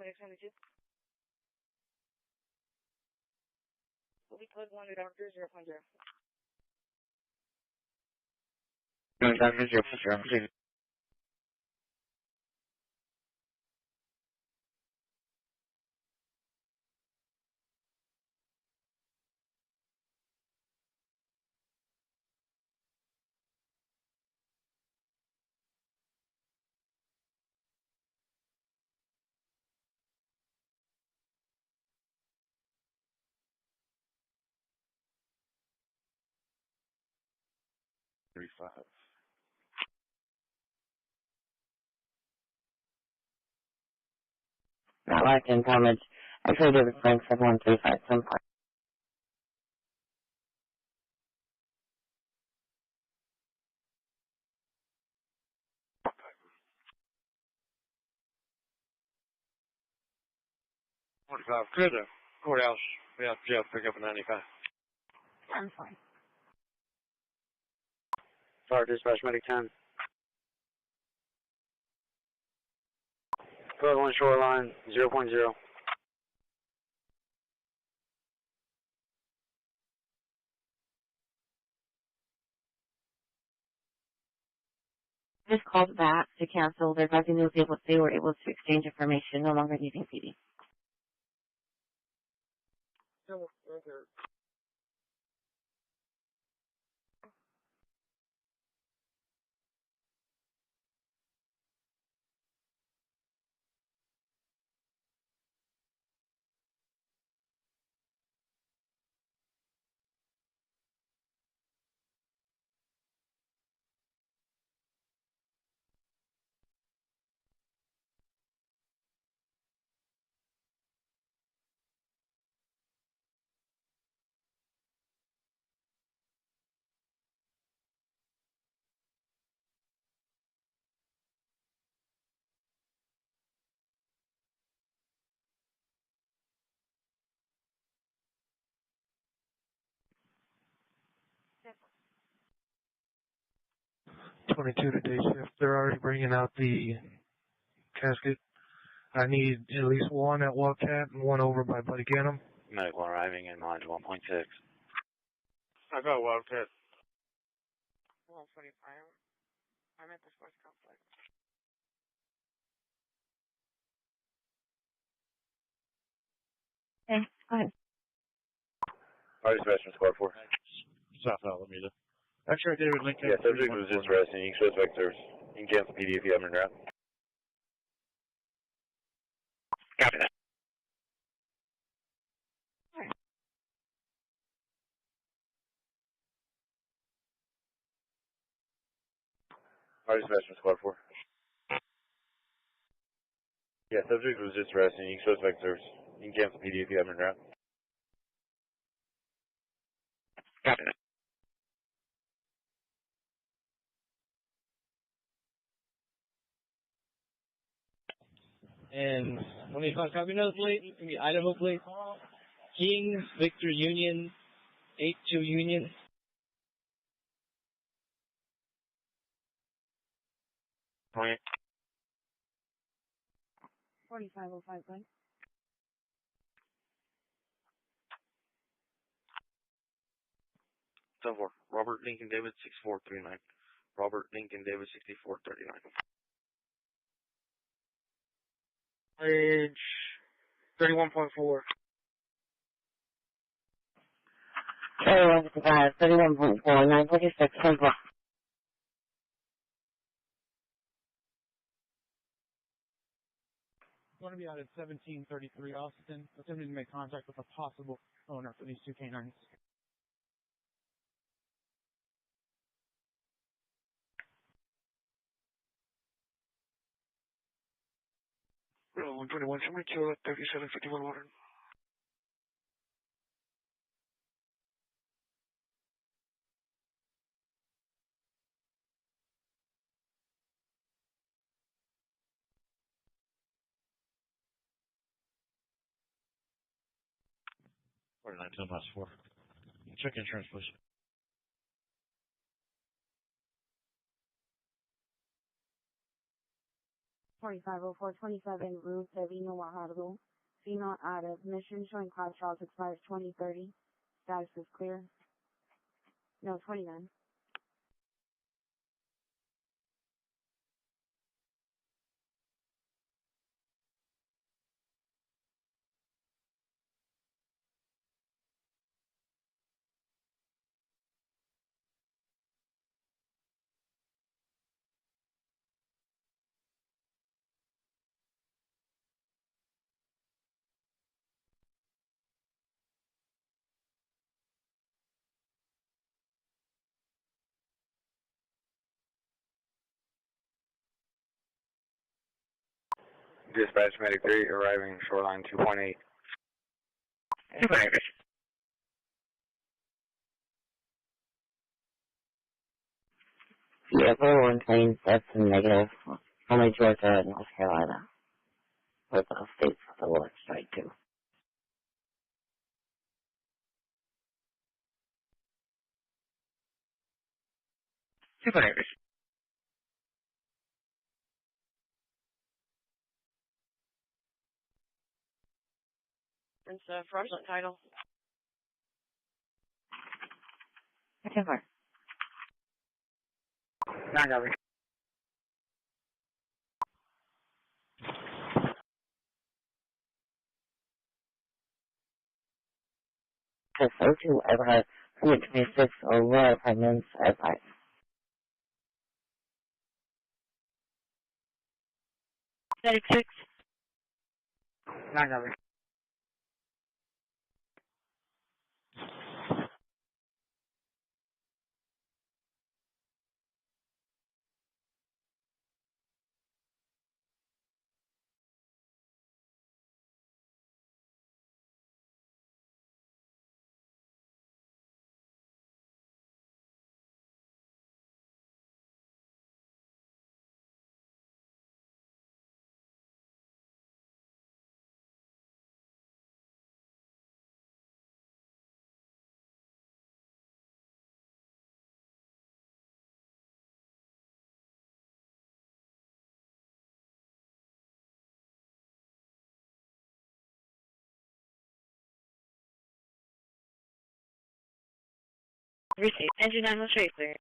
2022. We plug 1 to Doctor 0.0. Doctor 0.0. 35. Not like in comments. Actually, David Frank said 135 some point. Clear the courthouse. We have jail pick up at 95. I'm fine. Sorry, dispatch medic 10. Code 1 shoreline 0.0. Just called back to cancel. Their advising was able, they were able to exchange information, no longer needing PD. So, okay. Yes. 22 to day shift. They're already bringing out the casket. I need at least one at Wildcat and one over by Buddy Gannon. Medical arriving in line 1.6. I got Wildcat. 145. I'm at the sports complex. Okay, go ahead. Alright, dispatch from Squad 4. South Alameda. Actually, David Lincoln. Yeah, subject was just arrested. You can suspect service. You can cancel PD if you haven't route. Copy that. Alright, dispatch from Squad 4. Yeah, subject was just arrested. You can suspect service. You can cancel PD if you haven't route. Copy that. And 25 copy another plate, it's gonna be Idaho plate. King, Victor Union, 82 Union. Point. 4505, Glenn. So for Robert Lincoln David 6439. Robert Lincoln David 6439. Age 31.4. 3155, 31.4, 946, 10 block. Going to be out at 1733 Austin, attempting to make contact with a possible owner for these two canines. Roll 121, somebody kill at 3751 water. Or 19 last 4. Check insurance, please. 250427, Ruth Davino Guajardo, female out of mission showing class trials expires 2030. Status is clear. No, 29. Dispatch Medic 3 arriving shoreline 2.8. Vehicle 1 plane sets and negative. Only Georgia and North Carolina. With the states with the alert strike too. It's a fraudulent title. Whatever. Not over. Because those who ever had 126 over apartments at 5. Not over. Receive. Engine 9 will tracer.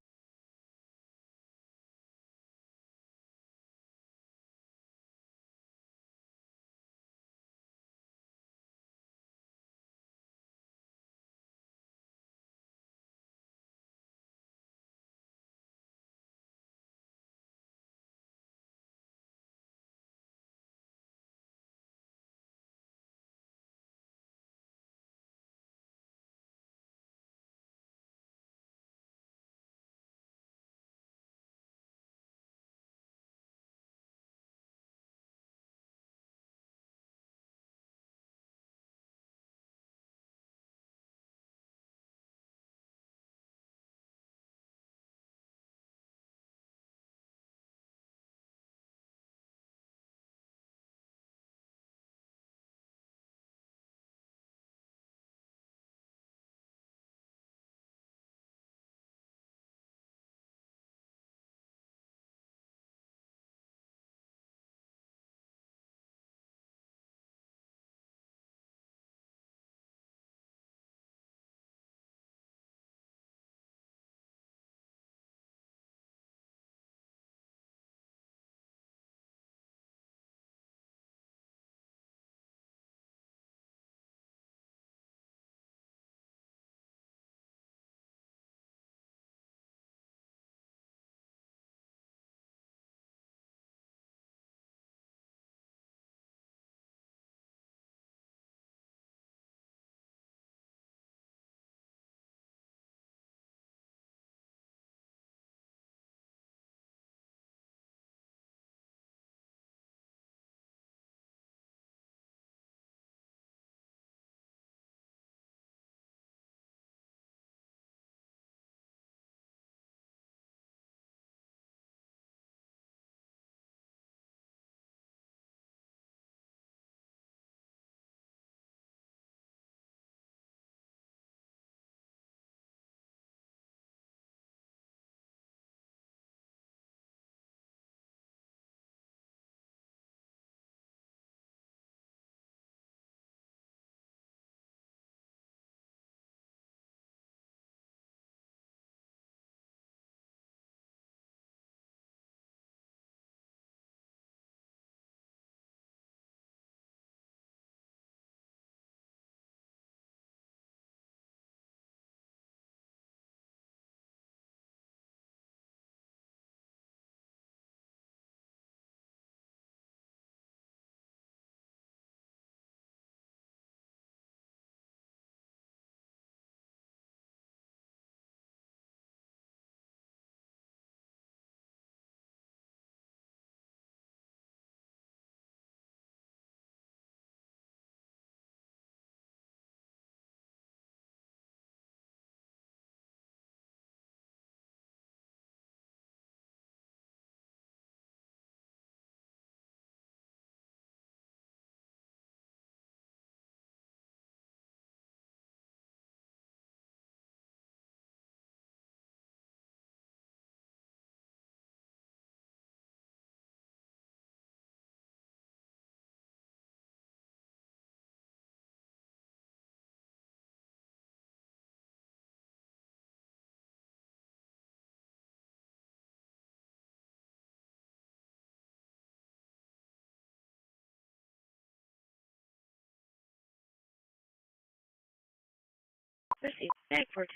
Christi, Frankfurt.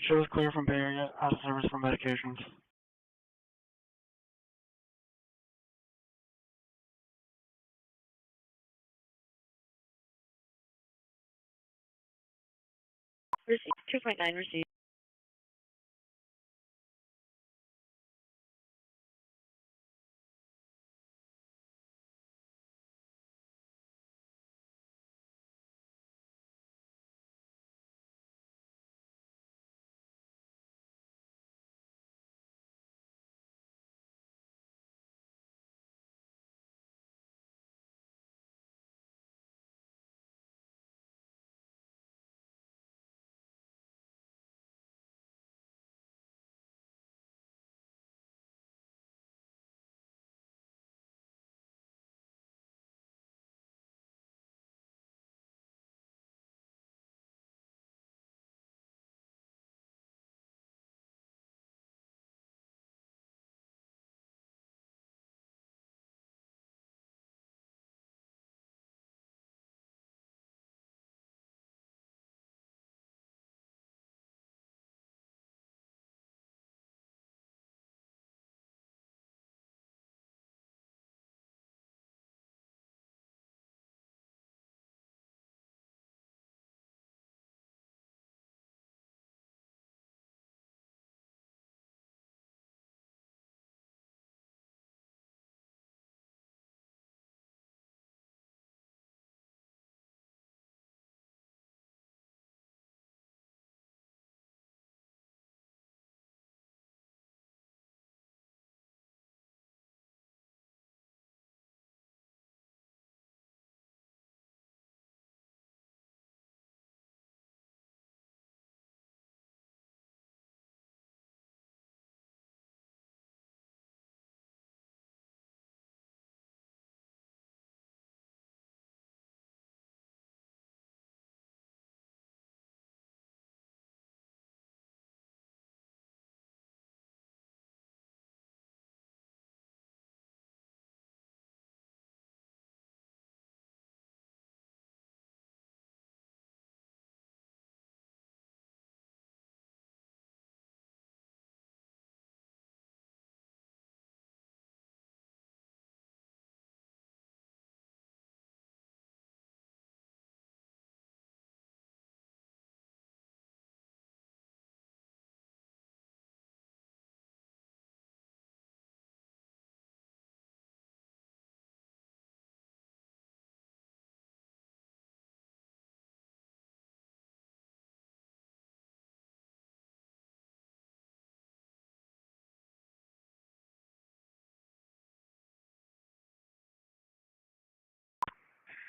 Shows clear from Bay Area, out of service for medications. Receive 2.9 received.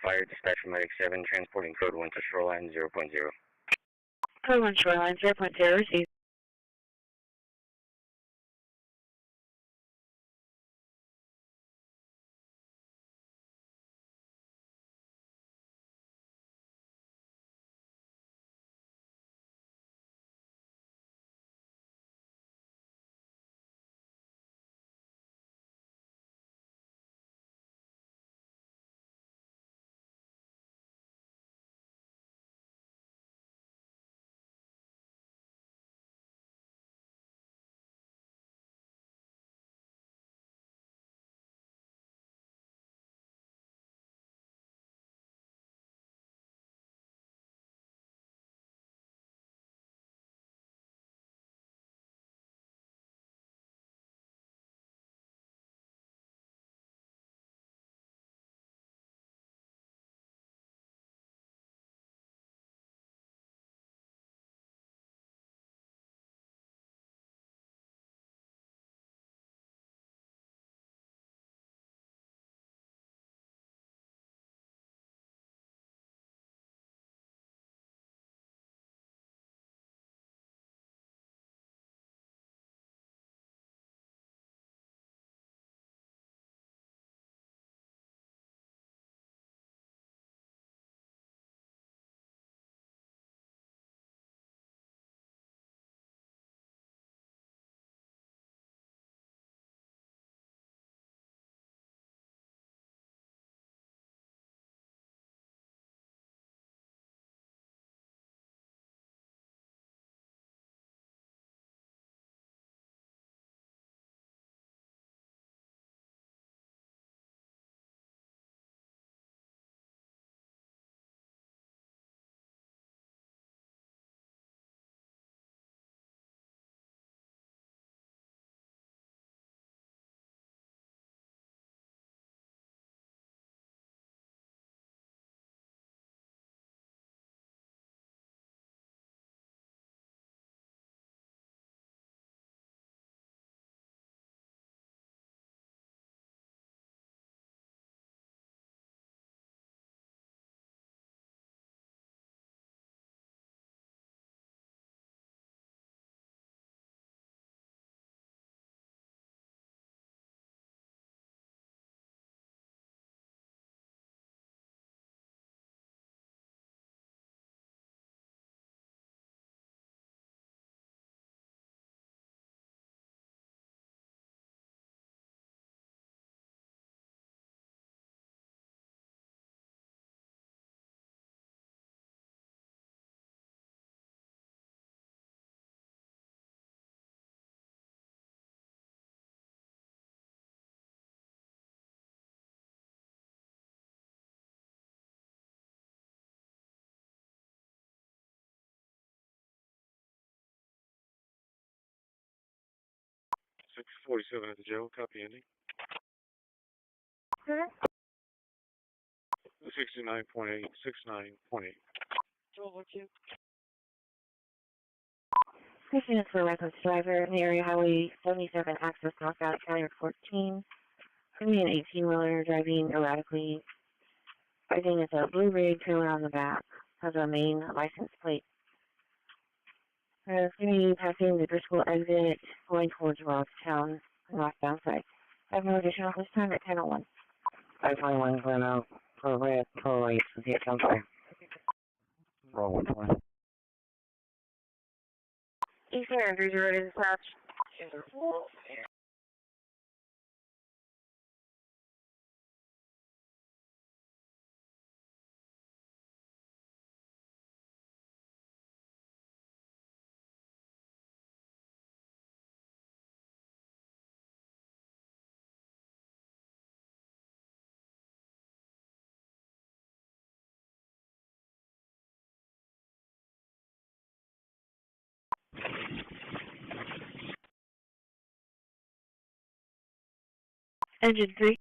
Fire dispatch medic 7, transporting code 1 to shoreline 0.0. Code 1 shoreline 0.0 received. 647 at the jail, copy ending. 69.8, 69.8. Christi is for a reckless driver in the area Highway 77 access northbound County Road 14. Currently an 18-wheeler driving erratically. Driving is a blue rig trailer on the back. Has a main license plate. It's going to be passing the Driscoll exit going towards Rothtown northbound side. I have no additional this time at 10:01. 521 going out for red toll lights with the jumper. Roll 120. East Andrews Road is dispatch. Engine 3.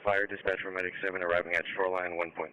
Fire dispatch for Medic 7 arriving at Shoreline 1.3.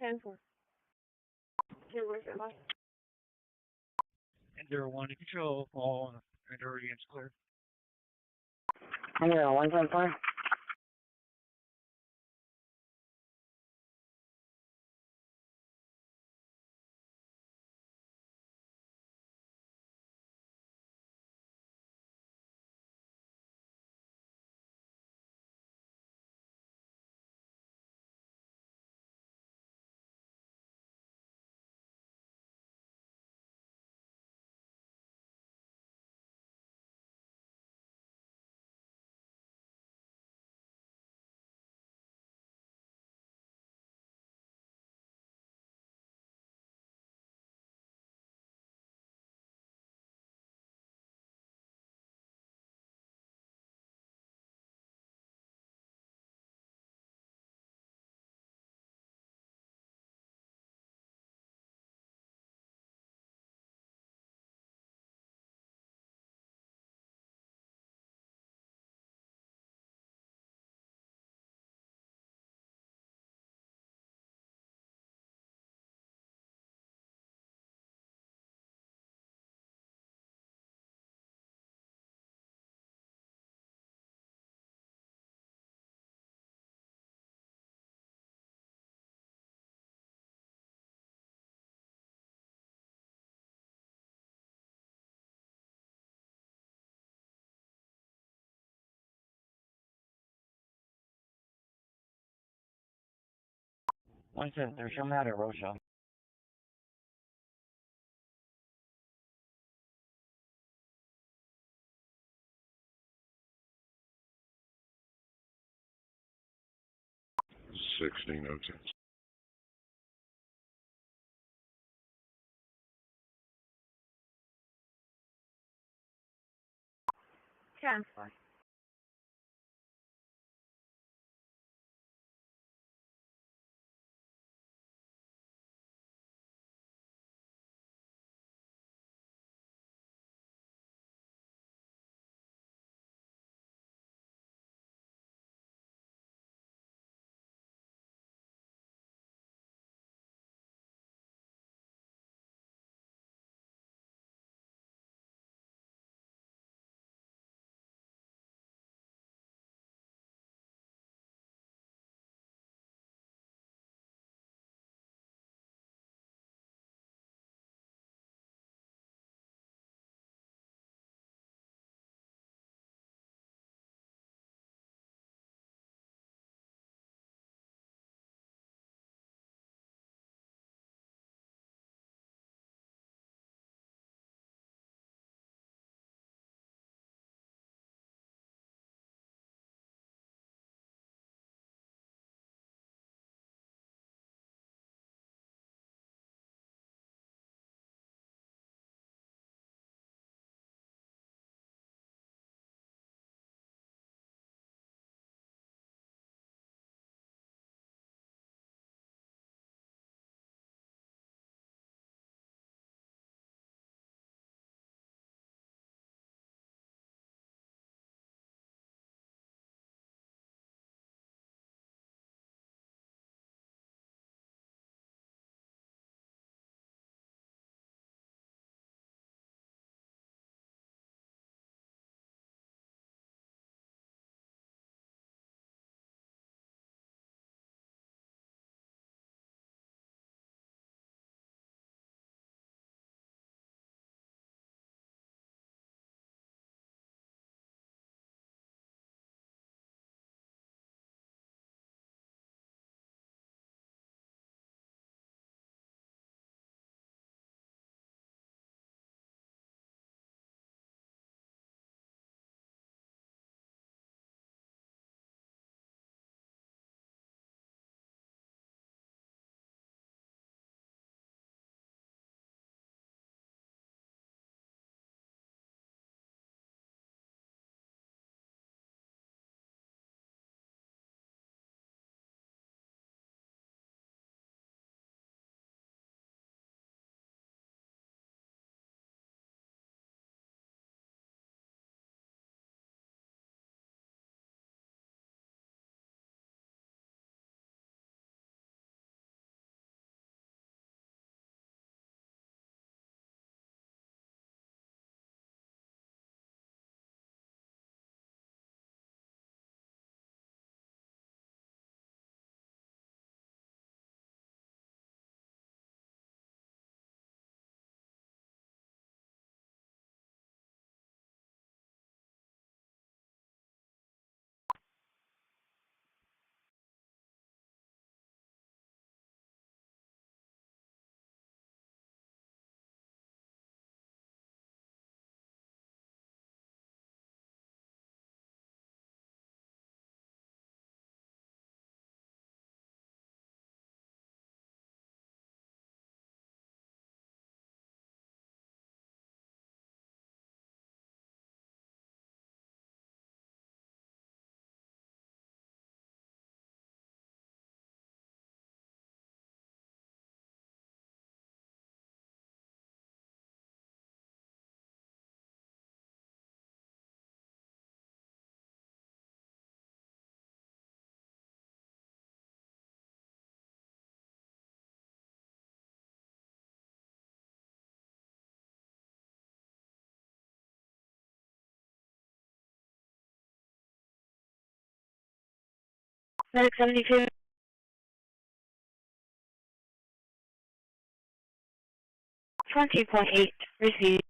10-4. Here, where's your line? And 01 to control, all and Orient's clear. And 1.4. There's some matter, Rochelle. Sixteen oh two. 10-4. Medic 72. $20.8, received.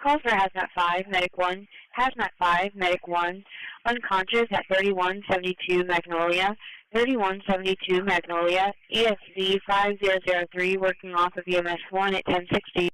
Call for Hazmat 5, Medic 1. Hazmat 5, Medic 1. Unconscious at 3172 Magnolia. 3172 Magnolia. ESV 5003 working off of EMS 1 at 1060.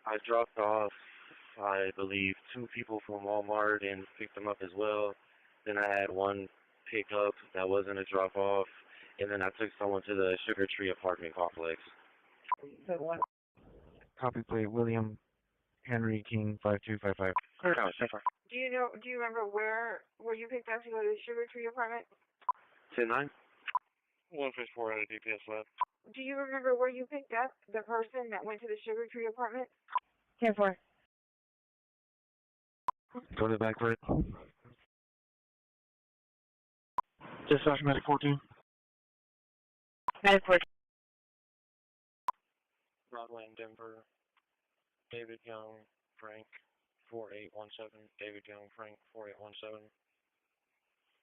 I dropped off, I believe, 2 people from Walmart and picked them up as well. Then I had one pickup that wasn't a drop-off, and then I took someone to the Sugar Tree apartment complex. Copy plate William Henry King 5255. Clear down, so far. Do you remember where you picked up to go to the Sugar Tree apartment? 10-9? 154 out of DPS lab. Do you remember where you picked up the person that went to the Sugar Tree apartment? 10-4. Go to the back plate. Dispatch medic 14. Medic 14. Broadway in Denver. David Young, Frank 4817. David Young, Frank 4817.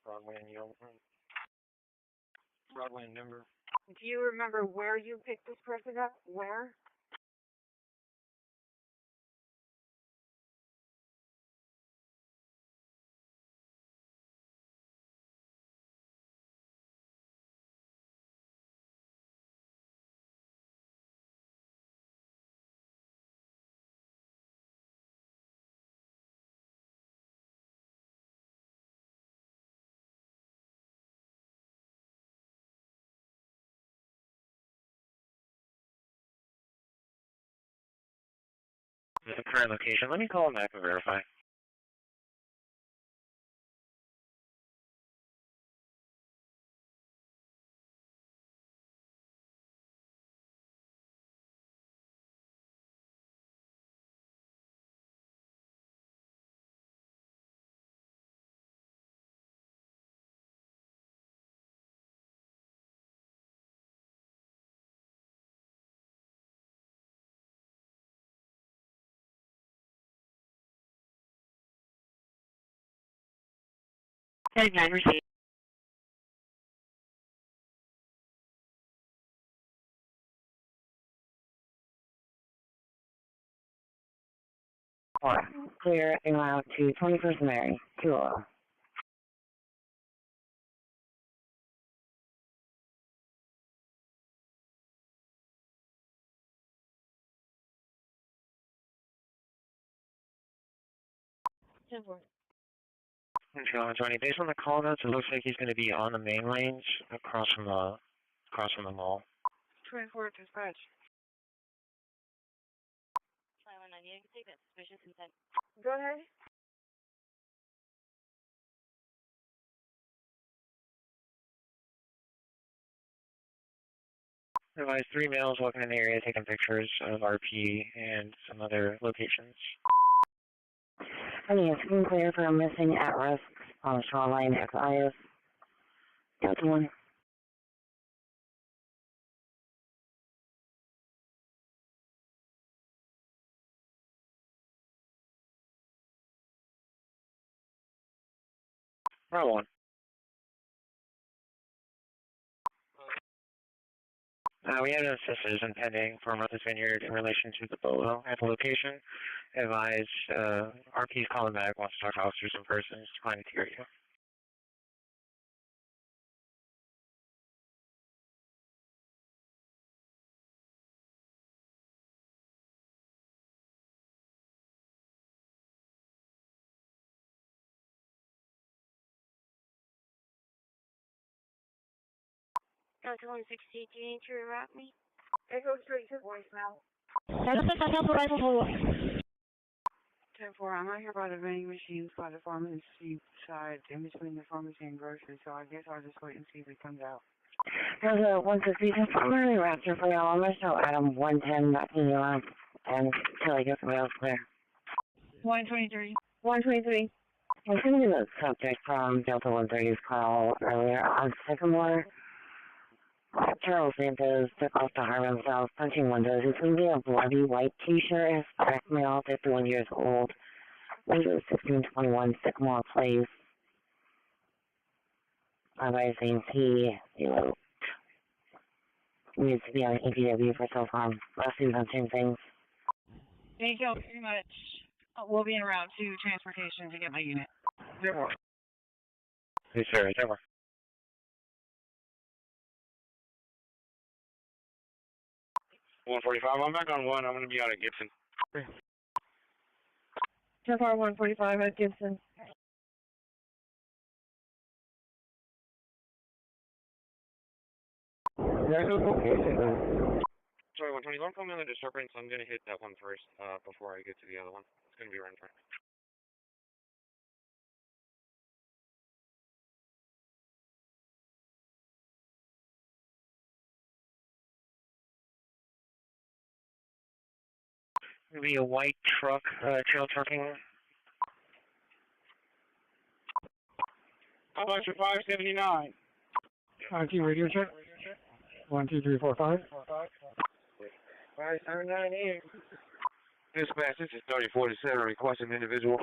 Broadway in Young. Broadway in Denver. Do you remember where you picked this person up? Where? The current location. Let me call him back and verify. Medic 9 received. Clear and out to 21st Mary, 2-0. John 20. Based on the call notes, it looks like he's going to be on the main lanes across from the mall. 24 dispatch. Go ahead. Advise 3 males walking in the area taking pictures of RP and some other locations. I need a screen clear for a missing at risk on shoreline XIS. Delta 1. Bravo 1. We have no decision pending for Martha's Vineyard in relation to the Bolo at the location. Advise RP's calling back, wants to talk to officers in person, is declining to hear you. Delta 160, do you need to reroute me? It goes straight to voicemail. 10-4, I'm out here by the vending machines by the pharmacy side, in between the pharmacy and grocery, so I guess I'll just wait and see if it comes out. There's a 160 primary raptor for y'all. I'm going to show Adam 110 back in you up until I get somebody else clear. 123. 123. I'm going to be the subject from Delta 130's call earlier on Sycamore. Charles Santos took off to harm himself, punching windows. He's wearing a bloody white t-shirt. His black male, 51 years old. Window 1621 Sycamore Place. Otherwise, he eloped. Needs to be on EPW for self-harm. Last seems on same things. Thank you very much. We'll be en route to transportation to get my unit. 0. Yes, sir. Over. 145. I'm back on 1. I'm going to be out at Gibson. 10-4, 145 at Gibson. Sorry, 120, don't come in the disturbance. I'm going to hit that one first before I get to the other one. It's going to be right in front. Maybe a white truck, trail trucking. How about your 579? IT radio check. 1, 2, 3, 4, 5. 579 here. Dispatch, this is 3047, requesting individual.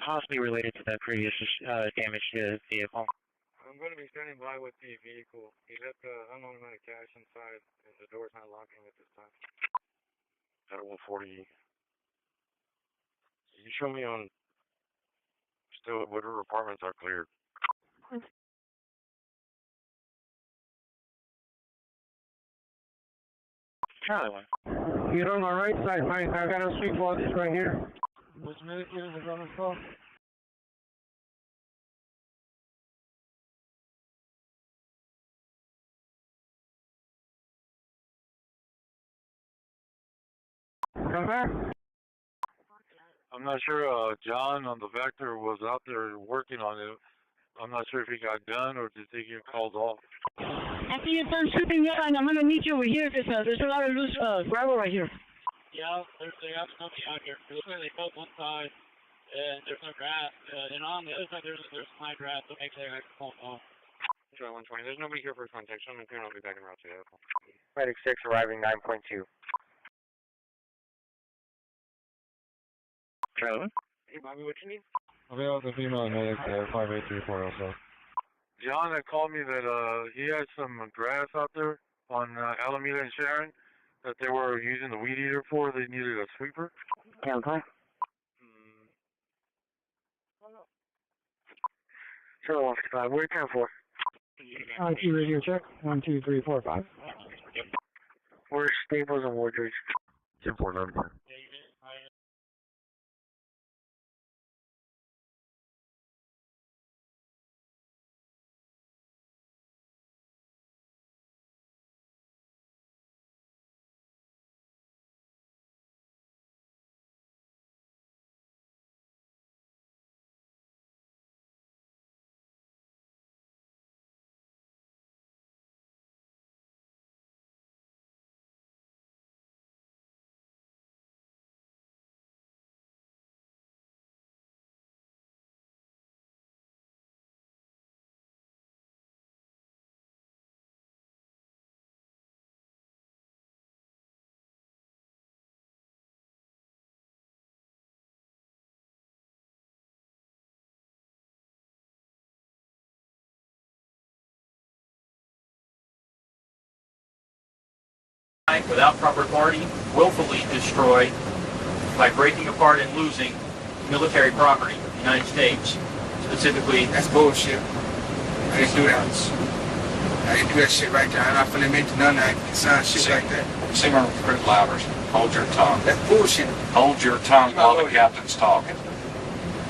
Possibly related to that previous damage to the vehicle. I'm going to be standing by with the vehicle. He left the unknown amount of cash inside, and the door's not locking at this time. At 140. You show me on still whatever apartments are cleared. Charlie one. You're on my right side, fine. I got a sweet spot right here. Which minute is the running call? Come back. I'm not sure, John on the Vector was out there working on it. I'm not sure if he got done or did he get called off. I see you start stripping gun. I'm going to meet you over here because there's a lot of loose gravel right here. Yeah, they have something out here. It looks like they built one side and there's no grass. And on the other side there's high grass, so maybe they have to call off. Try 120. There's nobody here for contact, so I'm going to be back in route to the vehicle. Medic 6 arriving 9.2. Charlie? Hey, Bobby, what you need? Available to female medic 5834 also. John had called me that he had some grass out there on Alameda and Sharon that they were using the weed eater for. They needed a sweeper. Yeah, okay. Charlie 155, where are you coming for? IT radio check. 1, 2, 3, 4, 5. Yep. Where's Staples and Wardridge? 10-4-11. Yeah, you did. Without proper authority, willfully destroy by breaking apart and losing military property in the United States, specifically. That's bullshit. I didn't do that. I didn't do that shit right there. I'm not finna admit to none of that. It's not shit like that. Singer Recruit Louders, hold your tongue. That's bullshit. Hold your tongue while the captain's talking.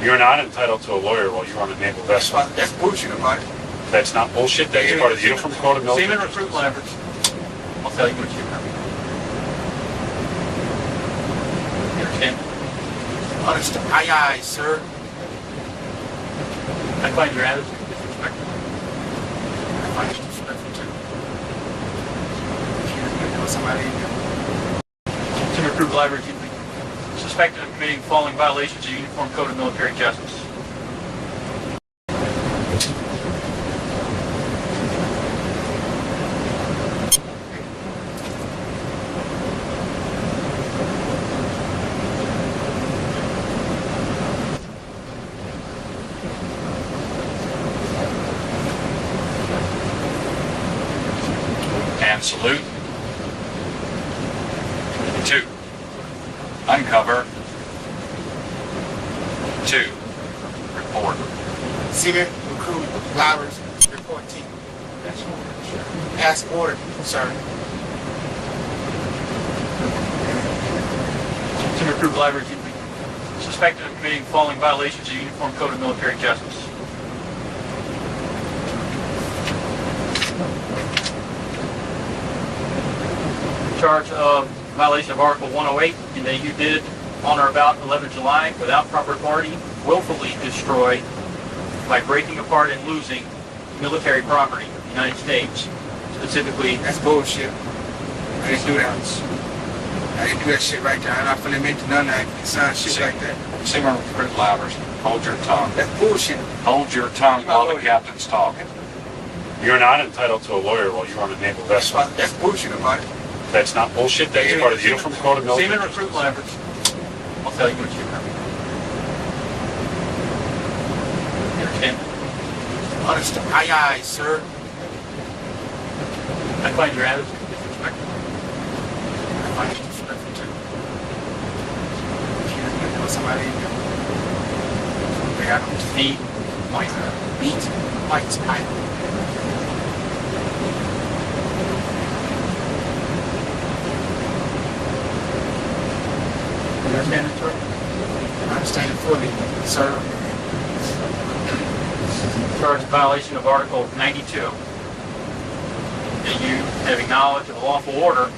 You're not entitled to a lawyer while you're on a naval vessel. That's bullshit about it. That's not bullshit. That's part of the Uniform Code of Military. Seaman Recruit Louders. I'll tell you what you have. You understand? Understand. Aye, aye, sir. I find your attitude disrespectful. I find it disrespectful too. You know somebody in there. Seaman Recruit Louders, suspected of committing the following violations of the Uniform Code of Military Justice. And salute. 2. Uncover. 2. Report. Seaman Recruit Flowers, report team. Ask order, sir. Seaman recruit library suspected of committing the following violations of the Uniform Code of Military Justice. Charge of violation of Article 108 in that you did, on or about 11 July, without proper authority, willfully destroy, by breaking apart and losing, military property in the United States, specifically... That's bullshit. I didn't do that. I didn't do that shit right there. I'm not finna admit to none of that. It's not shit like that. Seaman Recruit Labbers, hold your tongue. That's bullshit. Hold your tongue while the captain's talking. You're not entitled to a lawyer while you're on a naval vessel. That's bullshit about it. That's not bullshit. That's part of the Uniform Code of Military Seaman Recruit Labbers. I'll tell you what you have. You understand? Understand. Aye, aye, sir. I find your attitude disrespectful. I find it disrespectful too. You know somebody they got meat, white, aye. You understand it, sir? I understand it fully, sir. Charge of violation of Article 92. That you have acknowledged a lawful order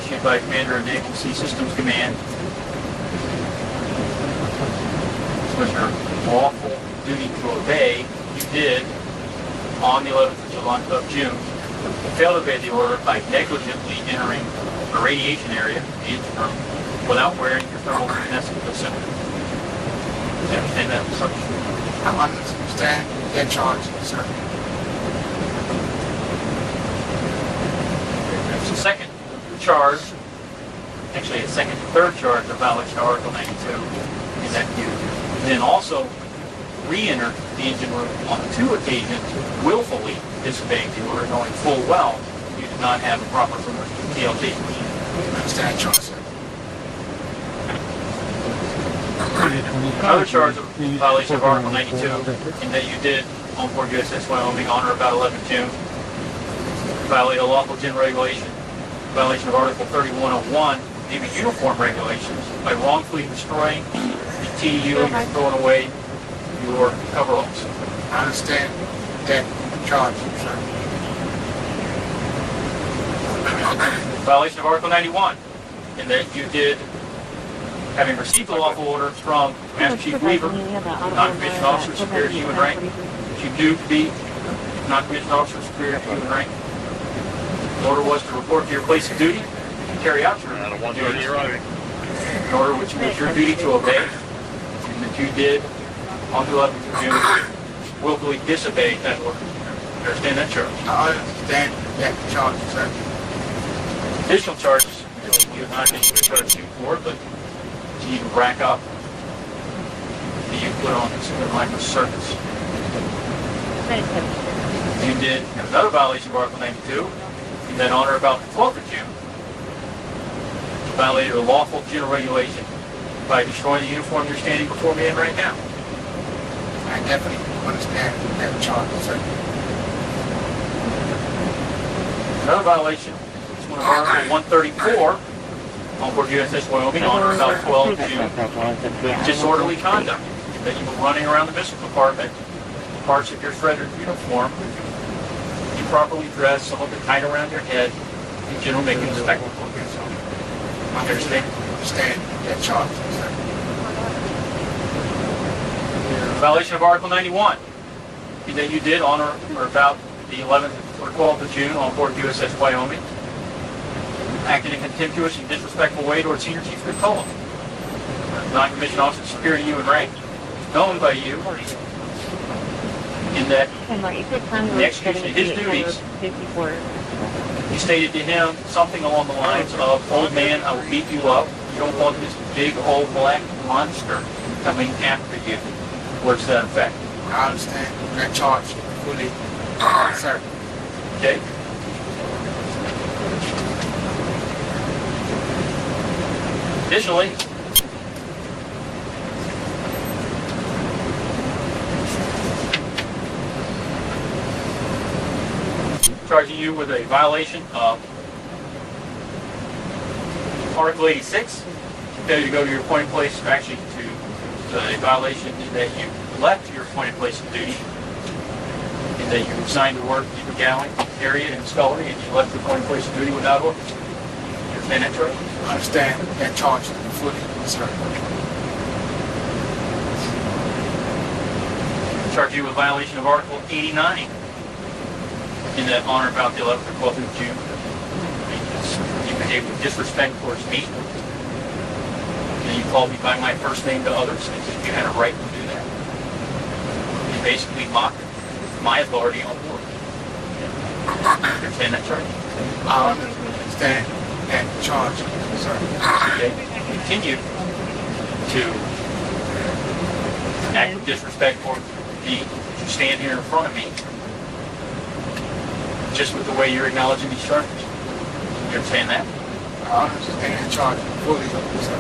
issued by Commander of Naval Sea Systems Command, which your lawful duty to obey, you did on the 11th of June. You failed to obey the order by negligently entering a radiation area, the engine room, without wearing your thermal protection facility. Do you understand that, sir? I understand that charge, sir. There's a second charge, actually a second and third charge of violation of Article 92, is that you then also re-entered the engine room on 2 occasions, willfully disobeying the order, knowing full well you did not have a proper PLT. I understand that charge, sir. Another charge of violation of Article 92, in that you did, on board USS Wyoming, on or about 11 June, violate a lawful general regulation, violation of Article 3101, Navy uniform regulations, by wrongfully destroying the TU and throwing away your coveralls. I understand that charge, sir. Violation of Article 91, in that you did, having received the lawful order from Master Chief Weaver, non-commissioned officer superior to you in rank, which you do to be non-commissioned officer superior to you in rank. The order was to report to your place of duty and carry out your duties. An order which was your duty to obey, and that you did on the 11th of June willfully disobey that order. You understand that charge? I understand that charge, sir. Additional charges, you have not been charged for, but you rack up that you put on consumer life service. You did another violation of Article 92, and then on or about the 12th of June, you violated a lawful general regulation by destroying the uniform you're standing before me in right now. I definitely understand that charge, sir. Another violation is one of Article 134, on board USS Wyoming, on or about 12 June. Disorderly conduct, that you were running around the missile compartment, parts of your shredded uniform, improperly dressed, some of it tied around your head, in general making a spectacle of yourself. Understand? Understand that charge, sir. Violation of Article 91, that you did on or about the 11th or 12th of June on board USS Wyoming, acted in a contemptuous and disrespectful way towards Senior Chief Cutola, non-commissioned officer superior to you in rank, known by you in that in the execution of his duties, you stated to him something along the lines of, "Old man, I will beat you up. You don't want this big old black monster coming after you." Words to that effect. I understand that charge fully, sir. Okay? Additionally, charging you with a violation of Article 86, failure to go to your appointed place, or actually to a violation that you left your appointed place of duty, and that you were assigned to work in the galley area and scullery, and you left the appointed place of duty without order. You understand that, Charlie? I understand that charge fully, sir. Charge you with violation of Article 89 in that on or about the 11th or 12th of June. You behaved with disrespect towards me. And you called me by my first name to others as if you had a right to do that. You basically mocked my authority on board. Understand that, Charlie? I understand that charge, sir. Okay. Continue to act with disrespect towards me. You stand here in front of me just with the way you're acknowledging these charges. You understand that? I understand that charge fully, sir.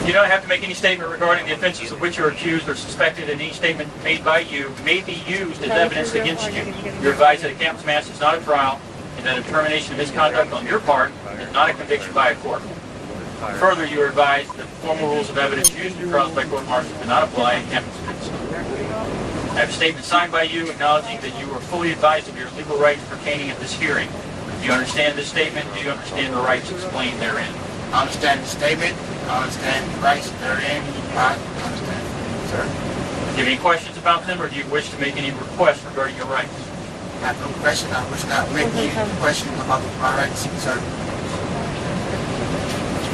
You don't have to make any statement regarding the offenses of which you are accused or suspected, and any statement made by you may be used as evidence against you. You're advised that a captain's mass is not a trial, and that a determination of misconduct on your part is not a conviction by a court. Further, you are advised that the formal rules of evidence used in trials by court-martial do not apply in captain's mass. I have a statement signed by you acknowledging that you are fully advised of your legal rights pertaining at this hearing. Do you understand this statement? Do you understand the rights explained therein? I understand the statement. I understand the rights therein. I understand, sir. Do you have any questions about them, or do you wish to make any requests regarding your rights? I have no question. I wish not make any question about my rights, sir.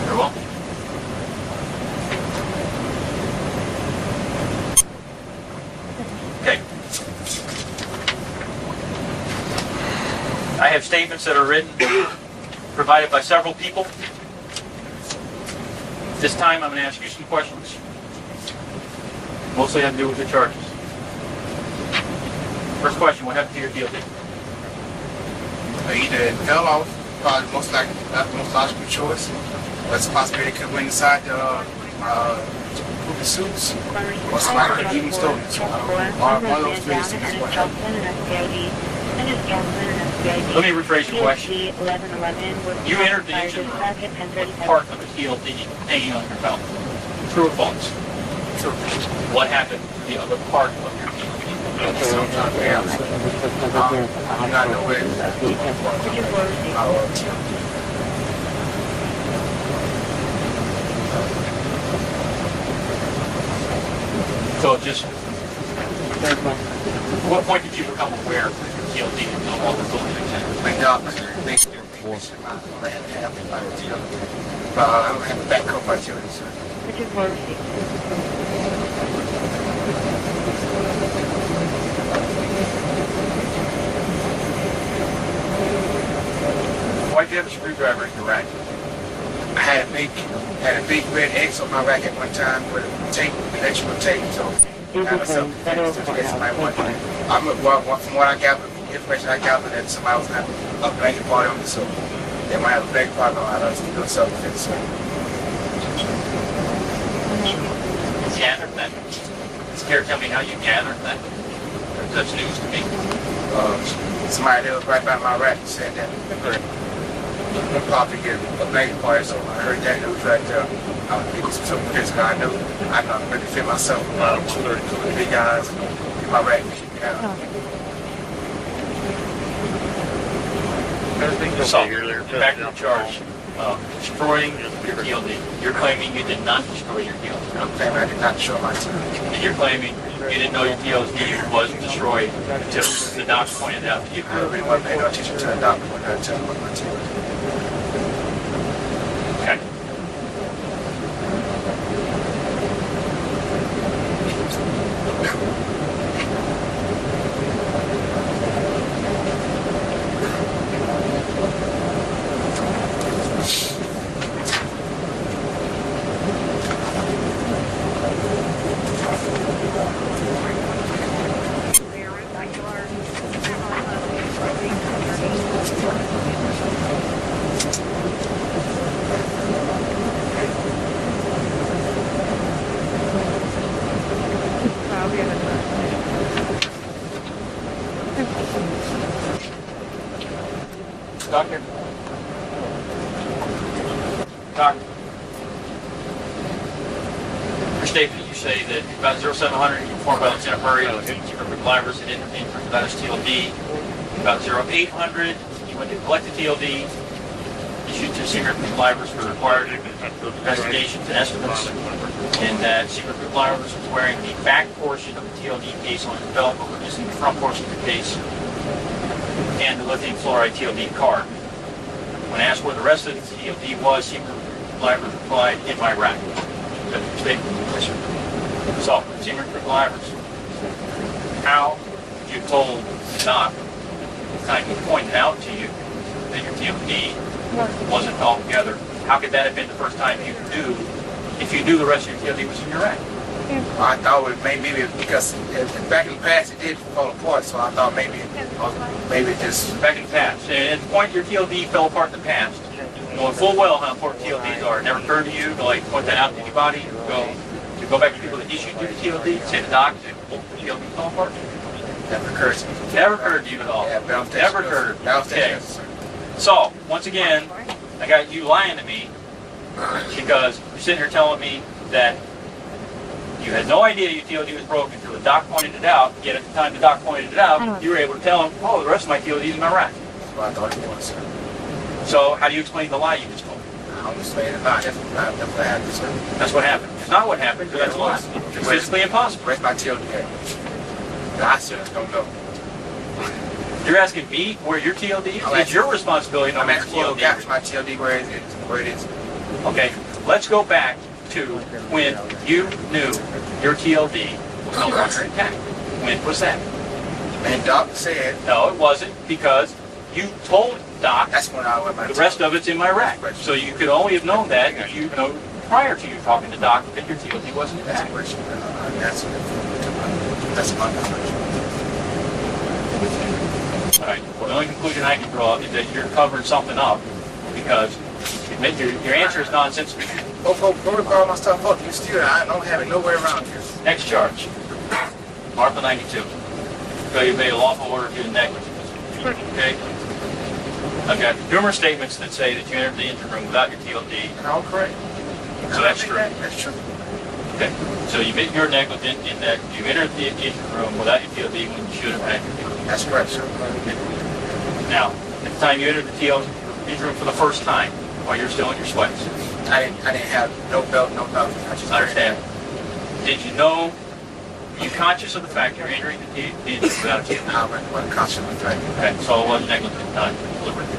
Very well. Okay. I have statements that are written, provided by several people. This time I'm going to ask you some questions. Mostly have to do with the charges. First question, what happened to your DOD? Either it fell off, probably most likely, not the most logical choice. But it's a possibility it could went inside the suits, or somebody could even stole it. So one of those three is what happened. Let me rephrase your question. You entered the engine room with part of a TLD hanging on your belt. True or false? True. What happened to the other part of your TLD? Sometimes we have I do not know where So just, what point did you become aware of your TLD and all the building activities? my doctor, they still I don't have a backup artillery, sir. Why do you have a screwdriver in your rack? I had a big red X on my rack at one time with a tape, electrical tape, so I have a self-defense to get somebody one time. From what I gathered, the information I gathered, that somebody was having a blanket party on me, so they might have a blanket party on me, to do a self-defense, so. Gathered that? Care to tell me how you gathered that? That's news to me. Somebody that was right by my rack said that we'll probably get a blanket party, so I heard that news right there. It was so pissed, I knew I could really feel myself about two big guys in my rack. So, back to the charge. Destroying your TLD. You're claiming you did not destroy your TLD. I'm claiming I did not destroy my TLD. And you're claiming you didn't know your TLD was destroyed until the doc pointed out to you. I really wasn't paying no attention to the doctor when I tell him what my TLD. Okay. Doctor? Doctor? Your statement, you say that about 0700, you performed violence in a hurry, secret drivers that didn't enter that is TLD. About 0800, you went to collect the TLD, issued to secret drivers for required investigations and estimates, and that secret drivers was wearing the back portion of the TLD case on his belt, but was missing the front portion of the case and the lithium fluoride TLD card. When asked where the rest of the TLD was, secret drivers replied, in my rack. That's your statement. Yes, sir. So, secret drivers, how you told Doc, kind of pointed out to you that your TLD wasn't all together, how could that have been the first time you knew, if you knew the rest of your TLD was in your rack? I thought it maybe because back in the past it did fall apart, so I thought maybe just back in the past. And at the point your TLD fell apart in the past, knowing full well how important TLDs are, it never occurred to you to like point that out to anybody, to go back to people that issued you the TLD, say the doc, the TLD fell apart? Never occurred to me. Never occurred to you at all. Yeah, never occurred. Okay. So once again, I got you lying to me because you're sitting here telling me that you had no idea your TLD was broken until the doc pointed it out. Yet at the time the doc pointed it out, you were able to tell him, oh, the rest of my TLD is in my rack. That's what I thought it was, sir. So how do you explain the lie you just told me? I'm explaining it not. That's what happened, sir. That's what happened. It's not what happened, because that's a lie. It's physically impossible. Where's my TLD at? I still don't know. You're asking me where your TLD is? It's your responsibility to know where your TLD is. Where's my TLD, where it is. Okay, let's go back to when you knew your TLD was no longer intact. When was that? And Doc said... No, it wasn't, because you told Doc that's when I went the rest of it's in my rack. So you could only have known that if you know prior to you talking to Doc that your TLD wasn't intact. That's my knowledge. All right. Well, the only conclusion I can draw is that you're covering something up because your answer is nonsensical. Go to call my stuff up. You still, I don't have it nowhere around here. Next charge. Article 92. Failure to obey a lawful order due to negligence. Okay? I've got numerous statements that say that you entered the engine room without your TLD. And all correct. So that's true. That's true. Okay. So you're negligent in that you entered the engine room without your TLD when you should have had your TLD. That's correct, sir. Okay. Now, at the time you entered the engine room for the first time, while you're still in your sweats. I didn't have no belt, no nothing. I just understand. Did you know? Were you conscious of the fact you're entering the engine without a TLD? I wasn't conscious of the fact. Okay. So it was negligent, not deliberate.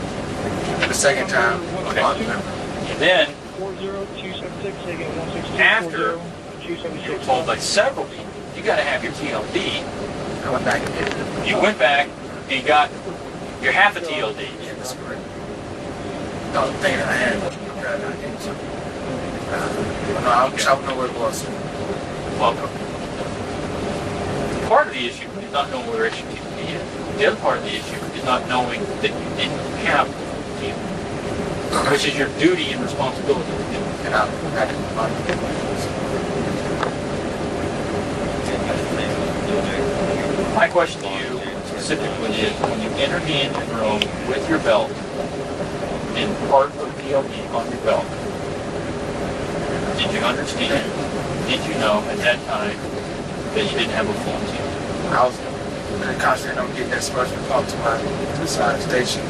The second time, okay. And then, after you were told by several people, you got to have your TLD. I went back and did it. You went back and got your half a TLD. Yeah, that's correct. The only thing that I had was no, I wish I would know where it was. Well, part of the issue is not knowing where your TLD is. The other part of the issue is not knowing that you didn't have TLD, which is your duty and responsibility to do. And I didn't know. My question to you specifically is, when you entered the engine room with your belt and part of the TLD on your belt, did you understand, did you know at that time that you didn't have a full TLD? I was constantly don't get that special talk to the side of the station.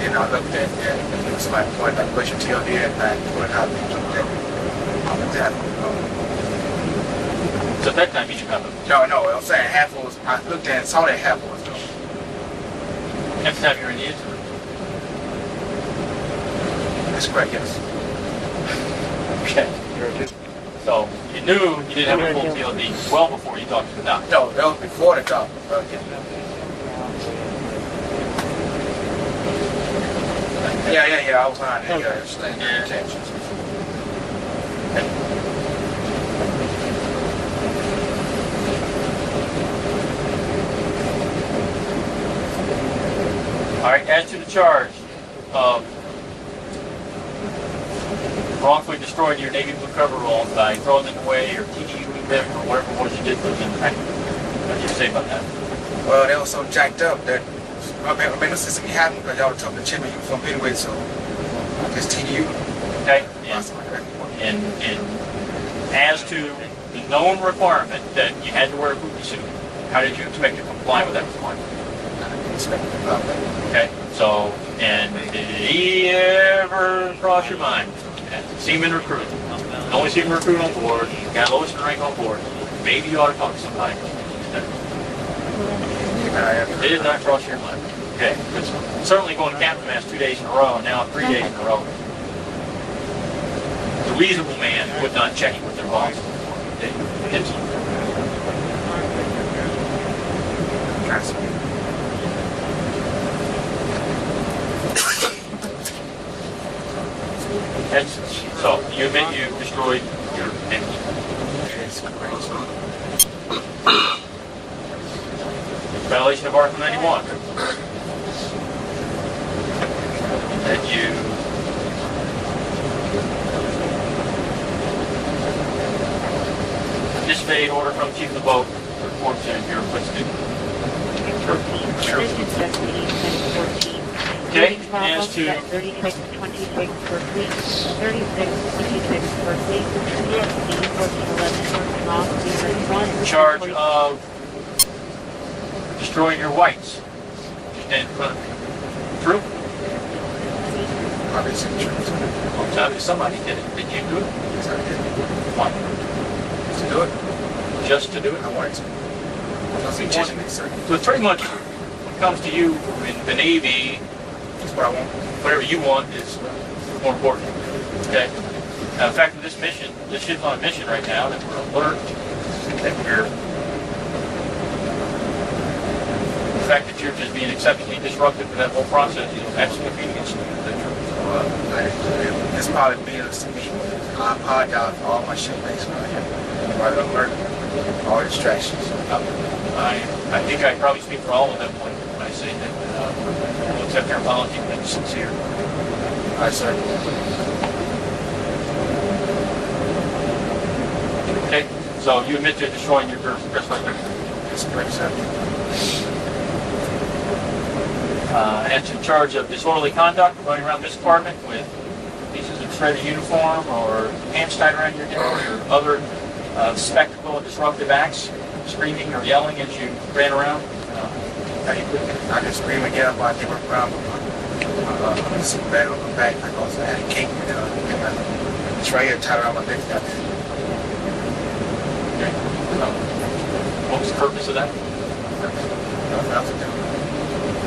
And I looked at that, and it was like, point like, where's your TLD at? And I put out and looked at it. So at that time you should have a... No, I'm saying half was, I looked at it, saw that half was though. Next time you're in the engine room. That's correct, yes. Okay. So you knew you didn't have a full TLD well before you talked to the doctor. No, that was before the doctor. Yeah, I was on it. Yeah, understand. All right, as to the charge of wrongfully destroying your navy blue coveralls by throwing them away or TDUing them or whatever it was you did to them in the tank. What did you say about that? Well, they were so jacked up that I mean, this is me happening because y'all were talking to Chimney from anyway, so just TDU. Okay? And as to the known requirement that you had to wear a booty suit, how did you expect to comply with that requirement? Okay, so, and did it ever cross your mind, as a seaman recruit, the only seaman recruit on board, got lowest in rank on board, maybe you ought to talk to somebody? It did not cross your mind. Okay, because certainly going to captain mast 2 days in a row, and now 3 days in a row. The reasonable man would not check with their boss. So, you admit you destroyed your engine. Violation of Article 91. That you disobeyed order from the chief of the boat to report to your footstool. Okay, as to 3626 per fleet, 3626 per fleet, DSC 1411 charge of destroying your whites. Stand in front of me. True? Obviously true. Well, somebody did it. Did you do it? Yes, I did. Why? To do it. Just to do it? I wanted to. So it's pretty much when it comes to you in the Navy, that's what I want. Whatever you want is more important. Okay? Now, the fact of this mission, this ship's on a mission right now, that we're alert, that we're... The fact that you're just being exceptionally disruptive to that whole process is absolutely against you. It's probably meaningless to me. I apologize for all my shipmates around here. Everybody alert, all distractions. I think I probably speak for all of them when I say that we'll accept your apology and it's sincere. I sir. Okay, so you admit to destroying your first light. That's correct, sir. And in charge of disorderly conduct, running around this department with pieces of shredded uniform or pants tied around your neck or other spectacle and disruptive acts, screaming or yelling as you ran around. I can scream and get up while I get around with my seat bag on my back. I also had a cape and a tray tied around my neck. Okay. What was the purpose of that? Nothing else to do.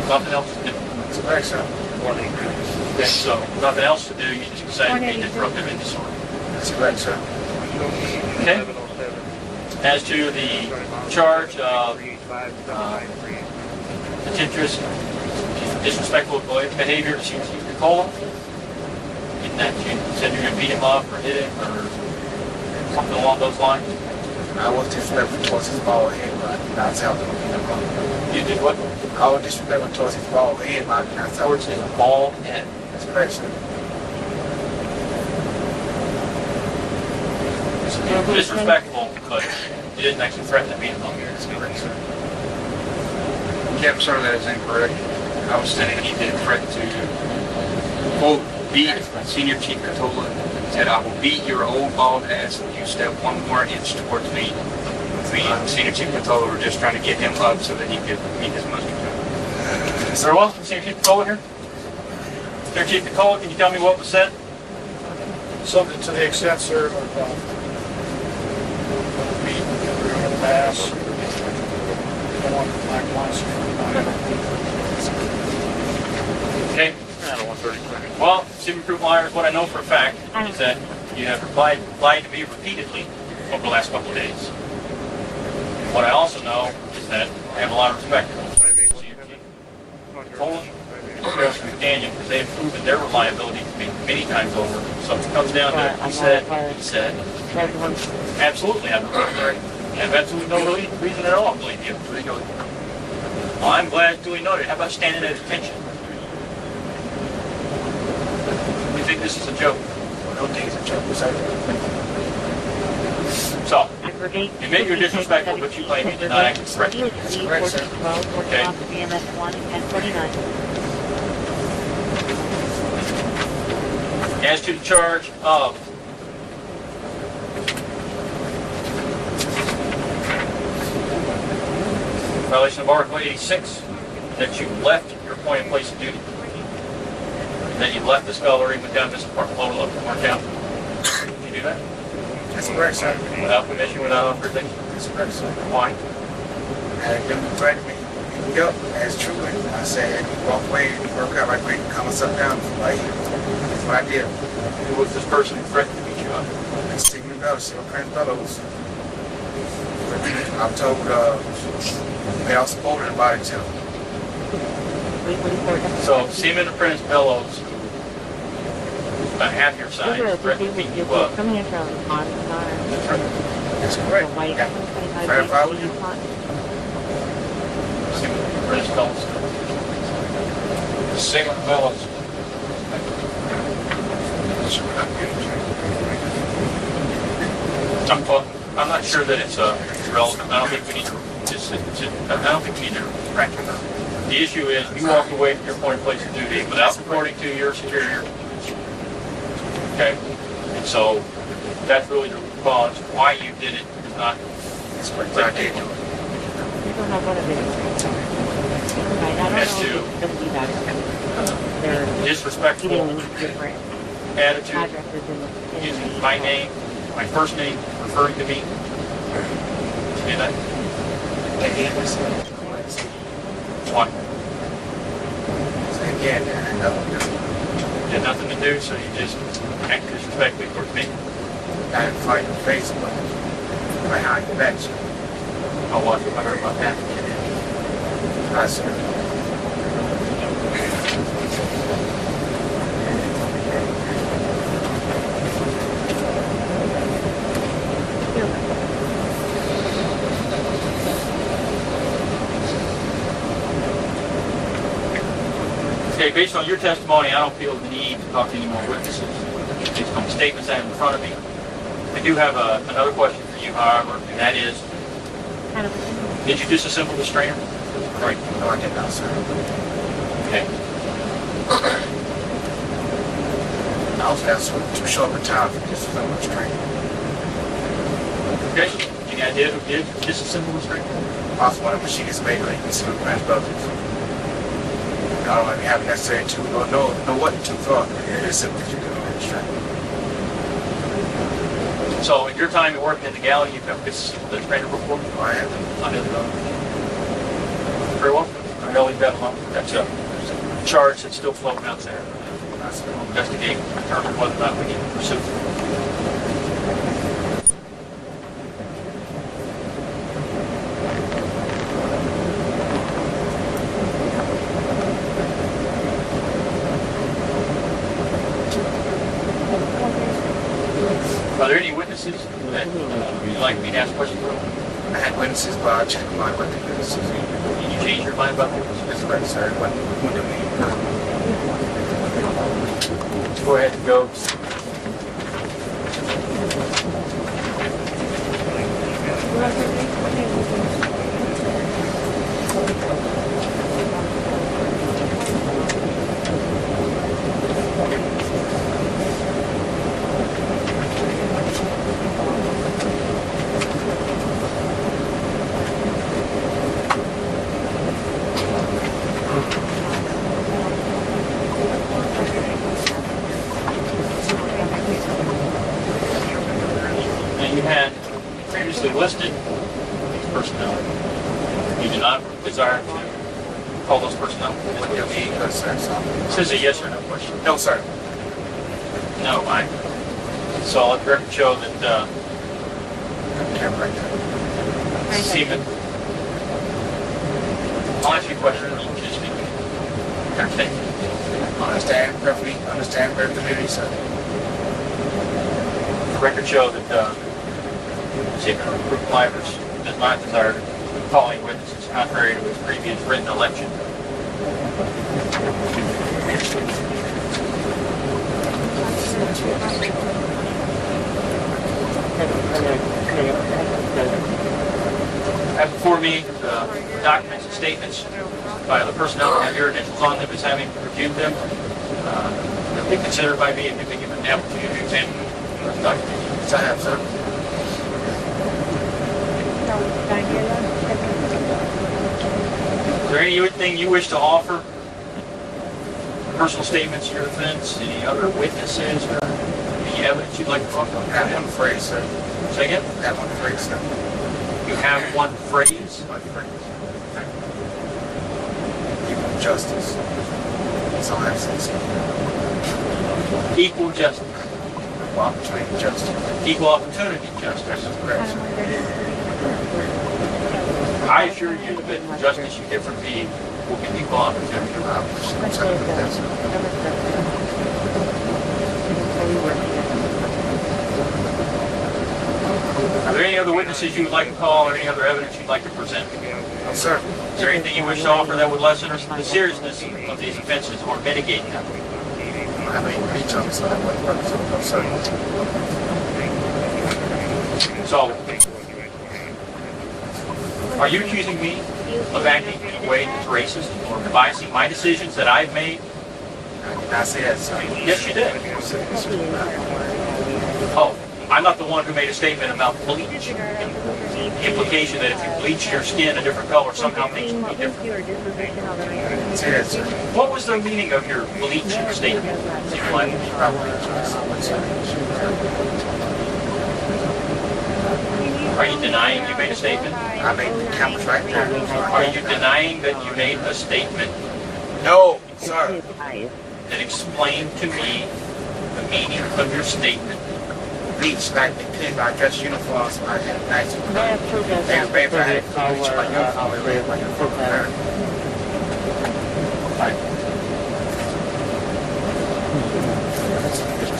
Nothing else to do. That's correct, sir. Okay, so nothing else to do, you just decided to be disruptive and disorderly. That's correct, sir. Okay. As to the charge of contemptuous, disrespectful behavior to Chief Nicola, in that you said you're going to beat him up or hit him or something along those lines? I was disrespectful towards his bald head, but I did not tell him to beat him up. You did what? I was disrespectful towards his bald head, but I did not tell him to. His bald head. That's correct, sir. Disrespectful, but you didn't actually threaten to beat him up. That's correct, sir. Captain, sir, that is incorrect. I was saying he did threaten to, quote, beat Senior Chief Katola. He said, I will beat your old bald ass if you step one more inch towards me. Me and Senior Chief Katola were just trying to get him up so that he could meet his muster. Very well, Senior Chief Katola here. Senior Chief Katola, can you tell me what was said? Something to the extent, sir, of beat your ass. Okay. Well, Super Group Liars, what I know for a fact is that you have lied to me repeatedly over the last couple of days. What I also know is that I have a lot of respect for Poland and Sheriff McDaniel because they have proven their reliability to me many times over. So if it comes down to he said, absolutely have absolutely no reason at all to believe you. Well, I'm glad duly noted. How about standing at attention? You think this is a joke? I don't think it's a joke, sir. So, Admit you're disrespectful, but you claim you did not act correctly. That's correct, sir. Okay. As to the charge of violation of Article 86, that you left your appointed place of duty, that you left the scullery and went down to this apartment lower level, Warren County. Did you do that? That's correct, sir. Without permission, without authorization? That's correct, sir. Why? And them threatened me. Pick me up. That's true. And I said, walk away and work out right quick. Calm myself down. Like, that's what I did. Who was this person who threatened to beat you up? It's Stephen Bellows, Prince Bellows. I've told, they all supported about it too. So, Seaman Apprentice Bellows, about half your size, threatened to beat you up. That's correct. Yeah. Verify with you. Seaman Apprentice Bellows. Seaman Bellows. I'm not sure that it's relevant. I don't think we need to I don't think we need to crack it up. The issue is you walked away from your appointed place of duty without reporting to your superior. Okay? And so that's really the cause why you did it, not what I did. As to disrespectful attitude, using my name, my first name, referring to me. You know that? Why? Again, You had nothing to do, so you just acted disrespectfully towards me. I didn't fight in the face, but behind the back. I'll watch if I heard about that. I said, Okay, based on your testimony, I don't feel the need to talk to any more witnesses. Based on the statements I have in front of me. I do have another question for you, however, and that is, did you disassemble the strainer? right, no, I did not, sir. Okay. I was there too short of a time for this so much training. Okay. Any idea who did disassemble the strainer? I was one of the machinists made like this with Prince Brothers. I don't like having necessary to know what to thought. It is simple to do on the train. So, in your time you worked in the galley, you've got this the trainer before? I am. I didn't know. Very well. I know leave that alone. That's a charge that's still floating out there. We'll investigate and determine whether or not we need to pursue. Are there any witnesses that you'd like me to ask questions of? I had witnesses, but I changed my mind with the witnesses. Did you change your mind about witnesses? That's right, sir. When did we? Go ahead and go. And you had previously listed these personnel. You do not desire to call those personnel? Yes, sir. This is a yes or no question. No, sir. No, I. So I'll let the record show that Seaman. I'll ask you a question. You just speak. Okay. Understand perfectly, sir. The record show that Seaman Group Livers does not desire to call any witnesses contrary to his previous written election. I have before me documents and statements by the personnel that have your initials on them as having reviewed them. They'll be considered by me and be given an opportunity to examine those documents. I have, sir. Is there anything you wish to offer? Personal statements, your defense, any other witnesses, or any evidence you'd like to talk about? I have one phrase, sir. Say again? I have one phrase, sir. You have one phrase? One phrase. Equal justice. That's all I have to say, sir. Equal justice. Equal opportunity justice. Equal opportunity justice. Correct, sir. I assure you that the justice you get from me will be equal opportunity. Are there any other witnesses you would like to call or any other evidence you'd like to present? No, sir. Is there anything you wish to offer that would lessen the seriousness of these offenses or mitigate them? I have any reach on so that wouldn't work, so no, sir. So, are you accusing me of acting in a way that's racist or biasing my decisions that I've made? I did not say that, sir. Yes, you did. Oh, I'm not the one who made a statement about bleach. The implication that if you bleach your skin a different color, somehow things will be different. Say that, sir. What was the meaning of your bleach statement? Are you denying you made a statement? I made the cameras right there. Are you denying that you made a statement? No, sir. Then explain to me the meaning of your statement. Bleach, like they pin my dress uniforms, so I had nice. They were paid for it. Bleach my uniform, they were like a full parent.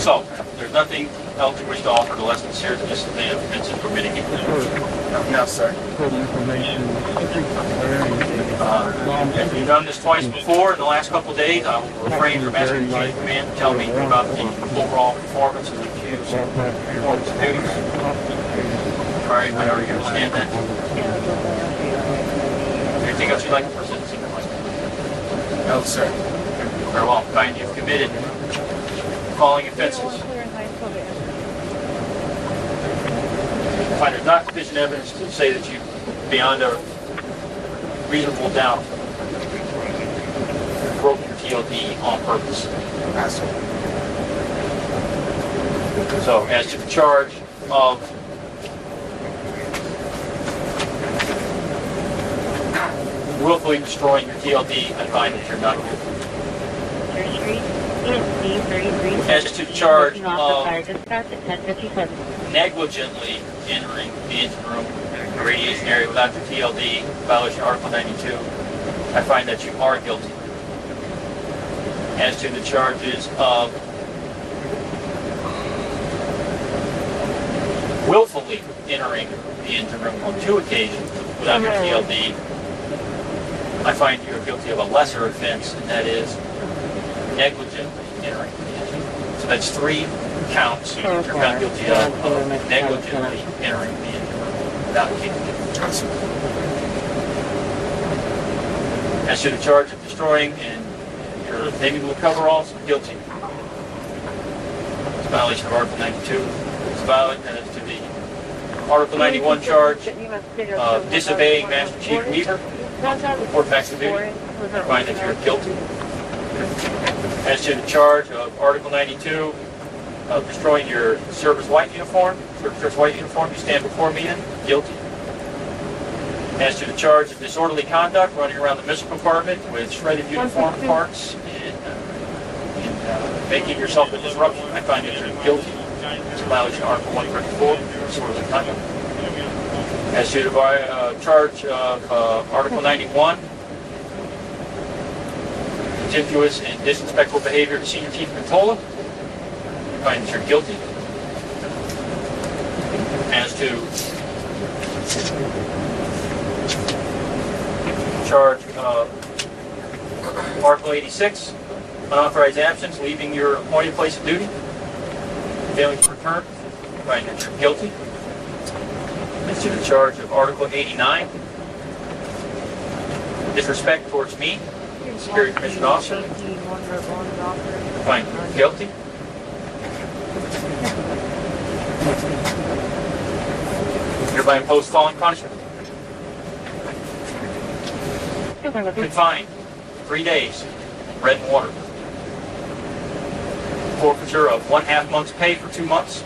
So, there's nothing else you wish to offer to lessen the seriousness of the offenses or mitigate them? No, sir. Have you done this twice before in the last couple of days? I will refrain from asking the chief of command to tell me about the overall performance of the accused performance of duties. All right, I already understand that. Anything else you'd like to present? No, sir. Very well. Find you've committed following offenses. Find there's not sufficient evidence to say that you, beyond a reasonable doubt, broke your TOD on purpose. So, as to the charge of willfully destroying your TLD, I find that you're not guilty. As to the charge of negligently entering the engine room or radiation area without your TLD, violation of Article 92, I find that you are guilty. As to the charges of willfully entering the engine room on 2 occasions without your TLD, I find you're guilty of a lesser offense, and that is negligently entering the engine room. So that's 3 counts you're found guilty of negligently entering the engine room without TLD. As to the charge of destroying and your Navy blue coveralls, guilty. It's a violation of Article 92. It's violent as to the Article 91 charge of disobeying Master Chief Weaver. Report back to duty. I find that you're guilty. As to the charge of Article 92 of destroying your service white uniform, you stand before me in, guilty. As to the charge of disorderly conduct, running around the missile compartment with shredded uniform parts and making yourself a disruption, I find that you're guilty. It's a violation of Article 134, disorderly conduct. As to the charge of Article 91, contemptuous and disrespectful behavior to Senior Chief Contola, I find that you're guilty. As to charge of Article 86, unauthorized absence, leaving your appointed place of duty, failing to return, I find that you're guilty. to the charge of Article 89, disrespect towards me, Security Commission Officer, find guilty. Hereby impose following punishment. Confined, 3 days, bread and water. Forfeiture of 1/2 month's pay for 2 months.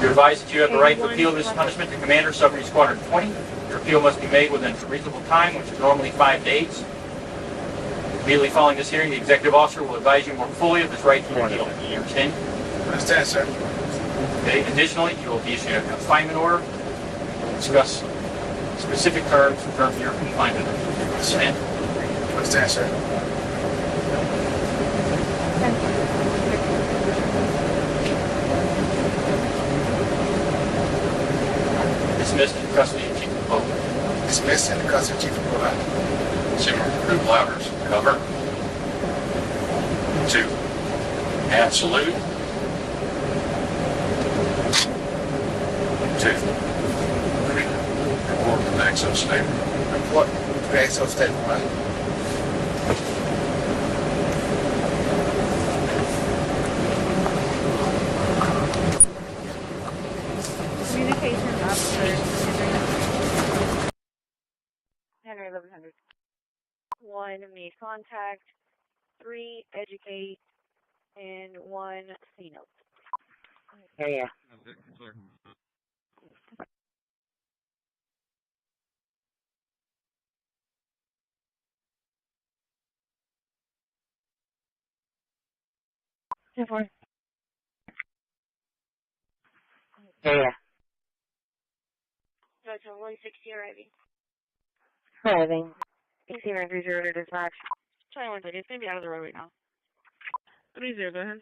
You're advised that you have the right to appeal this punishment to Commander Submarine Squadron 20. Your appeal must be made within a reasonable time, which is normally 5 days. Immediately following this hearing, the executive officer will advise you more fully of this right to appeal. You understand? Understand, sir. Okay. Additionally, you will be issued a confinement order. We'll discuss specific terms in terms of your confinement. Understand? Understand, sir. Dismissed in custody of Chief of Police. Dismissed in the custody of Chief of Police. Zimmer, group louders, cover. 2. And salute. 2. Report to the exo statement. Report to the exo statement, right? Communications officer. Henry 1100. 1, made contact. 3, educate. And 1, C note. Yeah. Ten four. Yeah. That's a 160 arriving. Arriving. 1830 dispatch. 2130. It's going to be out of the road right now. 30, go ahead.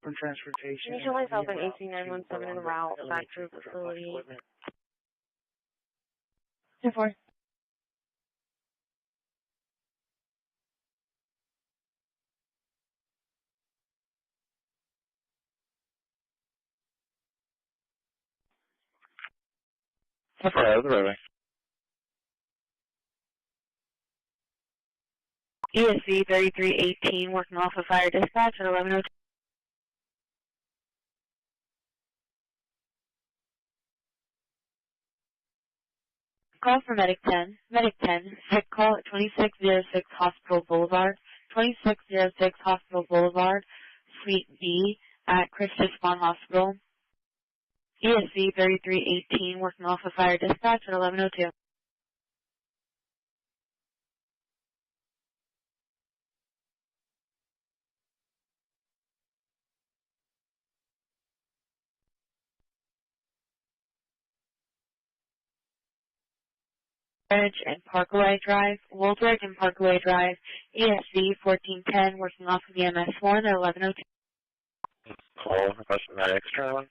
For transportation. Can you show myself an AC 917 in the route back to the facility? 10 4. Hello, the roadway. ESC 3318 working off of fire dispatch at 11:02. Call for Medic 10. Medic 10, head call at 2606 Hospital Boulevard, 2606 Hospital Boulevard, Suite B at Christi Hospital. ESC 3318 working off of fire dispatch at 11:02. And Parkway Drive, Woldridge and Parkway Drive, ESC 1410 working off of EMS1 at 11:02. Call, request medic, extra one.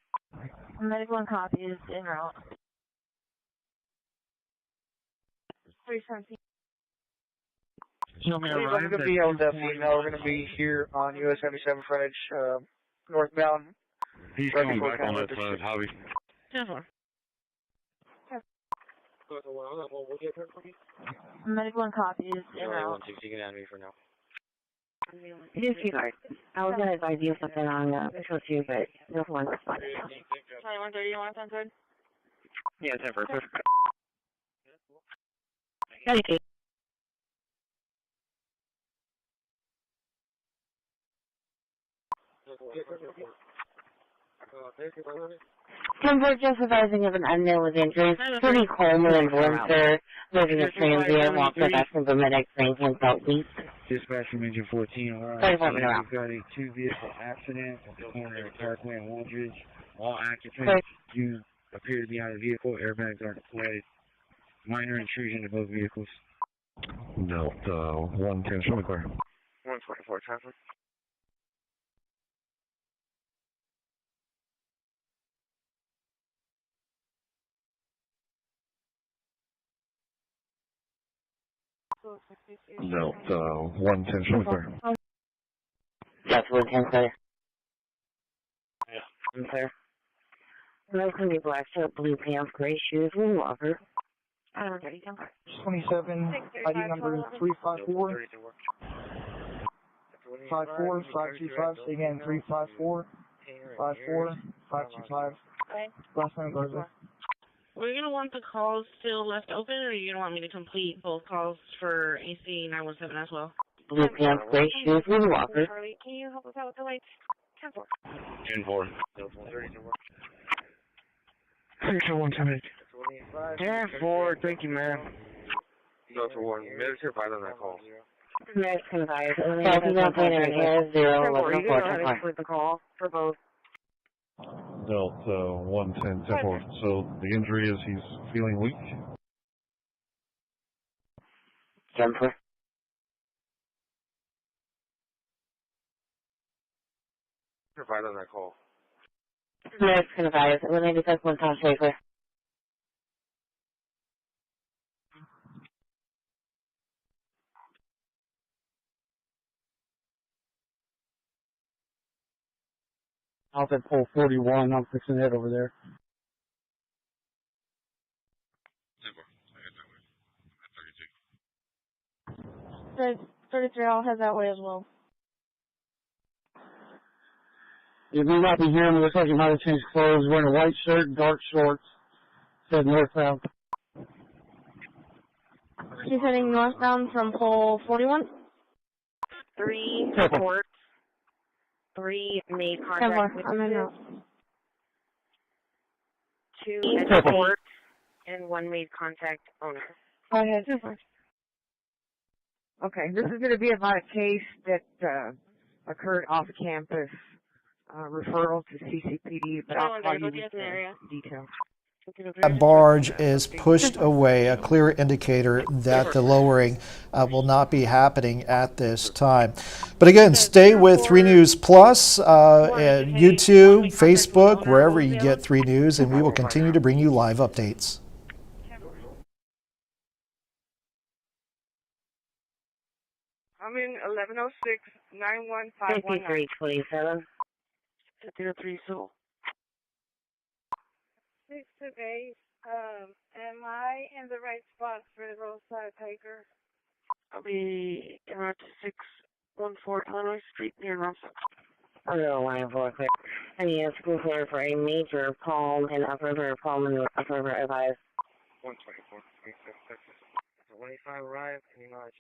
Medic 1 copy is en route. 317. We're going to be on that female. We're going to be here on US 77 frontage, northbound. He's coming back on that side, Javi. 10 4. Medic 1 copy is en route. You can add me for now. Disregard. I was going to advise you something on visual too, but no one responded. 2130, you want to send? Yeah, 10 for Dedicate. Temper just advising of an unknown with injuries. Pretty Coleman and Blinter, moving a transient, walks up asking for medics, bring him out weak. Dispatch from Engine 14, alright. Sorry, So around. we've got a 2-vehicle accident at the corner of Parkway and Woodridge. All occupants do appear to be out of the vehicle. Airbags are deployed. Minor intrusion to both vehicles. Delta 110, show me clear. 124 traffic. Delta 110, show me clear. That's 110, clear. Yeah. Clear. Welcome, black shirt, blue pants, gray shoes, Moonwalker. 27, ID number 354. 54, 525, say again, 354, 54, 525. Last name Garza. Were you going to want the calls still left open, or are you going to want me to complete both calls for AC 917 as well? Blue pants, gray shoes, Moonwalker. Charlie, can you help us out with the lights? 10-4. 10-4. 128. 10-4, thank you, man. Delta 1, Medicare 5 on that call. Mexican advised, Southern Planner, Air 0, 11, 4, With the call for both. Delta 110, 10-4. So the injury is he's feeling weak? 10-4. Provide on that call. Mexican advised, eliminated 1 Tom Schaefer. I was at pole 41. I'm fixing to head over there. 33, I'll head that way as well. You may not be hearing me. Looks like you might have changed clothes. Wearing a white shirt, dark shorts. Said northbound. She's heading northbound from pole 41. 3 reports. 3 made contact witnesses. 2 reports, and 1 made contact owner. Go ahead. Okay, this is going to be about a case that occurred off campus. Referral to CCPD, but I'll call you with the details. That barge is pushed away, a clear indicator that the lowering will not be happening at this time. But again, stay with 3 News Plus, YouTube, Facebook, wherever you get 3 News, and we will continue to bring you live updates. I'm in 1106 91519. 5327. 03 Soul. 628. Am I in the right spot for the roadside taker? I'll be at 614 Illinois Street near Russell. Under line 4 clear. I need a school clear for a major palm and upriver palm and upriver advised. 124, 25 arrive, any knowledge,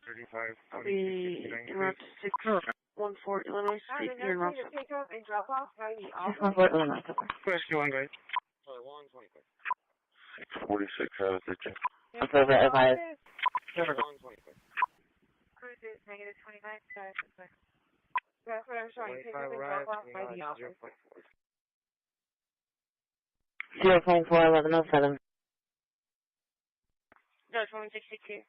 35, I'll be at 614 Illinois Street near Russell. Pick up and drop off by the office. 614 Question 1, guys. 46, upriver advised. 125. Cruises negative 29. That's what I'm showing. Pick up and drop off by the office. 0.4 1107. No, 162.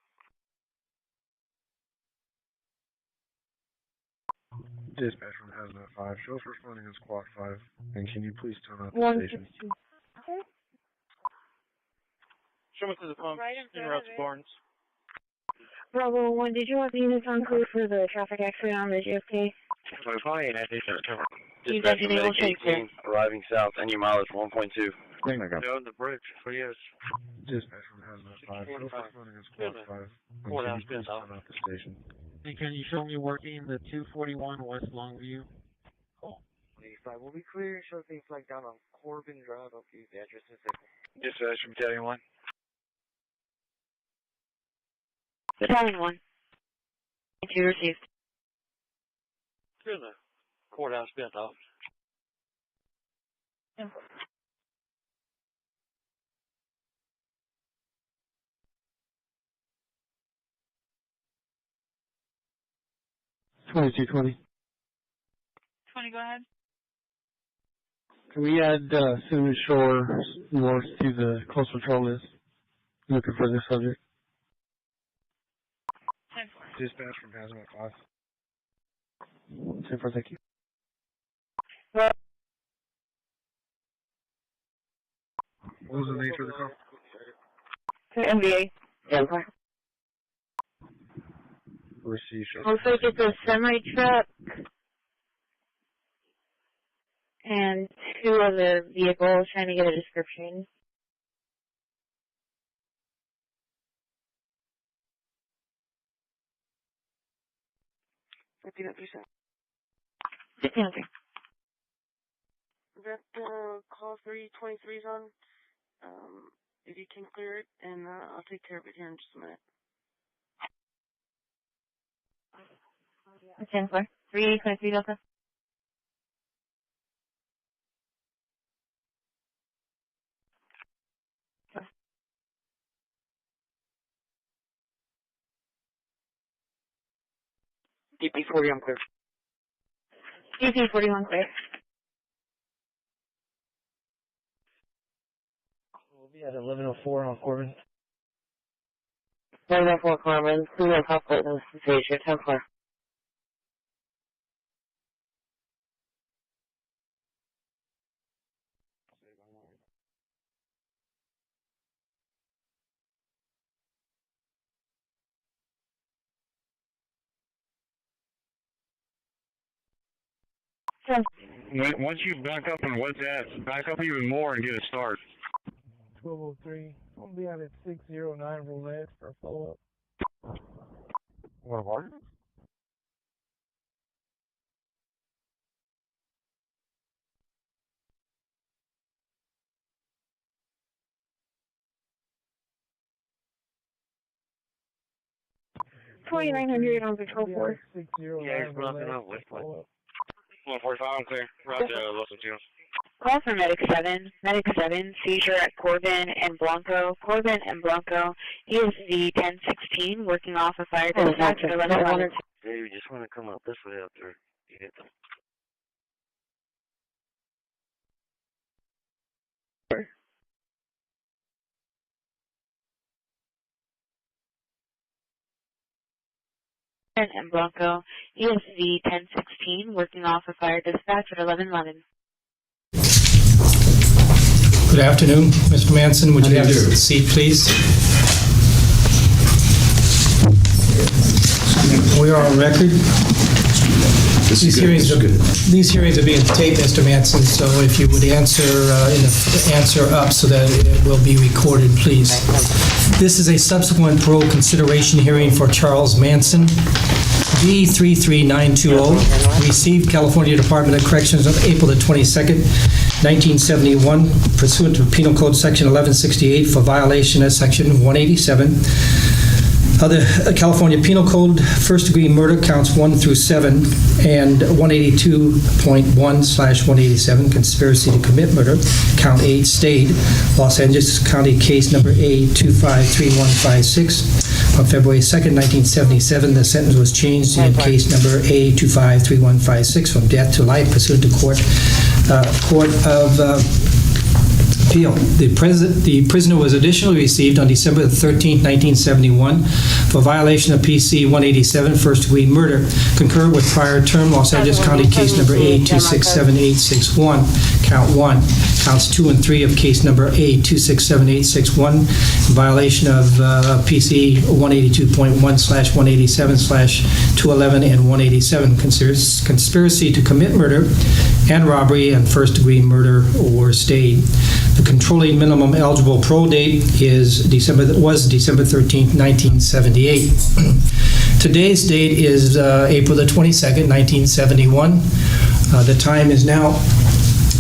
Dispatch from Hazmat 5. Show us responding in Squad 5. And can you please turn off the station? 162. Show me to the pump. In route to Barnes. Bravo 1, did you want the units on code for the traffic accident on the JFK? You got your name check, sir. Arriving south, any mileage 1.2. Go on the bridge for years. Dispatch from Hazmat 5. Show us responding in Squad 5. And can you please turn off the station? And can you show me working the 241 West Longview? Cool. 85 will be clear. Show things like down on Corbin Drive. I'll use the address in a second. Dispatch from Battalion 1. Battalion 1. You received. Through the courthouse bent off. Yeah. Twenty-two 20. 20, go ahead. Can we add Cinnamon Shore north to the close patrol list? Looking for this subject. 10-4. Dispatch from Hazmat 5. 10-4, thank you. What was the nature of the call? NBA. 10-4. Receive. Looks like it's a semi-truck and 2 other vehicles, trying to get a description. Repeat what you said. 1503. Is that call 323's on? If you can clear it, and I'll take care of it here in just a minute. 10-4. 323 Delta. DP40, I'm clear. DP41 clear. We'll be at 1104 on Corbin. 1104 Corbin. Who knows how close this is to your 10-4. Once you back up on WhatsApp, back up even more and get a start. 1203. I'll be out at 609 Roulette for a follow-up. What about it? $2,900 on Patrol 4. Yeah, he's blocking out Westwood. 145, I'm clear. Roger, Wilson 2. Call for Medic 7. Medic 7, seizure at Corbin and Blanco. Corbin and Blanco, ESV 1016, working off a fire dispatch at 1111. Hey, you just want to come out this way after you hit them. And Blanco, ESV 1016, working off a fire dispatch at 1111. Good afternoon, Mr. Manson. Would you have a seat, please? We are on record. These hearings are being taped, Mr. Manson, so if you would answer up so that it will be recorded, please. This is a subsequent parole consideration hearing for Charles Manson, B33920, received California Department of Corrections on April the 22nd, 1971, pursuant to Penal Code Section 1168 for violation of Section 187. Other California Penal Code, first-degree murder counts 1 through 7, and 182.1/187, conspiracy to commit murder, count 8, stayed. Los Angeles County case number A253156. On February 2nd, 1977, the sentence was changed in case number A253156 from death to life pursuant to Court of Appeal. The prisoner was additionally received on December 13, 1971, for violation of PC 187, first-degree murder, concurrent with prior term, Los Angeles County case number A267861, count 1. Counts 2 and 3 of case number A267861, in violation of PC 182.1/187/211 and 187, conspiracy to commit murder and robbery and first-degree murder were stayed. The controlling minimum eligible parole date was December 13th, 1978. Today's date is April the 22nd, 1971. The time is now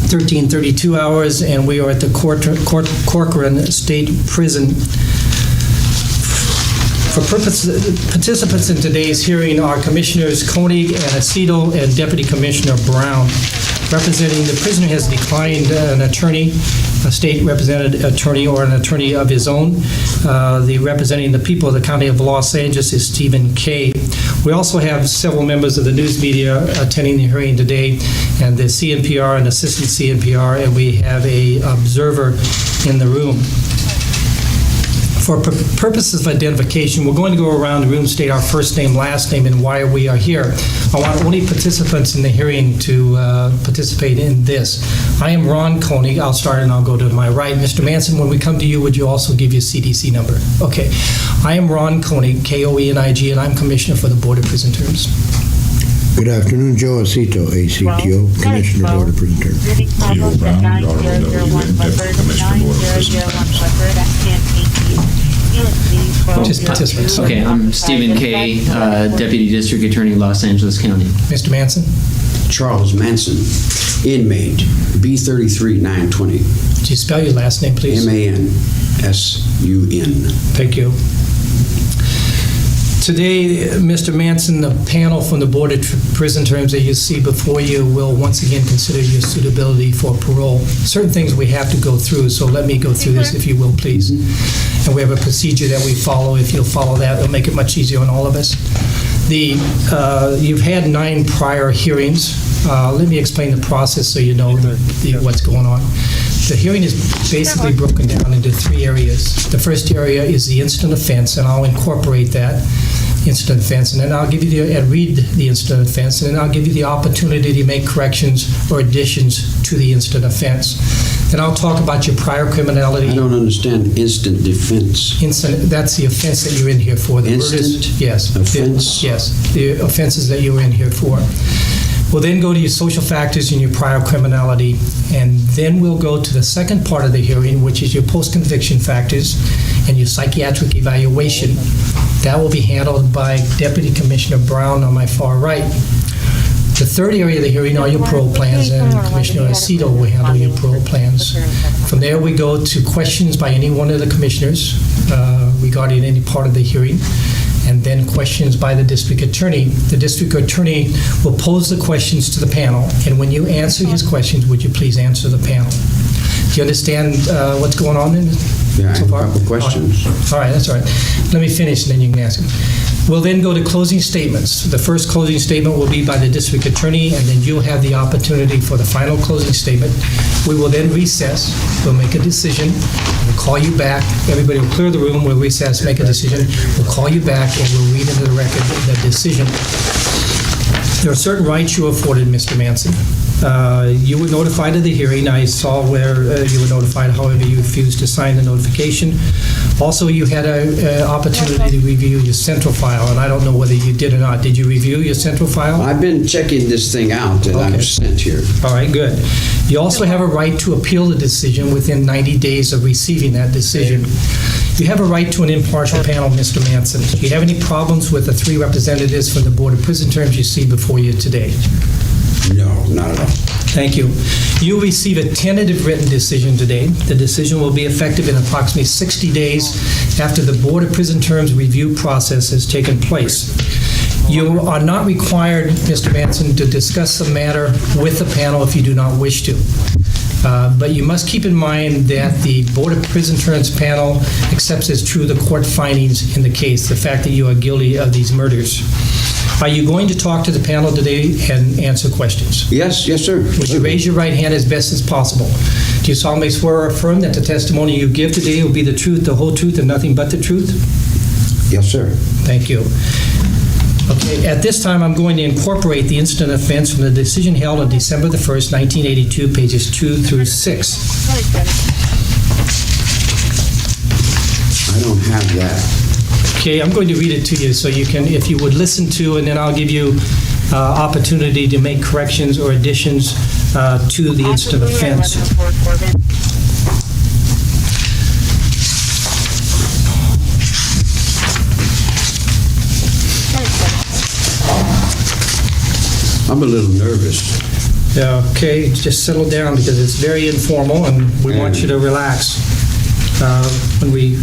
13:32 hours, and we are at the Corcoran State Prison. For participants in today's hearing are Commissioners Koenig and Aceto and Deputy Commissioner Brown. Representing the prisoner has declined an attorney, a state represented attorney or an attorney of his own. The representing the people of the County of Los Angeles is Stephen Kay. We also have several members of the news media attending the hearing today, and the CNPR and assistant CNPR, and we have a observer in the room. For purposes of identification, we're going to go around the room, state our first name, last name, and why we are here. I want only participants in the hearing to participate in this. I am Ron Koenig. I'll start and I'll go to my right. Mr. Manson, when we come to you, would you also give your CDC number? Okay. I am Ron Koenig, Koenig, and I'm Commissioner for the Board of Prison Terms. Good afternoon, Joe Acito, ACTO, Commissioner, Board of Prison Terms. Leo Brown, the Honorable Deputy Commissioner, Board of Prison Terms. Just participants. Okay, I'm Stephen Kay, Deputy District Attorney, Los Angeles County. Mr. Manson? Charles Manson, inmate, B33-920. Could you spell your last name, please? M-A-N-S-U-N. Thank you. Today, Mr. Manson, the panel from the Board of Prison Terms that you see before you will once again consider your suitability for parole. Certain things we have to go through, so let me go through this if you will, please. And we have a procedure that we follow. If you'll follow that, it'll make it much easier on all of us. You've had 9 prior hearings. Let me explain the process so you know what's going on. The hearing is basically broken down into 3 areas. The first area is the incident offense, and I'll incorporate that incident offense, and then I'll give you read the incident offense, and then I'll give you the opportunity to make corrections or additions to the incident offense. Then I'll talk about your prior criminality. I don't understand instant defense. That's the offense that you're in here for. The Instant yes. offense? Yes, the offenses that you're in here for. We'll then go to your social factors and your prior criminality, and then we'll go to the second part of the hearing, which is your post-conviction factors and your psychiatric evaluation. That will be handled by Deputy Commissioner Brown on my far right. The third area of the hearing are your parole plans, and Commissioner Aceto will handle your parole plans. From there, we go to questions by any one of the commissioners regarding any part of the hearing, and then questions by the district attorney. The district attorney will pose the questions to the panel, and when you answer his questions, would you please answer the panel? Do you understand what's going on in Yeah, so far? a couple questions. All right, that's all right. Let me finish, and then you can ask him. We'll then go to closing statements. The first closing statement will be by the district attorney, and then you'll have the opportunity for the final closing statement. We will then recess. We'll make a decision. We'll call you back. Everybody will clear the room. We'll recess, make a decision. We'll call you back, and we'll read into the record the decision. There are certain rights you are afforded, Mr. Manson. You were notified of the hearing. I saw where you were notified. However, you refused to sign the notification. Also, you had an opportunity to review your central file, and I don't know whether you did or not. Did you review your central file? I've been checking this thing out that I've sent here. All right, good. You also have a right to appeal the decision within 90 days of receiving that decision. You have a right to an impartial panel, Mr. Manson. Do you have any problems with the 3 representatives from the Board of Prison Terms you see before you today? No, not at all. Thank you. You will receive a tentative written decision today. The decision will be effective in approximately 60 days after the Board of Prison Terms review process has taken place. You are not required, Mr. Manson, to discuss the matter with the panel if you do not wish to. But you must keep in mind that the Board of Prison Terms panel accepts as true the court findings in the case, the fact that you are guilty of these murders. Are you going to talk to the panel today and answer questions? Yes, yes, sir. Would you raise your right hand as best as possible? Do you solemnly swear or affirm that the testimony you give today will be the truth, the whole truth, and nothing but the truth? Yes, sir. Thank you. Okay, at this time, I'm going to incorporate the incident offense from the decision held on December the 1st, 1982, pages 2 through 6. I don't have that. Okay, I'm going to read it to you so you can, if you would listen to, and then I'll give you opportunity to make corrections or additions to the incident offense. I'm a little nervous. Yeah, okay, just settle down because it's very informal and we want you to relax when we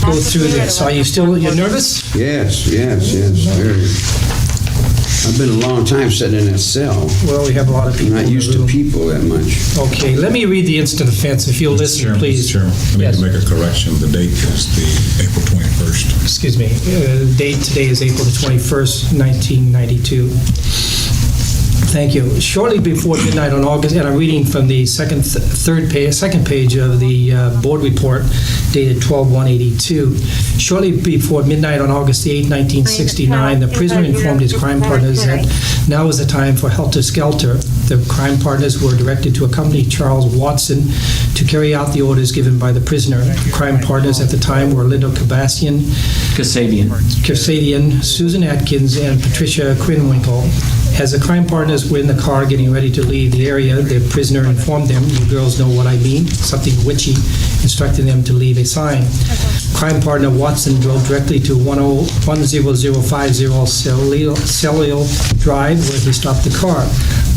go through this. Are you you're nervous? Yes, very. I've been a long time sitting in that cell. Well, we have a lot of people. I'm not used to people that much. Okay, let me read the incident offense. If you'll listen, Chairman, please. Mr. Chairman, I need to make a correction. The date is the April 21st. Excuse me. The date today is April the 21st, 1992. Thank you. Shortly before midnight on August, and I'm reading from the second page of the board report dated 12/1/82. Shortly before midnight on August the 8th, 1969, the prisoner informed his crime partners that now was the time for helter-skelter. The crime partners were directed to accompany Charles Watson to carry out the orders given by the prisoner. The crime partners at the time were Linda Kasabian, Susan Atkins, and Patricia Krinwinkle. As the crime partners were in the car getting ready to leave the area, the prisoner informed them, "You girls know what I mean," something witchy, instructing them to leave a sign. Crime partner Watson drove directly to 10050 Cellular Drive, where he stopped the car.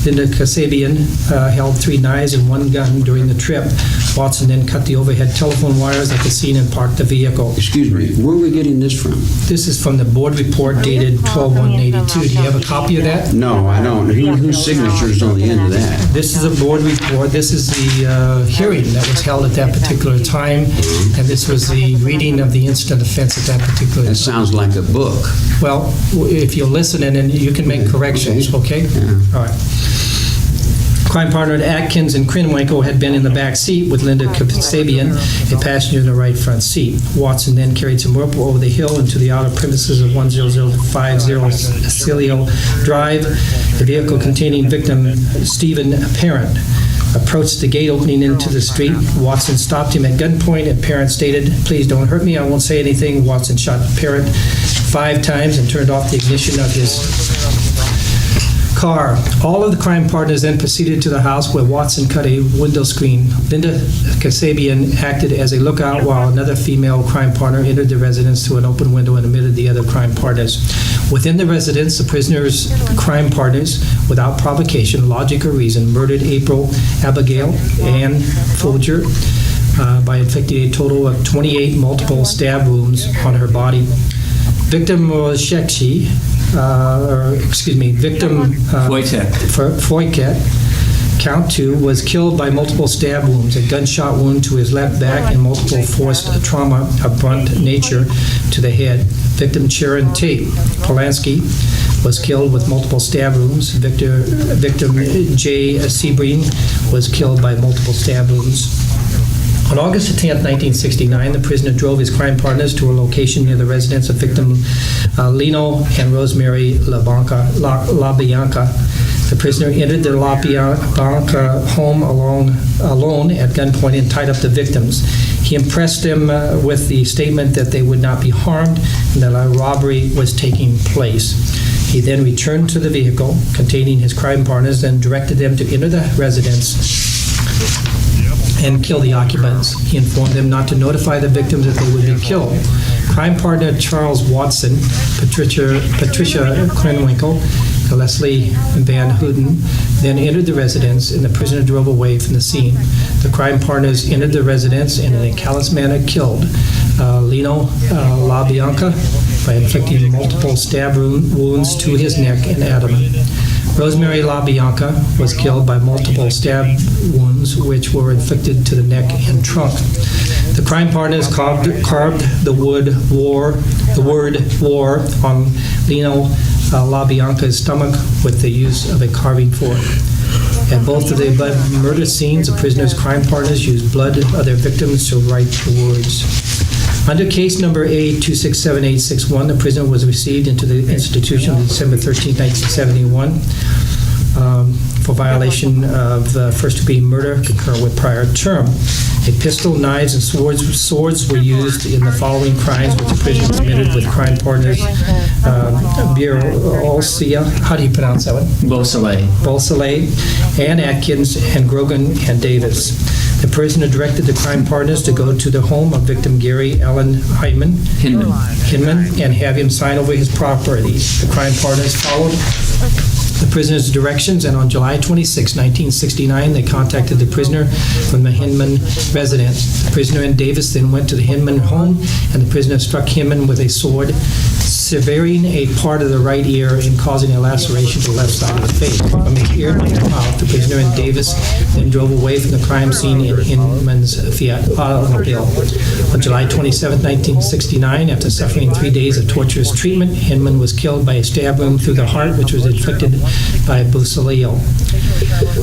Linda Kasabian held 3 knives and 1 gun during the trip. Watson then cut the overhead telephone wires at the scene and parked the vehicle. Excuse me, where are we getting this from? This is from the board report dated 12/1/82. Do you have a copy of that? No, I don't. Whose signature is on the end of that? This is a board report. This is the hearing that was held at that particular time, and this was the reading of the incident offense at that particular time. That sounds like a book. Well, if you'll listen, and then you can make corrections, okay? Yeah. All right. Crime partner Atkins and Krinwinkle had been in the back seat with Linda Kasabian, a passenger in the right front seat. Watson then carried some rope over the hill into the outer premises of 10050 Cellular Drive. The vehicle containing victim Stephen Parent approached the gate opening into the street. Watson stopped him at gunpoint, and Parent stated, "Please don't hurt me, I won't say anything." Watson shot Parent 5 times and turned off the ignition of his car. All of the crime partners then proceeded to the house where Watson cut a window screen. Linda Kasabian acted as a lookout while another female crime partner entered the residence through an open window and admitted the other crime partners. Within the residence, the prisoner's crime partners, without provocation, logic, or reason, murdered April Abigail Ann Folger by inflicting a total of 28 multiple stab wounds on her body. Victim was Shekshi, victim Foyket, count 2, was killed by multiple stab wounds, a gunshot wound to his left back and multiple forced trauma of blunt nature to the head. Victim Sharon Tate Polanski was killed with multiple stab wounds. Victim J. Sebring was killed by multiple stab wounds. On August 10th, 1969, the prisoner drove his crime partners to a location near the residence of victim Lino and Rosemary LaBianca. The prisoner entered the LaBianca home alone at gunpoint and tied up the victims. He impressed them with the statement that they would not be harmed and that a robbery was taking place. He then returned to the vehicle containing his crime partners and directed them to enter the residence and kill the occupants. He informed them not to notify the victims that they would be killed. Crime partner Charles Watson, Patricia Krenwinkel, and Leslie Van Houten then entered the residence, and the prisoner drove away from the scene. The crime partners entered the residence and in a callous manner killed Lino LaBianca by inflicting multiple stab wounds to his neck and abdomen. Rosemary LaBianca was killed by multiple stab wounds which were inflicted to the neck and trunk. The crime partners carved the word war on Lino LaBianca's stomach with the use of a carving fork. At both of the above murder scenes, the prisoner's crime partners used blood of their victims to write the words. Under case number A267861, the prisoner was received into the institution on December 13, 1971 for violation of first-degree murder concurrent with prior term. A pistol, knives, and swords were used in the following crimes which the prisoner committed with crime partners Biolcia, how do you pronounce that one? Beausoleil, Ann Atkins, and Grogan and Davis. The prisoner directed the crime partners to go to the home of victim Gary Allen Hinman and have him sign over his property. The crime partners followed the prisoner's directions, and on July 26, 1969, they contacted the prisoner from the Hinman residence. The prisoner and Davis then went to the Hinman home, and the prisoner struck Hinman with a sword severing a part of the right ear and causing a laceration to the left side of the face. From his ear to the mouth, the prisoner and Davis then drove away from the crime scene in Hinman's Fiat automobile. On July 27, 1969, after suffering 3 days of torturous treatment, Hinman was killed by a stab wound through the heart, which was inflicted by Busaleo.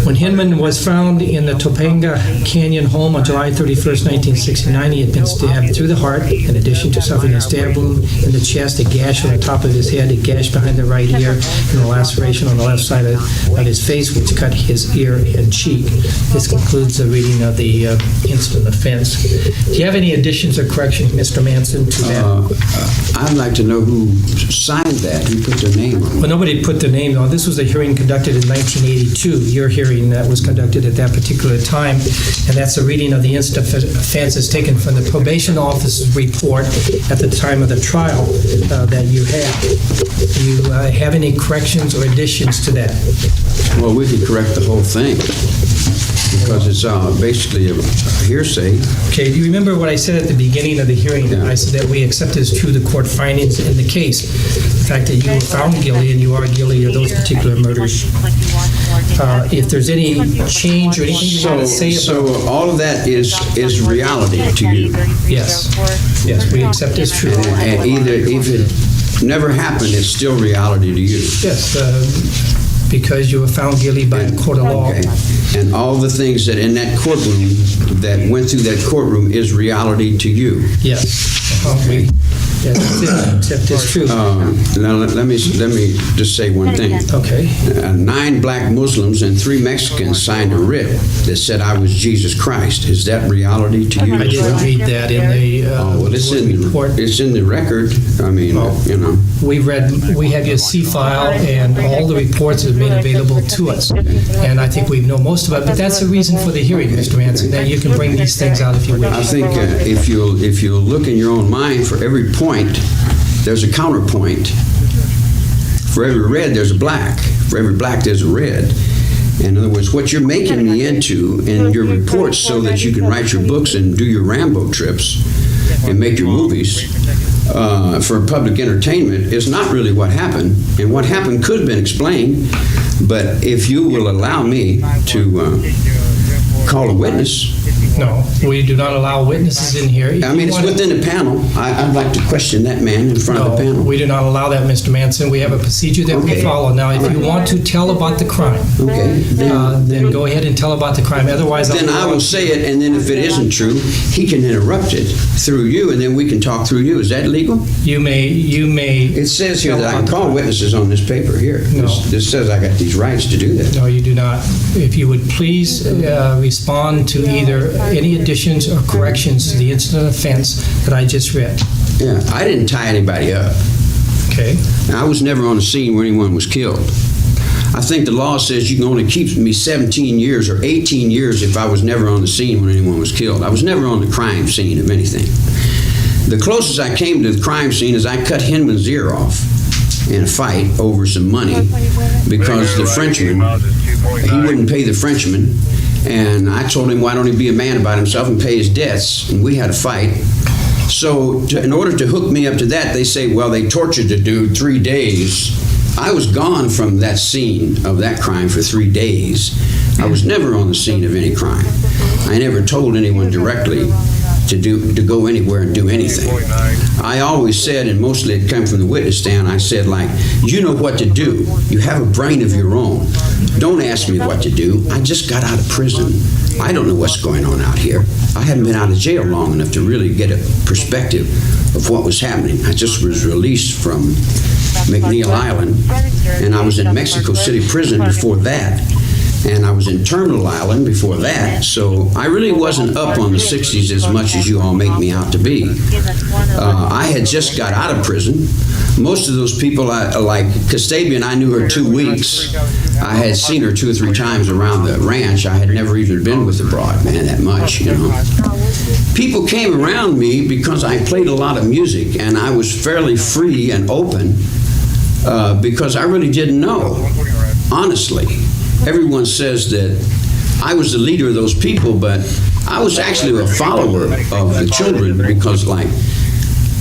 When Hinman was found in the Topanga Canyon home on July 31st, 1969, he had been stabbed through the heart, in addition to suffering a stab wound in the chest, a gash on the top of his head, a gash behind the right ear, and a laceration on the left side of his face, which cut his ear and cheek. This concludes the reading of the incident offense. Do you have any additions or corrections, Mr. Manson, to that? I'd like to know who signed that, who put their name on it. Well, nobody put their name on. This was a hearing conducted in 1982. Your hearing that was conducted at that particular time, and that's a reading of the incident offense is taken from the probation officer's report at the time of the trial that you have. Do you have any corrections or additions to that? Well, we could correct the whole thing because it's basically a hearsay. Okay, do you remember what I said at the beginning of the hearing? Yeah. I said that we accept as true the court findings in the case. The fact that you were found guilty and you are guilty of those particular murders. If there's any change or anything you want to say about... So all of that is reality to you? Yes. Yes, we accept as true. And either if it never happened, it's still reality to you? Yes, because you were found guilty by a court of law. Okay. And all the things that in that courtroom, that went through that courtroom, is reality to you? Yes. Okay. Yes, except it's true. Now let me just say one thing. Okay. 9 black Muslims and 3 Mexicans signed a writ that said I was Jesus Christ. Is that reality to you? I didn't read that in the well, it's report. It's in the record. I mean, you know. We have your C file, and all the reports have been available to us. And I think we know most of it. But that's the reason for the hearing, Mr. Manson, that you can bring these things out if you wish. I think if you'll look in your own mind, for every point, there's a counterpoint. For every red, there's a black. For every black, there's a red. In other words, what you're making me into in your reports so that you can write your books and do your Rambo trips and make your movies for public entertainment is not really what happened. And what happened could have been explained, but if you will allow me to call a witness. No, we do not allow witnesses in here. I mean, it's within the panel. I'd like to question that man in front of the panel. We do not allow that, Mr. Manson. We have a procedure that we follow. Now, if you want to tell about the crime, then go ahead and tell about the crime. Otherwise, then I will say it, and then if it isn't true, he can interrupt it through you, and then we can talk through you. Is that legal? You may. It says here that I can call witnesses on this paper here. No. This says I got these rights to do that. No, you do not. If you would please respond to either any additions or corrections to the incident offense that I just read. Yeah, I didn't tie anybody up. Okay. I was never on the scene where anyone was killed. I think the law says you can only keep me 17 years or 18 years if I was never on the scene when anyone was killed. I was never on the crime scene of anything. The closest I came to the crime scene is I cut Hinman's ear off in a fight over some money because the Frenchman, he wouldn't pay the Frenchman. And I told him, why don't he be a man about himself and pay his debts? And we had a fight. So in order to hook me up to that, they say, well, they tortured the dude 3 days. I was gone from that scene of that crime for 3 days. I was never on the scene of any crime. I never told anyone directly to go anywhere and do anything. I always said, and mostly it came from the witness stand, I said, like, you know what to do. You have a brain of your own. Don't ask me what to do. I just got out of prison. I don't know what's going on out here. I haven't been out of jail long enough to really get a perspective of what was happening. I just was released from McNeil Island, and I was in Mexico City prison before that. And I was in Terminal Island before that, so I really wasn't up on the 60s as much as you all make me out to be. I had just got out of prison. Most of those people, like Castabian, I knew her 2 weeks. I had seen her 2 or 3 times around the ranch. I had never even been with the broad, man, that much, you know. People came around me because I played a lot of music, and I was fairly free and open because I really didn't know, honestly. Everyone says that I was the leader of those people, but I was actually a follower of the children because, like,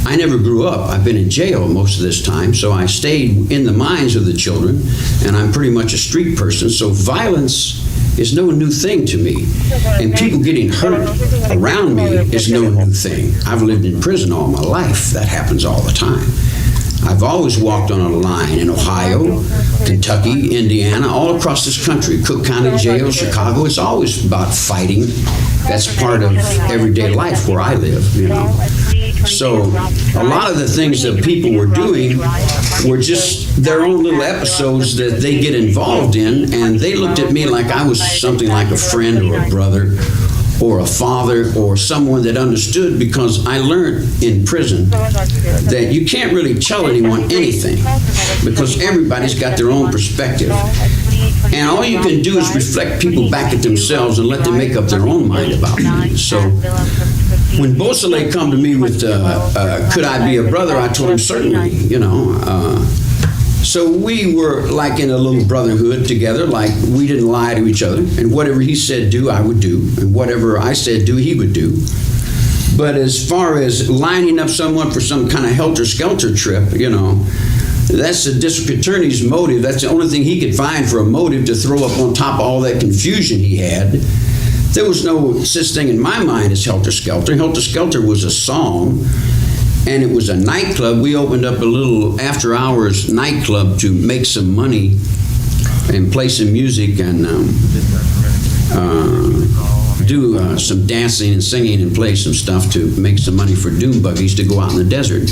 I never grew up. I've been in jail most of this time, so I stayed in the minds of the children, and I'm pretty much a street person, so violence is no new thing to me. And people getting hurt around me is no new thing. I've lived in prison all my life. That happens all the time. I've always walked on a line in Ohio, Kentucky, Indiana, all across this country, Cook County Jail, Chicago. It's always about fighting. That's part of everyday life where I live, you know. So a lot of the things that people were doing were just their own little episodes that they get involved in, and they looked at me like I was something like a friend or a brother or a father or someone that understood, because I learned in prison that you can't really tell anyone anything because everybody's got their own perspective. And all you can do is reflect people back at themselves and let them make up their own mind about things. So when Beausoleil come to me with, could I be a brother, I told him certainly, you know. So we were like in a little brotherhood together, like we didn't lie to each other. And whatever he said do, I would do. And whatever I said do, he would do. But as far as lining up someone for some kind of helter-skelter trip, you know, that's the district attorney's motive. That's the only thing he could find for a motive to throw up on top of all that confusion he had. There was no such thing in my mind as helter-skelter. Helter-skelter was a song. And it was a nightclub. We opened up a little after-hours nightclub to make some money and play some music and do some dancing and singing and play some stuff to make some money for doom buggies to go out in the desert.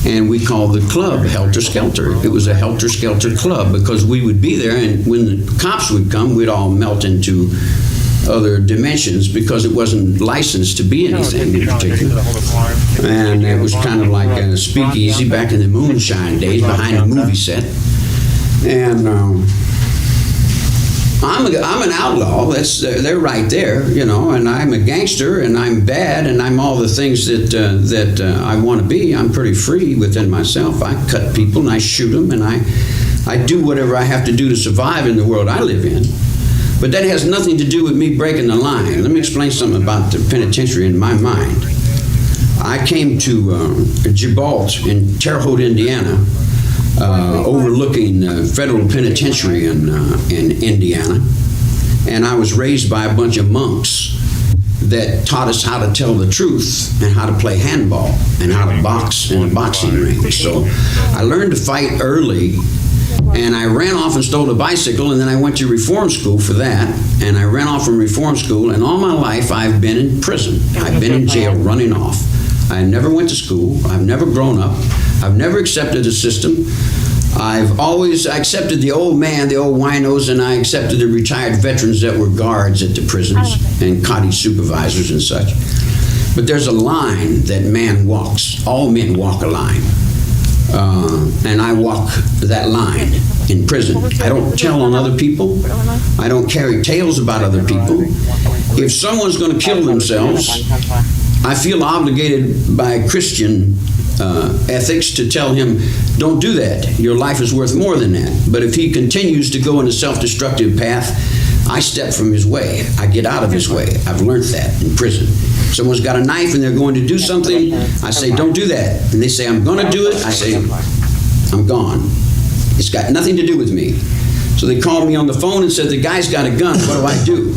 And we called the club Helter Skelter. It was a Helter Skelter club because we would be there, and when the cops would come, we'd all melt into other dimensions because it wasn't licensed to be anything in particular. And it was kind of like a speakeasy back in the moonshine days behind a movie set. And I'm an outlaw. They're right there, you know, and I'm a gangster and I'm bad and I'm all the things that I want to be. I'm pretty free within myself. I cut people and I shoot them and I do whatever I have to do to survive in the world I live in. But that has nothing to do with me breaking the line. Let me explain something about the penitentiary in my mind. I came to Gibault in Terre Haute, Indiana, overlooking the federal penitentiary in Indiana. And I was raised by a bunch of monks that taught us how to tell the truth and how to play handball and how to box in a boxing ring. So I learned to fight early. And I ran off and stole a bicycle, and then I went to reform school for that. And I ran off from reform school, and all my life I've been in prison. I've been in jail running off. I never went to school. I've never grown up. I've never accepted the system. I've always accepted the old man, the old winos, and I accepted the retired veterans that were guards at the prisons and cottage supervisors and such. But there's a line that man walks. All men walk a line. And I walk that line in prison. I don't tell on other people. I don't carry tales about other people. If someone's going to kill themselves, I feel obligated by Christian ethics to tell him, don't do that. Your life is worth more than that. But if he continues to go in a self-destructive path, I step from his way. I get out of his way. I've learned that in prison. Someone's got a knife and they're going to do something, I say, don't do that. And they say, I'm going to do it. I say, I'm gone. It's got nothing to do with me. So they called me on the phone and said, the guy's got a gun. What do I do?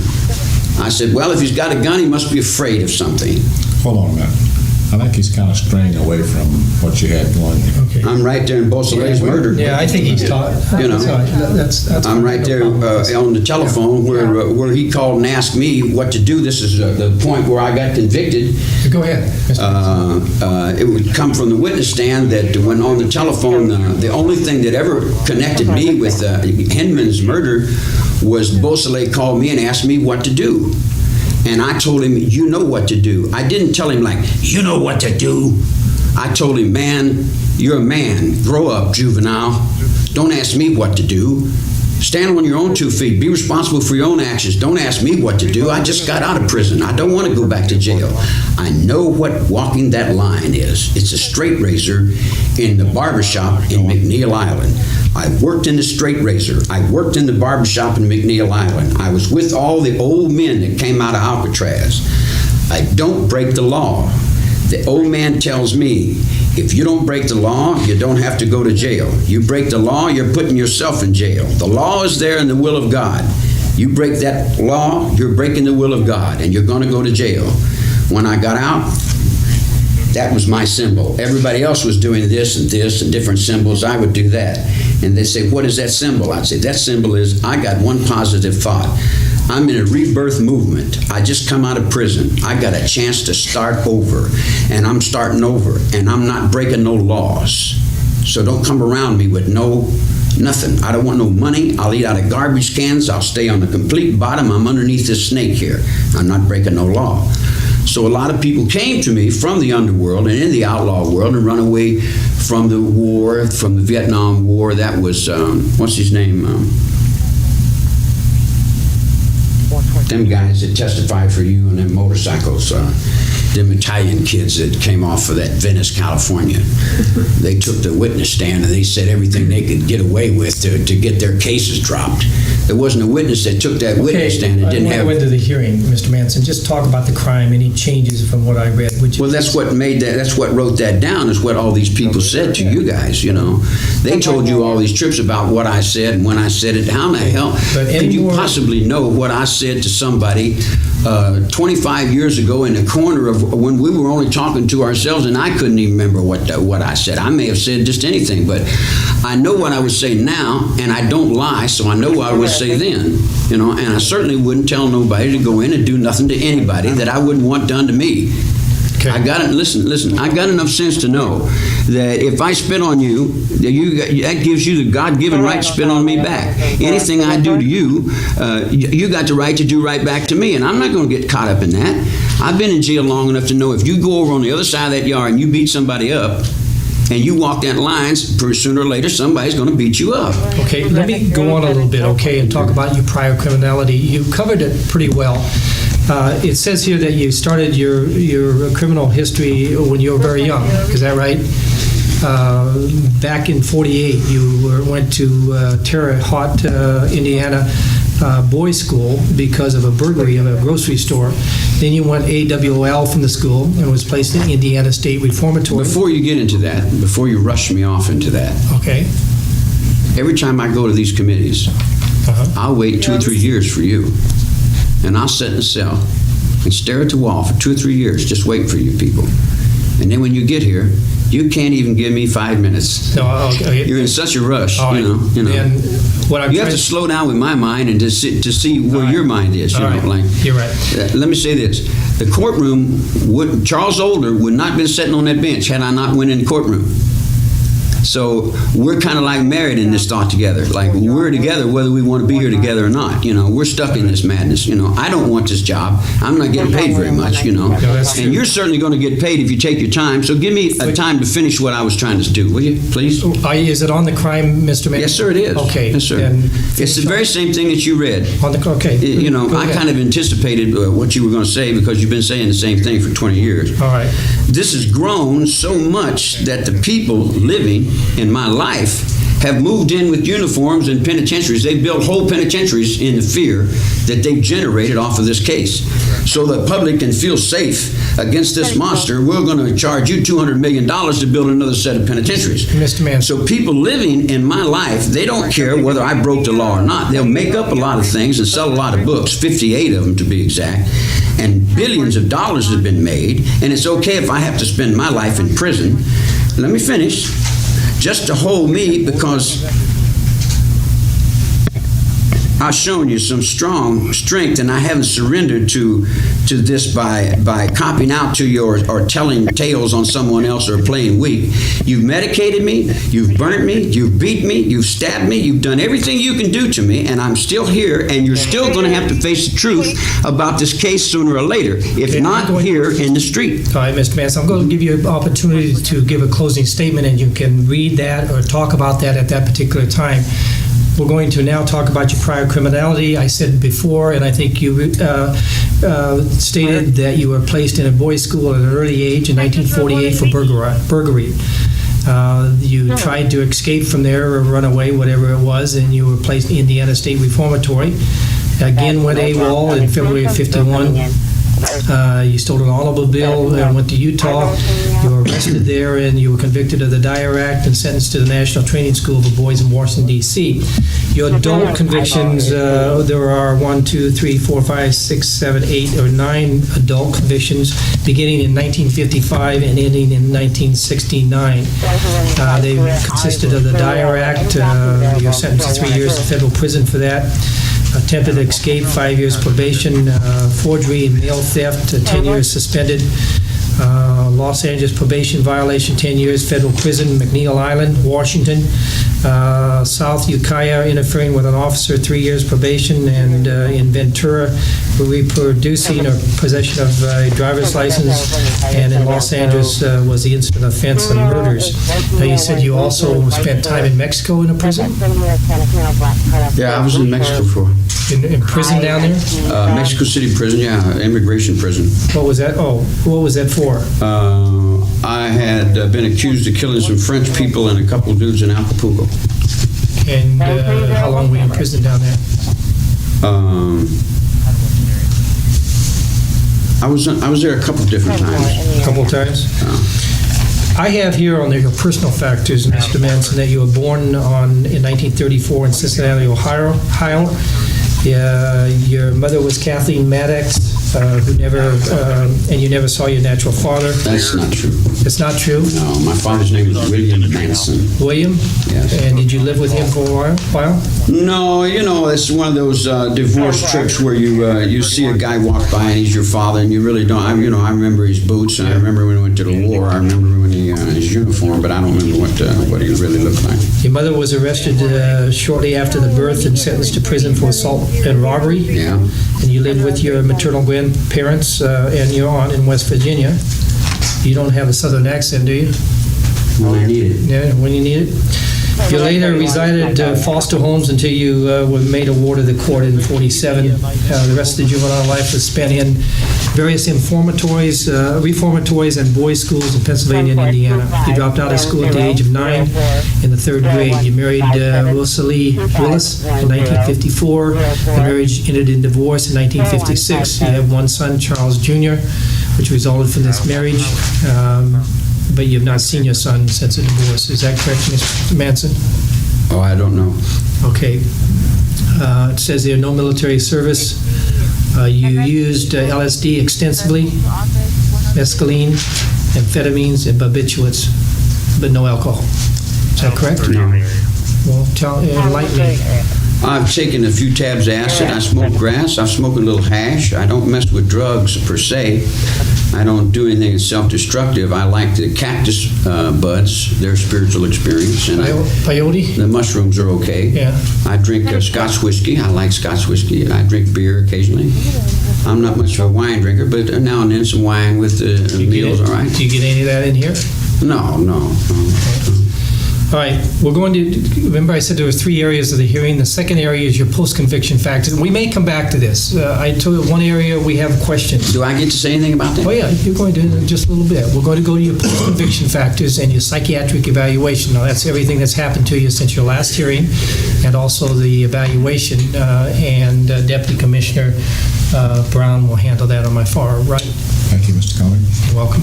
I said, well, if he's got a gun, he must be afraid of something. Hold on a minute. I think he's kind of straying away from what you had going there. Okay. I'm right there in Beausoleil's murder. Yeah, I think he's taught. You know, that's I'm right there on the telephone where he called and asked me what to do. This is the point where I got convicted. Go ahead. It would come from the witness stand that when on the telephone, the only thing that ever connected me with Hinman's murder was Beausoleil called me and asked me what to do. And I told him, you know what to do. I didn't tell him like, you know what to do. I told him, man, you're a man. Grow up, juvenile. Don't ask me what to do. Stand on your own 2 feet. Be responsible for your own actions. Don't ask me what to do. I just got out of prison. I don't want to go back to jail. I know what walking that line is. It's a straight razor in the barbershop in McNeil Island. I worked in the straight razor. I worked in the barbershop in McNeil Island. I was with all the old men that came out of Alcatraz. I don't break the law. The old man tells me, if you don't break the law, you don't have to go to jail. You break the law, you're putting yourself in jail. The law is there in the will of God. You break that law, you're breaking the will of God, and you're going to go to jail. When I got out, that was my symbol. Everybody else was doing this and different symbols. I would do that. And they say, what is that symbol? I'd say, that symbol is, I got one positive thought. I'm in a rebirth movement. I just come out of prison. I got a chance to start over. And I'm starting over. And I'm not breaking no laws. So don't come around me with nothing. I don't want no money. I'll eat out of garbage cans. I'll stay on the complete bottom. I'm underneath this snake here. I'm not breaking no law. So a lot of people came to me from the underworld and in the outlaw world and run away from the war, from the Vietnam War. That was, what's his name? Them guys that testified for you on them motorcycles. Them Italian kids that came off of that Venice, California. They took the witness stand and they said everything they could get away with to get their cases dropped. There wasn't a witness that took that witness stand and didn't have... I went to the hearing, Mr. Manson. Just talk about the crime, any changes from what I read. Well, that's what made that, that's what wrote that down, is what all these people said to you guys, you know. They told you all these trips about what I said and when I said it. How in the hell could you possibly know what I said to somebody 25 years ago in the corner of when we were only talking to ourselves, and I couldn't even remember what I said. I may have said just anything, but I know what I would say now, and I don't lie, so I know what I would say then, you know, and I certainly wouldn't tell nobody to go in and do nothing to anybody that I wouldn't want done to me. Okay. I got it. Listen. I got enough sense to know that if I spit on you, that gives you the God-given right to spit on me back. Anything I do to you, you got the right to do right back to me, and I'm not going to get caught up in that. I've been in jail long enough to know if you go over on the other side of that yard and you beat somebody up, and you walk that line, sooner or later somebody's going to beat you up. Okay, let me go on a little bit, okay, and talk about your prior criminality. You covered it pretty well. It says here that you started your criminal history when you were very young. Is that right? Back in '48, you went to Terre Haute, Indiana, boys' school because of a burglary of a grocery store. Then you went AWL from the school and was placed in Indiana State Reformatory. Before you get into that, before you rush me off into that, okay. Every time I go to these committees, I'll wait 2 or 3 years for you. And I'll sit in a cell and stare at the wall for 2 or 3 years, just waiting for you people. And then when you get here, you can't even give me 5 minutes. No, okay. You're in such a rush, you know. And what you have to slow down with my mind and to see where your mind is. You know, like you're right. Let me say this: the courtroom Charles Older would not have been sitting on that bench had I not went in the courtroom. So we're kind of like married in this thought together. Like we're together whether we want to be here together or not. You know, we're stuck in this madness. You know, I don't want this job. I'm not getting paid very much, you know. And you're certainly going to get paid if you take your time. So give me a time to finish what I was trying to do, will you, please? Is it on the crime, Mr. Manson? Yes, sir, it is. Okay. Yes, sir. It's the very same thing that you read. Okay. You know, I kind of anticipated what you were going to say because you've been saying the same thing for 20 years. All right. This has grown so much that the people living in my life have moved in with uniforms and penitentiaries. They built whole penitentiaries in the fear that they've generated off of this case. So the public can feel safe against this monster. We're going to charge you $200 million to build another set of penitentiaries. Mr. Manson. So people living in my life, they don't care whether I broke the law or not. They'll make up a lot of things and sell a lot of books, 58 of them to be exact. And billions of dollars have been made. And it's okay if I have to spend my life in prison. Let me finish. Just to hold me, because I've shown you some strong strength, and I haven't surrendered to this by copying out to you or telling tales on someone else or playing weak. You've medicated me, you've burnt me, you've beat me, you've stabbed me, you've done everything you can do to me, and I'm still here, and you're still going to have to face the truth about this case sooner or later, if not here in the street. All right, Mr. Manson, I'm going to give you an opportunity to give a closing statement, and you can read that or talk about that at that particular time. We're going to now talk about your prior criminality. I said before, and I think you stated that you were placed in a boys' school at an early age in 1948 for burglary. You tried to escape from there or run away, whatever it was, and you were placed in Indiana State Reformatory. Again, went AWOL in February of '51. You stole an automobile and went to Utah. You were arrested there, and you were convicted of the Dyer Act and sentenced to the National Training School for Boys in Washington, D.C. Your adult convictions, there are 1, 2, 3, 4, 5, 6, 7, 8, or 9 adult convictions beginning in 1955 and ending in 1969. They consisted of the Dyer Act. You're sentenced to 3 years in federal prison for that. Attempted escape, 5 years probation. Forgery and mail theft, 10 years suspended. Los Angeles probation violation, 10 years federal prison. McNeil Island, Washington. South Ukiah, interfering with an officer, 3 years probation. And in Ventura, reproducing or possession of a driver's license. And in Los Angeles was the incident offense of murders. Now, you said you also spent time in Mexico in a prison? Yeah, I was in Mexico for. In prison down there? Mexico City prison, yeah, immigration prison. What was that? Oh, what was that for? I had been accused of killing some French people and a couple of dudes in Acapulco. And how long were you in prison down there? I was there a couple different times. A couple times? I have here on your personal factors, Mr. Manson, that you were born in 1934 in Cincinnati, Ohio. Your mother was Kathleen Maddox, who never, and you never saw your natural father. That's not true. It's not true? No, my father's name was William Manson. William? Yes. And did you live with him for a while? No, it's one of those divorce trips where you see a guy walk by and he's your father, and you really don't. I remember his boots, and I remember when he went to the war. I remember when his uniform, but I don't remember what he really looked like. Your mother was arrested shortly after the birth and sentenced to prison for assault and robbery. Yeah. And you lived with your maternal grandparents and your aunt in West Virginia. You don't have a southern accent, do you? When I need it. Yeah, when you need it. You later resided foster homes until you were made a ward of the court in 47. The rest of the juvenile life was spent in various reformatories and boys' schools in Pennsylvania and Indiana. You dropped out of school at the age of 9 in the 3rd grade. You married Rosalie Willis in 1954. The marriage ended in divorce in 1956. You have one son, Charles Jr., which resulted from this marriage. But you have not seen your son since the divorce. Is that correct, Mr. Manson? Oh, I don't know. Okay. It says there no military service. You used LSD extensively, mescaline, amphetamines, and barbiturates, but no alcohol. Is that correct? No. Well, enlighten me. I've taken a few tabs of acid. I smoke grass. I smoke a little hash. I don't mess with drugs per se. I don't do anything that's self-destructive. I like the cactus buds, their spiritual experience. And peyote? The mushrooms are okay. Yeah. I drink Scotch whiskey. I like Scotch whiskey. I drink beer occasionally. I'm not much of a wine drinker, but now and then some wine with the meals, all right? Do you get any of that in here? No. All right, we're going to, remember I said there were 3 areas of the hearing. The second area is your post-conviction factors. We may come back to this. I told you one area we have questions. Do I get to say anything about that? Oh yeah, you're going to in just a little bit. We're going to go to your post-conviction factors and your psychiatric evaluation. Now that's everything that's happened to you since your last hearing, and also the evaluation, and Deputy Commissioner Brown will handle that on my far right. Thank you, Mr. Conley. You're welcome.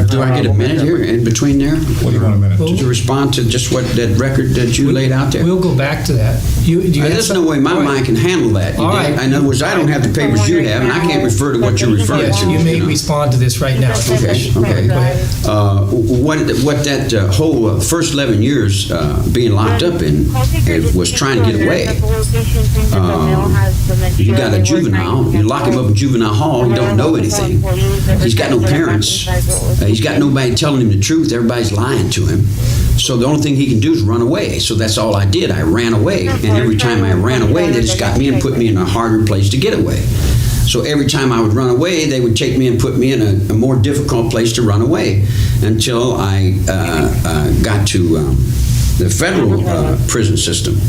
Do I get a minute here in between there? What do you want a minute? To respond to just what that record that you laid out there? We'll go back to that. There's no way my mind can handle that. All right. In other words, I don't have the papers you have, and I can't refer to what you're referring to. You may respond to this right now. Okay. Go ahead. What that whole first 11 years being locked up in was trying to get away. You got a juvenile. You lock him up in juvenile hall. You don't know anything. He's got no parents. He's got nobody telling him the truth. Everybody's lying to him. So the only thing he can do is run away. So that's all I did. I ran away. And every time I ran away, they just got me and put me in a harder place to get away. So every time I would run away, they would take me and put me in a more difficult place to run away until I got to the federal prison system.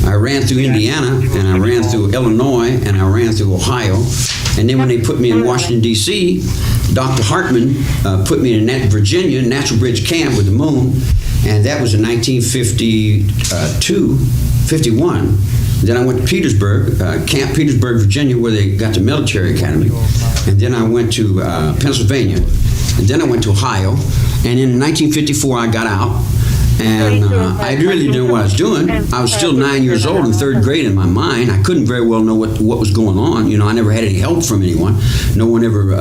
I ran through Indiana, and I ran through Illinois, and I ran through Ohio. And then when they put me in Washington, D.C., Dr. Hartman put me in Virginia, Natural Bridge Camp with the moon, and that was in 1951. Then I went to Petersburg, Camp Petersburg, Virginia, where they got the military academy. And then I went to Pennsylvania. And then I went to Ohio. And in 1954, I got out. And I really didn't know what I was doing. I was still 9 years old in third grade in my mind. I couldn't very well know what was going on. You know, I never had any help from anyone. No one ever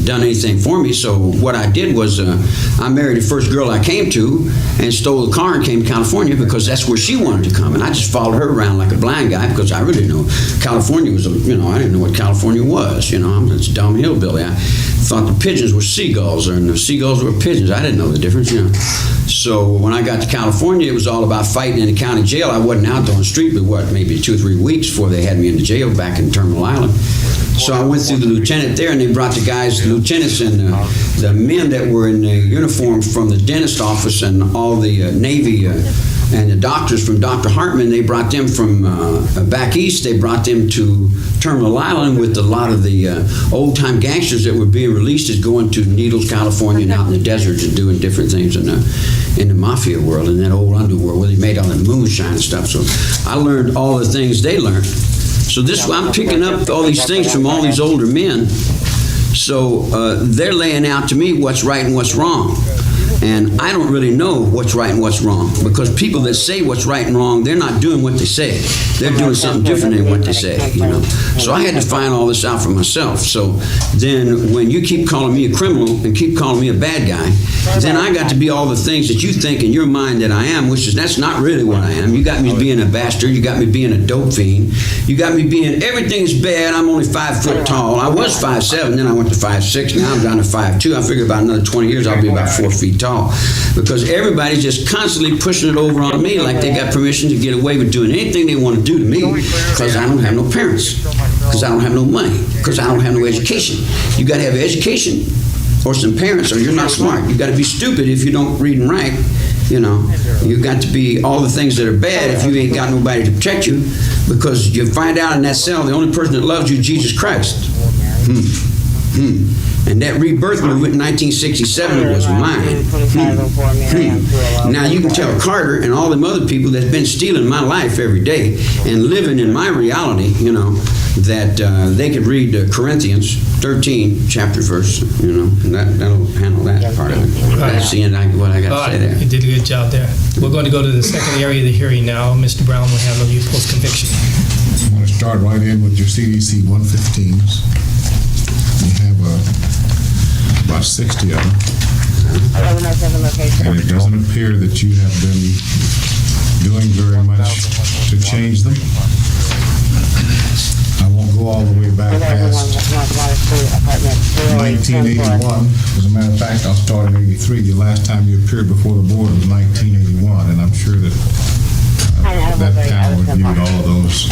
done anything for me. So what I did was I married the first girl I came to and stole a car and came to California because that's where she wanted to come. And I just followed her around like a blind guy because I really didn't know California was, you know, I didn't know what California was. You know, I'm this dumb hillbilly. I thought the pigeons were seagulls and the seagulls were pigeons. I didn't know the difference, you know. So when I got to California, it was all about fighting in the county jail. I wasn't out there on the street but what, maybe 2 or 3 weeks before they had me in the jail back in Terminal Island. So I went through the lieutenant there, and they brought the guys, the lieutenants and the men that were in the uniform from the dentist office and all the Navy and the doctors from Dr. Hartman. They brought them from back east. They brought them to Terminal Island with a lot of the old-time gangsters that were being released as going to Needles, California, and out in the desert and doing different things in the mafia world and that old underworld where they made all the moonshine and stuff. So I learned all the things they learned. So this, I'm picking up all these things from all these older men. So they're laying out to me what's right and what's wrong. And I don't really know what's right and what's wrong because people that say what's right and wrong, they're not doing what they say. They're doing something different than what they say, you know. So I had to find all this out for myself. So then when you keep calling me a criminal and keep calling me a bad guy, then I got to be all the things that you think in your mind that I am, which is that's not really what I am. You got me being a bastard. You got me being a dope fiend. You got me being, everything's bad. I'm only 5 foot tall. I was 5'7", then I went to 5'6". Now I'm down to 5'2". I figure about another 20 years I'll be about 4 feet tall. Because everybody's just constantly pushing it over on me like they got permission to get away with doing anything they want to do to me because I don't have no parents, because I don't have no money, because I don't have no education. You got to have education or some parents or you're not smart. You got to be stupid if you don't read and write. You know, you got to be all the things that are bad if you ain't got nobody to protect you, because you find out in that cell the only person that loves you is Jesus Christ. And that rebirth movement in 1967 was mine. Now you can tell Carter and all them other people that's been stealing my life every day and living in my reality, you know, that they could read Corinthians 13, chapter verse, you know, and that'll handle that part of it. That's the end of what I got to say there. You did a good job there. We're going to go to the second area of the hearing now. Mr. Brown will handle you post-conviction. I'm going to start right in with your CDC 115s. You have about 60 of them. And it doesn't appear that you have been doing very much to change them. I won't go all the way back past 1981. As a matter of fact, I'll start in 83. The last time you appeared before the board was 1981, and I'm sure that that panel reviewed all of those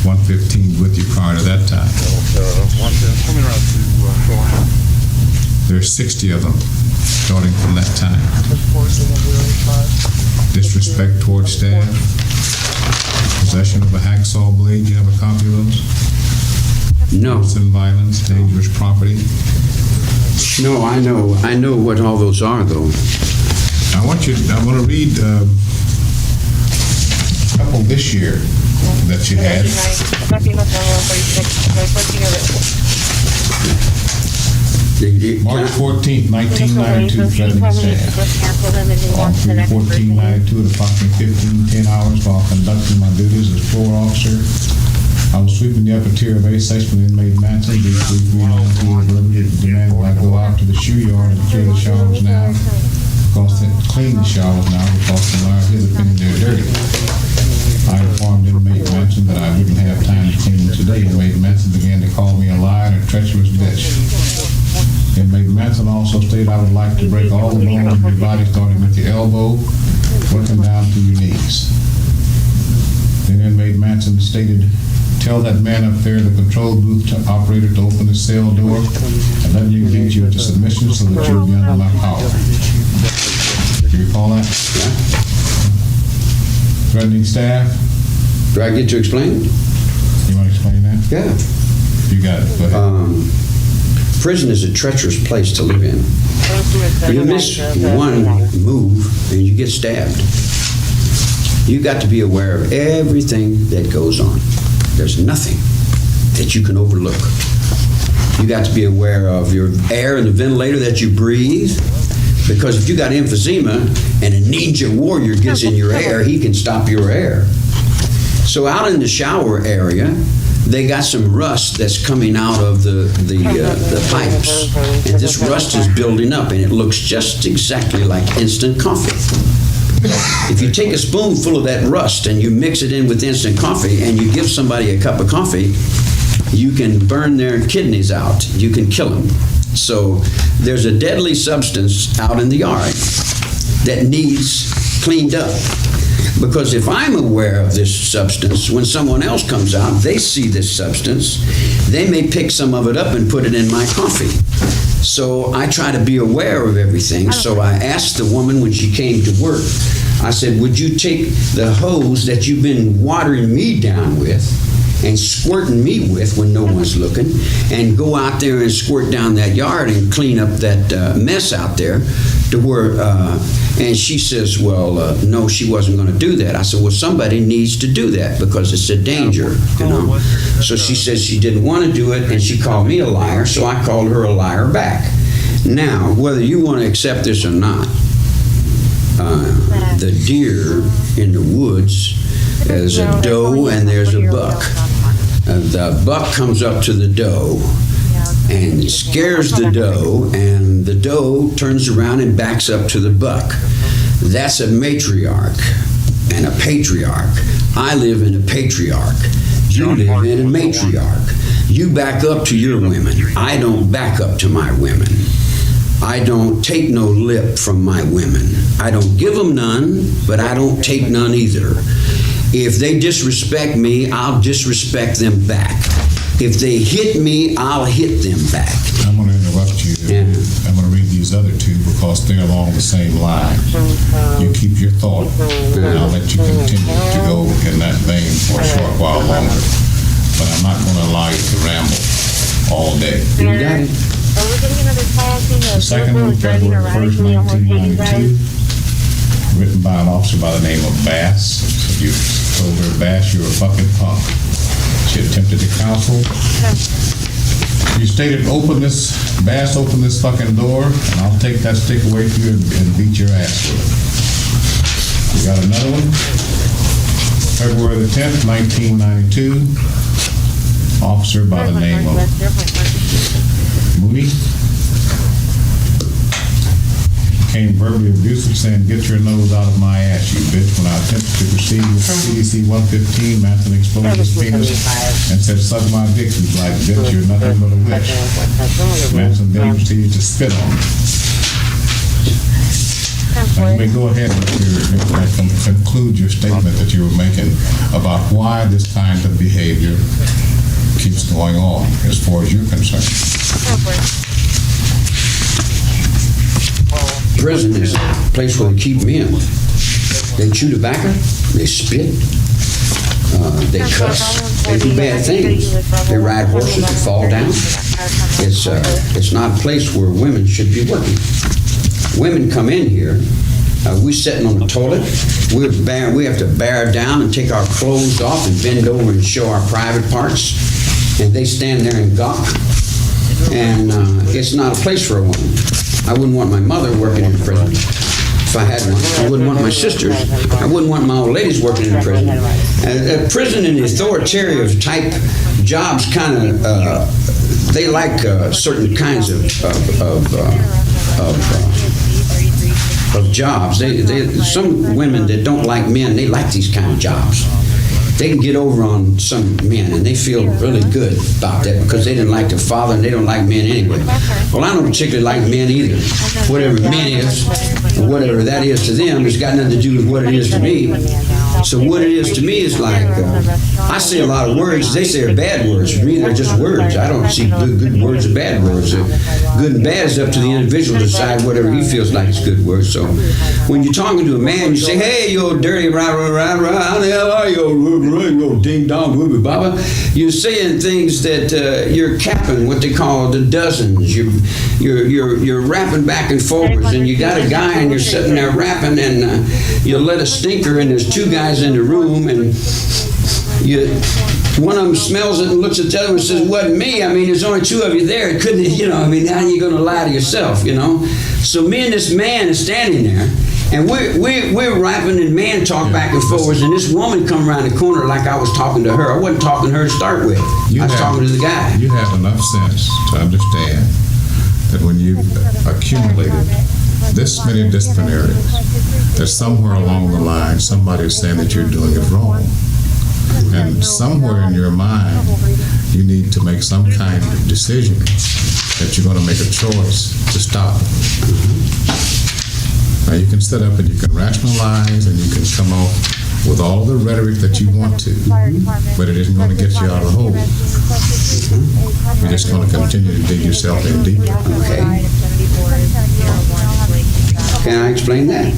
115s with you prior to that time. There's 60 of them starting from that time. Disrespect towards staff, possession of a hacksaw blade. You have a copy of those? No. Arson, violence, dangerous property. No, I know what all those are, though. I want to read a couple this year that you had. March 14th, 1992, threatening staff. On 1492 at approximately 15:10 hours while conducting my duties as floor officer, I was sweeping the upper tier of A section with inmate Manson. Demanded I go out to the shoe yard and clear the showers now, clean the showers now because in his opinion they're dirty. I informed inmate Manson that I wouldn't have time to clean them today. Inmate Manson began to call me a liar and a treacherous bitch. Inmate Manson also stated I would like to break all the bones of your body, starting with your elbow, working down to your knees. Then inmate Manson stated, tell that man up there, the control booth operator, to open the cell door and let me beat you into submission so that you'll be under my power. Do you recall that? Yeah. Threatening staff? Do I get to explain? You want to explain that? Yeah. You got it. Go ahead. Prison is a treacherous place to live in. You miss one move and you get stabbed. You got to be aware of everything that goes on. There's nothing that you can overlook. You got to be aware of your air and the ventilator that you breathe, because if you got emphysema and a ninja warrior gets in your air, he can stop your air. So out in the shower area, they got some rust that's coming out of the pipes, and this rust is building up, and it looks just exactly like instant coffee. If you take a spoonful of that rust and you mix it in with instant coffee and you give somebody a cup of coffee, you can burn their kidneys out. You can kill them. So there's a deadly substance out in the yard that needs cleaned up. Because if I'm aware of this substance, when someone else comes out, they see this substance, they may pick some of it up and put it in my coffee. So I try to be aware of everything. So I asked the woman when she came to work, I said, would you take the hose that you've been watering me down with and squirting me with when no one's looking, and go out there and squirt down that yard and clean up that mess out there to where, and she says, well, no, she wasn't going to do that. I said, well, somebody needs to do that because it's a danger, you know. So she says she didn't want to do it, and she called me a liar, so I called her a liar back. Now, whether you want to accept this or not, the deer in the woods, there's a doe and there's a buck. The buck comes up to the doe and scares the doe, and the doe turns around and backs up to the buck. That's a matriarch and a patriarch. I live in a patriarch. You live in a matriarch. You back up to your women. I don't back up to my women. I don't take no lip from my women. I don't give them none, but I don't take none either. If they disrespect me, I'll disrespect them back. If they hit me, I'll hit them back. I'm going to interrupt you. I'm going to read these other two because they're along the same line. You keep your thought, and I'll let you continue to go in that vein for a short while longer. But I'm not going to allow you to ramble all day. You got it. The second one, February 1st, 1992, written by an officer by the name of Bass. You told her, Bass, you're a fucking punk. She attempted to counsel. You stated, Bass, open this fucking door, and I'll take that stick away from you and beat your ass with it. We got another one. February the 10th, 1992, officer by the name of Mooney became verbally abusive, saying, get your nose out of my ass, you bitch, when I attempted to proceed with CDC 115, Manson exposed his penis and said, suck my dick, you black bitch, you're nothing but a witch. Manson then proceeded to spit on him. Now, you may go ahead and conclude your statement that you were making about why this kind of behavior keeps going on, as far as you're concerned. Prison is a place where they keep men. They chew tobacco, they spit, they cuss, they do bad things. They ride horses and fall down. It's not a place where women should be working. Women come in here, we sitting on the toilet, we have to bear down and take our clothes off and bend over and show our private parts, and they stand there and gawk. And it's not a place for a woman. I wouldn't want my mother working in prison if I had one. I wouldn't want my sisters. I wouldn't want my old ladies working in prison. Prison and authoritarian type jobs kind of, they like certain kinds of jobs. Some women that don't like men, they like these kind of jobs. They can get over on some men, and they feel really good about that because they didn't like their father and they don't like men anyway. Well, I don't particularly like men either. Whatever men is, whatever that is to them, has got nothing to do with what it is to me. So what it is to me is like, I say a lot of words, they say are bad words. For me, they're just words. I don't see good words or bad words. Good and bad is up to the individual to decide whatever he feels like is good words. So when you're talking to a man, you say, hey, you old dirty how the hell are you, ding dong, wooby baba? You're saying things that you're capping what they call the dozens. You're rapping back and forwards, and you got a guy and you're sitting there rapping, and you let a stinker, and there's two guys guys in the room, and one of them smells it and looks at the other one and says, "Wasn't me." I mean, there's only two of you there. It couldn't, I mean, how are you going to lie to yourself, So me and this man is standing there, and we're rapping and man talk back and forwards, and this woman come around the corner like I was talking to her. I wasn't talking to her to start with. I was talking to the guy. You have enough sense to understand that when you accumulated this many disciplinaries, that somewhere along the line somebody is saying that you're doing it wrong. And somewhere in your mind, you need to make some kind of decision that you're going to make a choice to stop. Now you can sit up and you can rationalize and you can come off with all the rhetoric that you want to, but it isn't going to get you out of the hole. You're just going to continue to dig yourself in deeper. Okay. Can I explain that?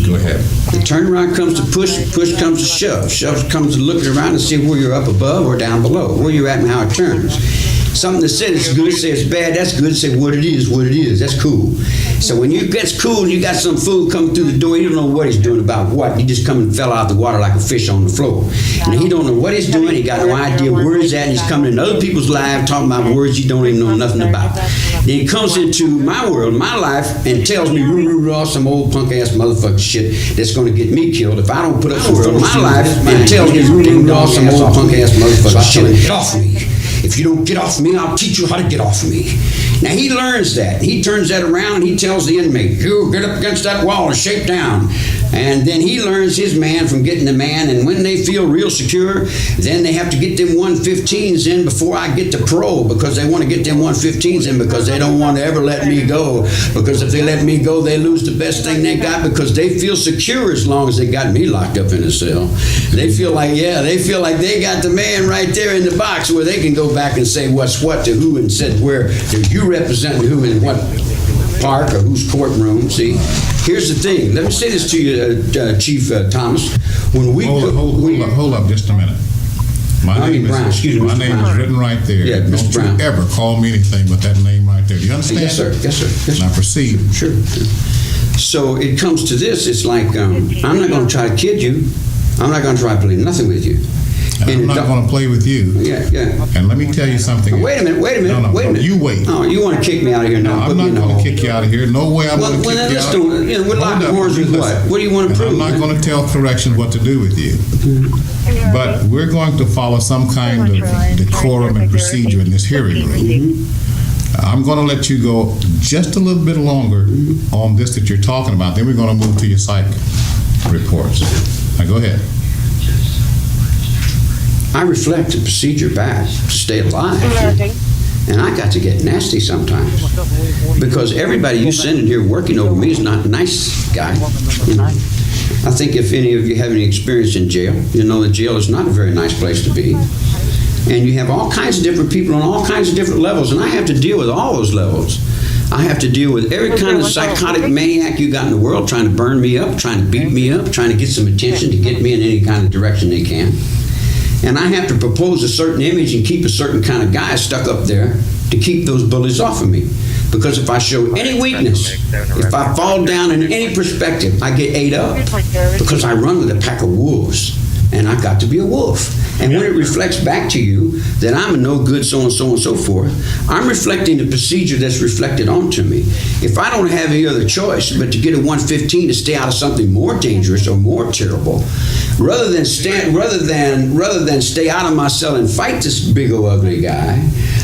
Go ahead. The turnaround comes to push comes to shove. Shove comes to looking around and see where you're up above or down below, where you're at and how it turns. Something that said it's good, say it's bad, that's good, say what it is, that's cool. So when you gets cool and you got some fool coming through the door, you don't know what he's doing about what. He just come and fell out of the water like a fish on the floor. And he don't know what he's doing, he got no idea where he's at, and he's coming in other people's lives talking about words he don't even know nothing about. Then he comes into my world, my life, and tells me some old punk ass motherfucker shit that's gonna get me killed if I don't put up for my life, and tells me some old punk ass motherfucker shit. Get off me. If you don't get off me, I'll teach you how to get off me. Now he learns that. He turns that around and he tells the inmate, you get up against that wall and shake down. And then he learns his man from getting the man, and when they feel real secure, then they have to get them 115s in before I get to parole, because they want to get them 115s in because they don't want to ever let me go. Because if they let me go, they lose the best thing they got, because they feel secure as long as they got me locked up in a cell. They feel like they got the man right there in the box where they can go back and say what's what to who and said where do you represent who in what park or whose courtroom. See, here's the thing. Let me say this to you, Chief Thomas. When we hold up just a minute. My name is written right there. Yeah, Mr. Brown. Don't you ever call me anything but that name right there. Do you understand? Yes, sir. Yes, sir. Yes, sir. Now proceed. Sure. So it comes to this. It's like I'm not going to try to kid you. I'm not going to try to play nothing with you. And I'm not going to play with you. Yeah. And let me tell you something. Wait a minute. No, you wait. Oh, you want to kick me out of here now? No, I'm not going to kick you out of here. No way I'm going to kick you out. We're locking horns with what? What do you want to prove? I'm not going to tell correction what to do with you. But we're going to follow some kind of decorum and procedure in this hearing room. I'm going to let you go just a little bit longer on this that you're talking about. Then we're going to move to your psych reports. Now go ahead. I reflect the procedure back to stay alive. And I got to get nasty sometimes. Because everybody you send in here working over me is not a nice guy. I think if any of you have any experience in jail, you know that jail is not a very nice place to be. And you have all kinds of different people on all kinds of different levels, and I have to deal with all those levels. I have to deal with every kind of psychotic maniac you got in the world trying to burn me up, trying to beat me up, trying to get some attention to get me in any kind of direction they can. And I have to propose a certain image and keep a certain kind of guy stuck up there to keep those bullies off of me. Because if I show any weakness, if I fall down in any perspective, I get ate up. Because I run with a pack of wolves. And I got to be a wolf. And when it reflects back to you that I'm a no good so and so and so forth, I'm reflecting the procedure that's reflected onto me. If I don't have any other choice but to get a 115 to stay out of something more dangerous or more terrible, rather than stay out of my cell and fight this big old ugly guy,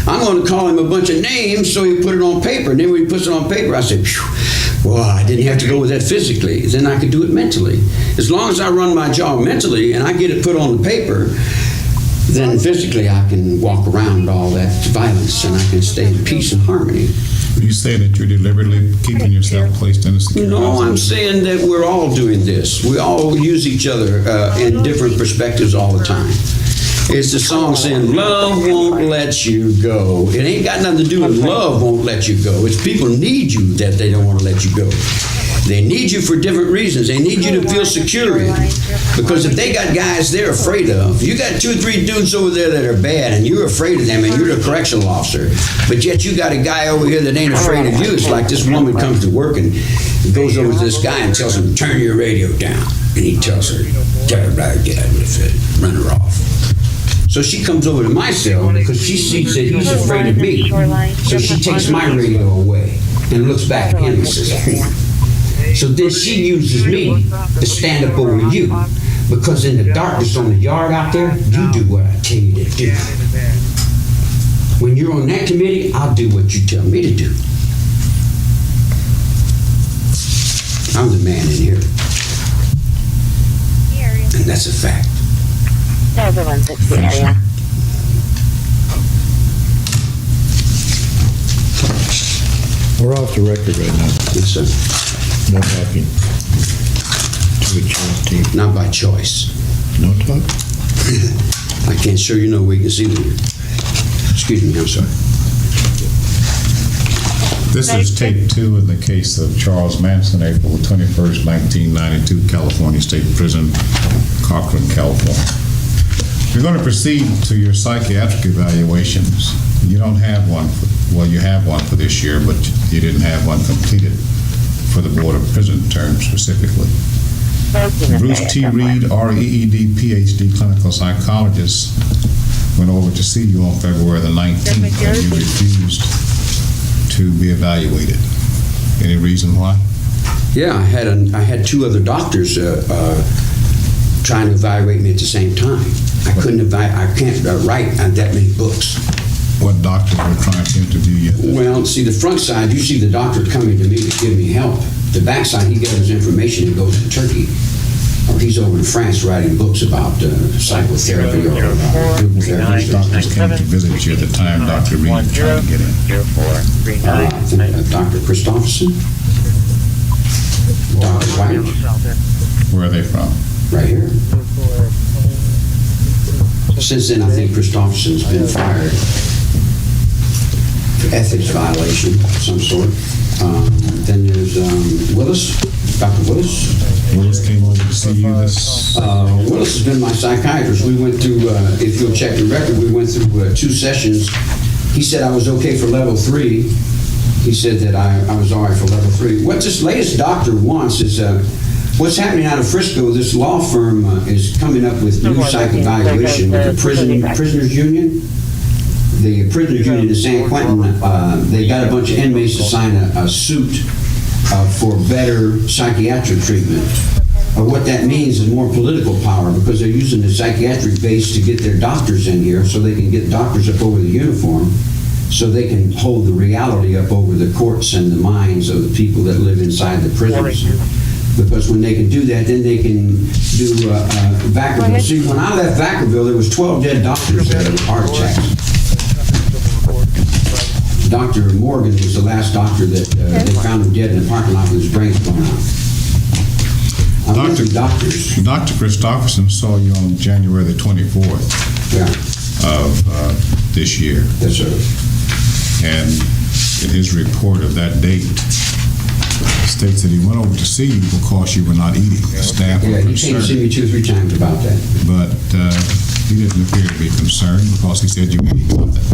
I'm going to call him a bunch of names so he put it on paper. And then when he puts it on paper, I say, phew, well, I didn't have to go with that physically. Then I could do it mentally. As long as I run my job mentally and I get it put on the paper, then physically I can walk around all that violence and I can stay in peace and harmony. You say that you're deliberately keeping yourself placed in a secure house? No, I'm saying that we're all doing this. We all use each other in different perspectives all the time. It's the song saying, love won't let you go. It ain't got nothing to do with love won't let you go. It's people need you that they don't want to let you go. They need you for different reasons. They need you to feel secure in. Because if they got guys they're afraid of, you got 2 or 3 dudes over there that are bad and you're afraid of them and you're the correctional officer, but yet you got a guy over here that ain't afraid of you. It's like this woman comes to work and goes over to this guy and tells him, turn your radio down. And he tells her, get her right down with it, run her off. So she comes over to my cell because she sees that he's afraid of me. So she takes my radio away and looks back at him and says, so then she uses me to stand up over you. Because in the darkness on the yard out there, you do what I tell you to do. When you're on that committee, I'll do what you tell me to do. I'm the man in here. And that's a fact. They're the ones that see area. We're off the record right now. Yes, sir. No talking to a choice team. Not by choice. No talk? I can't show you no weakness either. Excuse me, I'm sorry. This is tape 2 in the case of Charles Manson, April 21st, 1992, California State Prison, Cochran, California. You're going to proceed to your psychiatric evaluations. You don't have one, you have one for this year, but you didn't have one completed for the Board of Prison terms specifically. Bruce T. Reed, R.E.E.D., Ph.D., clinical psychologist, went over to see you on February the 19th and you refused to be evaluated. Any reason why? Yeah, I had 2 other doctors trying to evaluate me at the same time. I can't write that many books. What doctors were trying to interview you? Well, see, the front side, you see the doctor coming to me to give me help. The back side, he gathers information and goes to Turkey. Or he's over in France writing books about psychotherapy or group therapy. Doctors came to visit you at the time Dr. Reed was trying to get in. I think Dr. Christopherson, Dr. White. Where are they from? Right here. Since then, I think Christopherson's been fired for ethics violation of some sort. Then there's Willis, Dr. Willis. Willis came over to see you this? Willis has been my psychiatrist. We went through, if you'll check the record, we went through 2 sessions. He said I was okay for level 3. He said that I was all right for level 3. What this latest doctor wants is, what's happening out of Frisco, this law firm is coming up with new psych evaluation with the Prisoners Union. The Prisoners Union in San Quentin, they got a bunch of inmates to sign a suit for better psychiatric treatment. What that means is more political power because they're using the psychiatric base to get their doctors in here so they can get doctors up over the uniform so they can hold the reality up over the courts and the minds of the people that live inside the prisons. Because when they can do that, then they can do Vacaville. See, when I left Vacaville, there was 12 dead doctors there with heart attacks. Dr. Morgan was the last doctor that they found him dead in the parking lot with his brains blown out. Dr. Christopherson saw you on January the 24th of this year. Yes, sir. And in his report of that date, states that he went over to see you because you were not eating. The staff were concerned. He came to see me 2 or 3 times about that. But he didn't appear to be concerned because he said you were eating something.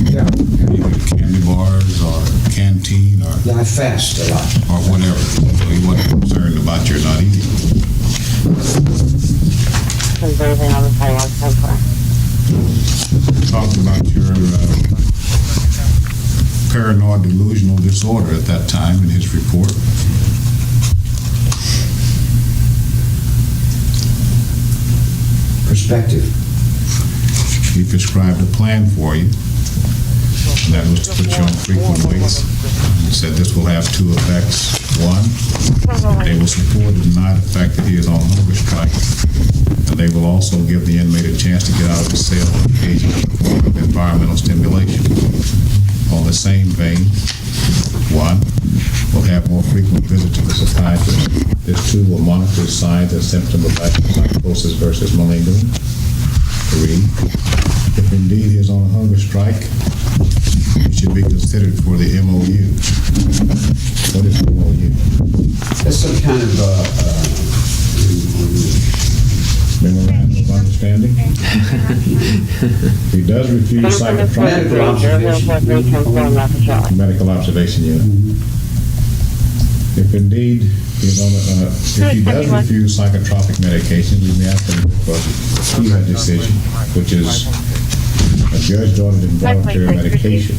Yeah. Either candy bars or canteen or... I fast a lot. Or whatever. So he wasn't concerned about your not eating. Conversion on the sidewalk so far. Talking about your paranoid delusional disorder at that time in his report. Perspective. He prescribed a plan for you, and that was to put you on frequent weights. He said this will have 2 effects. 1, they will support or deny the fact that he is on hunger strike, and they will also give the inmate a chance to get out of the cell and engage in a form of environmental stimulation. On the same vein, 1, will have more frequent visits to the psychiatrist. This 2 will monitor signs and symptoms of active psychosis versus malingering. 3, if indeed he is on a hunger strike, you should be considered for the MOU. What is the MOU? That's some kind of Memorandum of Understanding? He does refuse psychotropic medical observation unit. If indeed he's on if he does refuse psychotropic medication, we may have to look for a decision, which is a judge-ordered involuntary medication.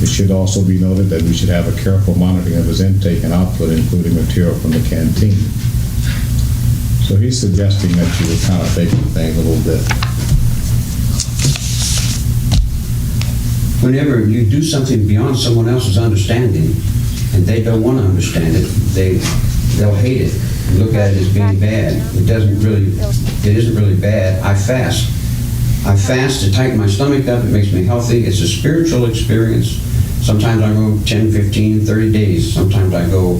It should also be noted that we should have a careful monitoring of his intake and output, including material from the canteen. So he's suggesting that you would kind of take things a little bit. Whenever you do something beyond someone else's understanding, and they don't want to understand it, they'll hate it, look at it as being bad. It isn't really bad. I fast to tighten my stomach up. It makes me healthy. It's a spiritual experience. Sometimes I go 10, 15, 30 days. Sometimes I go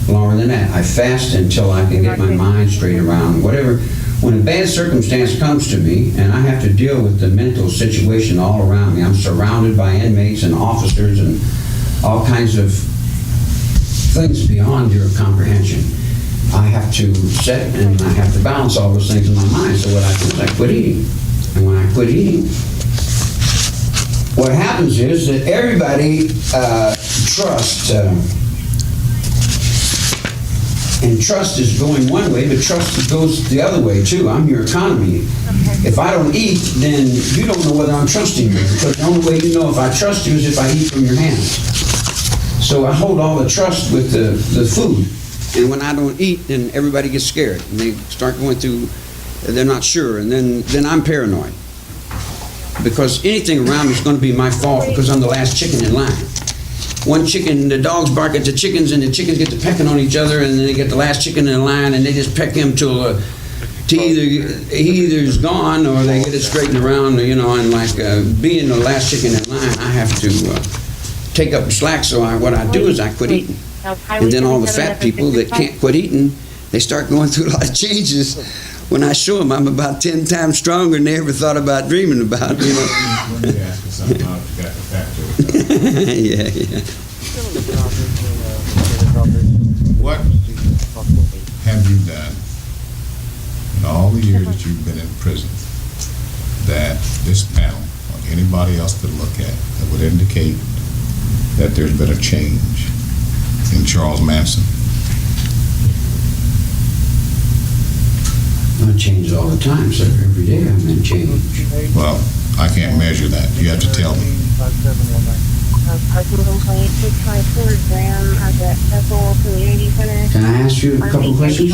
longer than that. I fast until I can get my mind straight around whatever. When a bad circumstance comes to me and I have to deal with the mental situation all around me, I'm surrounded by inmates and officers and all kinds of things beyond your comprehension. I have to set and I have to balance all those things in my mind. So what I do is I quit eating. And when I quit eating, what happens is that everybody trusts. And trust is going one way, but trust goes the other way too. I'm your economy. If I don't eat, then you don't know whether I'm trusting you, because the only way you know if I trust you is if I eat from your hands. So I hold all the trust with the food. And when I don't eat, then everybody gets scared. And they start going through, they're not sure. And then I'm paranoid. Because anything around me is going to be my fault because I'm the last chicken in line. One chicken, the dogs bark at the chickens, and the chickens get to pecking on each other, and then they get the last chicken in line, and they just peck him till he either is gone or they get it straightened around, you know. And like being the last chicken in line, I have to take up the slack. So what I do is I quit eating, and then all the fat people that can't quit eating, they start going through a lot of changes. When I show them, I'm about 10 times stronger than they ever thought about dreaming about, you know. Yeah. What have you done in all the years that you've been in prison that this panel or anybody else could look at that would indicate that there's been a change in Charles Manson? I change all the time, sir. Every day I'm in change. Well, I can't measure that. You have to tell me. Can I ask you a couple of questions?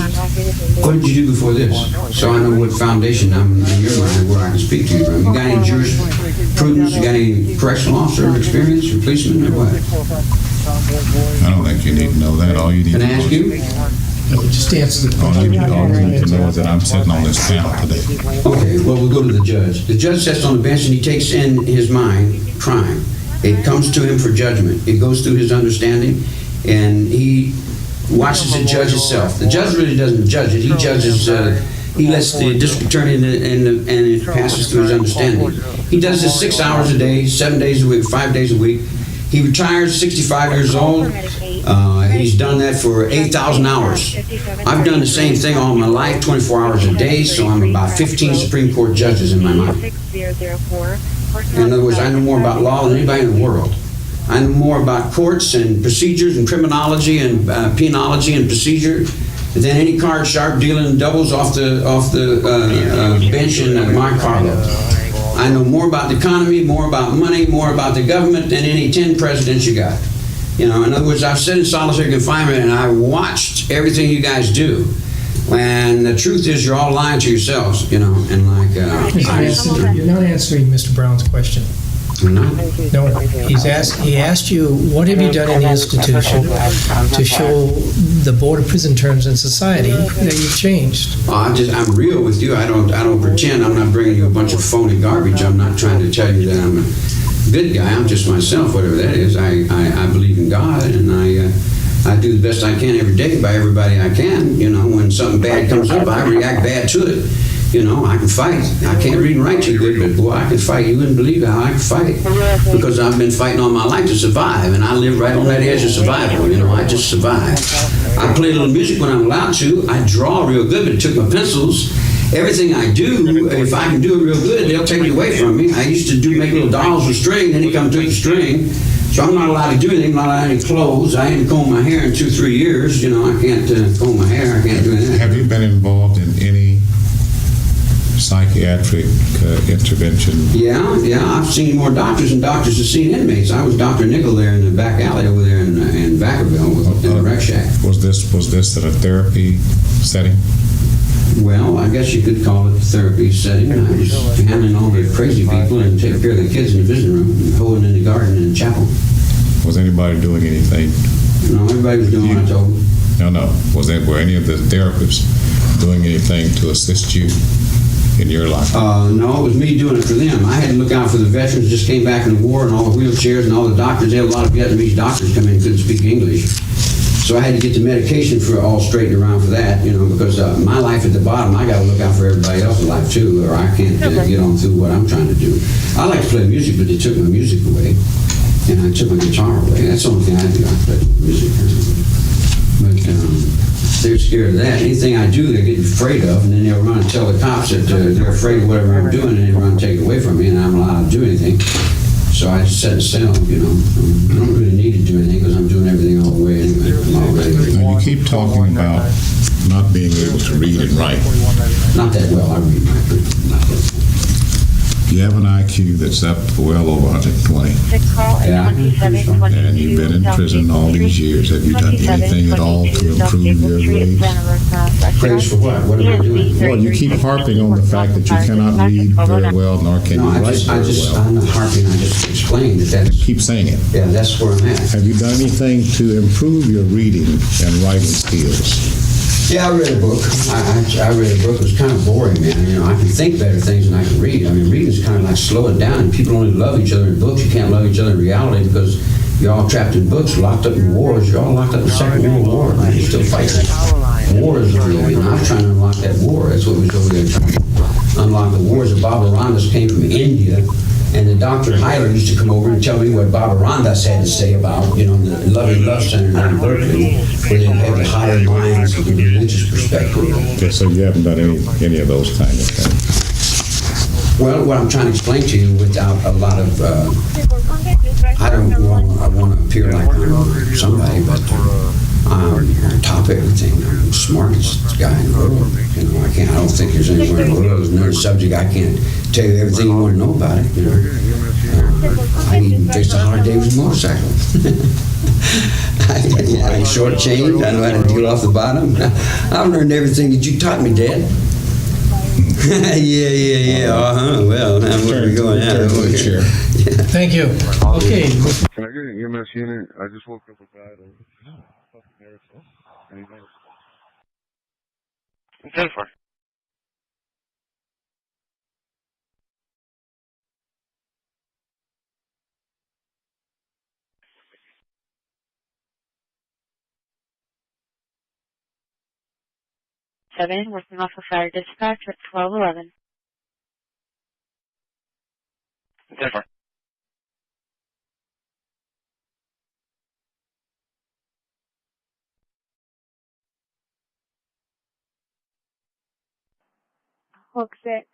What did you do before this? So I know what foundation I'm in your mind where I can speak to you from. You got any jurisprudence? You got any correctional officer experience or policeman or what? I don't think you need to know that. All you need to know. Can I ask you? Just answer the question. All you need to know is that I'm sitting on this panel today. Okay, well, we'll go to the judge. The judge sits on the bench and he takes in his mind crime. It comes to him for judgment. It goes through his understanding, and he watches it judge itself. The judge really doesn't judge it. He judges, he lets the district attorney and it passes through his understanding. He does this 6 hours a day, 7 days a week, 5 days a week. He retires 65 years old. He's done that for 8,000 hours. I've done the same thing all my life, 24 hours a day, so I'm about 15 Supreme Court judges in my mind. In other words, I know more about law than anybody in the world. I know more about courts and procedures and criminology and penology and procedure than any card sharp dealing doubles off the bench in Monte Carlo. I know more about the economy, more about money, more about the government than any 10 presidents you got. You know, in other words, I've sat in solitary confinement and I watched everything you guys do. And the truth is, you're all lying to yourselves, you know, and like... You're not answering Mr. Brown's question. No? No, he asked you, what have you done in the institution to show the Board of Prison Terms and society that you've changed? I'm real with you. I don't pretend. I'm not bringing you a bunch of phony garbage. I'm not trying to tell you that I'm a good guy. I'm just myself, whatever that is. I believe in God, and I do the best I can every day by everybody I can. You know, when something bad comes up, I react bad to it. You know, I can fight. I can't read and write too good, but boy, I can fight. You wouldn't believe how I can fight. Because I've been fighting all my life to survive, and I live right on that edge of survival. You know, I just survive. I play a little music when I'm allowed to. I draw real good, but it took my pencils. Everything I do, if I can do it real good, they'll take it away from me. I used to make little dolls with string, then he come took the string. So I'm not allowed to do anything, I'm not allowed any clothes. I haven't combed my hair in 2-3 years. You know, I can't comb my hair, I can't do anything. Have you been involved in any psychiatric intervention? Yeah, I've seen more doctors than doctors have seen inmates. I was Dr. Nickel there in the back alley over there in Vacaville in the rec shack. Was this at a therapy setting? Well, I guess you could call it a therapy setting. I was handling all the crazy people and taking care of the kids in the visiting room and hoeing in the garden in the chapel. Was anybody doing anything? No, everybody was doing what I told them. No. Were any of the therapists doing anything to assist you in your life? No, it was me doing it for them. I had to look out for the veterans, just came back in the war, and all the wheelchairs and all the doctors. They had a lot of Vietnamese doctors come in, couldn't speak English. So I had to get the medication for all straightened around for that, you know, because my life at the bottom, I got to look out for everybody else's life too, or I can't get on through what I'm trying to do. I like to play music, but they took my music away, and I took my guitar away. That's the only thing I do. I play music. But they're scared of that. Anything I do, they get afraid of, and then they'll run and tell the cops that they're afraid of whatever I'm doing, and they run and take it away from me, and I'm allowed to do anything. So I just set a cell, you know. I don't really need to do anything because I'm doing everything all the way anyway. I'm already. Now, you keep talking about not being able to read and write. Not that well. I read my pretty not that well. You have an IQ that's up well over 120. Yeah. And you've been in prison all these years. Have you done anything at all to improve your grades? Praise for what? What am I doing? Well, you keep harping on the fact that you cannot read very well, nor can you write very well. I'm not harping. I just explained that. Keep saying it. Yeah, that's where I'm at. Have you done anything to improve your reading and writing skills? Yeah, I read a book. I read a book. It was kind of boring, man. You know, I can think better things than I can read. I mean, reading is kind of like slowing down. And people only love each other in books. You can't love each other in reality because you're all trapped in books, locked up in wars. You're all locked up in the Second World War. And you're still fighting. War is real. You know, I'm trying to unlock that war. That's what we was over there trying to unlock the wars. The Baba Randas came from India. And the Dr. Hyler used to come over and tell me what Baba Randas had to say about, you know, the Loving Love Center in Berkeley, where they have the higher minds of the religious perspective. Okay, so you haven't done any of those kind of things? Well, what I'm trying to explain to you without a lot of, I don't want to appear like I'm somebody, but I'm top everything. I'm the smartest guy in the world. You know, I don't think there's anywhere in the world, there's another subject I can't tell you everything you want to know about it, you know. I even fixed a Harley Davidson motorcycle. I short-chained, I know how to deal off the bottom. I've learned everything that you taught me, Dad. Yeah. Well, now where are we going now? Thank you. Okay. Can I get an EMS unit? I just woke up with that. Ten four. Working off of fire dispatch at 1211. 10-4. Hook 6,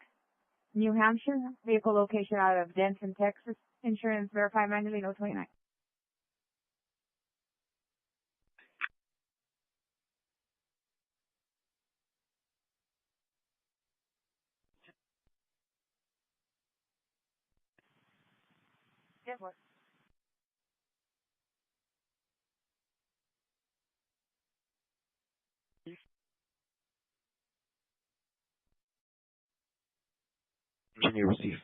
New Hampshire, vehicle location out of Denton, Texas, insurance verified manually, no 29. Engineer receive.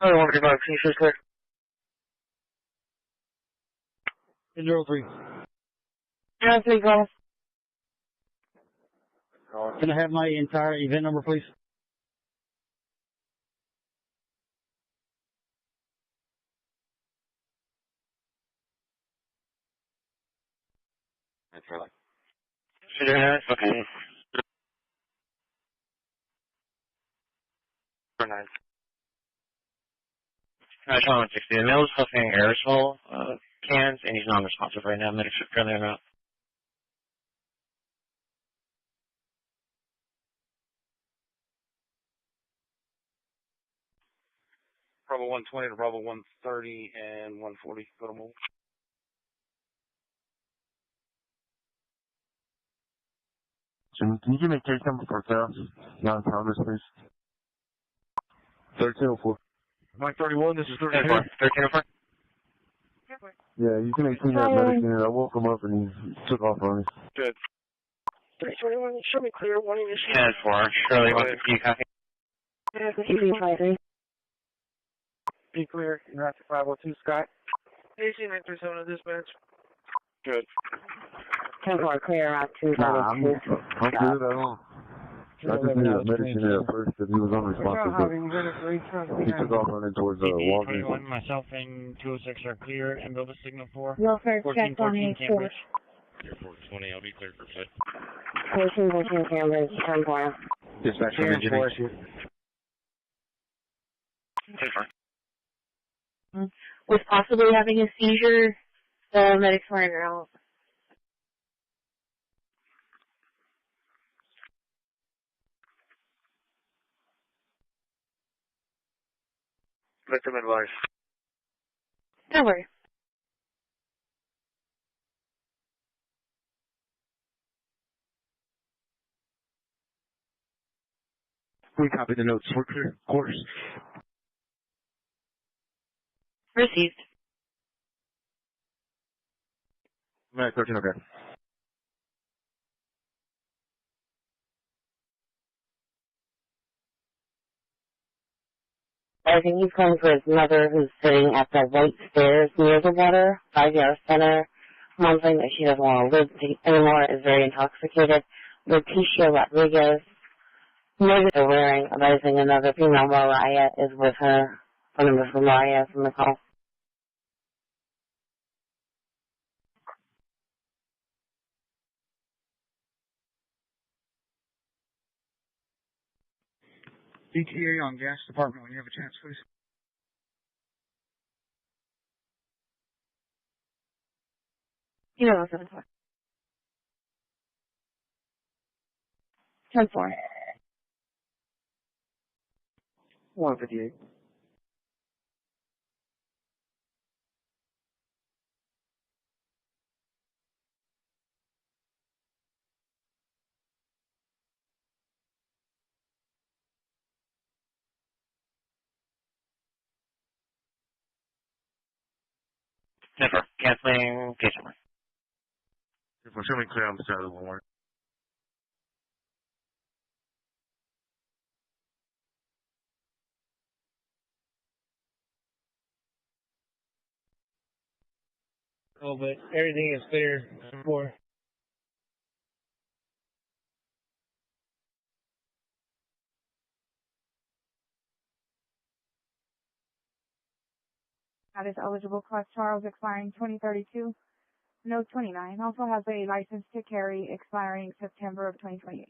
I want to go back. Can you say clear? 03. Yeah, 3 calls. Can I have my entire event number, please? Okay. 49. Try 160. The male is huffing aerosol cans, and he's non-responsive right now. Medics are currently en route. Bravo 120 to Bravo 130 and 140. Go to move. Jimmy, can you give me a case number for chaos? Non-congress, please. 1304. Mike 31, this is 1304. 1304. Yeah, you can see that medic in it. I woke him up and he took off on me. Good. 321, show me clear, 1 in your seat. 10-4. Shirley, 150, copy. Be clear, you're at 502, Scott. AC 937 of dispatch. Good. 10-4, clear out to Nah, I'm good. I just needed a medic in there at first because he was unresponsive. But he took off running towards Walgreens. 21, myself and 206 are clear, and build a signal for Welfare check 1414 Cambridge. 420, I'll be clear for fit. 1414 Cambridge, 10-4. Dispatch from engineering. Was possibly having a seizure. The medics were en route. Victim advice. Don't worry. We copy the notes. We're clear. Of course. Received. Medic 13, okay. I think he's calling for his mother, who's sitting at the white stairs near the water, 5-yard center. Mom saying that she doesn't want to live anymore, is very intoxicated. Leticia Rodriguez, maybe they're wearing, advising another female, Mariah, is with her. Phone number for Mariah from the call. ETA on gas department when you have a chance, please. You know, 7-4. 10-4. 158. Never. Canceling case number. If we're showing clear on the side of the Walmart. Oh, but everything is clear for. That is eligible class Charles expiring 2032. Note 29 also has a license to carry expiring September of 2028.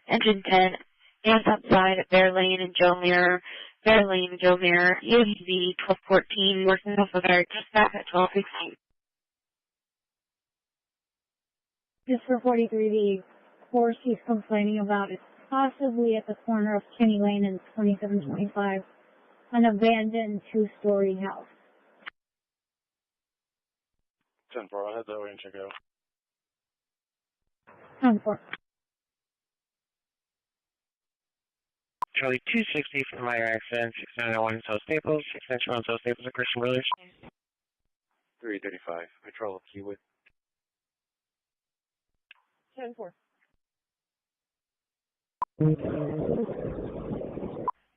Engine 10, hands outside at Bear Lane and Joe Mirror. Bear Lane and Joe Mirror, EMV 1214, working off of our dispatch at 1216. Just for 43, the force he's complaining about is possibly at the corner of Kenny Lane and 2725, an abandoned 2-story house. 10-4, I'll head that way and check out. 10-4. Charlie 260 for minor accident, 6901 South Staples, 6901 South Staples at Christian Brothers. 335, patrol of Kiewit. 10-4.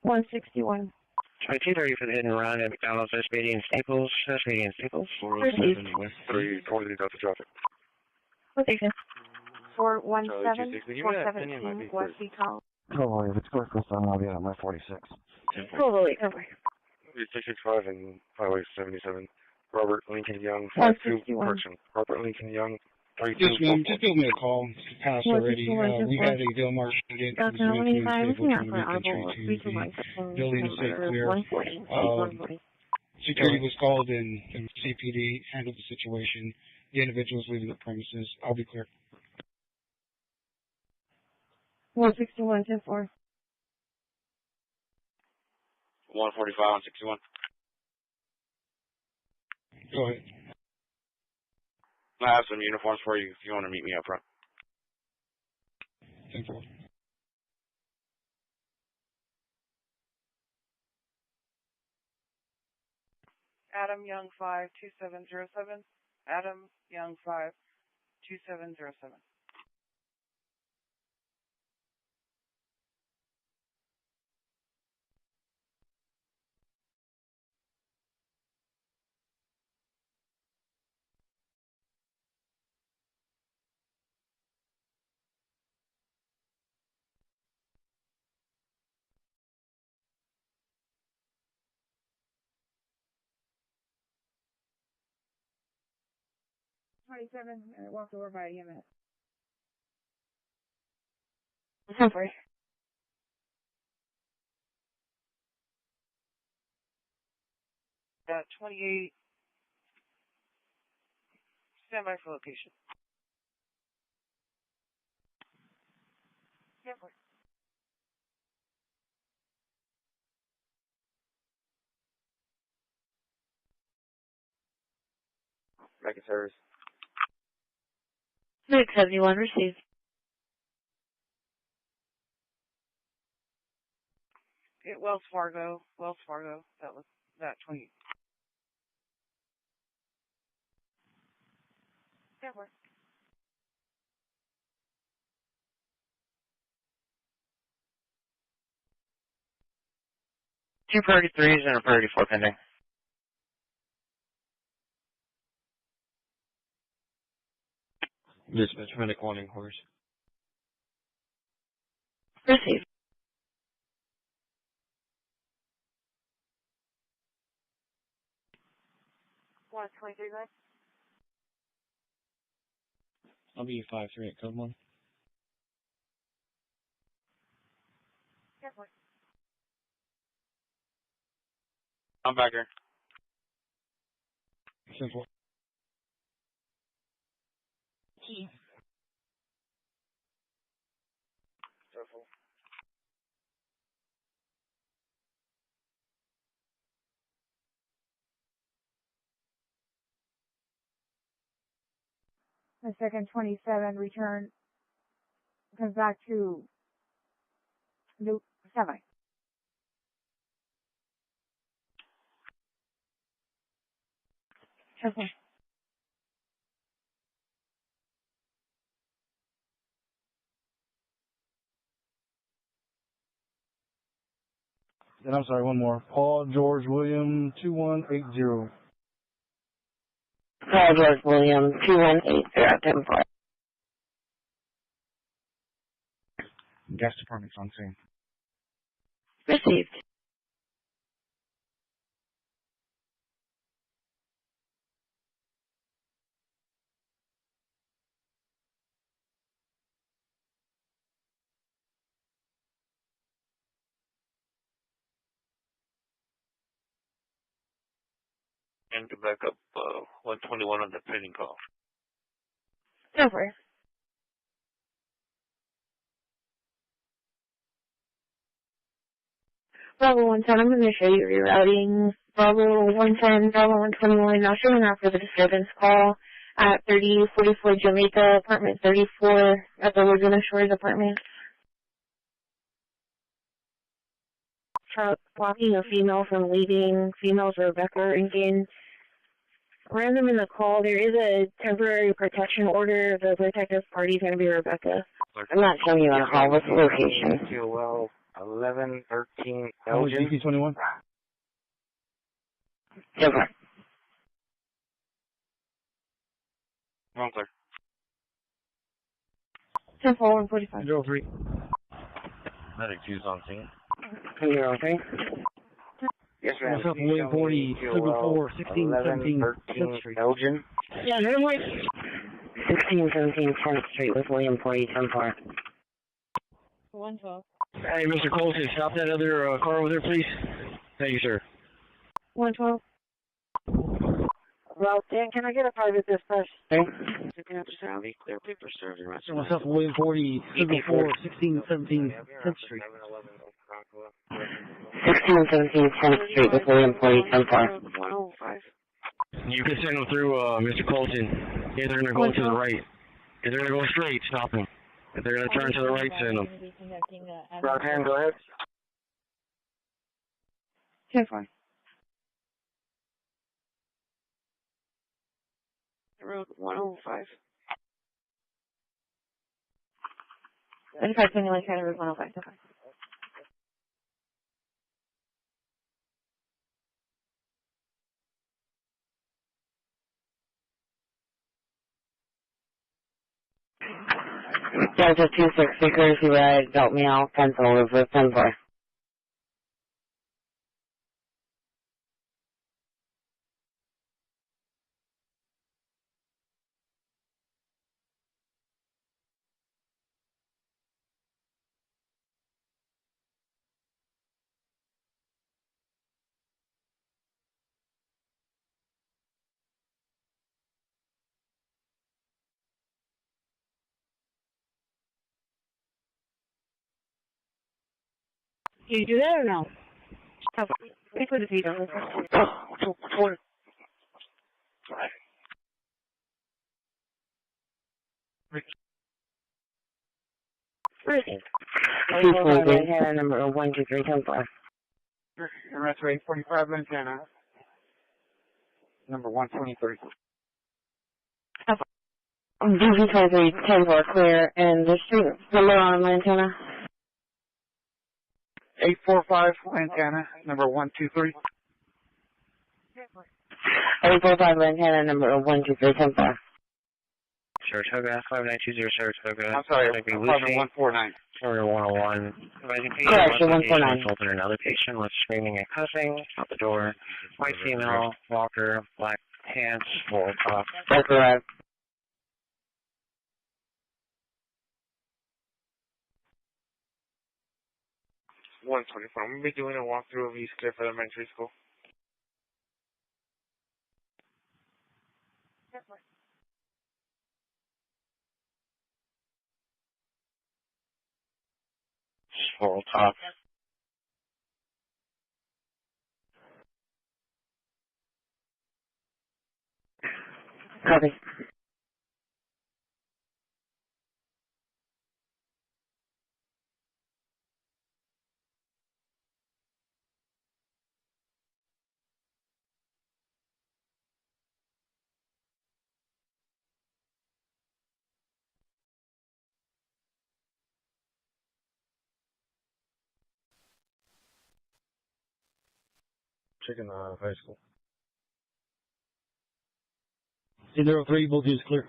161. 2230 for the hit and run at McDonald's, CCPD and Staples, CCPD and Staples. 407 West 340 out to traffic. What is it? 417, 417, West Econ. Oh, if it's Corpus, I'll be on my 46. Totally, okay. 665 and Highway 77. Robert Lincoln Young, 5-2, correction. Robert Lincoln Young, 3-2. Yes, ma'am. Just give me a call. It's passed already. We had a Del Mar student who's mentally unstable trying to make entry to the building to stay clear. Security was called and CPD handled the situation. The individual is leaving the premises. I'll be clear. 161, 10-4. 145 on 61. Go ahead. I have some uniforms for you if you want to meet me up front. 10-4. Adam Young 52707. Adam Young 52707. I walked over by EMS. Sorry. 28. Stand by for location. Careful. Back in service. 671 received. Wells Fargo. That was that 20. Careful. 2 priority 3s and a priority 4 pending. Dispatch medic wanting horse. Received. One 23 guys. I'll be 5-3 at code 1. Careful. I'm back here. Simple. Careful. The second 27 return comes back to New Semi. Okay. Then I'm sorry, one more. Paul George William 2180. Paul George William 2180 at 10-4. Gas department's on scene. Received. And to back up 121 on the pending call. Over. Bravo 110, I'm going to show you rerouting. Bravo 110, Bravo 121, now showing up for the disturbance call at 3044 Jamaica, apartment 34 at the Laguna Shores apartment. Truck blocking a female from leaving. Females Rebecca Incan. Random in the call, there is a temporary protection order. The protective party is going to be Rebecca. I'm not showing you a call. What's the location? QL 1113 How was Elgin. GP21? Over. Wrong, sir. 10-4, 145. 03. Medic 2's on scene. You're okay? Yes, ma'am. What's up, William 40, 74, 16, 17, 10th Street. Elgin. Yeah, no way. 1617 10th Street with William 40, 10-4. 112. Hey, Mr. Colton, stop that other car over there, please. Thank you, sir. 112. Well, Dan, can I get a private dispatch? What's up, William 40, 74, 16, 17, 10th Street. 1617 10th Street with William 40, 10-4. 105. You can send them through, Mr. Colton. If they're going to go to the right. If they're going to go straight, stop them. If they're going to turn to the right, send them. Roxanne, go ahead. 10-4. Road 105. 3521 County Road 105. Okay. Delta 260, courtesy ride, Belt Meow, Pencil, over 10-4. Can you do that or no? Wait for the feet on. Right hand number 12310-4. MS 845 Lantana. Number 123. DZ 2310-4 clear, and the street number on Lantana. 845 Lantana, number 123. 845 Lantana, number 12310-4. Saratoga, 5920 Saratoga. I'm sorry, 149. Number 101. Correction, 149. Assaulted another patient with screaming and cussing out the door. White female, walker, black pants, full top. That's correct. I'm going to be doing a walkthrough of East Cliff Elementary School. Full top. Copy. Checking high school. 03, both is clear.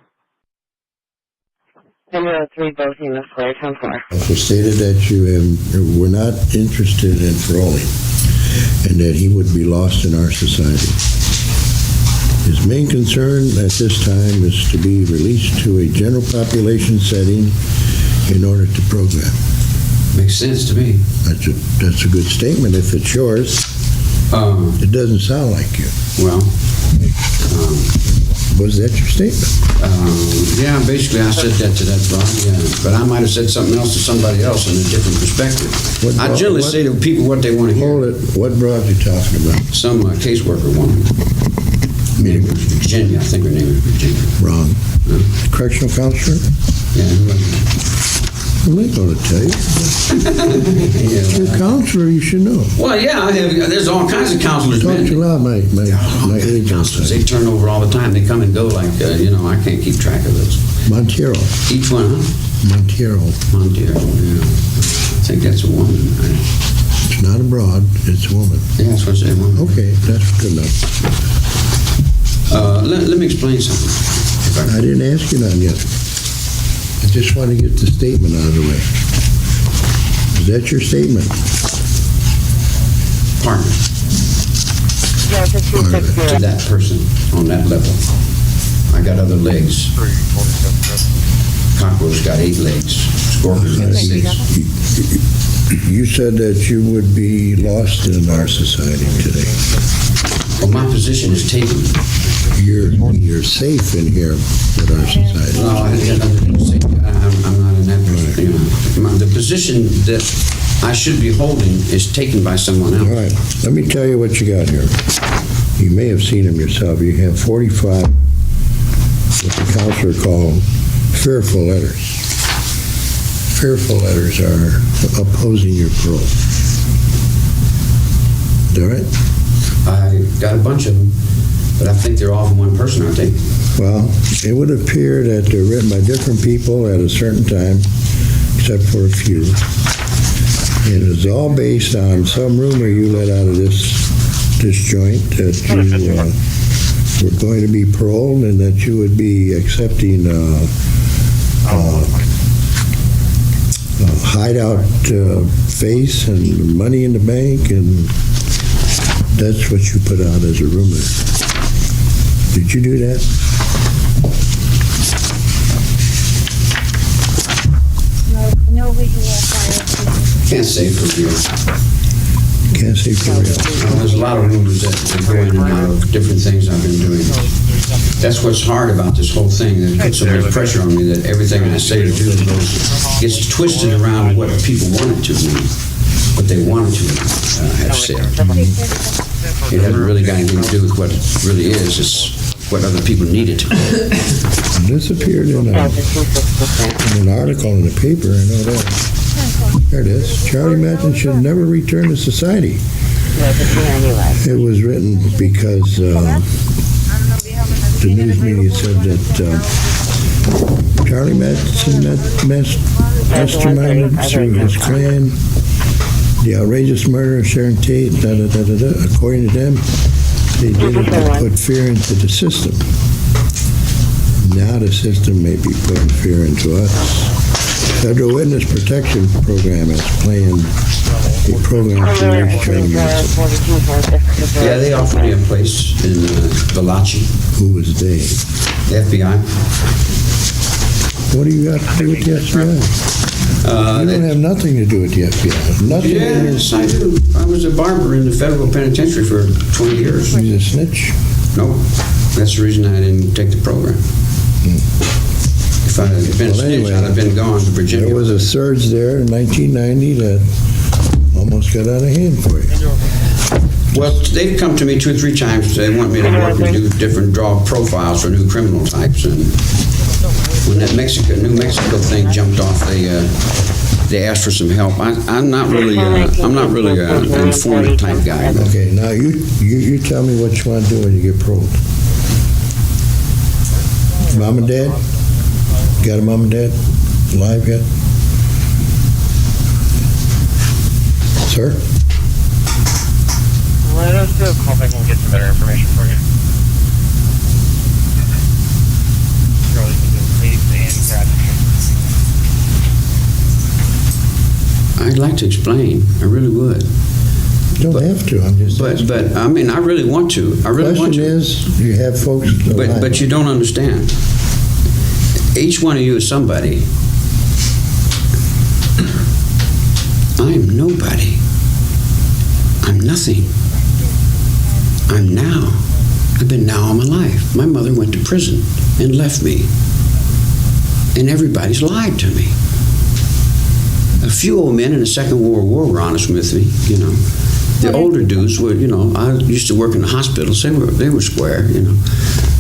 03, both units clear, 10-4. Also stated that you were not interested in paroling and that he would be lost in our society. His main concern at this time is to be released to a general population setting in order to program. Makes sense to me. That's a good statement if it's yours. It doesn't sound like you. Well, was that your statement? Yeah, basically I said that to that broad, yeah. But I might have said something else to somebody else in a different perspective. I generally say to people what they want to hear. Hold it. What broad are you talking about? Some caseworker woman. Virginia, I think her name is Virginia. Wrong. Correctional counselor? Yeah, well, they're going to tell you. You're a counselor, you should know. Well, yeah, there's all kinds of counselors. Talk too loud, my agents. They turn over all the time. They come and go like, I can't keep track of those. Montero. Each one, huh? Montero, yeah. I think that's a woman. It's not a broad, it's a woman. Yeah, that's what I said, woman. Okay, that's good enough. Let me explain something. I didn't ask you none yet. I just want to get the statement out of the way. Is that your statement? Pardon me. to that person on that level. I got other legs. Cockroach got 8 legs. Scorpion got 6. You said that you would be lost in our society today. Well, my position is taken. You're safe in here with our society. No, I'm not in that position. You know, the position that I should be holding is taken by someone else. All right. Let me tell you what you got here. You may have seen them yourself. You have 45 what the counselor called fearful letters. Fearful letters are opposing your parole. Is that right? I got a bunch of them, but I think they're all from one person, aren't they? Well, it would appear that they're written by different people at a certain time, except for a few. And it's all based on some rumor you let out of this joint that you were going to be paroled and that you would be accepting hideout face and money in the bank, and that's what you put out as a rumor. Did you do that? No visual fire. Can't say for real. Can't say for real. There's a lot of rumors that go in and out of different things I've been doing. That's what's hard about this whole thing. That puts so much pressure on me that everything I say or do gets twisted around what people want it to mean, what they wanted to have said. It hasn't really got anything to do with what it really is. It's what other people need it to be. This appeared in an article in the paper, I know that. There it is. Charlie Manson should never return to society. It was written because the news media said that Charlie Manson masterminded through his clan the outrageous murder of Sharon Tate, According to them, they did it to put fear into the system. Now the system may be putting fear into us. Federal Witness Protection Program has planned a program to reach Charlie Manson. Yeah, they offered me a place in Valachi. Who was they? The FBI. What do you got to do with the FBI? You don't have nothing to do with the FBI. Nothing. Yes, I do. I was a barber in the federal penitentiary for 20 years. He's a snitch? No. That's the reason I didn't take the program. If I had been a snitch, I'd have been gone to Virginia. There was a surge there in 1990 that almost got out of hand for you. Well, they've come to me 2 or 3 times. They want me to work and do different draw profiles for new criminal types. And when that New Mexico thing jumped off, they asked for some help. I'm not really an informant type guy. But. Okay, now you tell me what you want to do when you get paroled. Mom and Dad? You got a mom and dad alive yet? Sir? Let us do a call back and get some better information for you. I'd like to explain. I really would. You don't have to. I'm just. But I mean, I really want to. I really want to. The question is, you have folks. But you don't understand. Each one of you is somebody. I'm nobody. I'm nothing. I'm now. I've been now all my life. My mother went to prison and left me. And everybody's lied to me. A few old men in the Second World War were honest with me, you know. The older dudes were, you know, I used to work in the hospitals. They were square, you know.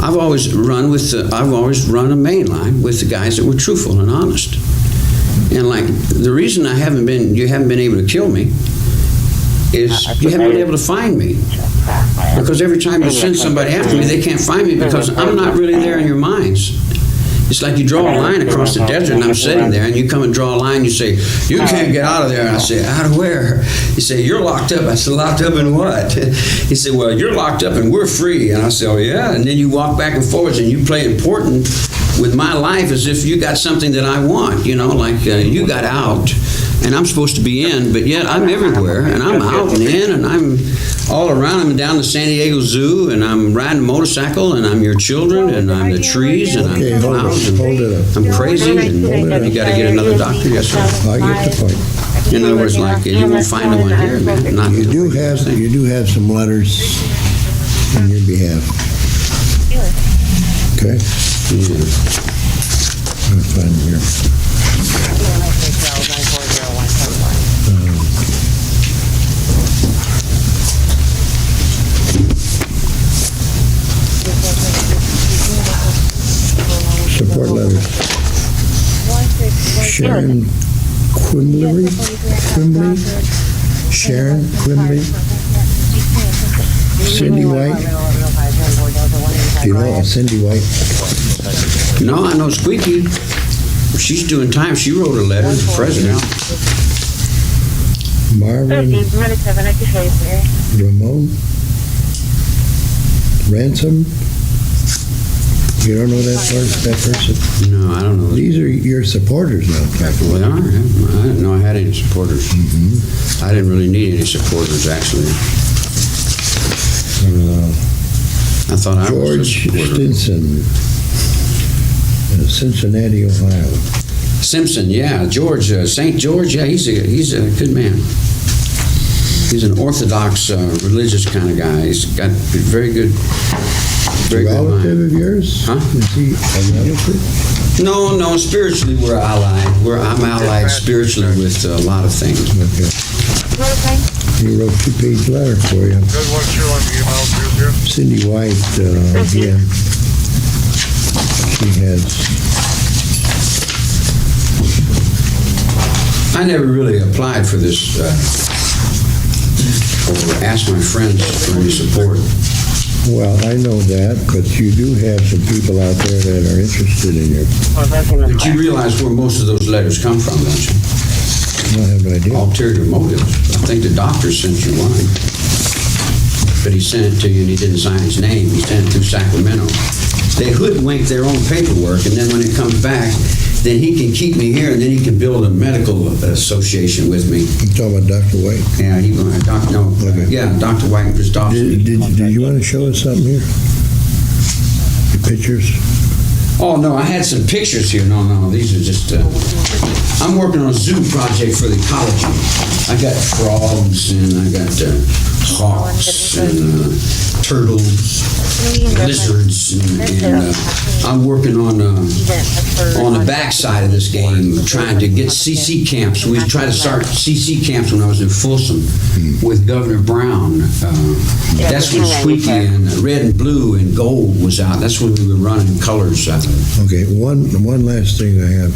I've always run a main line with the guys that were truthful and honest. And like the reason you haven't been able to kill me is you haven't been able to find me. Because every time you send somebody after me, they can't find me because I'm not really there in your minds. It's like you draw a line across the desert and I'm sitting there and you come and draw a line, you say, you can't get out of there. And I say, out of where? You say, you're locked up. I said, locked up in what? He said, well, you're locked up and we're free. And I said, oh yeah. And then you walk back and forwards and you play important with my life as if you got something that I want, you know, like you got out and I'm supposed to be in, but yet I'm everywhere and I'm out and in and all around. I'm down the San Diego Zoo, and I'm riding a motorcycle, and I'm your children, and I'm the trees, and I'm the clouds, and I'm crazy, and you got to get another doctor. Yes, sir. I get the point. In other words, like you won't find no one here, man. Not You do have some letters on your behalf. Okay. Yeah. I'll find them here. Support letters. Sharon Quimbley, Sharon Quimbley, Cindy White. Do you know Cindy White? No, I know Squeaky. She's doing time. She wrote a letter to the president. Marvin Ramon Ransom. You don't know that person? No, I don't know. These are your supporters now. Well, they are. I didn't know I had any supporters. Mm-hmm. I didn't really need any supporters, actually. I thought I was a supporter. George Stinson, Cincinnati, Ohio. Simpson, yeah, George, St. George, yeah, he's a good man. He's an Orthodox, religious kind of guy. He's got very good Relative of yours? Huh? Is he a relative? No, spiritually we're allied. I'm allied spiritually with a lot of things. Okay. He wrote a 2-page letter for you. Cindy White, again, she has... I never really applied for this or asked my friends for any support. Well, I know that, but you do have some people out there that are interested in your... But you realize where most of those letters come from, don't you? I have no idea. Ulterior motives. I think the doctor sent you one. But he sent it to you and he didn't sign his name. He sent it to Sacramento. They hoodwink their own paperwork, and then when it comes back, then he can keep me here, and then he can build a medical association with me. You talking about Dr. White? Yeah, Dr. White and Christopherson. Did you want to show us something here? The pictures? Oh, no, I had some pictures here. No, these are just... I'm working on a zoo project for the ecology. I got frogs, and I got hawks, and turtles, lizards, and I'm working on the backside of this game, trying to get CC camps. We tried to start CC camps when I was in Folsom with Governor Brown. That's when Squeaky and Red and Blue and Gold was out. That's when we were running colors out of it. Okay, one last thing I have.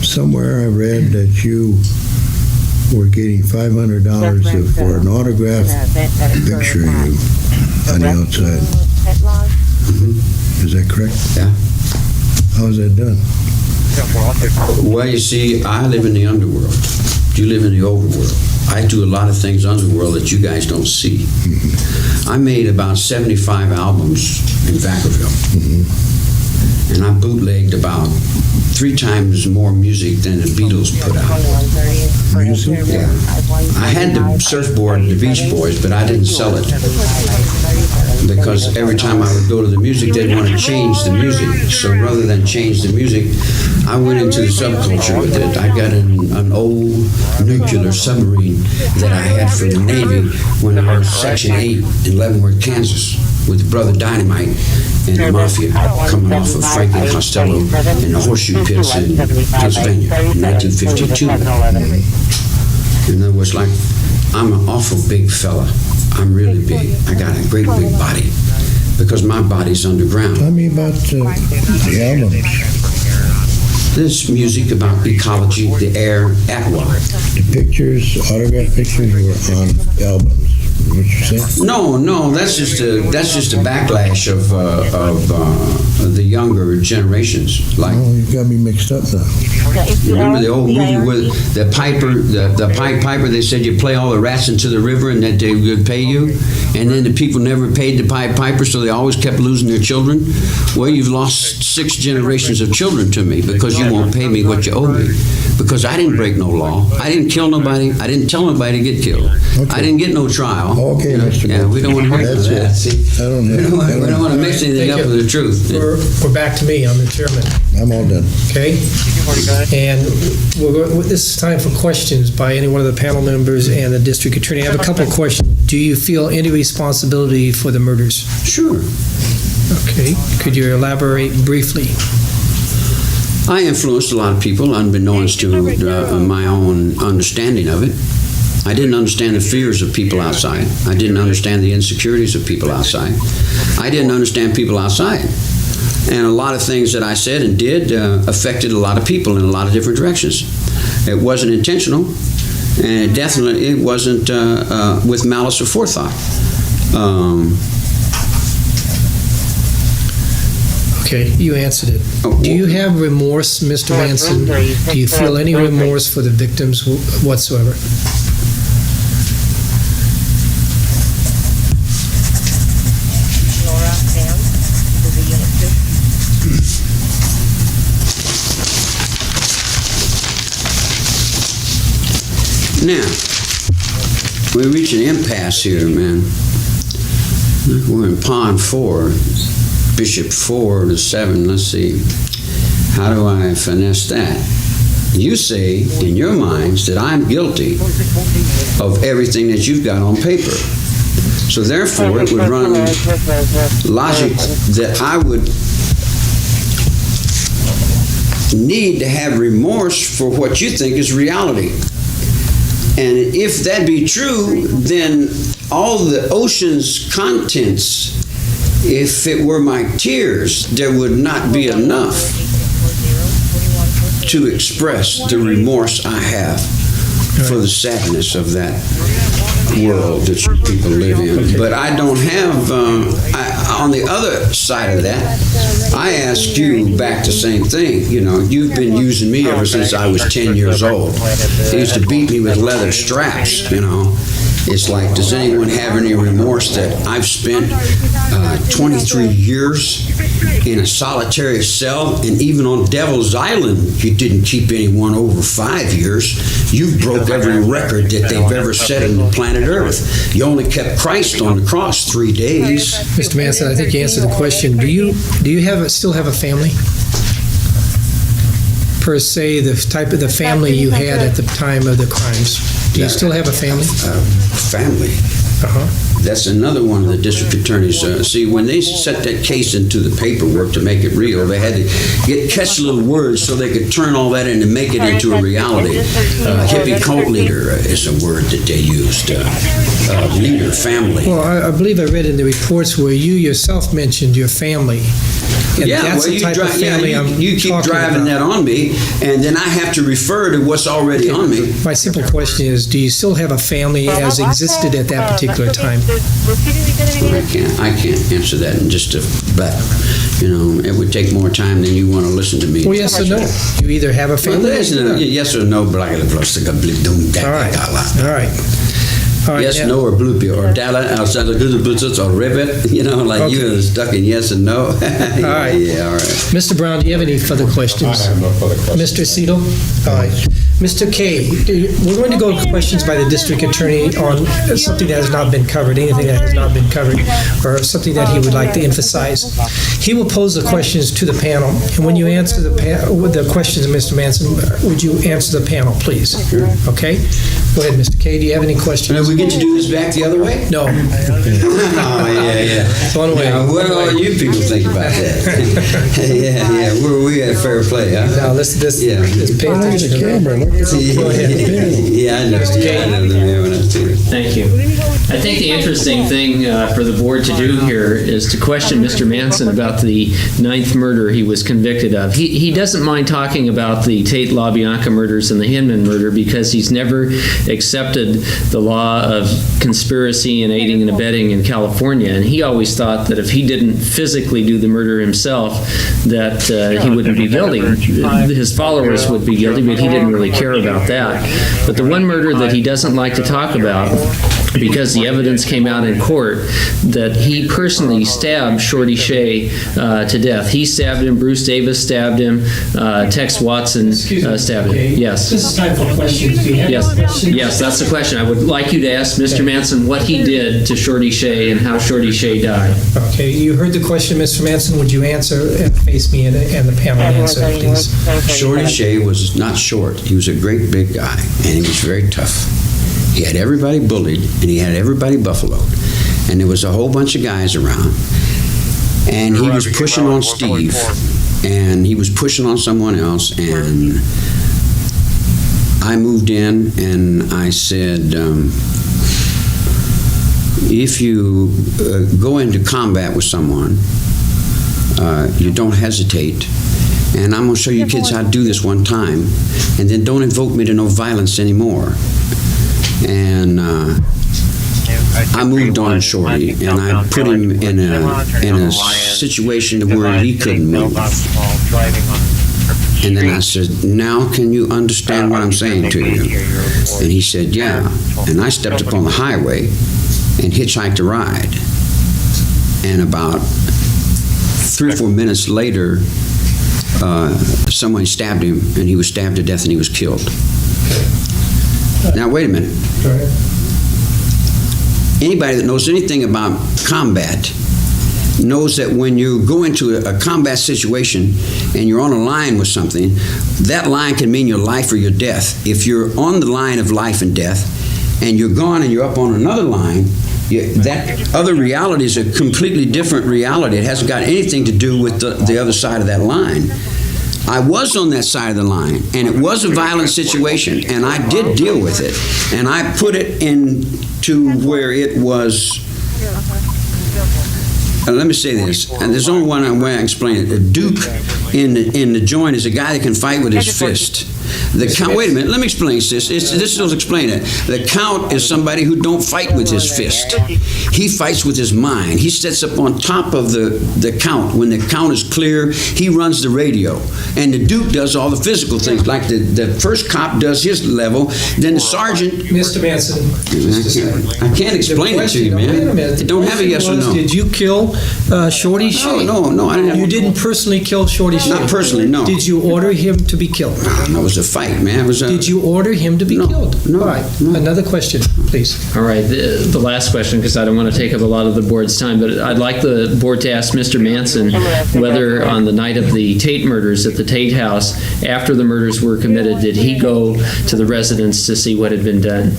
Somewhere I read that you were getting $500 for an autographed picture of you on the outside. Is that correct? Yeah. How is that done? Well, you see, I live in the underworld. You live in the overworld. I do a lot of things underworld that you guys don't see. I made about 75 albums in Vacaville. And I bootlegged about 3 times more music than the Beatles put out. Music? Yeah. I had the surfboard, the Beach Boys, but I didn't sell it. Because every time I would go to the music, they'd want to change the music. So rather than change the music, I went into the subculture with it. I got an old nuclear submarine that I had from the Navy when I was Section 8 in Leavenworth, Kansas, with Brother Dynamite and the Mafia coming off of Franklin Costello in the horseshoe pits in Pennsylvania in 1952. In other words, like, I'm an awful big fella. I'm really big. I got a great big body because my body's underground. Tell me about the albums. This music about ecology, the air, at water. The pictures, autographed pictures were on albums. What you say? No, that's just a backlash of the younger generations. Like, oh, you got me mixed up now. Remember the old movie with the piper, the Pied Piper? They said you play all the rats into the river and that they would pay you, and then the people never paid the Pied Piper, so they always kept losing their children. Well, you've lost 6 generations of children to me because you won't pay me what you owe me. because I didn't break no law. I didn't kill nobody. I didn't tell nobody to get killed. I didn't get no trial. Okay, Mr. Yeah, we don't want to hear that. See, we don't want to mix anything up with the truth. We're back to me. I'm the chairman. I'm all done. Okay? And this is time for questions by any one of the panel members and the district attorney. I have a couple of questions. Do you feel any responsibility for the murders? Sure. Okay. Could you elaborate briefly? I influenced a lot of people unbeknownst to my own understanding of it. I didn't understand the fears of people outside. I didn't understand the insecurities of people outside. I didn't understand people outside. And a lot of things that I said and did affected a lot of people in a lot of different directions. It wasn't intentional, and it wasn't with malice or forethought. Okay, you answered it. Do you have remorse, Mr. Manson? Do you feel any remorse for the victims whatsoever? Now, we reach an impasse here, man. We're in Pond 4, Bishop 4 to 7. Let's see. How do I finesse that? You say in your minds that I'm guilty of everything that you've got on paper. So therefore, it would run logic that I would need to have remorse for what you think is reality. And if that be true, then all the ocean's contents, if it were my tears, there would not be enough to express the remorse I have for the sadness of that world that you people live in. But I don't have, on the other side of that, I asked you back the same thing. You know, you've been using me ever since I was 10 years old. They used to beat me with leather straps, you know. It's like, does anyone have any remorse that I've spent 23 years in a solitary cell, and even on Devil's Island, you didn't keep anyone over 5 years. You broke every record that they've ever set on the planet Earth. You only kept Christ on the cross 3 days. Mr. Manson, I think you answered the question. Do you still have a family? Per se, the type of the family you had at the time of the crimes. Do you still have a family? Family. That's another one of the district attorneys. See, when they set that case into the paperwork to make it real, they had to catch little words so they could turn all that in and make it into a reality. Hippie cult leader is a word that they used. Leader, family. Well, I believe I read in the reports where you yourself mentioned your family. And that's the type of family you keep driving that on me, and then I have to refer to what's already on me. My simple question is, do you still have a family as existed at that particular time? I can't answer that in just a but. You know, it would take more time than you want to listen to me. Well, yes or no. You either have a family. Well, yes or no. All right. All right. Yes, no, or bloopy, or dala, outside the good or ribbit, you know, like you are stuck in yes and no. All right. Yeah, all right. Mr. Brown, do you have any further questions? I have no further questions. Mr. Cedal? All right. Mr. Kay, we're going to go to questions by the district attorney on something that has not been covered, anything that has not been covered, or something that he would like to emphasize. He will pose the questions to the panel, and when you answer the questions, Mr. Manson, would you answer the panel, please? Sure. Okay? Go ahead, Mr. Kay. Do you have any questions? And we get to do this back the other way? No. Oh, yeah. One way. Now, what do all you people think about that? yeah. We had fair play, huh? Now, let's pay attention to the camera. Go ahead. Yeah, I know. The man when I see it. Thank you. I think the interesting thing for the board to do here is to question Mr. Manson about the 9th murder he was convicted of. He doesn't mind talking about the Tate LaBianca murders and the Hinman murder because he's never accepted the law of conspiracy and aiding and abetting in California. And he always thought that if he didn't physically do the murder himself, that he wouldn't be guilty. His followers would be guilty, but he didn't really care about that. But the one murder that he doesn't like to talk about, because the the evidence came out in court that he personally stabbed Shorty Shea to death. He stabbed him, Bruce Davis stabbed him, Tex Watson stabbed him. Yes. This is time for questions. Do you have Yes. questions? Yes, that's the question. I would like you to ask Mr. Manson what he did to Shorty Shea and how Shorty Shea died. Okay, you heard the question, Mr. Manson. Would you answer and face me and the panel answer, please? Shorty Shea was not short. He was a great big guy, and he was very tough. He had everybody bullied, and he had everybody buffaloed. And there was a whole bunch of guys around. And he was pushing on Steve, and he was pushing on someone else, and I moved in, and I said, if you go into combat with someone, you don't hesitate. And I'm going to show you kids how to do this one time, and then don't invoke me to no violence anymore. And I moved on Shorty, and I put him in a situation where he couldn't move. And then I said, now can you understand what I'm saying to you? And he said, yeah. And I stepped up on the highway and hitchhiked a ride. And about 3 or 4 minutes later, someone stabbed him, and he was stabbed to death, and he was killed. Now, wait a minute. Anybody that knows anything about combat knows that when you go into a combat situation and you're on a line with something, that line can mean your life or your death. If you're on the line of life and death, and you're gone and you're up on another line, that other reality is a completely different reality. It hasn't got anything to do with the other side of that line. I was on that side of the line, and it was a violent situation, and I did deal with it. And I put it into where it was, let me say this, and there's only one way I can explain it. A Duke in the joint is a guy that can fight with his fist. The count, wait a minute, let me explain this. This will explain it. The count is somebody who don't fight with his fist. He fights with his mind. He sits up on top of the count. When the count is clear, he runs the radio. And the Duke does all the physical things, like the first cop does his level, then the sergeant... Mr. Manson. I can't explain it to you, man. I don't have a yes or no. Did you kill Shorty Shea? No, I didn't. You didn't personally kill Shorty Shea? Not personally, no. Did you order him to be killed? No, it was a fight, man. Did you order him to be killed? No. All right. Another question, please. All right. The last question, because I don't want to take up a lot of the board's time, but I'd like the board to ask Mr. Manson whether on the night of the Tate murders at the Tate house, after the murders were committed, did he go to the residence to see what had been done?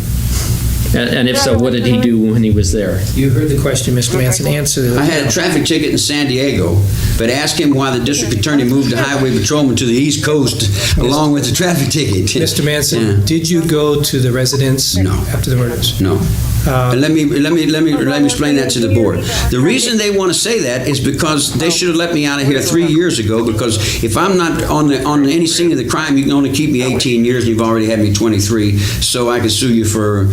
And if so, what did he do when he was there? You heard the question, Mr. Manson. Answer it. I had a traffic ticket in San Diego, but ask him why the district attorney moved the highway patrolman to the East Coast along with the traffic ticket. Mr. Manson, did you go to the residence after the murders? No. And let me explain that to the board. The reason they want to say that is because they should have let me out of here 3 years ago, because if I'm not on any scene of the crime, you can only keep me 18 years, and you've already had me 23, so I can sue you for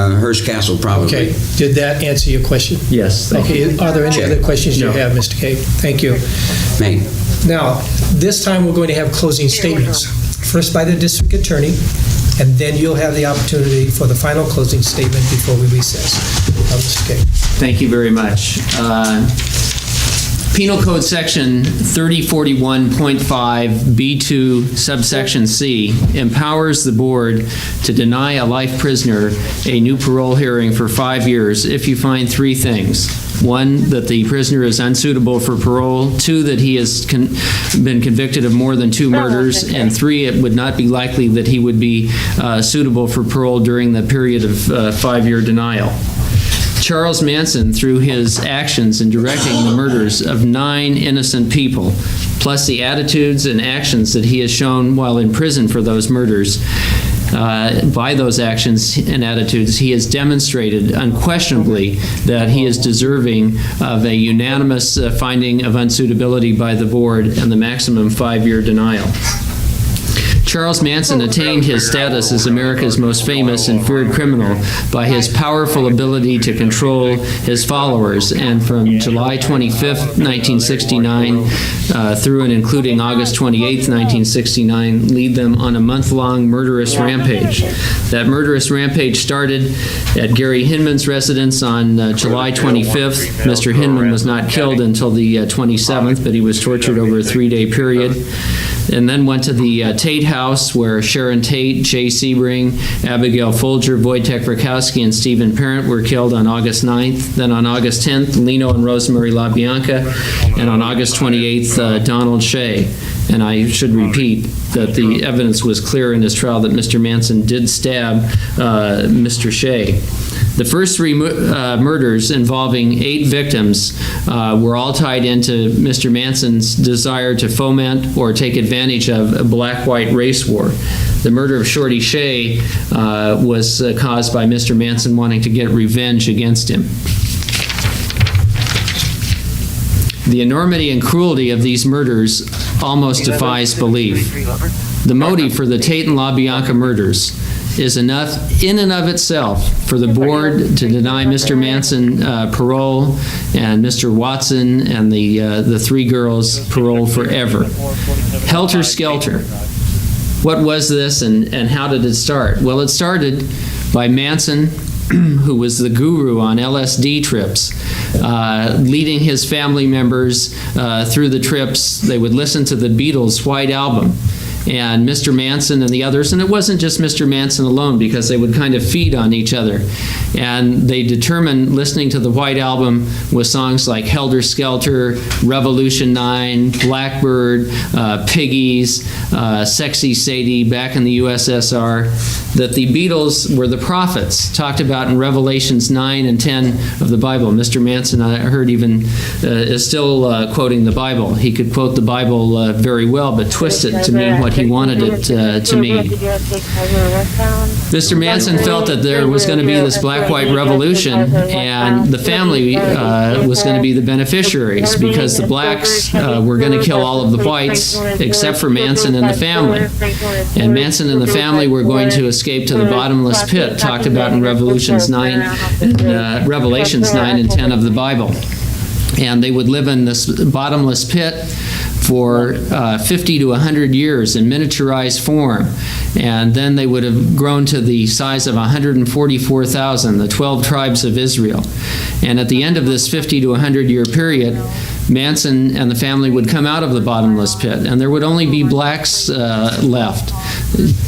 Hearst Castle, probably. Okay. Did that answer your question? Yes. Okay. Are there any other questions you have, Mr. K? Thank you. Me. Now, this time we're going to have closing statements. First by the district attorney, and then you'll have the opportunity for the final closing statement before we recess. Mr. K. Thank you very much. Penal Code Section 3041.5 B2 subsection C empowers the board to deny a life prisoner a new parole hearing for 5 years if you find 3 things. 1, that the prisoner is unsuitable for parole. 2, that he has been convicted of more than 2 murders. And 3, it would not be likely that he would be suitable for parole during the period of 5-year denial. Charles Manson, through his actions in directing the murders of 9 innocent people, plus the attitudes and actions that he has shown while in prison for those murders, by those actions and attitudes, he has demonstrated unquestionably that he is deserving of a unanimous finding of unsuitability by the board and the maximum 5-year denial. Charles Manson attained his status as America's most famous and feared criminal by his powerful ability to control his followers, and from July 25th, 1969, through and including August 28th, 1969, lead them on a month-long murderous rampage. That murderous rampage started at Gary Hinman's residence on July 25th. Mr. Hinman was not killed until the 27th, but he was tortured over a 3-day period. And then went to the Tate house, where Sharon Tate, Jay Sebring, Abigail Folger, Wojtek Rakowski, and Stephen Parent were killed on August 9th. Then on August 10th, Lino and Rosemary LaBianca. And on August 28th, Donald Shea. And I should repeat that the evidence was clear in this trial that Mr. Manson did stab Mr. Shea. The first 3 murders involving 8 victims were all tied into Mr. Manson's desire to foment or take advantage of a black-white race war. The murder of Shorty Shea was caused by Mr. Manson wanting to get revenge against him. The enormity and cruelty of these murders almost defies belief. The motive for the Tate and LaBianca murders is enough in and of itself for the board to deny Mr. Manson parole and Mr. Watson and the 3 girls parole forever. Helter Skelter. What was this, and how did it start? Well, it started by Manson, who was the guru on LSD trips, leading his family members through the trips. They would listen to the Beatles' White Album. And Mr. Manson and the others, and it wasn't just Mr. Manson alone, because they would kind of feed on each other. And they determined, listening to the White Album with songs like Helter Skelter, Revolution 9, Blackbird, Piggies, Sexy Sadie, Back in the USSR, that the Beatles were the prophets, talked about in Revelations 9 and 10 of the Bible. Mr. Manson, I heard, even is still quoting the Bible. He could quote the Bible very well, but twist it to mean what he wanted it to mean. Mr. Manson felt that there was going to be this black-white revolution, and the family was going to be the beneficiaries, because the blacks were going to kill all of the whites except for Manson and the family. And Manson and the family were going to escape to the bottomless pit, talked about in Revelations 9 and 10 of the Bible. And they would live in this bottomless pit for 50 to 100 years in miniaturized form. And then they would have grown to the size of 144,000, the 12 tribes of Israel. And at the end of this 50 to 100 year period, Manson and the family would come out of the bottomless pit, and there would only be blacks left.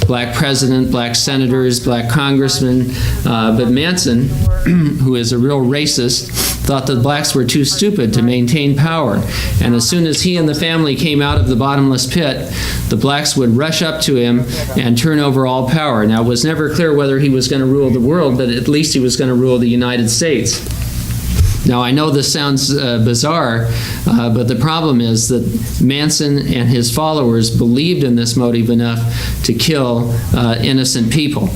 Black president, black senators, black congressmen. But Manson, who is a real racist, thought that blacks were too stupid to maintain power. And as soon as he and the family came out of the bottomless pit, the blacks would rush up to him and turn over all power. Now, it was never clear whether he was going to rule the world, but at least he was going to rule the United States. Now, I know this sounds bizarre, but the problem is that Manson and his followers believed in this motive enough to kill innocent people.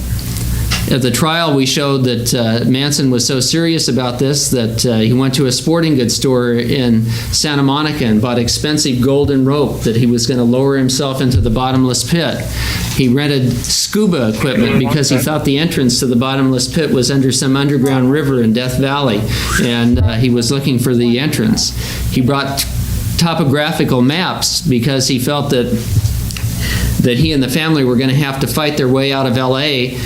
At the trial, we showed that Manson was so serious about this that he went to a sporting goods store in Santa Monica and bought expensive golden rope that he was going to lower himself into the bottomless pit. He rented scuba equipment because he thought the entrance to the bottomless pit was under some underground river in Death Valley, and he was looking for the entrance. He brought topographical maps because he felt that he and the family were going to have to fight their way out of L.A.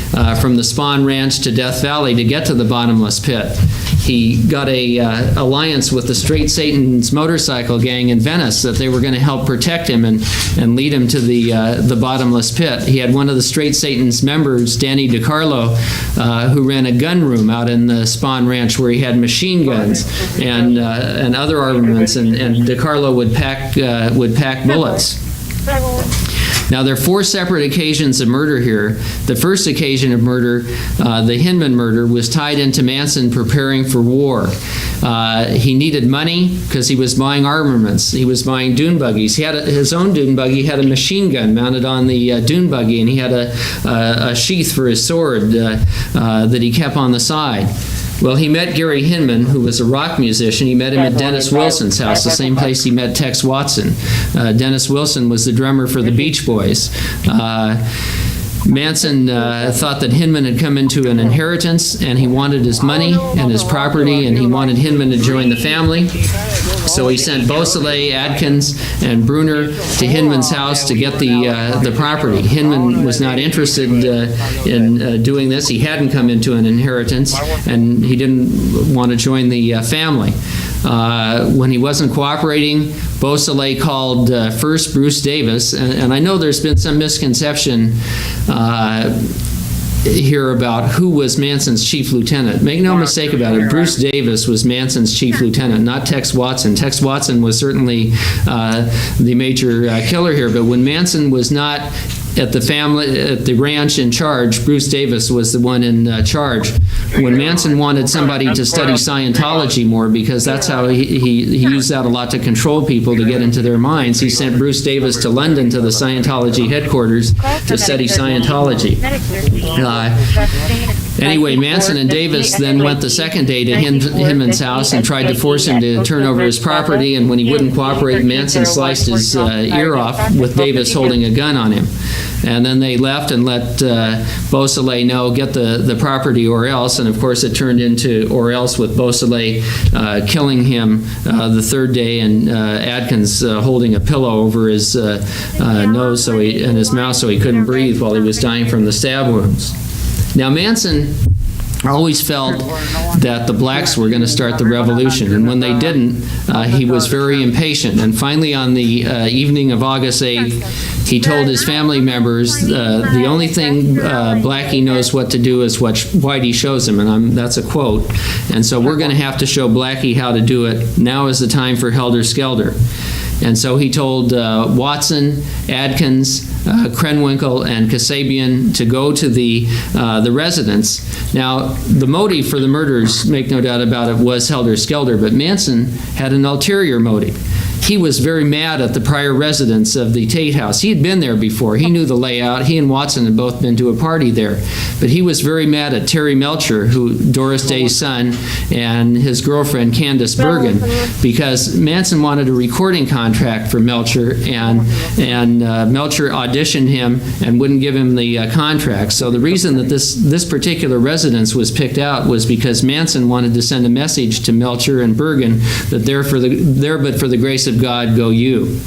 From the Spawn Ranch to Death Valley to get to the bottomless pit. He got a alliance with the Straight Satan's motorcycle gang in Venice that they were going to help protect him and lead him to the bottomless pit. He had one of the Straight Satan's members, Danny DiCarlo, who ran a gun room out in the Spawn Ranch where he had machine guns and other armaments, and DiCarlo would pack bullets. Now, there are 4 separate occasions of murder here. The first occasion of murder, the Hinman murder, was tied into Manson preparing for war. He needed money because he was buying armaments. He was buying dune buggies. He had his own dune buggy. He had a machine gun mounted on the dune buggy, and he had a sheath for his sword that he kept on the side. Well, he met Gary Hinman, who was a rock musician. He met him at Dennis Wilson's house, the same place he met Tex Watson. Dennis Wilson was the drummer for the Beach Boys. Manson thought that Hinman had come into an inheritance, and he wanted his money and his property, and he wanted Hinman to join the family. So he sent Beausoleil, Adkins, and Bruner to Hinman's house to get the property. Hinman was not interested in doing this. He hadn't come into an inheritance, and he didn't want to join the family. When he wasn't cooperating, Beausoleil called first Bruce Davis, and I know there's been some misconception here about who was Manson's chief lieutenant. Make no mistake about it, Bruce Davis was Manson's chief lieutenant, not Tex Watson. Tex Watson was certainly the major killer here, but when Manson was not at the ranch in charge, Bruce Davis was the one in charge. When Manson wanted somebody to study Scientology more, because that's how he used that a lot to control people, to get into their minds, he sent Bruce Davis to London to the Scientology headquarters to study Scientology. Anyway, Manson and Davis then went the second day to Hinman's house and tried to force him to turn over his property, and when he wouldn't cooperate, Manson sliced his ear off with Davis holding a gun on him. And then they left and let Beausoleil know, get the property or else. And of course it turned into or else, with Beausoleil killing him the third day, and Adkins holding a pillow over his nose and his mouth so he couldn't breathe while he was dying from the stab wounds. Now Manson always felt that the blacks were going to start the revolution, and when they didn't, he was very impatient. And finally, on the evening of August 8th, he told his family members, the only thing Blackie knows what to do is what Whitey shows him, and that's a quote. And so we're going to have to show Blackie how to do it. Now is the time for Helter Skelter. And so he told Watson, Adkins, Krenwinkel, and Kasabian to go to the residence. Now, the motive for the murders, make no doubt about it, was Helter Skelter, but Manson had an ulterior motive. He was very mad at the prior residents of the Tate House. He had been there before. He knew the layout. He and Watson had both been to a party there. But he was very mad at Terry Melcher, Doris Day's son, and his girlfriend, Candace Bergen, because Manson wanted a recording contract for Melcher, and Melcher auditioned him and wouldn't give him the contract. So the reason that this particular residence was picked out was because Manson wanted to send a message to Melcher and Bergen that there but for the grace of God go you.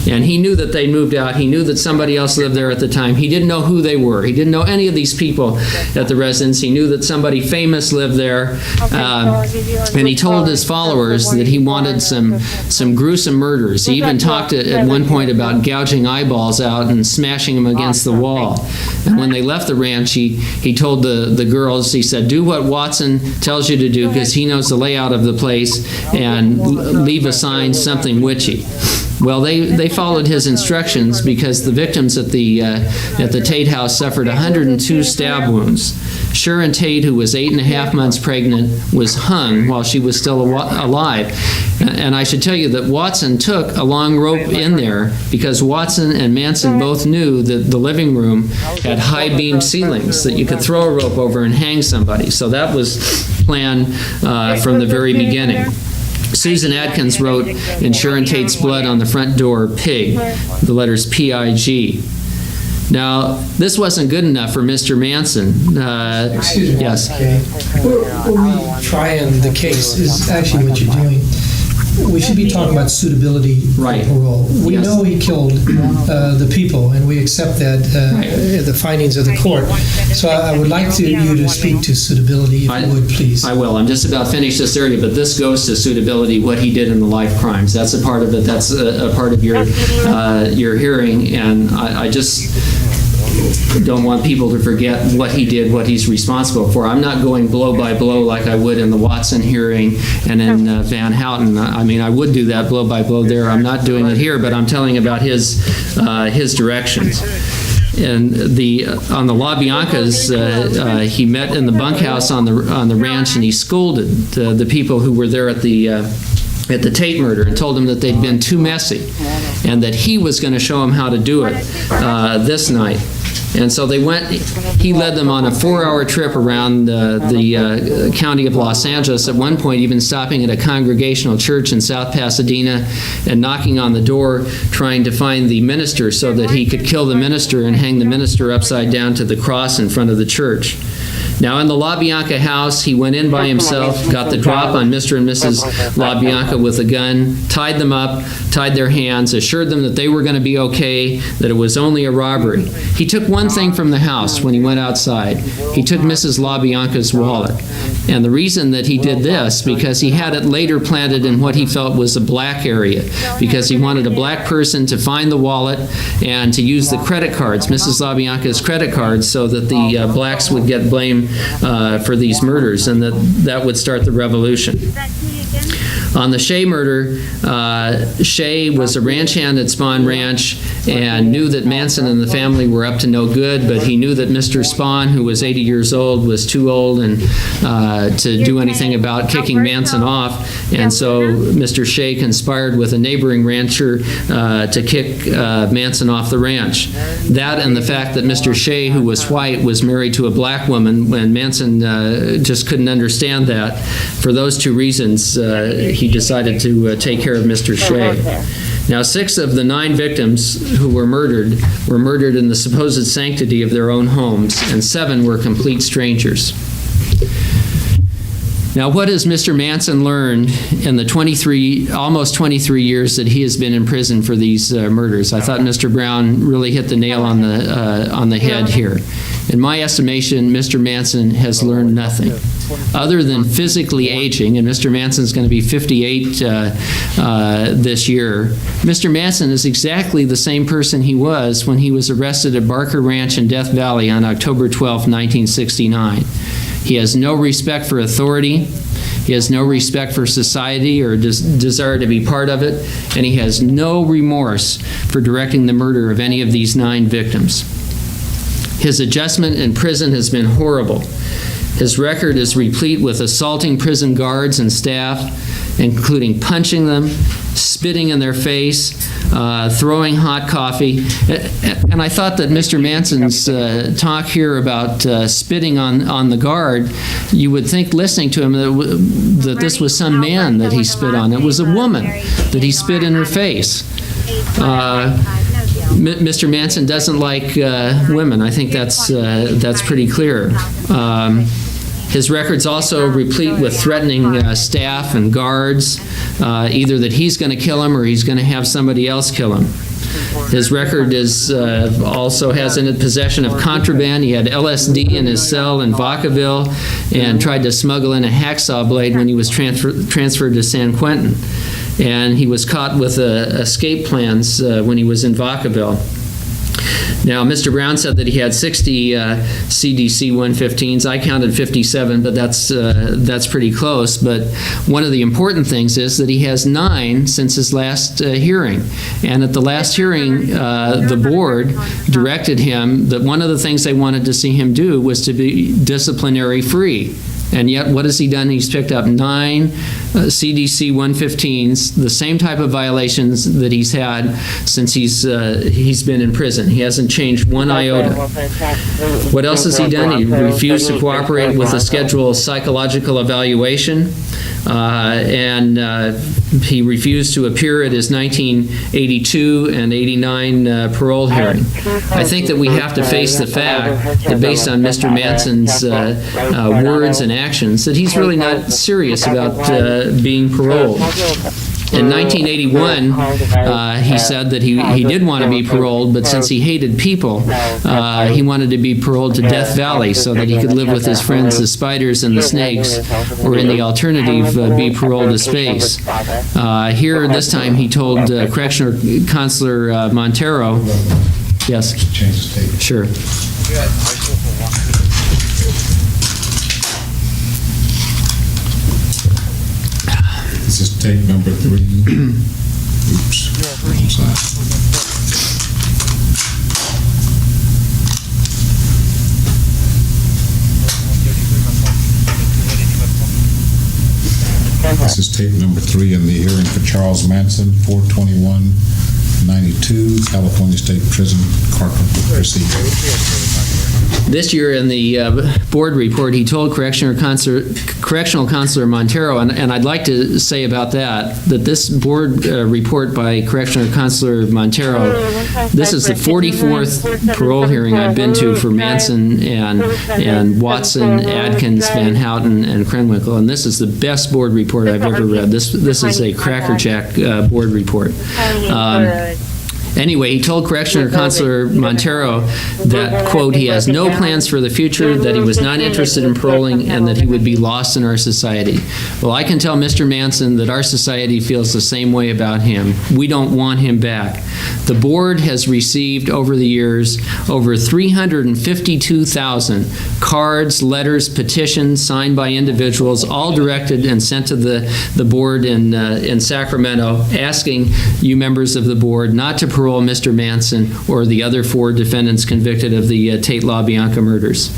And he knew that they moved out. He knew that somebody else lived there at the time. He didn't know who they were. He didn't know any of these people at the residence. He knew that somebody famous lived there. And he told his followers that he wanted some gruesome murders. He even talked at one point about gouging eyeballs out and smashing them against the wall. And when they left the ranch, he told the girls, he said, do what Watson tells you to do, because he knows the layout of the place, and leave a sign, something witchy. Well, they followed his instructions, because the victims at the Tate House suffered 102 stab wounds. Sharon Tate, who was 8.5 months pregnant, was hung while she was still alive. And I should tell you that Watson took a long rope in there, because Watson and Manson both knew that the living room had high beam ceilings that you could throw a rope over and hang somebody. So that was planned from the very beginning. Susan Adkins wrote in Sharon Tate's blood on the front door, pig, the letters P-I-G. Now, this wasn't good enough for Mr. Manson. Excuse me. Yes. Okay. What we try in the case is actually what you're doing. We should be talking about suitability for parole. We know he killed the people, and we accept that the findings of the court. So I would like you to speak to suitability, if you would, please. I will. I'm just about to finish this area, but this goes to suitability, what he did in the life crimes. That's a part of it. That's a part of your hearing, and I just don't want people to forget what he did, what he's responsible for. I'm not going blow by blow like I would in the Watson hearing and in Van Houten. I mean, I would do that blow by blow there. I'm not doing it here, but I'm telling about his directions. And on the La Biancas, he met in the bunkhouse on the ranch, and he scolded the people who were there at the Tate murder, and told them that they'd been too messy, and that he was going to show them how to do it this night. And so he led them on a 4-hour trip around the county of Los Angeles, at one point even stopping at a congregational church in South Pasadena and knocking on the door trying to find the minister so that he could kill the minister and hang the minister upside down to the cross in front of the church. Now, in the LaBianca house, he went in by himself, got the drop on Mr. and Mrs. LaBianca with a gun, tied them up, tied their hands, assured them that they were going to be okay, that it was only a robbery. He took one thing from the house when he went outside. He took Mrs. LaBianca's wallet. And the reason that he did this, because he had it later planted in what he felt was a black area, because he wanted a black person to find the wallet and to use the credit cards, Mrs. LaBianca's credit cards, so that the blacks would get blamed for these murders, and that would start the revolution. On the Shea murder, Shea was a ranch hand at Spahn Ranch and knew that Manson and the family were up to no good, but he knew that Mr. Spahn, who was 80 years old, was too old and to do anything about kicking Manson off, and so Mr. Shea conspired with a neighboring rancher to kick Manson off the ranch. That and the fact that Mr. Shea, who was white, was married to a black woman, when Manson just couldn't understand that. For those two reasons, he decided to take care of Mr. Shea. Now, 6 of the 9 victims who were murdered in the supposed sanctity of their own homes, and 7 were complete strangers. Now, what has Mr. Manson learned in the almost 23 years that he has been in prison for these murders? I thought Mr. Brown really hit the nail on the head here. In my estimation, Mr. Manson has learned nothing other than physically aging, and Mr. Manson's going to be 58 this year. Mr. Manson is exactly the same person he was when he was arrested at Barker Ranch in Death Valley on October 12, 1969. He has no respect for authority. He has no respect for society or desire to be part of it, and he has no remorse for directing the murder of any of these 9 victims. His adjustment in prison has been horrible. His record is replete with assaulting prison guards and staff, including punching them, spitting in their face, throwing hot coffee. And I thought that Mr. Manson's talk here about spitting on the guard, you would think, listening to him, that this was some man that he spit on. It was a woman that he spit in her face. Mr. Manson doesn't like women. I think that's pretty clear. His record's also replete with threatening staff and guards, either that he's going to kill him or he's going to have somebody else kill him. His record also has in it possession of contraband. He had LSD in his cell in Vacaville and tried to smuggle in a hacksaw blade when he was transferred to San Quentin. And he was caught with escape plans when he was in Vacaville. Now, Mr. Brown said that he had 60 CDC 115s. I counted 57, but that's pretty close. But one of the important things is that he has 9 since his last hearing. And at the last hearing, the board directed him that one of the things they wanted to see him do was to be disciplinary free. And yet, what has he done? He's picked up 9 CDC 115s, the same type of violations that he's had since he's been in prison. He hasn't changed one iota. What else has he done? He refused to cooperate with a scheduled psychological evaluation, and he refused to appear at his 1982 and 89 parole hearing. I think that we have to face the fact that based on Mr. Manson's words and actions, that he's really not serious about being paroled. In 1981, he said that he did want to be paroled, but since he hated people, he wanted to be paroled to Death Valley so that he could live with his friends, the spiders and the snakes, or in the alternative, be paroled to space. Here, this time, he told Correctional Counselor Montero, yes, sure. This is tape number 3. Oops. This is tape number 3 in the hearing for Charles Manson, 4/21/2010. 92, California State Prison, Corpus, Christi. This year in the board report, he told Correctional Counselor Montero, and I'd like to say about that this board report by Correctional Counselor Montero, this is the 44th parole hearing I've been to for Manson and Watson, Adkins, Van Houten, and Krenwinkel, and this is the best board report I've ever read. This is a crackerjack board report. Anyway, he told Correctional Counselor Montero that, quote, he has no plans for the future, that he was not interested in paroling, and that he would be lost in our society. Well, I can tell Mr. Manson that our society feels the same way about him. We don't want him back. The board has received over the years over 352,000 cards, letters, petitions signed by individuals, all directed and sent to the board in Sacramento, asking you members of the board not to parole Mr. Manson or the other 4 defendants convicted of the Tate LaBianca murders.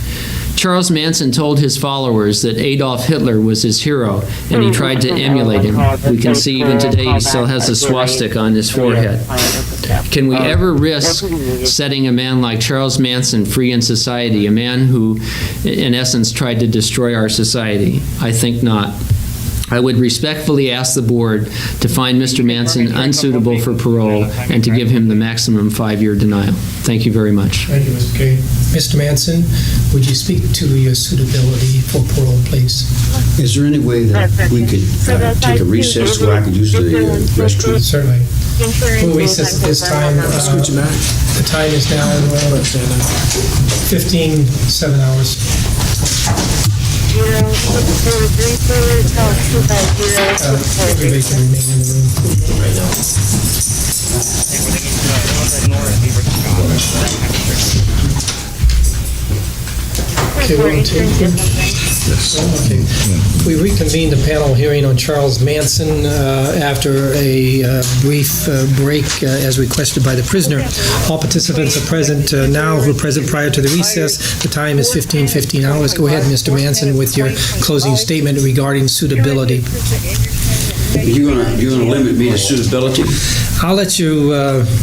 Charles Manson told his followers that Adolf Hitler was his hero, and he tried to emulate him. We can see even today he still has a swastika on his forehead. Can we ever risk setting a man like Charles Manson free in society, a man who, in essence, tried to destroy our society? I think not. I would respectfully ask the board to find Mr. Manson unsuitable for parole and to give him the maximum 5-year denial. Thank you very much. Thank you, Mr. Kay. Mr. Manson, would you speak to your suitability for parole, please? Is there any way that we could take a recess where I could use the restroom? Certainly. We'll recess at this time. The time is now 7 hours. Everybody can remain in the room right now. Okay, we'll take it. Okay. We reconvene the panel hearing on Charles Manson after a brief break as requested by the prisoner. All participants are present now who were present prior to the recess. The time is 15 hours. Go ahead, Mr. Manson, with your closing statement regarding suitability. You're gonna limit me to suitability? I'll let you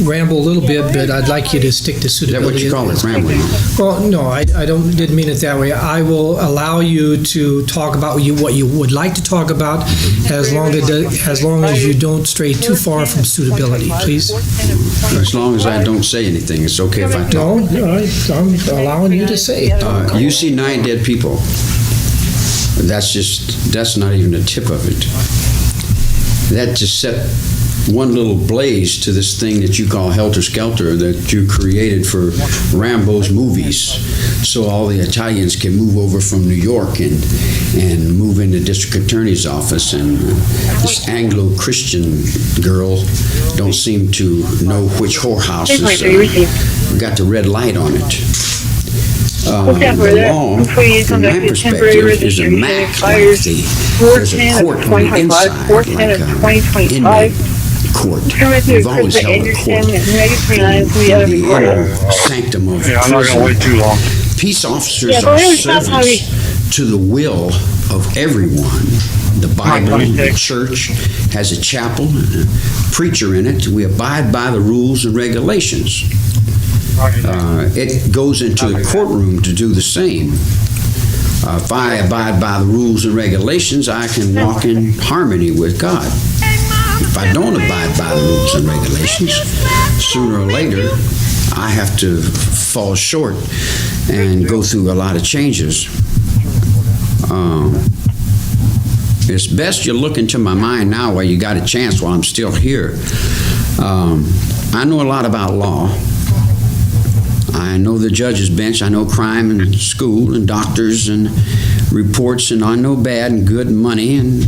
ramble a little bit, but I'd like you to stick to suitability. Is that what you call it, rambling? Well, no, I didn't mean it that way. I will allow you to talk about what you would like to talk about, as long as you don't stray too far from suitability, please. As long as I don't say anything, it's okay if I talk. No, I'm allowing you to say it. You see 9 dead people. That's not even the tip of it. That just set one little blaze to this thing that you call Helter Skelter that you created for Rambo's movies, so all the Italians can move over from New York and move into district attorney's office, and this Anglo-Christian girl don't seem to know which whorehouse got the red light on it. The law, from my perspective, is a map. There's a court on the inside, like an inmate court. We've always held a court in the inner sanctum of prison. Peace officers are servants to the will of everyone. The Bible, the church has a chapel, and a preacher in it. We abide by the rules and regulations. It goes into the courtroom to do the same. If I abide by the rules and regulations, I can walk in harmony with God. If I don't abide by the rules and regulations, sooner or later, I have to fall short and go through a lot of changes. It's best you look into my mind now while you got a chance while I'm still here. I know a lot about law. I know the judge's bench. I know crime and school and doctors and reports, and I know bad and good and money and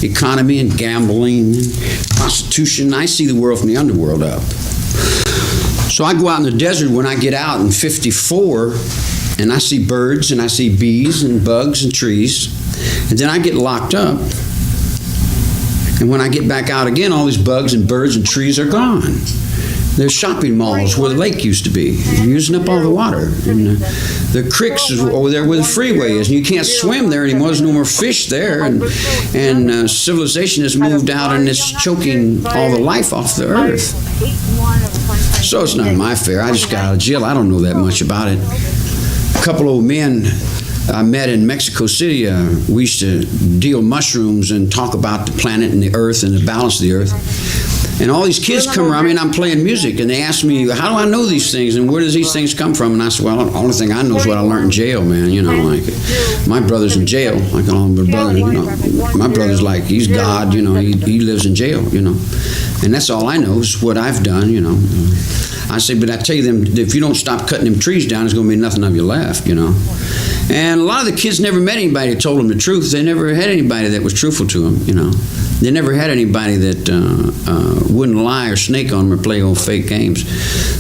economy and gambling and prostitution. I see the world from the underworld up. So I go out in the desert when I get out in 54, and I see birds and I see bees and bugs and trees, and then I get locked up. And when I get back out again, all these bugs and birds and trees are gone. There's shopping malls where the lake used to be. You're using up all the water. And the creeks is over there where the freeway is, and you can't swim there anymore. There's no more fish there, and civilization has moved out, and it's choking all the life off the earth. So it's not my affair. I just got out of jail. I don't know that much about it. A couple old men I met in Mexico City, we used to deal mushrooms and talk about the planet and the earth and the balance of the earth. And all these kids come around me, and I'm playing music, and they ask me, how do I know these things, and where does these things come from? And I said, well, the only thing I know is what I learned in jail, man. You know, like, my brother's in jail. I call him my brother, you know. My brother's like, he's God, you know, he lives in jail, you know. And that's all I know is what I've done, you know. I say, but I tell you, them, if you don't stop cutting them trees down, there's going to be nothing of you left, you know. And a lot of the kids never met anybody that told them the truth. They never had anybody that was truthful to them, you know. They never had anybody that wouldn't lie or snake on them or play old fake games.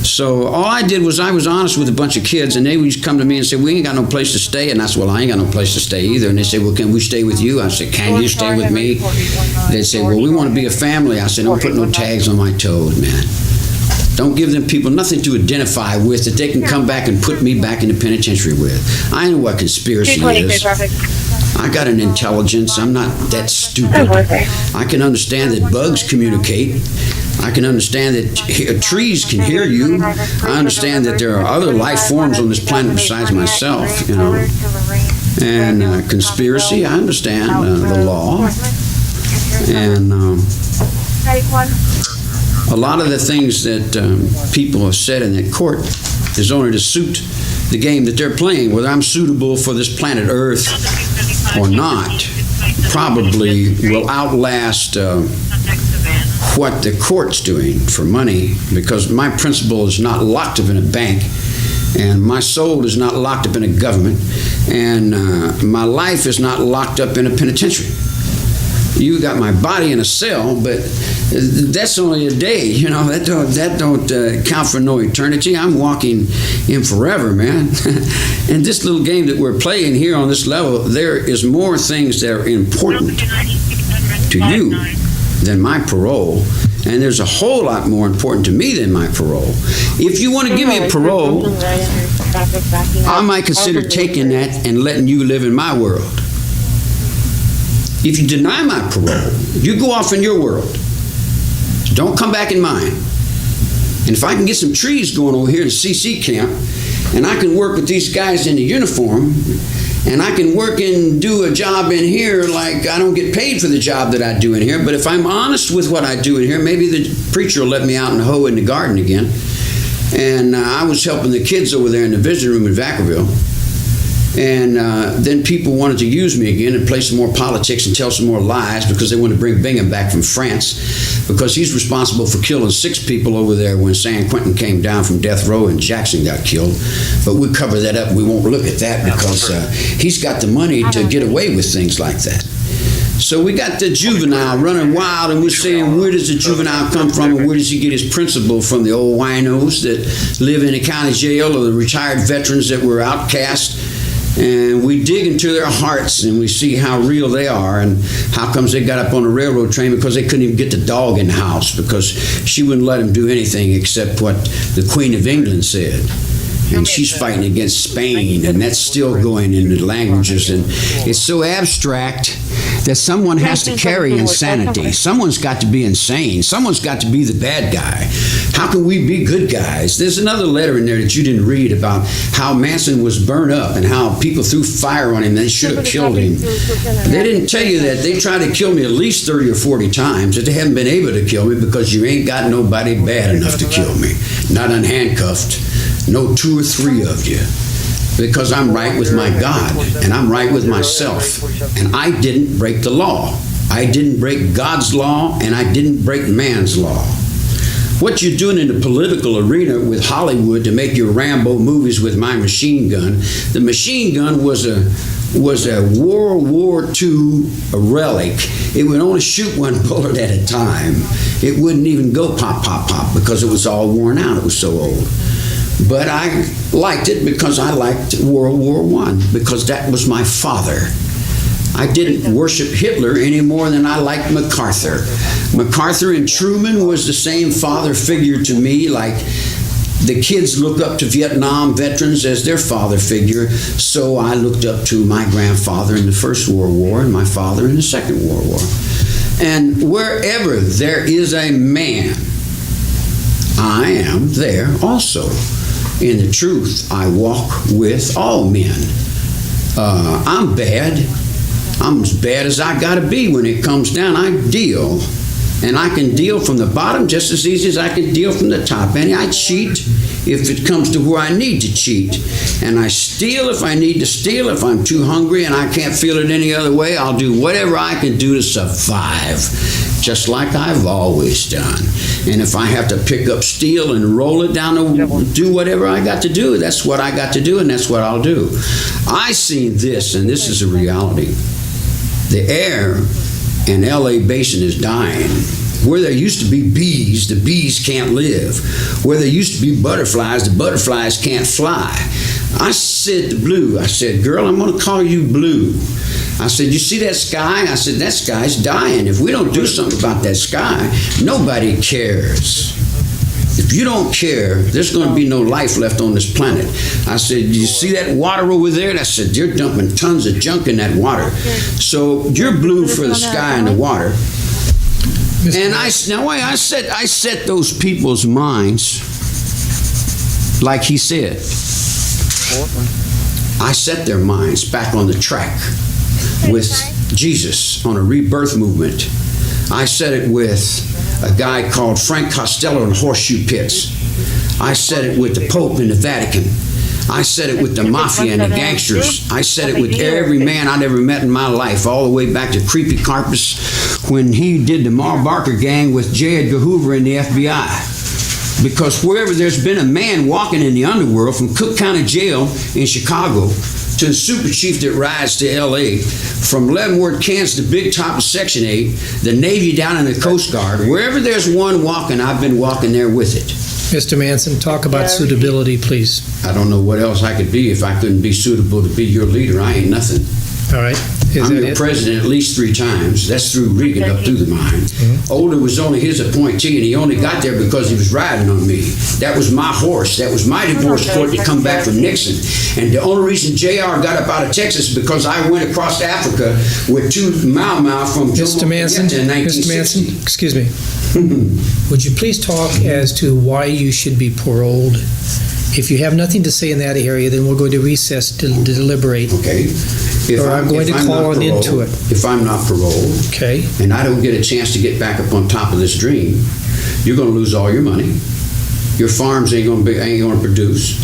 So all I did was I was honest with a bunch of kids, and they would just come to me and say, we ain't got no place to stay. And I said, well, I ain't got no place to stay either. And they say, well, can we stay with you? I said, can you stay with me? They'd say, well, we want to be a family. I said, don't put no tags on my toes, man. Don't give them people nothing to identify with that they can come back and put me back in the penitentiary with. I know what conspiracy is. I got an intelligence. I'm not that stupid. I can understand that bugs communicate. I can understand that trees can hear you. I understand that there are other life forms on this planet besides myself, you know. And conspiracy, I understand the law. And a lot of the things that people have said in that court is only to suit the game that they're playing. Whether I'm suitable for this planet Earth or not probably will outlast what the court's doing for money, because my principal is not locked up in a bank, and my soul is not locked up in a government, and my life is not locked up in a penitentiary. You got my body in a cell, but that's only a day, you know. That don't count for no eternity. I'm walking in forever, man. And this little game that we're playing here on this level, there is more things that are important to you than my parole, and there's a whole lot more important to me than my parole. If you want to give me a parole, I might consider taking that and letting you live in my world. If you deny my parole, you go off in your world. Don't come back in mine. And if I can get some trees going over here in CC camp, and I can work with these guys in the uniform, and I can work and do a job in here like I don't get paid for the job that I do in here, but if I'm honest with what I do in here, maybe the preacher will let me out and hoe in the garden again. And I was helping the kids over there in the visitor room in Vacaville. And then people wanted to use me again and play some more politics and tell some more lies because they wanted to bring Bingham back from France, because he's responsible for killing 6 people over there when San Quentin came down from death row and Jackson got killed. But we'll cover that up. We won't look at that because he's got the money to get away with things like that. So we got the juvenile running wild, and we're saying, where does the juvenile come from, and where does he get his principal from? The old winos that live in the county jail, or the retired veterans that were outcast. And we dig into their hearts and we see how real they are, and how comes they got up on the railroad train because they couldn't even get the dog in the house because she wouldn't let them do anything except what the Queen of England said. And she's fighting against Spain, and that's still going in the languages. And it's so abstract that someone has to carry insanity. Someone's got to be insane. Someone's got to be the bad guy. How can we be good guys? There's another letter in there that you didn't read about how Manson was burned up and how people threw fire on him. They should have killed him. They didn't tell you that. They tried to kill me at least 30 or 40 times, that they haven't been able to kill me because you ain't got nobody bad enough to kill me. Not unhandcuffed. No 2 or 3 of you. Because I'm right with my God, and I'm right with myself. And I didn't break the law. I didn't break God's law, and I didn't break man's law. What you're doing in the political arena with Hollywood to make your Rambo movies with my machine gun, the machine gun was a World War II relic. It would only shoot 1 bullet at a time. It wouldn't even go pop, pop, pop because it was all worn out. It was so old. But I liked it because I liked World War I, because that was my father. I didn't worship Hitler any more than I liked MacArthur. MacArthur and Truman was the same father figure to me, like the kids look up to Vietnam veterans as their father figure, so I looked up to my grandfather in the First World War and my father in the Second World War. And wherever there is a man, I am there also. In the truth, I walk with all men. I'm bad. I'm as bad as I gotta be when it comes down. I deal. And I can deal from the bottom just as easy as I can deal from the top. And I cheat if it comes to where I need to cheat. And I steal if I need to steal. If I'm too hungry and I can't feel it any other way, I'll do whatever I can do to survive, just like I've always done. And if I have to pick up steel and roll it down and do whatever I got to do, that's what I got to do, and that's what I'll do. I seen this, and this is a reality. The air in LA Basin is dying. Where there used to be bees, the bees can't live. Where there used to be butterflies, the butterflies can't fly. I said to Blue, I said, girl, I'm going to call you Blue. I said, you see that sky? I said, that sky's dying. If we don't do something about that sky, nobody cares. If you don't care, there's going to be no life left on this planet. I said, you see that water over there? And I said, you're dumping tons of junk in that water. So you're blue for the sky and the water. And I set those people's minds, like he said. I set their minds back on the track with Jesus on a rebirth movement. I said it with a guy called Frank Costello in Horseshoe Pits. I said it with the Pope in the Vatican. I said it with the mafia and the gangsters. I said it with every man I'd ever met in my life, all the way back to Creepy Corpus when he did the Mar Barker gang with J. Edgar Hoover in the FBI. Because wherever there's been a man walking in the underworld, from Cook County Jail in Chicago to the super chief that rides to L.A., from Leavenworth, Kansas to Big Top of Section 8, the Navy down in the Coast Guard, wherever there's one walking, I've been walking there with it. Mr. Manson, talk about suitability, please. I don't know what else I could be if I couldn't be suitable to be your leader. I ain't nothing. All right. I'm your president at least 3 times. That's through Reagan up through the mine. Older was only his appointee, and he only got there because he was riding on me. That was my horse. That was my divorce court to come back from Nixon. And the only reason JR got up out of Texas is because I went across Africa with 2 Mau Mau from Mr. Manson, in 1960. Mr. Manson, excuse me. Would you please talk as to why you should be paroled? If you have nothing to say in that area, then we're going to recess to deliberate. Okay. I'm going to call on into it. If I'm not paroled, okay, and I don't get a chance to get back up on top of this dream, you're going to lose all your money. Your farms ain't going to produce.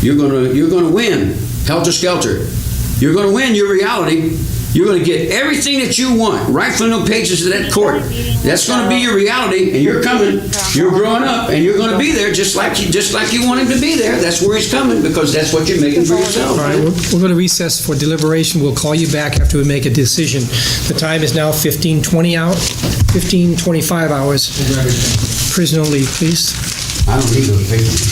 You're going to win, helter skelter. You're going to win your reality. You're going to get everything that you want right from the pages of that court. That's going to be your reality, and you're coming. You're growing up, and you're going to be there just like you want him to be there. That's where he's coming, because that's what you're making for yourself. All right, we're going to recess for deliberation. We'll call you back after we make a decision. The time is now 15:25 hours. Prisoner leave, please. I don't need those papers.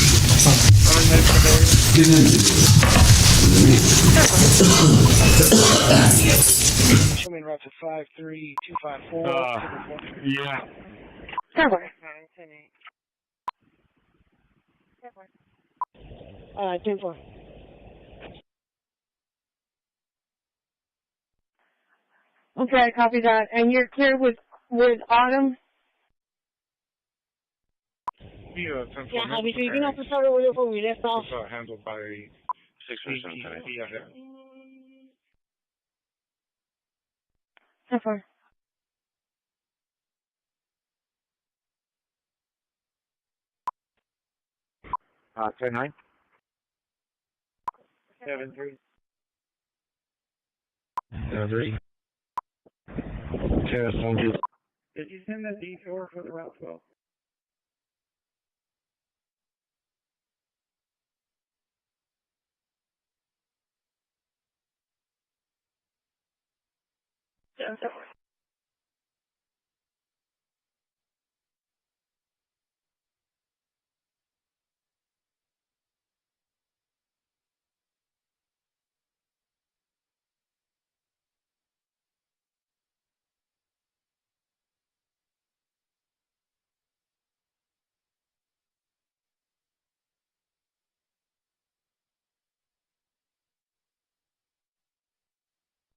Give them to me. Coming route to 53254. Yeah. Cover. 10-4. Okay, copy that. And you're clear with Autumn? Yeah, have you been off the starter with it before we left off? Handled by 647. 10-4. Uh, 10-9. 7-3. 7-3. Did you send the D4 for the route 12? Yeah,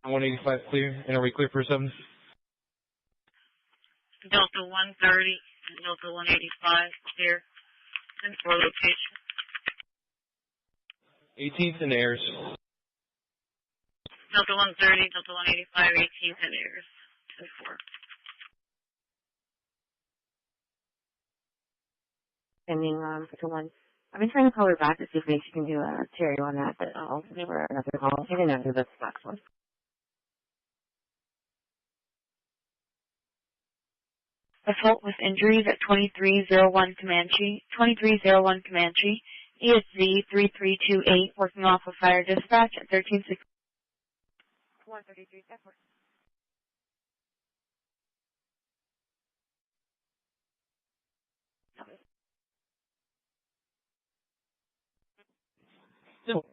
185 clear, and are we clear for 7? Delta 130 and Delta 185 clear. And for location. 18th and airs. Delta 130, Delta 185, 18th and airs. 10-4. Pending for 1. I've been trying to call her back to see if maybe she can do a Terry on that, but I'll give her another call. She didn't answer this last one. Assault with injuries at 2301 Comanche. 2301 Comanche. ESZ 3328 working off of fire dispatch at 1360. 133, effort. No.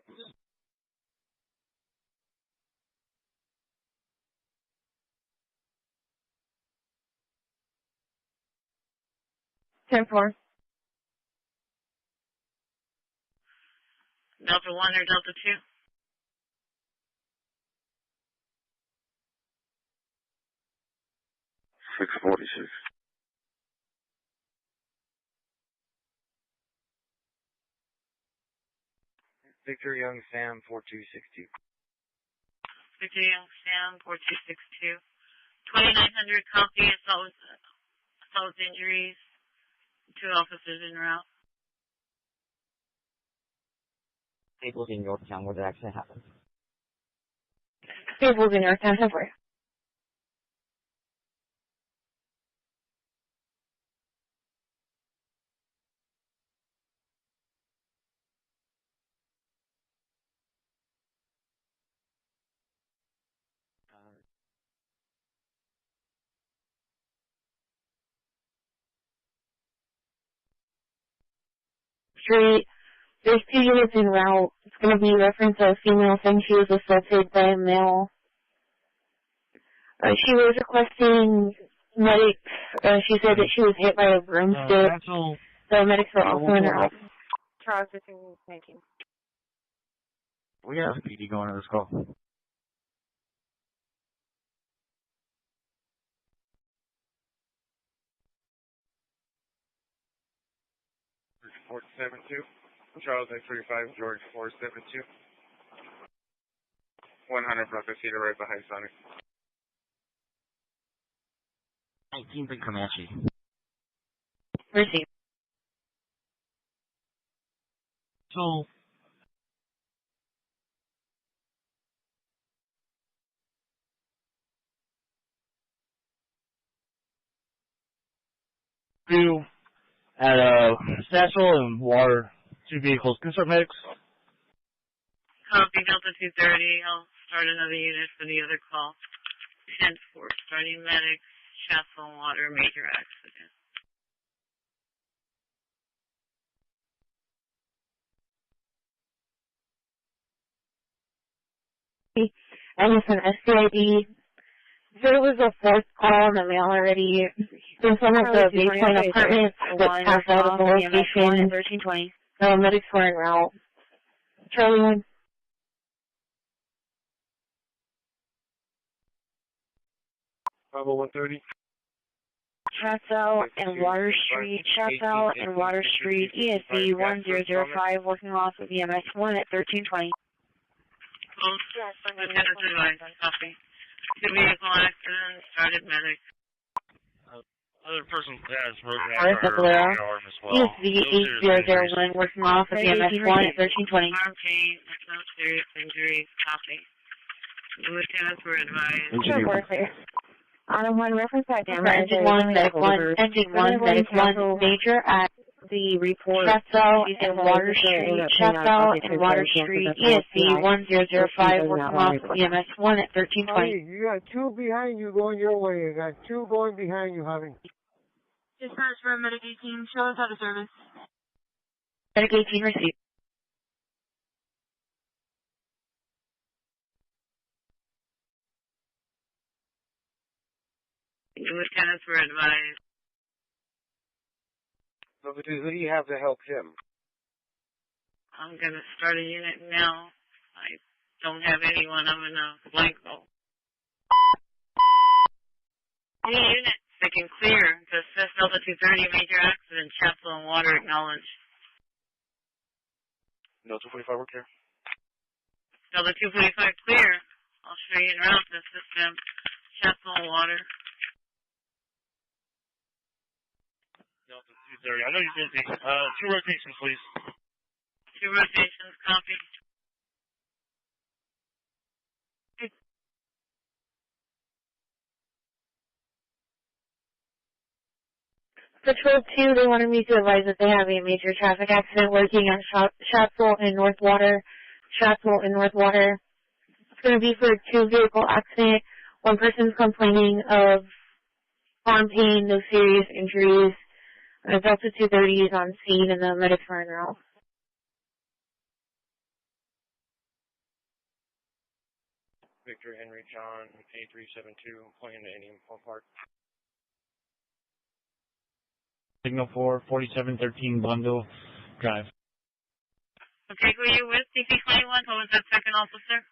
10-4. Delta 1 or Delta 2? $646. Victor Young Sam 4262. Victor Young Sam 4262. 2900 copy assault with injuries. 2 officers en route. Staples in Yorktown where the accident happened. Staples in Yorktown, 10-4. Street. There's 2 units en route. It's going to be reference a female saying she was assaulted by a male. She was requesting medics. She said that she was hit by a broomstick. The medics are also in route. Charles 1519. We have PD going to this call. Report 72. Charles X35, George 472. 100 Bucka Cedar right behind Sonic. 19th and Comanche. Receive. So, two at Satchel and Water, 2 vehicles. Concert medics. Copy Delta 230. I'll start another unit for the other call. 10-4. Starting medics. Satchel and Water. Major accident. And listen, SCID. There was a 4th call in the mail already. From some of the baseline apartments that passed out of the location. 1320. Medics were en route. Charlie 1. Bravo 130. Chatsel and Water Street. Chatsel and Water Street. ESB 1005 working off of EMS 1 at 1320. Lieutenant advised. Copy. 2 vehicle accident. Started medic. Other person has broken arm as well. ESV 8001 working off of EMS 1 at 1320. Arm pain. No serious injuries. Copy. The lieutenants were advised. We're clear. On 1 reference that damage. Engine 1, medic 1, engine 1, medic 1, major at the report. Chatsel and Water Street. Chatsel and Water Street. ESC 1005 working off of EMS 1 at 1320. Hey, you got 2 behind you going your way. You got 2 going behind you, having. Dispatch for medic 18. Show us out of service. Medic 18 received. The lieutenants were advised. So, who do you have to help him? I'm going to start a unit now. I don't have anyone. I'm in a blanco. D unit, they can clear. The CIS Delta 230 major accident, Chapel and Water acknowledged. No, 245, we're clear. Delta 245 clear. I'll show you en route the system, Chapel and Water. Delta 230, I know you're busy. 2 rotations, please. 2 rotations, copy. Patrol 2, they wanted me to advise that they have a major traffic accident working at Chatsel and Northwater. Chatsel and Northwater. It's going to be for a 2-vehicle accident. One person's complaining of arm pain, no serious injuries. Delta 230 is on scene and the medics are en route. Victor Henry John, A372, pointing to any park. Signal 4, 4713 Blundell Drive. Okay, who are you with? CP21, what was that second officer?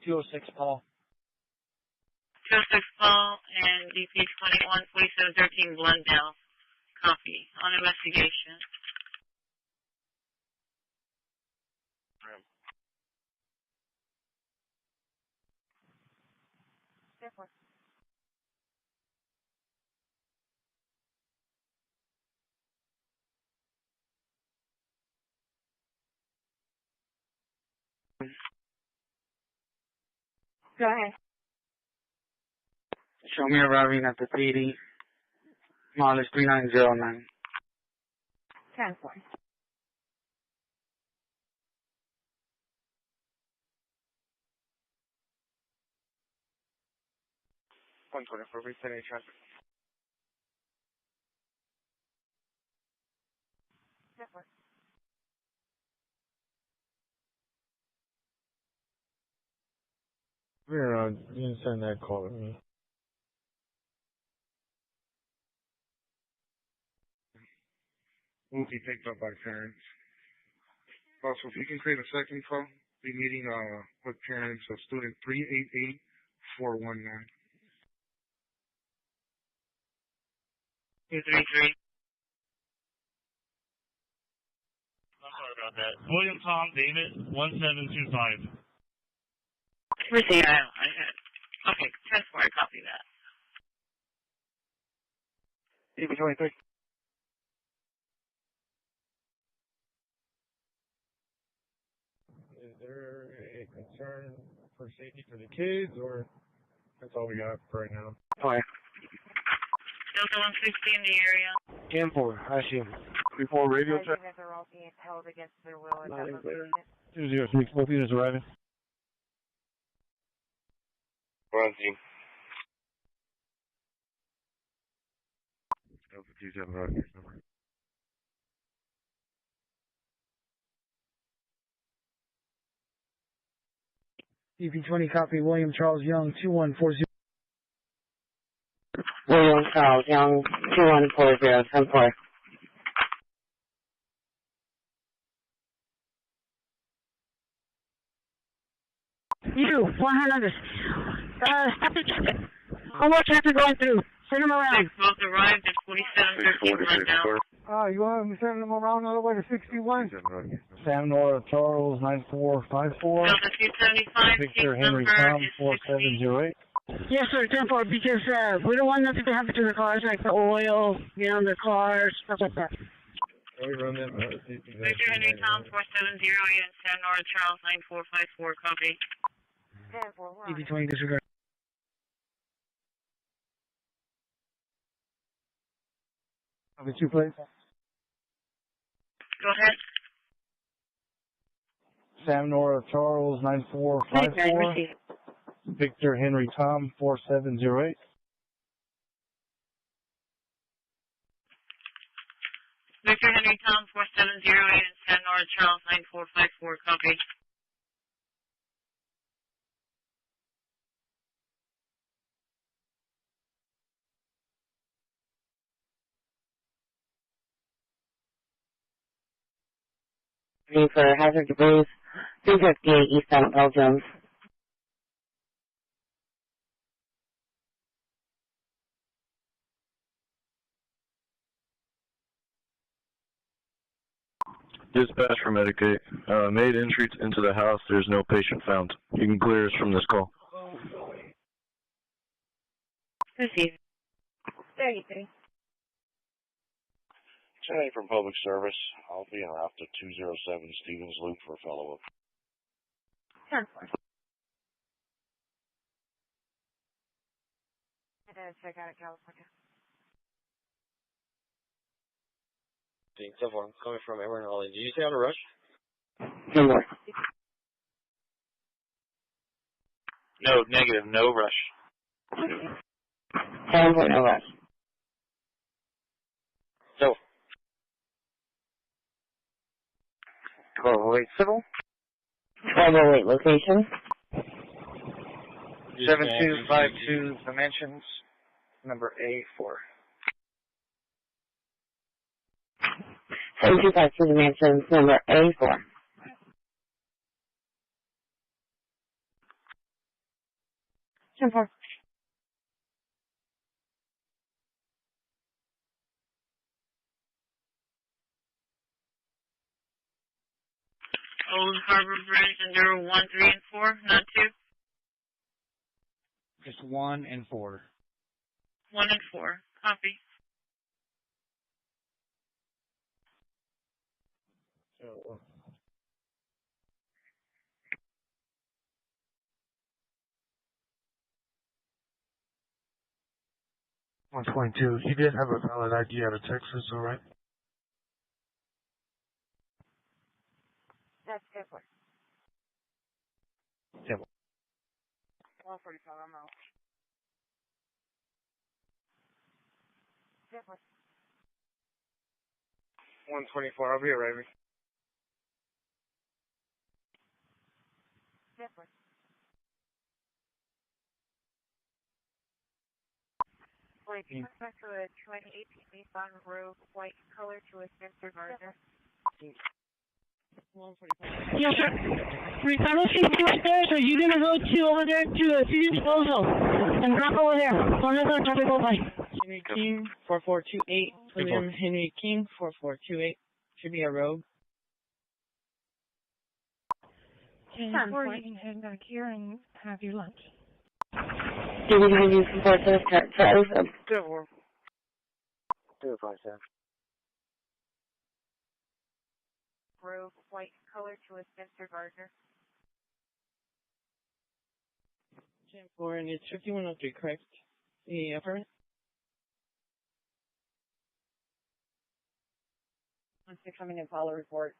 206 Paul. 206 Paul and DP21, 4713 Blundell. Copy. On investigation. Go ahead. Show me arriving at the PD. Mileage 3909. 10-4. One 24, resetting traffic. Yeah, you didn't send that call to me. Will be picked up by parents. Also, if you can create a second call, be meeting with parents of student 388419. 233. I'm sorry about that. William Tom David, 1725. Receive. Okay, 10-4, I copy that. DP23. Is there a concern for safety for the kids, or that's all we got for right now? Hi. Delta 160 in the area. 10-4, I see him. Before radio check. They're all being held against their will at that location. 206, both units arriving. We're on team. Delta 27, right, here's number. DP20 copy, William Charles Young, 2140. William Charles Young, 2140, 10-4. You, 100. Stop the traffic. How much traffic going through? Send them around. Both arrived at 4713 Blundell. You want me to send them around all the way to 61? Sam Nora Charles, 9454. Delta 275, Victor case Henry number Tom, is 4708. Yes, sir, 10-4, because we don't want nothing to happen to the cars, like the oil, on the cars, stuff like that. We run them. Victor Henry Tom, 470, and Sam Nora Charles, 9454, copy. DP20 disregard. Copy, 2 plates. Go ahead. Sam Nora Charles, 9454. Victor Henry Tom, 4708. Victor Henry Tom, 470, and Sam Nora Charles, 9454, copy. For hazard debris, 358 eastbound Belgium. Dispatch for Medicaid. Made entry into the house. There's no patient found. You can clear us from this call. Received. 33. 10 from Public Service. I'll be en route to 207 Stevens Loop for follow-up. 10-4. Check out of California. So far, I'm coming from Emerald Holly. Did you say on a rush? No more. No, negative, no rush. 10-4, no rush. So. 1208 Civil. 1208 location. 7252 Dimensions, number A4. 7252 Dimensions, number A4. Ten-4. Old Harbor Bridge under 1, 3, and 4, not 2. Just 1 and 4. 1 and 4. Copy. So, 122. You did have a valid ID out of Texas, all right? That's good for 10-4. 145, I'm out. Good for 124. I'll be arriving. good for 22. Back to a 2018 Nissan Rogue, white color to a Spencer Gardner. Yes, sir. Ricardo, she's upstairs. Are you gonna go to over there to a city disposal and drop over there? One of those traffic go by. Henry King, 4428. William Henry King, 4428. Should be a rogue. 10-4, you can head back here and have your lunch. Do we have you support to the start? Good work. 257. Rogue, white color to a Spencer Gardner. 10-4, and it's 5103, correct? The apartment? 1-6, coming in, follow report.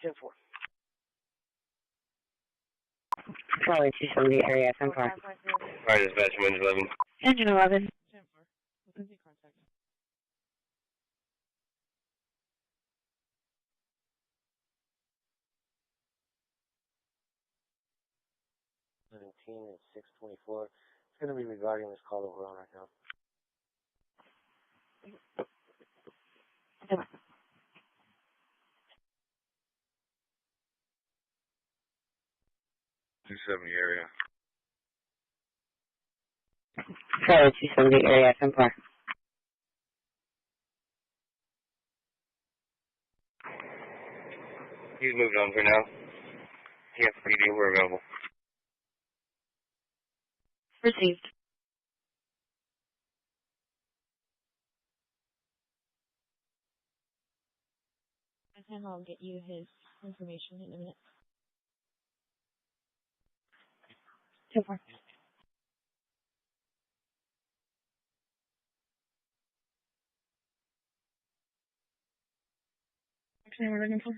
10-4. Charlie 270 area, 10-4. Alright, dispatch, window 11. Engine 11. 10-4. Lindsay, contact. And 624. It's going to be regarding this call that we're on right now. Yep. 270 area. Charlie 270 area, 10-4. He's moved on for now. CCPD, we're available. Received. And I'll get you his information in a minute. 10-4. What's the name we're looking for?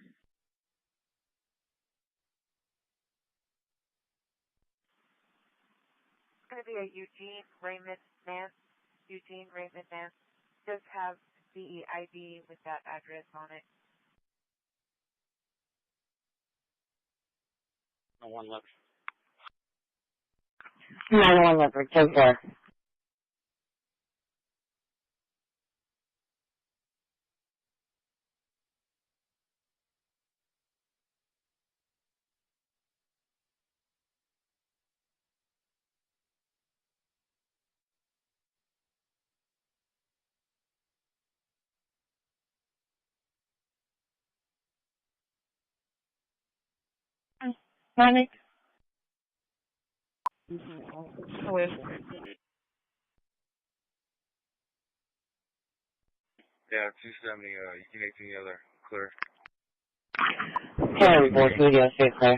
It's going to be a Eugene Raymond Nance. Eugene Raymond Nance does have the ID with that address on it. No one left. 911 leopard, 10-4. Panic. With Yeah, 270, you can 18 the other, clear. 10-4, Studio, straight clear.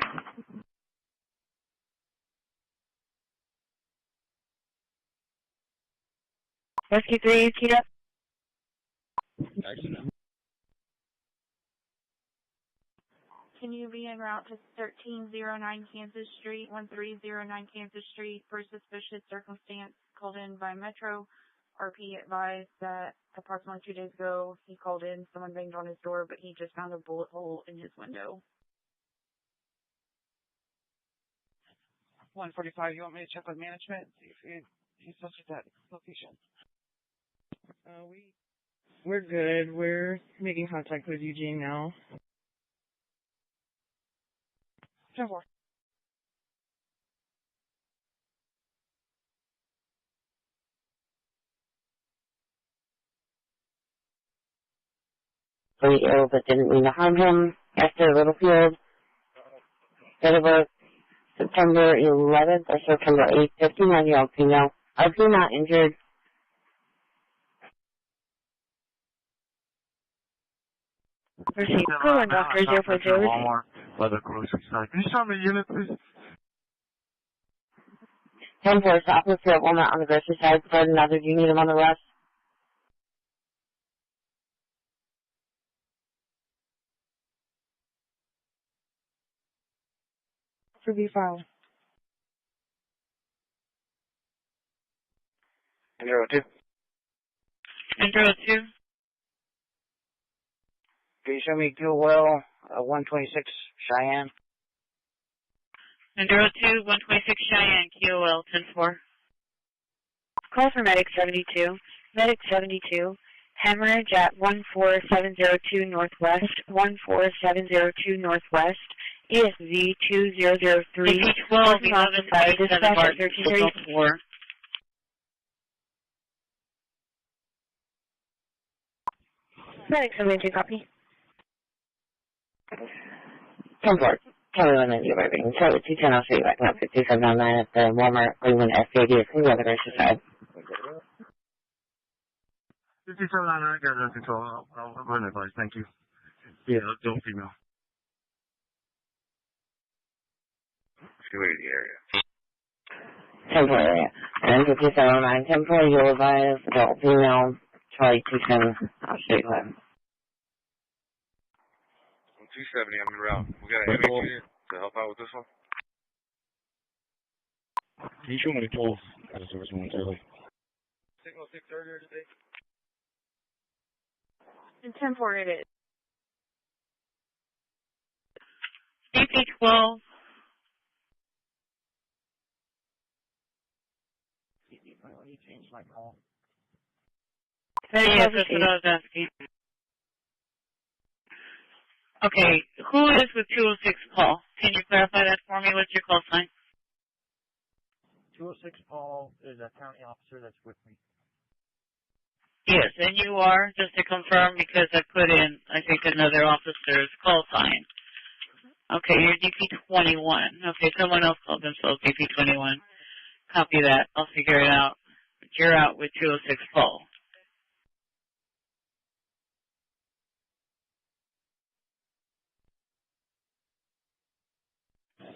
Rescue 3, keyed up. Accident. Can you be en route to 1309 Kansas Street, 1309 Kansas Street for suspicious circumstance called in by Metro? RP advised that approximately 2 days ago he called in, someone banged on his door, but he just found a bullet hole in his window. 145, you want me to check with management, see if he's still at that location? We're good. We're making contact with Eugene now. 10-4. Pretty ill, but didn't mean to harm him. After Littlefield, Edinburgh, September 11th or September 8th, 59-year-old female. RP not injured. Receipt. Call in Dr. 040. Walmart by the grocery side. Can you show me a unit, please? 10-4, officer at Walmart on the grocery side. Pardon another. Do you need him on the rest? Review file. 02. 02. Can you show me fuel well, 126 Cheyenne? 02, 126 Cheyenne, QOL 10-4. Call for Medic 72. Medic 72. Hemorrhage at 14702 Northwest, 14702 Northwest, ESV 2003. CP12, 1127 Mark 4. Medic 72, copy. 10-4. Kelly 190 arriving. Charlie 210, I'll show you back up 5709 at the Walmart Cleveland SCAD. Can you have the grocery side? 5799, got that control. I'll go ahead and advise. Thank you. Yeah, don't female. Security area. 10-4 area. And 5709, 10-4, you'll advise adult female. Charlie 210, I'll show you that. 270, I'm en route. We got an MH unit to help out with this one. Can you show me the tools? As a service momentarily. Signal 6 earlier today. And 10-4 it is. CP12. You changed my call. Yes, that's what I was asking. Okay, who is with 206 Paul? Can you clarify that for me? What's your call sign? 206 Paul is a county officer that's with me. Yes, and you are, just to confirm, because I put in, I think, another officer's call sign. Okay, you're DP21. Okay, someone else called themselves DP21. Copy that. I'll figure it out. But you're out with 206 Paul.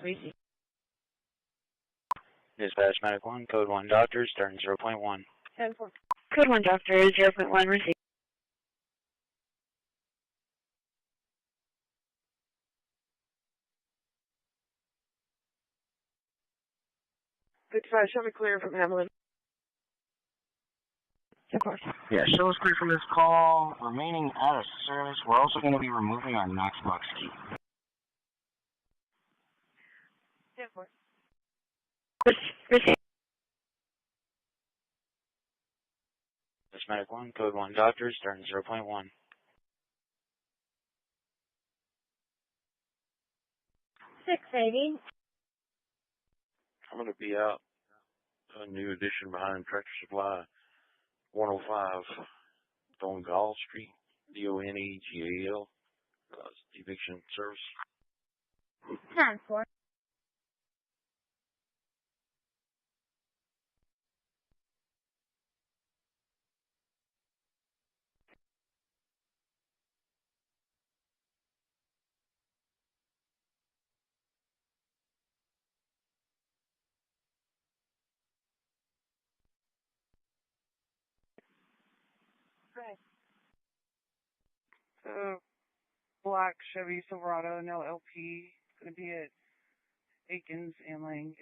Christi. Dispatch Medic 1, Code 1 Doctor, starting 0.1. 10-4. Code 1 Doctor, 0.1 receipt. 55, show me clear from Hamlin. Of course. Yeah, show us clear from this call. Remaining out of service. We're also going to be removing our Knox box key. 10-4. Receipt. Dispatch Medic 1, Code 1 Doctor, starting 0.1. 680. I'm going to be out. A new addition behind Tractor Supply, 105 on Gall Street, DONEGAL, eviction service. 10-4. Black Chevy Silverado, no LP. It's going to be at Aikens and Lane.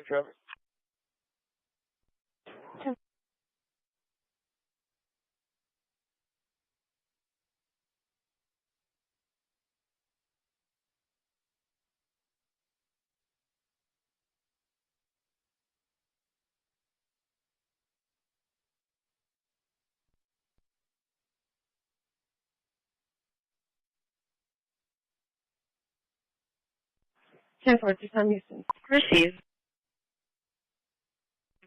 Trevor. Just on Houston. Received.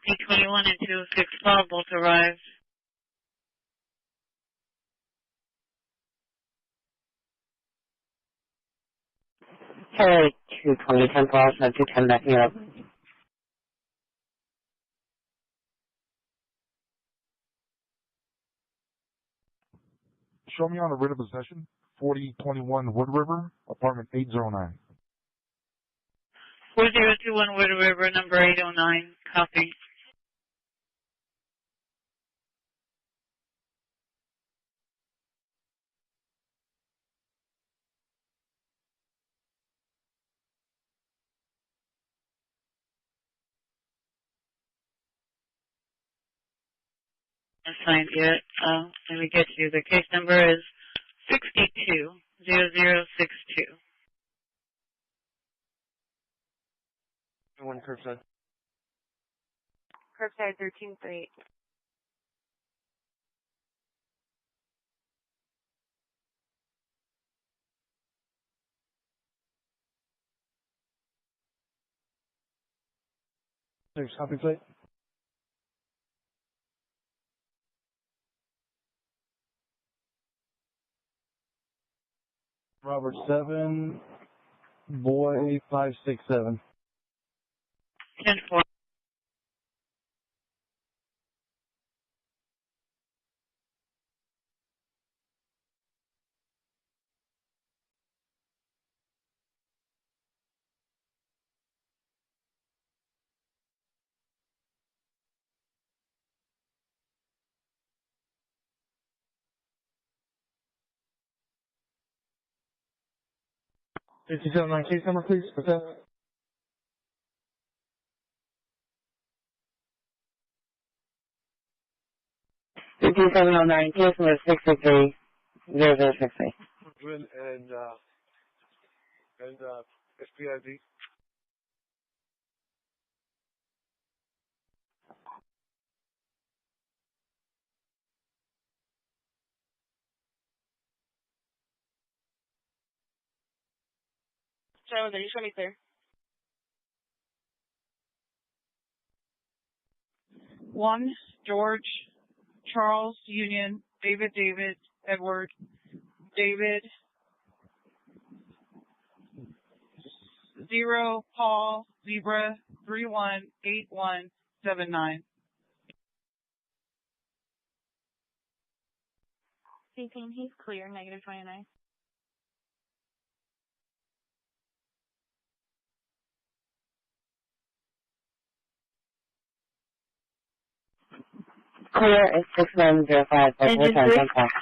P21 and 265 both arrived. Charlie 220, 10 calls, 210 back me up. Show me on a writ of possession, 4021 Wood River, apartment 809. 4021 Wood River, number 809. Copy. Assigned yet. Let me get you. The case number is 620062. One curbside. Curbside 1338. There's copy plate. Robert 7, boy 567. 10-4. Case number, please. What's that? $5709, case number 663-0063. And SPID. So, there you show me clear. 1, George, Charles, Union, David, Edward, David, 0, Paul, Zebra, 318179. Speaking, he's clear, -29. Clear is 6905, but we're trying to contact.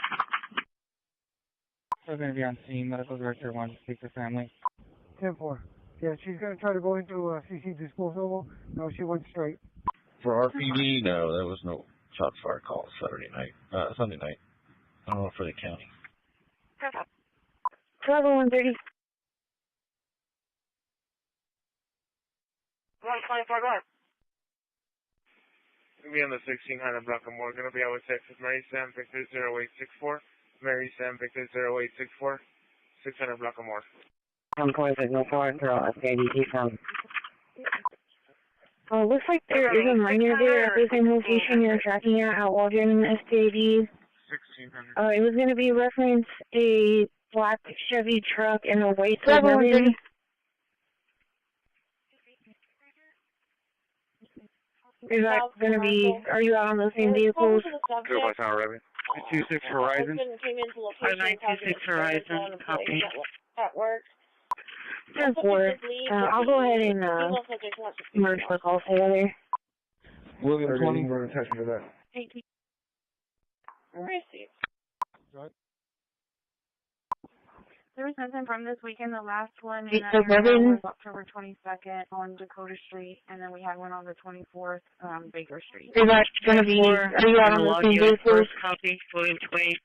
We're going to be on scene. Medical director wants to speak to family. 10-4. Yeah, she's going to try to go into CC disposal. No, she went straight. For RPD, no, there was no shots fired call Sunday night. I don't know for the county. 130. 124, go ahead. Gonna be on the 1600 block of more. Gonna be out with Texas Mary Sam Victor 0864. Mary Sam Victor 0864. 600 block of more. 1.604, girl, SKDT from. Oh, looks like there is a minor there at the same location you're tracking at Waldron SKD. 1600. It was going to be reference a black Chevy truck and a white Suburban. Is that going to be, are you out on those same vehicles? Go by Tower Rabbit. 26 Horizon. 926 Horizon, copy. At work. 10-4. I'll go ahead and merge the calls together. William 20, we're attaching to that. 18. Christi. Right. There was nothing from this weekend. The last one in It's that area suburban. was October 22nd on Dakota Street, and then we had one on the 24th, Baker Street. Is that going to be, are you out on the same day, first copy, William 20,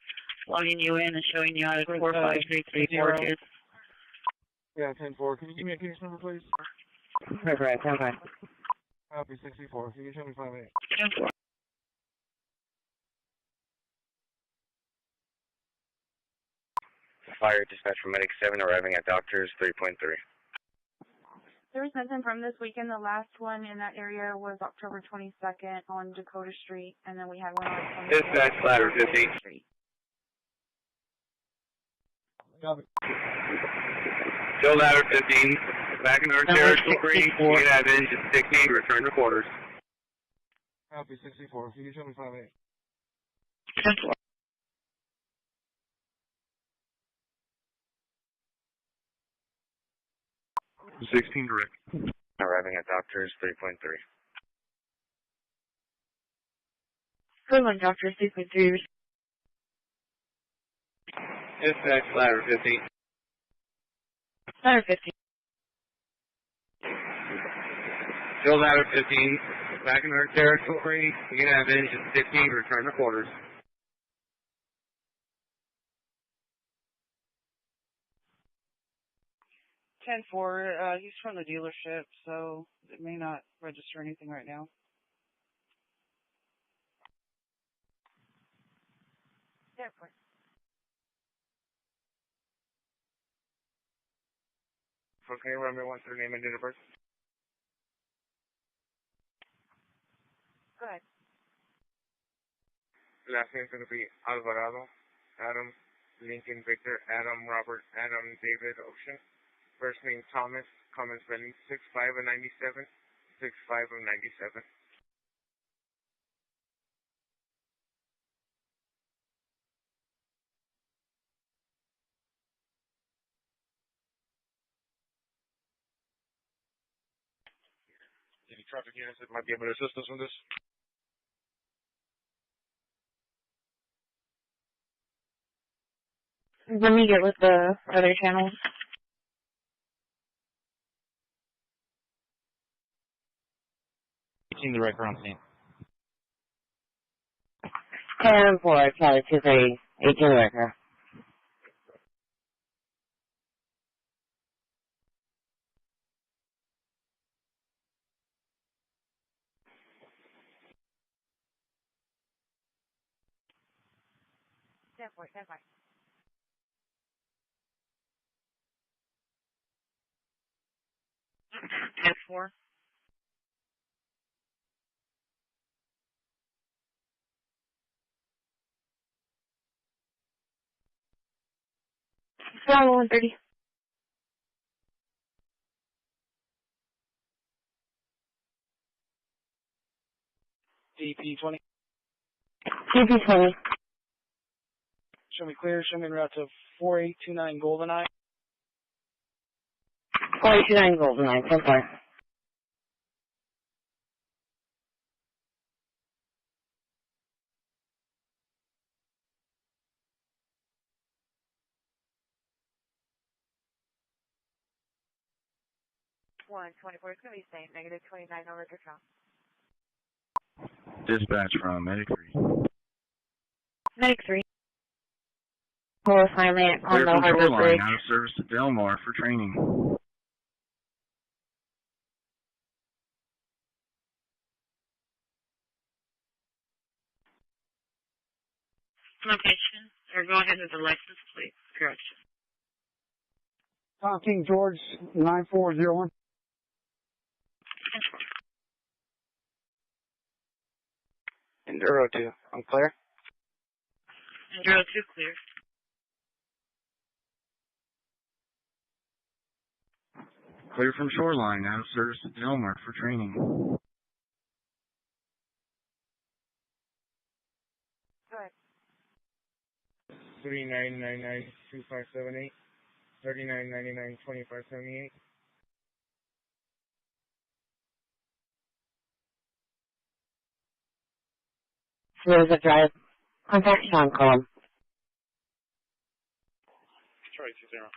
logging you in and showing you how to 45334. Yeah, 10-4. Can you give me a case number, please? Right. Copy 64. Can you show me 5-8? 10-4. Fire dispatch from Medic 7 arriving at Doctors 3.3. There was nothing from this weekend. The last one in that area was October 22nd on Dakota Street, and then we had one on Dispatch ladder 15. Street. Copy. Still ladder 15. Back in our territory. You have engine 16. Return to quarters. Copy 64. Can you show me 5-8? 10-4. Direct. Arriving at Doctors 3.3. Good one, Dr. 6.3. Dispatch ladder 15. Ladder 15. Still ladder 15. Back in our territory. You have engine 16. Return to quarters. He's from the dealership, so it may not register anything right now. Different. Okay, run me once their name and date of birth. Go ahead. Last name's going to be Alvarado, Adam, Lincoln, Victor, Adam, Robert, Adam, David, Ocean. First name Thomas, common spelling 6'5" of 97, 6'5" of 97. Any traffic units that might be able to assist us with this? Let me get with the other channels. The record on scene. 10-4, Charlie 2-3, 18 record. Different. 10-4. Down 130. DP 20. DP 20. Show me clear. Show me en route to 4829 GoldenEye. 4829 GoldenEye, 10-4. One 24. It's going to be same. Negative 29 over the count. Dispatch from Medic 3. Medic 3. Full assignment on Clear the from Harbor shoreline, Bridge. out of service to Delmar for training. Location, or go ahead with the license plate correction. King George 9401. Enduro 2. I'm clear. Enduro 2 clear. Clear from shoreline, out of service to Delmar for training. Go ahead. 39992578, 39992578. Rosa Drive. Contact Sean Column. Detroit 20.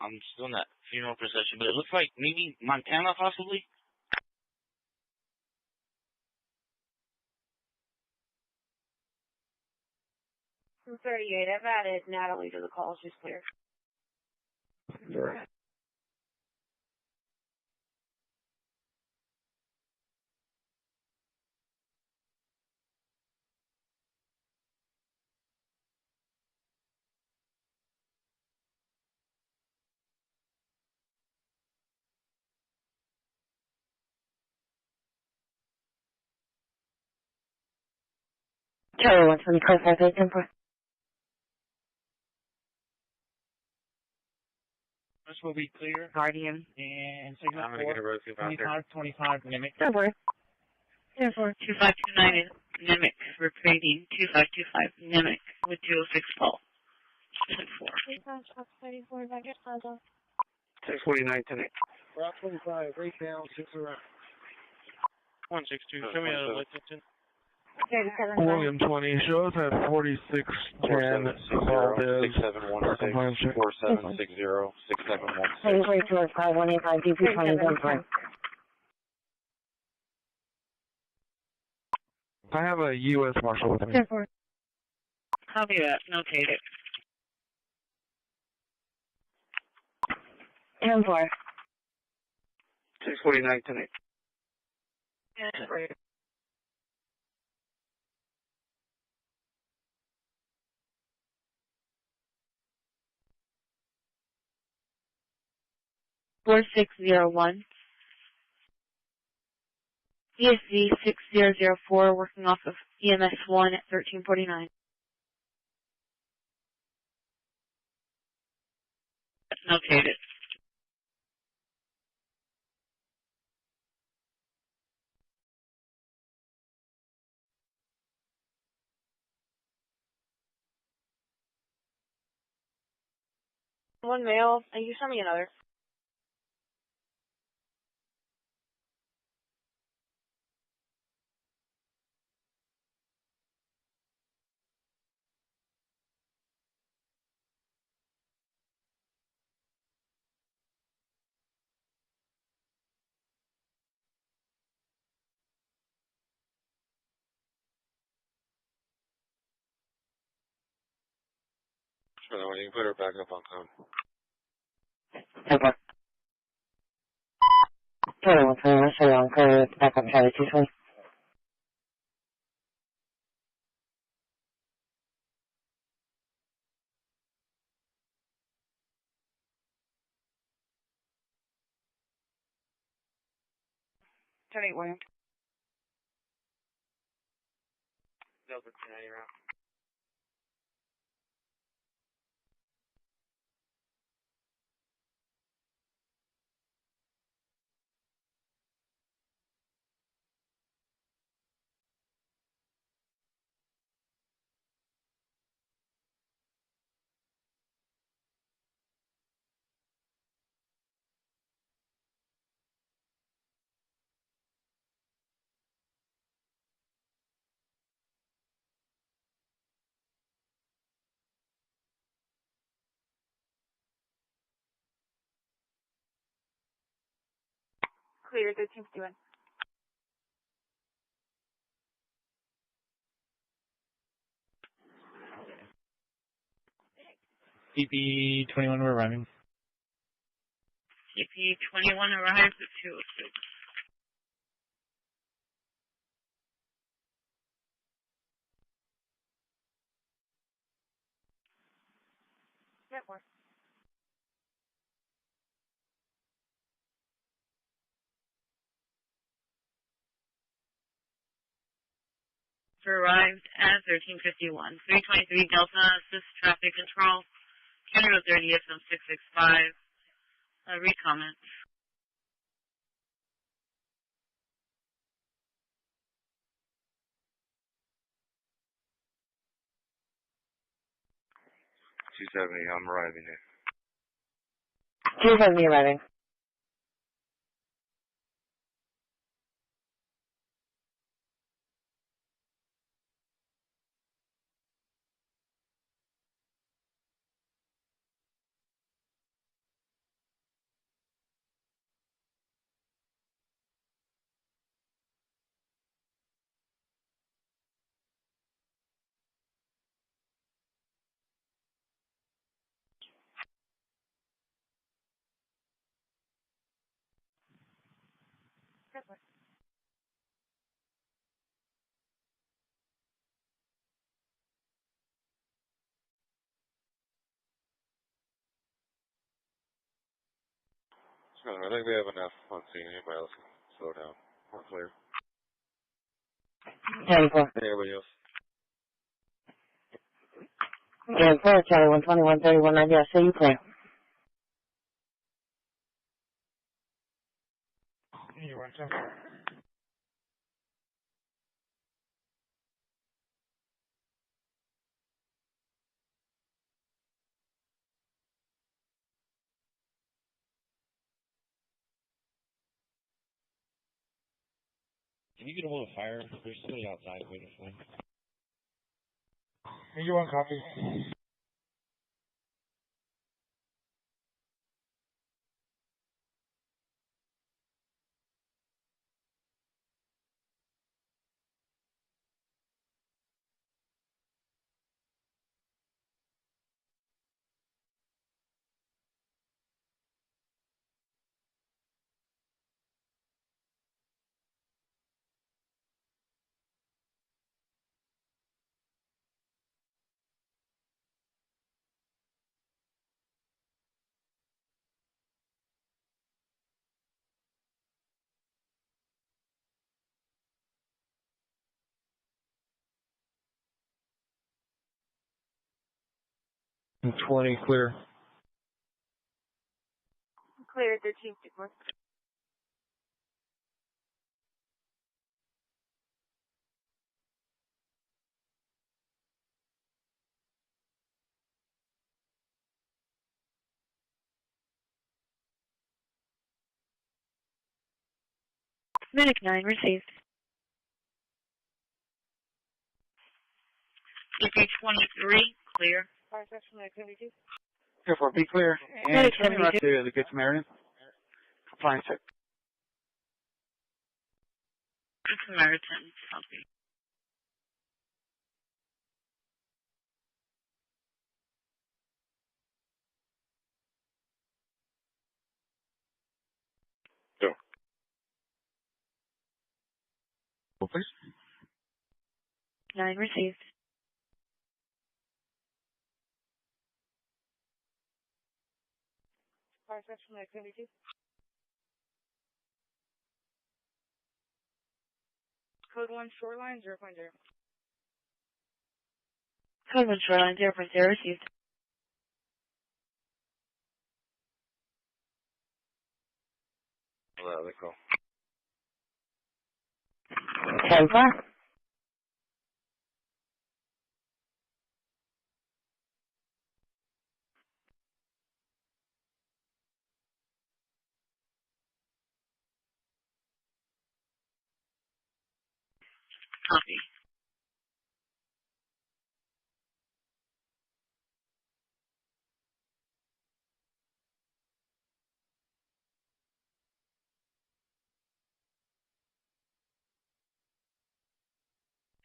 I'm still in that funeral procession, but it looks like maybe Montana possibly. 238. I've added Natalie to the call. She's clear. Right. Charlie 120, car 5 This will be clear. Guardian. And signal I'm going to get a road soup out there. 25 Nimic. 10-4. 2529 Nimic, repeating 2525 Nimic with 206 call. 10-4. 649 tonight. Route 25, right down, 6 around. 162, show me a Lexington. William 20, show us at 4610, called is 6716, 4760, 6716. 245 DP20 1 I have a U.S. Marshal with me. 10-4. Copy that. Notate it. 10-4. 649 tonight. $4601. ESV 6004, working off of EMS 1 at 1349. Notate it. One male, and you send me another. Sure, then you can put her back up on code. 10-4. Charlie 120, let's say on code, back up Charlie 220. William. Delta 290 route. Clear, 1351. CP21, we're arriving. CP21 arrives at 206. Network. Arrived at 1351. 323 Delta, assist traffic control. Canada 30 FM 665. Read comments. 270, I'm arriving there. 270 arriving. I think we have enough on scene. Anybody else can slow down. We're clear. 10-4. Anybody else? Yeah, clear, Charlie, 120, 130, 190, I see you clear. You want some? Can you get a hold of fire? There's somebody outside waiting for me. You want coffee? And 20 clear. Clear, 13-4. Medic 9 received. CP23, clear. Fire section activity 2. Here for be clear. And Medic tell me about 72. the Good Samaritan. Compliance check. Good Samaritan, copy. Go. Well, please. 9 received. Fire section activity 2. Code 1 shoreline 0.0. Code 1 shoreline 0.0 received. They call. 10-4. Copy.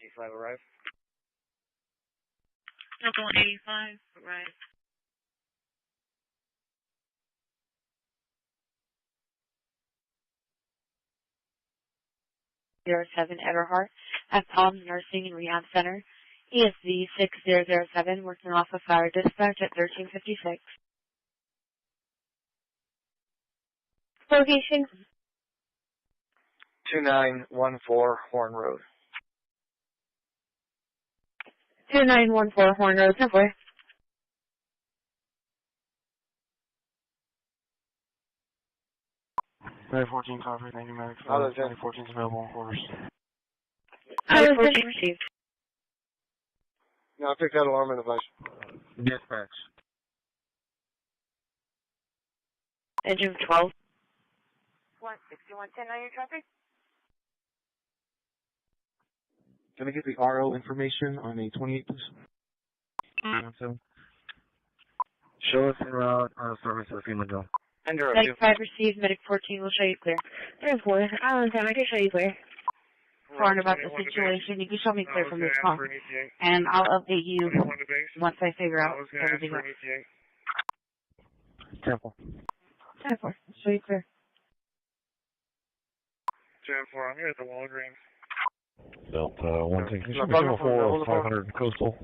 G5 arrive. Local 85, right. .07 Everhart at Palm Nursing and Rehab Center. ESV 6007 working off of fire dispatch at 1356. Location 2914 Horn Road. 2914 Horn Road, Subway. Nine 14 copy, 90 medics. 914 is available on quarters. 914 received. Now take that alarm and device. Dispatch. Engine 12. 16110 on your traffic. Can I get the RO information on a 28, please? Show us en route service to the FEMA drill. Medic 5 received, Medic 14 will show you clear. 10-4, Island 10, I can show you clear. Warned about the situation. You can show me clear from this call. And I'll update you once I figure out everything else. Temple. 10-4, show you clear. 10-4, I'm here at the Walgreens. Delta 164, 500 coastal.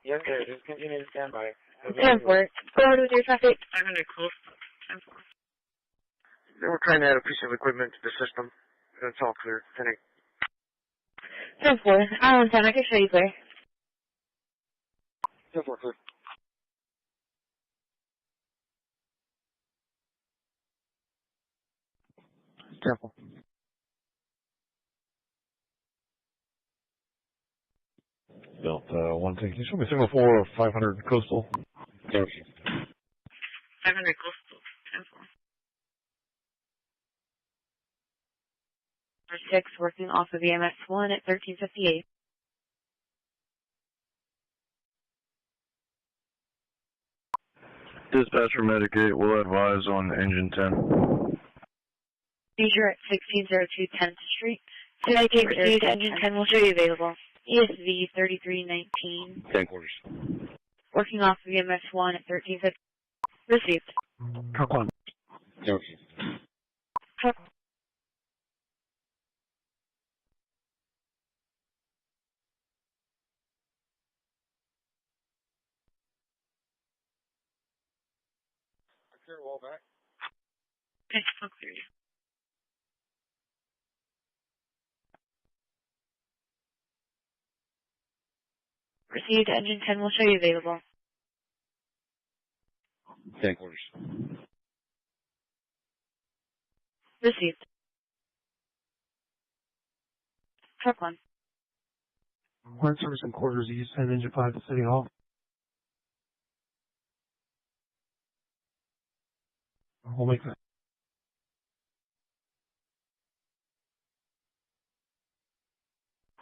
Yes, sir. Just continue to stand by. 10-4, go ahead with your traffic. 500 coastal. 10-4. We're trying to add a piece of equipment to the system. That's all clear. 10-8. 10-4, Island 10, I can show you clear. 10-4, clear. Temple. Delta 160, show me signal 4, 500 coastal. 500 coastal. 10-4. 6 working off of EMS 1 at 1358. Dispatcher Medic 8 will advise on engine 10. Seizure at 1602 10th Street. Medic 8 received, engine 10 will show you available. ESV 3319. 10 quarters. Working off of EMS 1 at 1350. Received. Truck 1. Truck. Clear wall back. Okay, I'll clear you. Received, engine 10 will show you available. 10 quarters. Received. Truck 1. Horn service and quarters east, and engine 5 to City Hall. We'll make that.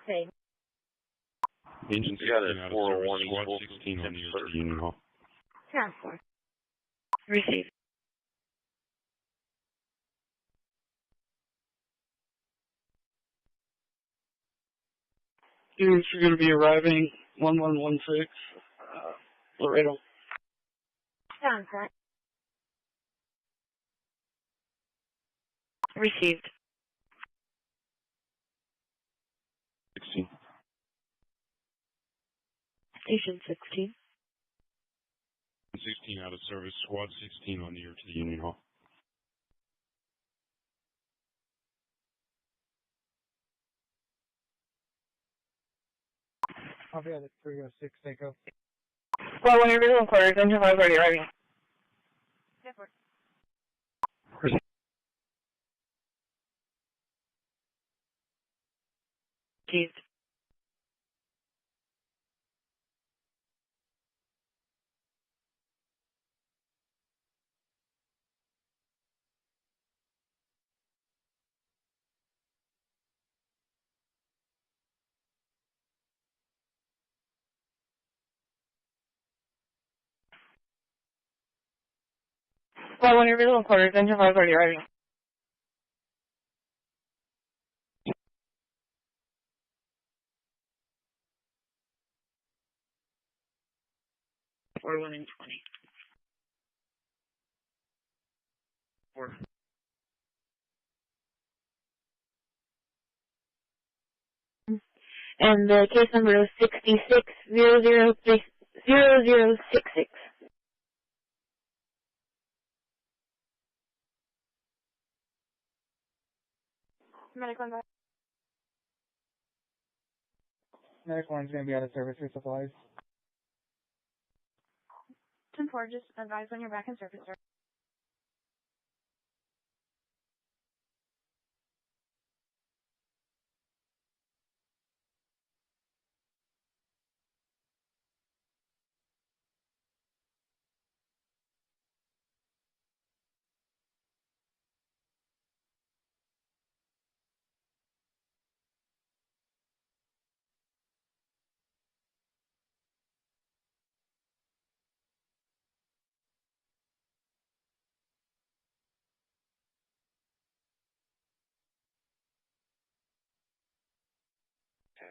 Okay. Engine 16 out of service, squad 16 on the Union Hall. 10-4. Received. Units are going to be arriving 1116, Laredo. 10-4. Received. 16. Station 16. 16 out of service, squad 16 on the air to the Union Hall. I'll be at it 306, takeoff. Well, when you're visiting quarters, engine 5 already arriving. 10-4. Received. Well, when you're visiting quarters, engine 5 already arriving. Or 1 in 20. 4. And the case number is 66000066. Medic 1, go ahead. Medic 1's going to be out of service for supplies. 10-4, just advise when you're back in service, sir.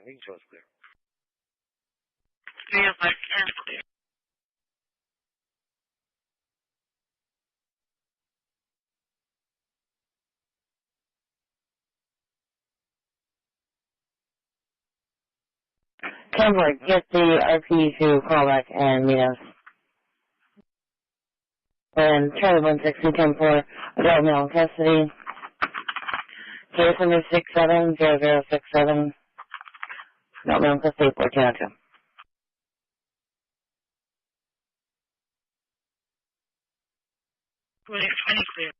we can show it's clear. 305 10 clear. Kevlar, get the RP to call back and meet us. And Charlie 160-10-4, adult male in custody. Case number 670067. Adult male in custody, 1402. Clear. 20 clear.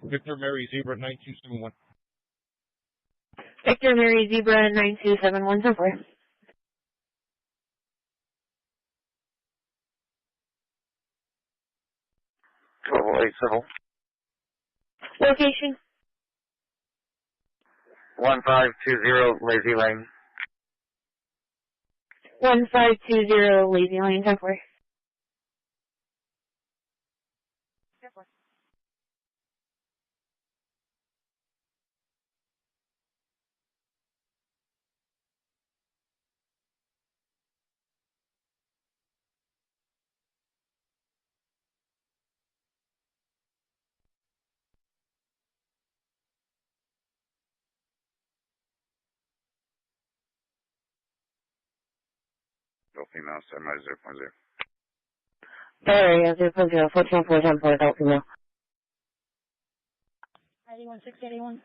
Victor Mary Zebra 9271. Victor Mary Zebra 9271, so forth. Civil. Location? 1520 Lazy Lane. 1520 Lazy Lane, so forth. Adult female, 790.0. Area 0.0, 14.4, adult female. 91-681.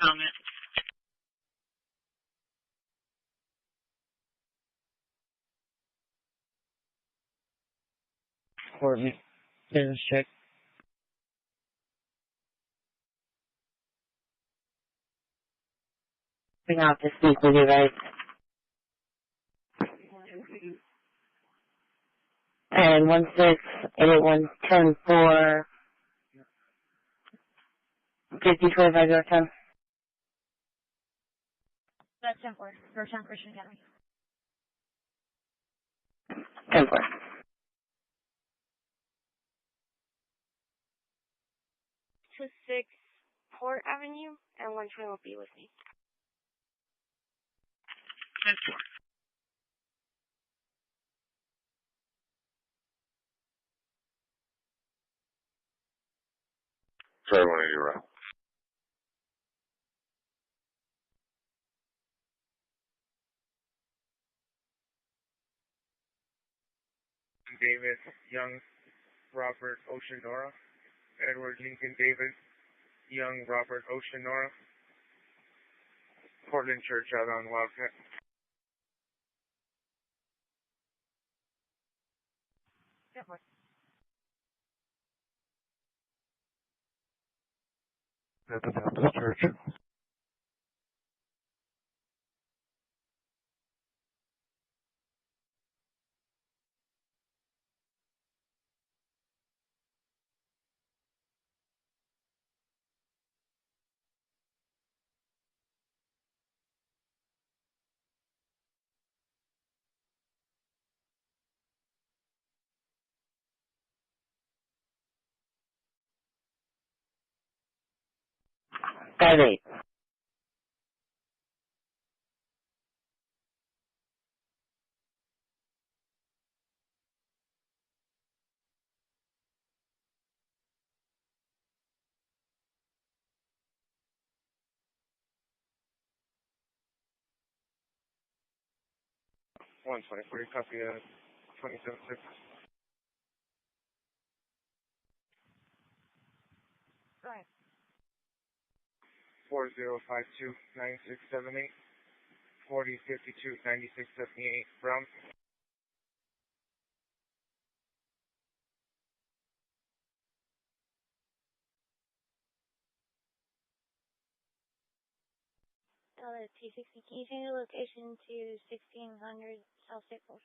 Comment. Coordinate. Business check. We have to speak with you guys. And 1681-10-4. 5025 Yorktown. That's 10-4. Yorktown Christian Academy. 10-4. 26 Port Avenue, and 120 will be with me. 10-4. Sorry, 180. David Young Robert Oceanora. Edward Lincoln David Young Robert Oceanora. Portland Church out on Wildcat. At the Baptist Church. Five eight. 124, copy 27-6. Right. 4052-9678, 4052-9678, Brown. T60, can you change the location to 1600 South Staples?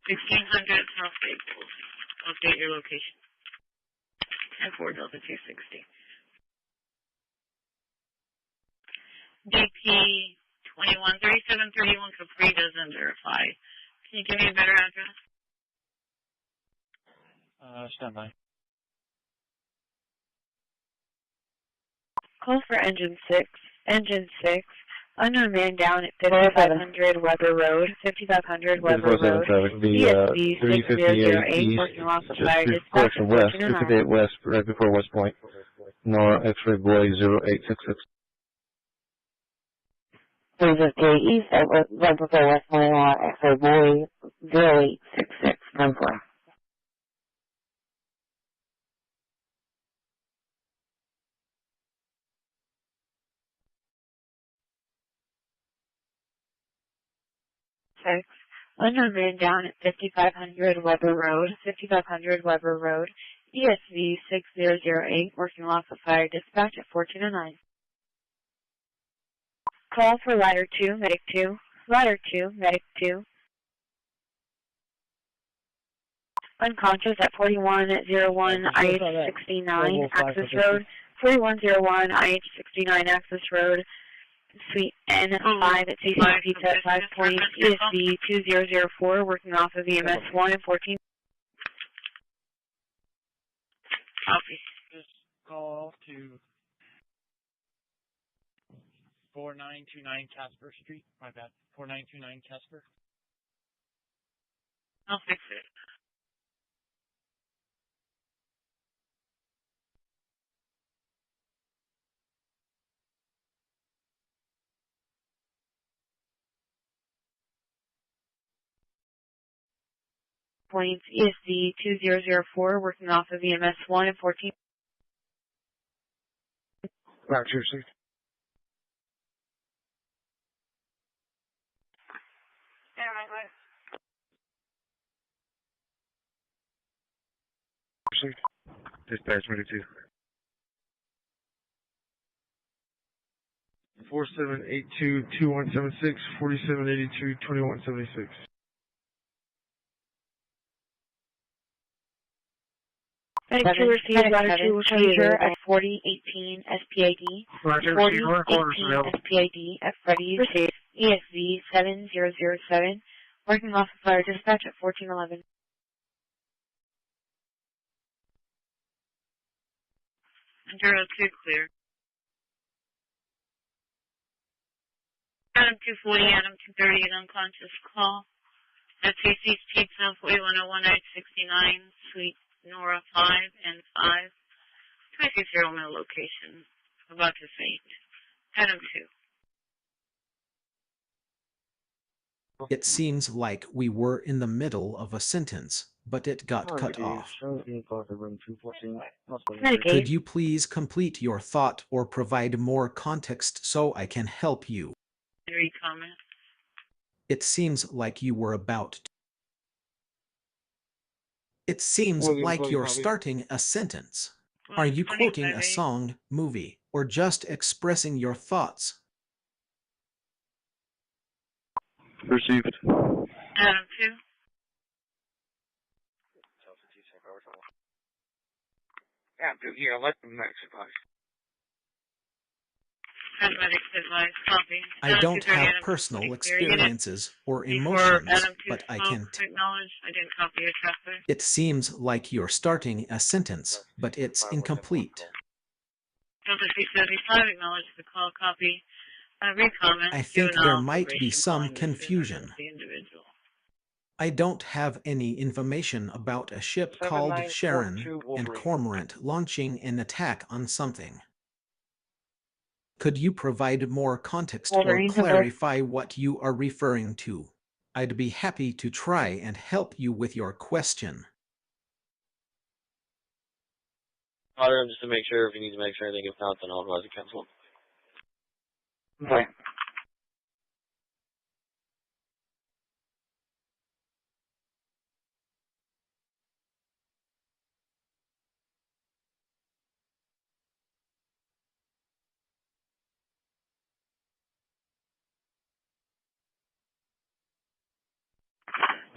1600 South Staples. Update your location. And 4 Delta 260. DP 213731 Capri doesn't verify. Can you give me a better address? Stand by. Call for engine 6. Engine 6. Unknown man down at 5500 Weber Road. 5500 Weber Road. ESB 6008. Working off the fire dispatch. Correction, west. 358 west, right before West Point. Nora X-ray boy 0866. 358 east, right before West Point, X-ray boy 0866. Number. Unknown man down at 5500 Weber Road. 5500 Weber Road. ESV 6008. Working off the fire dispatch at 1409. Call for Ladder 2, Medic 2. Ladder 2, Medic 2. Unconscious at 4101 IH69 Access Road. 4101 IH69 Access Road. Suite N5 at CCPD at 5 points. ESB 2004. Working off of EMS 1 and 14. Copy. Just call to 4929 Casper Street. My bad. 4929 Casper. I'll fix it. Points. ESD 2004. Working off of EMS 1 and 14. Back to your seat. Dispatch 22. 4782-2176, 4782-2176. Medic 2 received Ladder 2 receiver at 4018 SPID. 4018 SPID at Freddy's. ESV 7007. Working off of fire dispatch at 1411. Enduro 2 clear. Adam 240, Adam 230, an unconscious call. At CC's Pizza, 4101 I-69, Suite Nora 5 and 5. 260 mill location. About to faint. Adam 2. It seems like we were in the middle of a sentence, but it got cut off. Could you please complete your thought or provide more context so I can help you? Comment. It seems like you were about to. It seems like you're starting a sentence. Are you quoting a song, movie, or just expressing your thoughts? Received. Adam 2. Adam 2, here, let them next advice. I don't have personal experiences or emotions, but I can. It seems like you're starting a sentence, but it's incomplete. I think there might be some confusion. I don't have any information about a ship called Sharon and Cormorant launching an attack on something. Could you provide more context or clarify what you are referring to? I'd be happy to try and help you with your question. Father, just to make sure, if you need to make sure anything, if not, then I'll advise to cancel. Okay.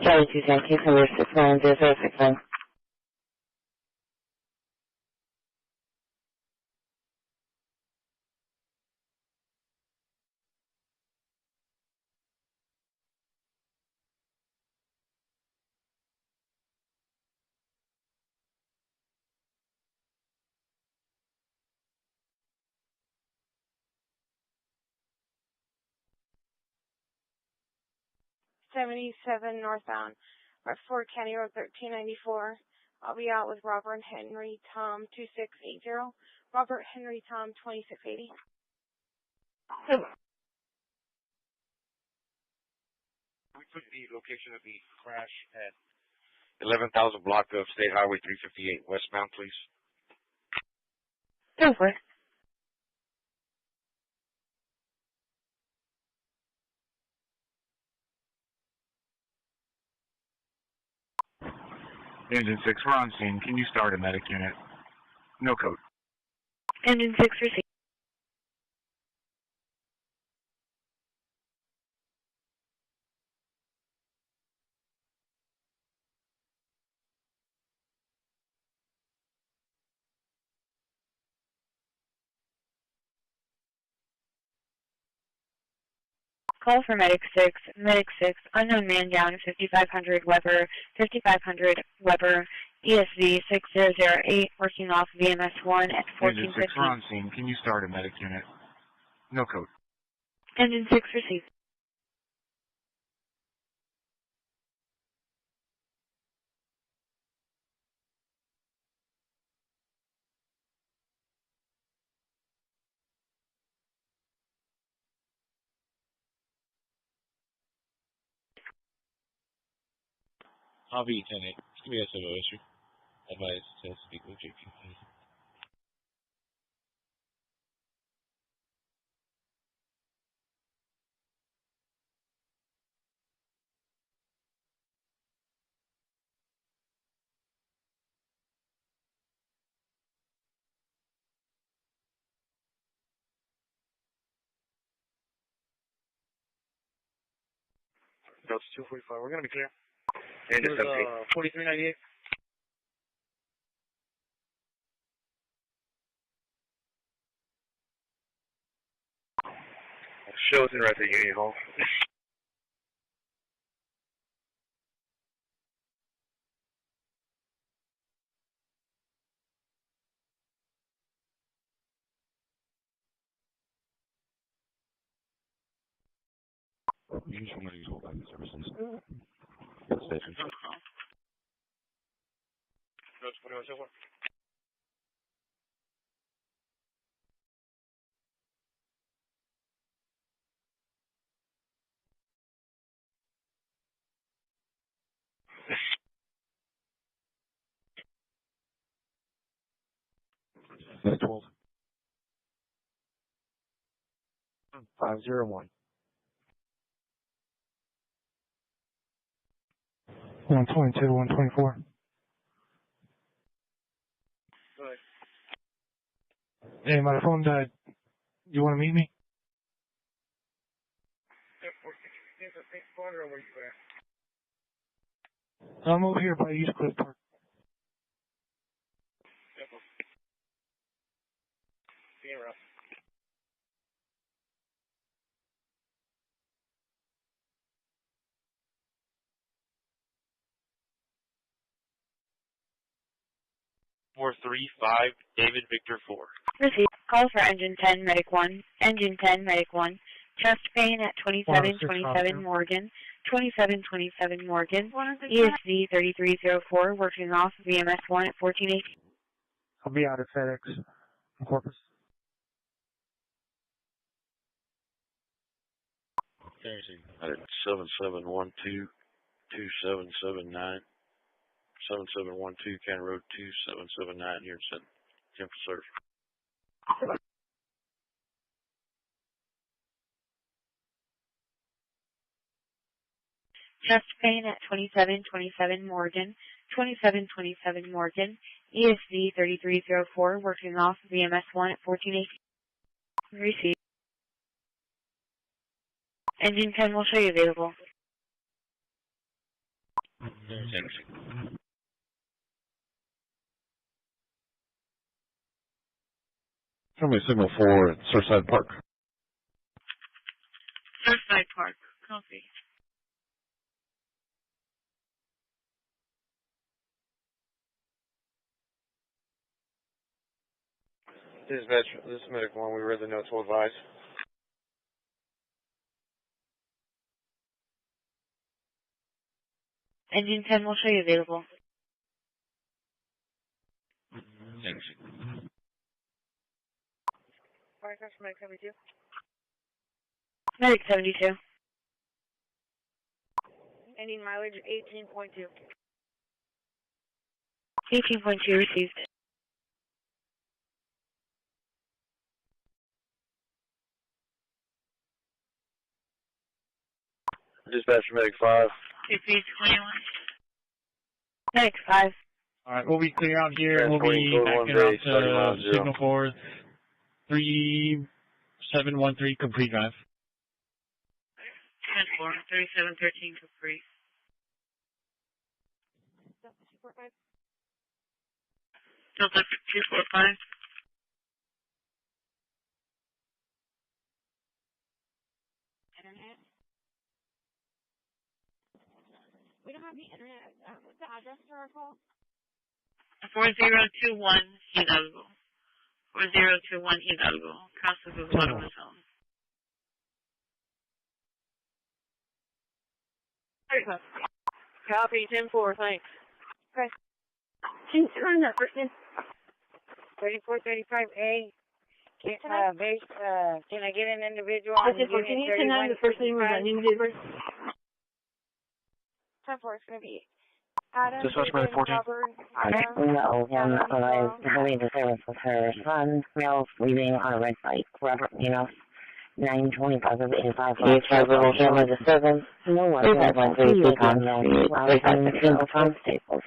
Charlie 210, case number 69061. '77 northbound, Fort County Road 1394. I'll be out with Robert Henry Tom 2680. Robert Henry Tom 2680. We put the location of the crash at 11,000 block of State Highway 358 westbound, please. Go for it. Engine 6, we're on scene. Can you start a medic unit? No code. Engine 6 received. Call for Medic 6, unknown man down at 5500 Weber, 5500 Weber, ESV 6008, working off VMS 1 at Engine 6, we're 1415. on scene. Can you start a medic unit? No code. Engine 6 received. I'll be 10-8. Give me a civil issue. Advise to speak with JP. Delta 245, we're going to be clear. Engine 78. 4398. Shows in right at Union Hall. Use one of these whole body services. Station. Delta 2174. That's 12. 501. 122, 124. Hey, my phone died. You want to meet me? I'm over here by East Cliff Park. See you around. Four three five David Victor 4. Received. Call for Engine 10, Medic 1. Engine 10, Medic 1. Chest pain at 2727 Morgan. 2727 Morgan. ESV 3304, working off VMS 1 at 1418. I'll be out at FedEx in Corpus. At 7712-2779. 7712 County Road 2779 here in Temple Surf. Chest pain at 2727 Morgan. 2727 Morgan. ESV 3304, working off VMS 1 at 1418. Received. Engine 10 will show you available. Show me signal 4 at Surfside Park. Surfside Park. Copy. Dispatch, this is Medic 1. We read the notes. Will advise. Engine 10 will show you available. Thanks. Alright, that's Medic 72. Medic 72. Ending mileage 18.2. 18.2 received. Dispatch Medic 5. CP 21. Medic 5. Alright, we'll be clear out here, and we'll be backing out to signal 4, 3713 complete drive. 10-4, 3713 complete. Delta 245. Internet. We don't have the internet. What's the address for our call? 4021 Hidalgo. 4021 Hidalgo. Casa de Guadalajara. Copy, 10-4, thanks. Okay. Can you turn that first in? 3435A. Can I get an individual? Can you turn the first name of that individual? 10-4, it's going to be Adam. Dispatch Medic 14. No, I believe the service was her son. Males leaving on a red light. Robert Minos, 920 positive 85. Family disturbance. No one has went through the constables.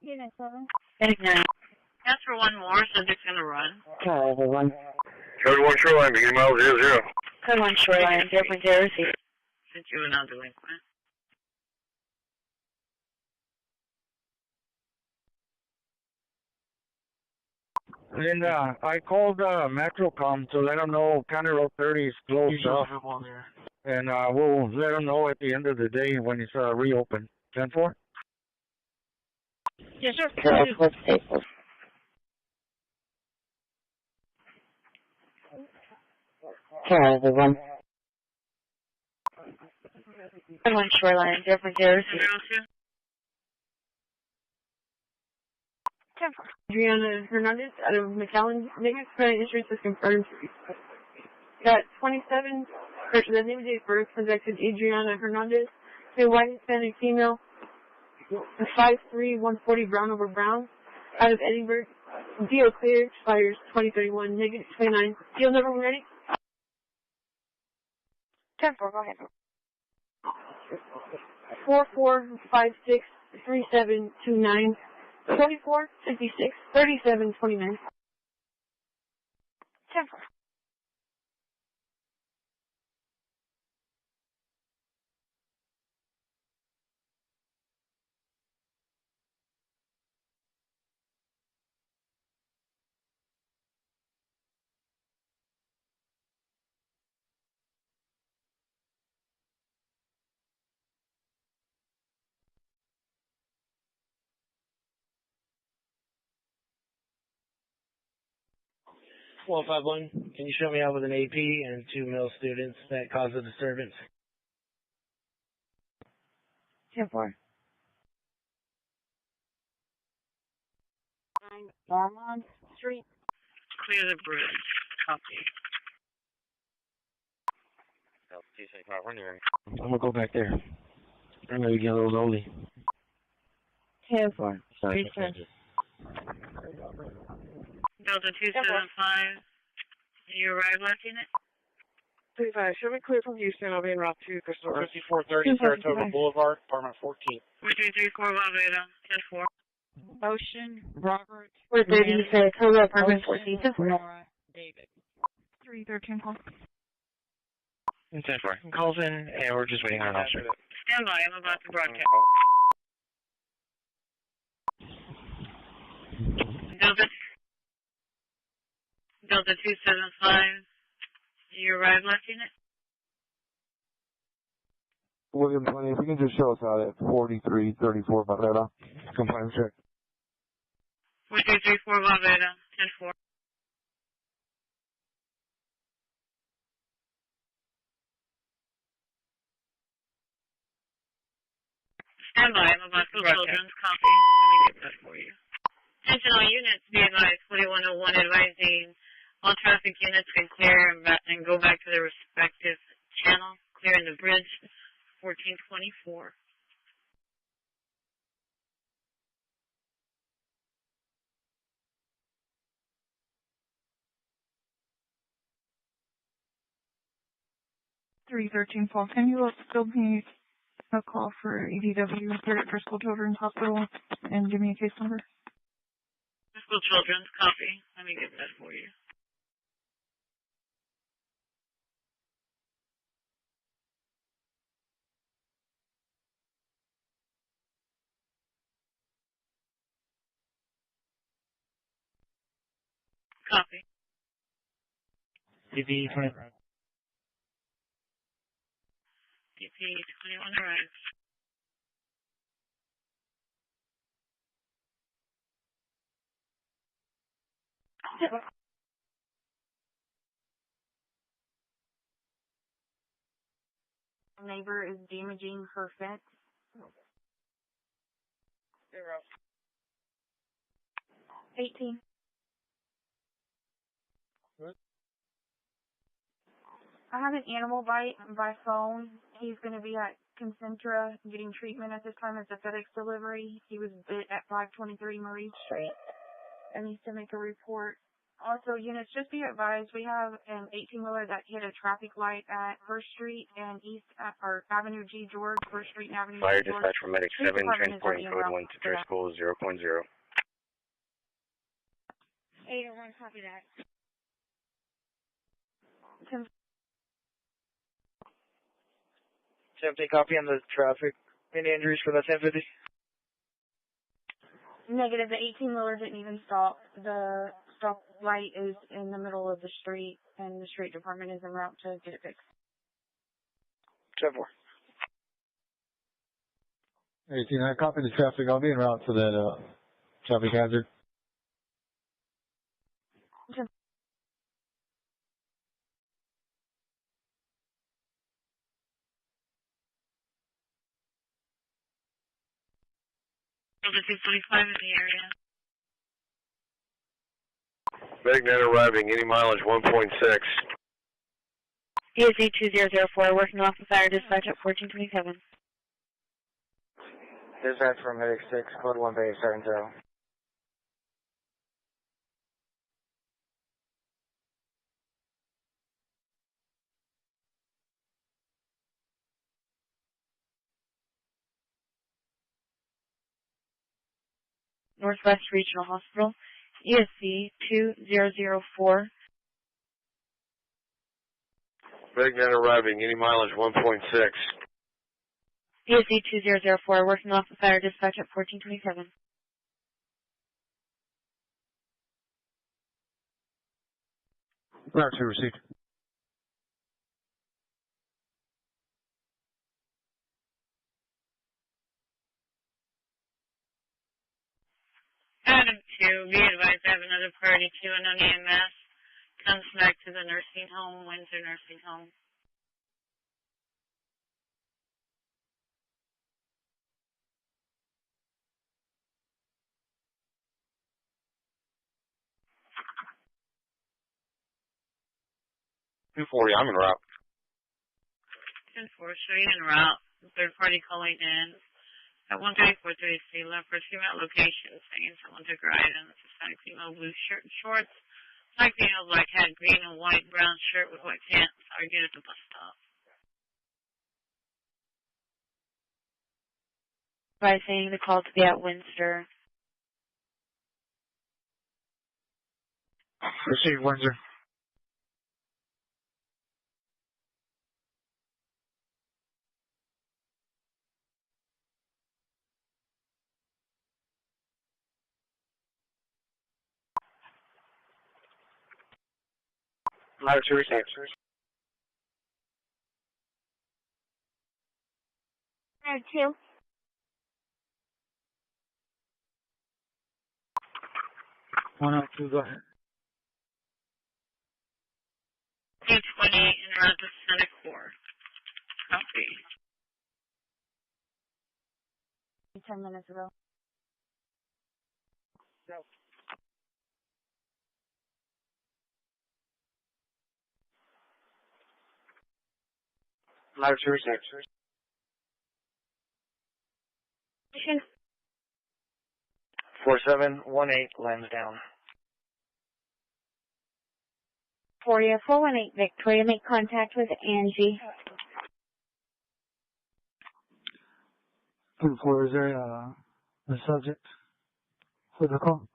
Unit 7. Medic 9. Ask for one more, subject's going to run. Hello, everyone. Code 1 Shoreline, beginning mile 00. Code 1 Shoreline, 0.0 received. Since you were not delinquent. And I called Metrocom to let them know County Road 30 is closed off. And we'll let them know at the end of the day when it's reopened. 10-4? Yes, sir. Hello, everyone. Code 1 Shoreline, 0.0 received. Adriana Hernandez out of McAllen. Negative credit insurance is confirmed. Got 27, the name of date of birth, conducted Adriana Hernandez. A white Hispanic female. 5'3", 140 brown over brown. Out of Edinburgh. Deal clear, expires 2031, negative 29. Deal number when ready? 10-4, go ahead. 44563729. 24, 56, 37, 29. 10-4. One 51, can you show me out with an AP and 2 male students that caused the disturbance? 10-4. Longmont Street. Clear the bridge. Copy. I'm gonna go back there. I'm gonna get a little lonely. 10-4. Sorry. Delta 275. You arrive last unit? 35, should we clear from Houston? I'll be en route to Crystal. 5430 Saratoga Boulevard, apartment 14. 4334 Valveda, 10-4. Ocean, Robert, 430 Saratoga, apartment 14. Nora, David. 313 call. 10-4. Calls in, and we're just waiting on an officer. Stand by, I'm about to broadcast. Delta 275. You arrived last unit? William 20, if you can just show us out at 4334 Barrera. Compliance check. 4334 Valveda, 10-4. Stand by, I'm about to children's copy. Let me get that for you. Attention all units, be advised, 4101 advising all traffic units can clear and go back to their respective channel, clearing the bridge, 1424. Call. Can you still me a call for EDW here at Bristol Children's Hospital and give me a case number? Bristol Children's copy. Let me get that for you. Copy. DP 20. DP 21 arrives. Neighbor is damaging her fence. 18. I have an animal bite by phone. He's going to be at Concentra getting treatment at this time. It's a FedEx delivery. He was bit at 523 Marie Street and needs to make a report. Also, units, just be advised, we have an 18-wheeler that hit a traffic light at 1st Street and or Avenue G. George, 1st Street and Avenue Fire G. George. dispatch for medic 7, transporting code 1 to Driscoll 0.0. 801, copy that. Take copy on the traffic. Any injuries for that 1050? Negative, the 18-wheeler didn't even stop. The stop light is in the middle of the street, and the street department is en route to get it fixed. 10-4. 18, I copy the traffic. I'll be en route for that traffic hazard. Delta 245 in the area. Magnet arriving, any mileage 1.6. DSC 2004, working off the fire dispatch at 1427. Dispatch from medic 6, code 1 Bay, starting 0. Northwest Regional Hospital, ESC 2004. Magnet arriving, any mileage 1.6. ESC 2004, working off the fire dispatch at 1427. Route 2 received. Adam 2, be advised I have another party, 2 unknown EMS, comes back to the nursing home, Windsor Nursing Home. I'm en route. 10-4, show you en route. Third party calling in at 134-30C, left for female location, saying someone took her items. Hispanic female, blue shirt and shorts. Black female, black hat, green and white, brown shirt with white pants. Argued at the bus stop. By saying the call to be at Windsor. Receive Windsor. Ladder 2 receive. Ladder 2. 102, go ahead. 220 en route to Santa Core. Copy. 10 minutes ago. Ladder 2 receive. 4718, lands down. 418 Victoria, make contact with Angie. 2-4, is there a subject for the call?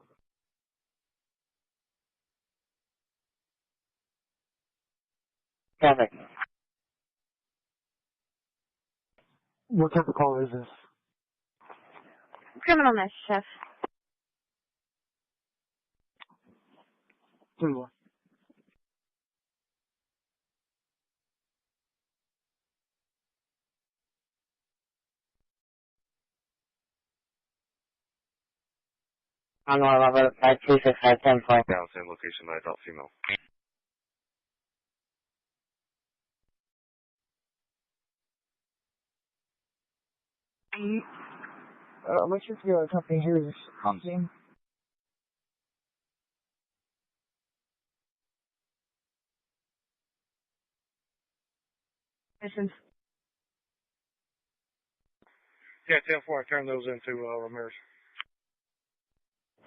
Traffic. What type of call is this? Criminal mischief. 2-1. On our level 52651. Down, same location, adult female. What's your company here? Is Team? Listen. Yeah, 10-4, turn those into Ramirez.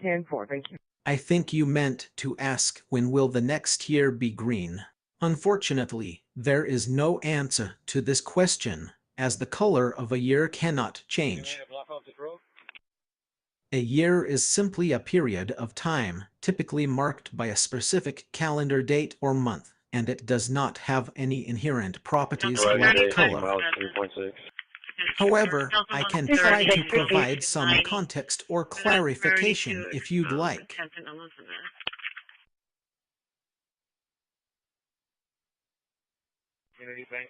10-4, thank you. I think you meant to ask when will the next year be green. Unfortunately, there is no answer to this question, as the color of a year cannot change. A year is simply a period of time, typically marked by a specific calendar date or month, and it does not have any inherent properties like color. However, I can try to provide some context or clarification if you'd like. Community Bank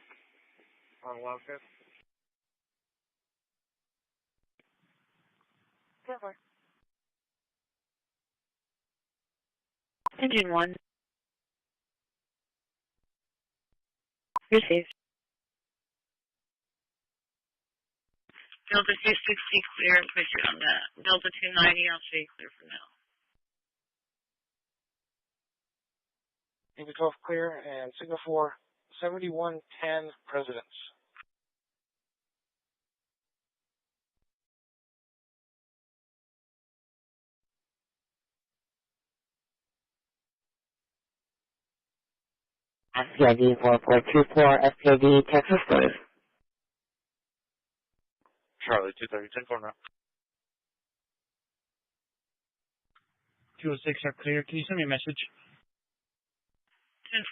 on Wildcat. Engine 1. Received. Delta 260 clear, put you on that. Delta 290, I'll show you clear for now. Indy 12 clear, and signal for 7110 Presidents. FPID 4424, FPID Texas Code. Charlie, 230, 10-4 now. 206 are clear. Can you send me a message?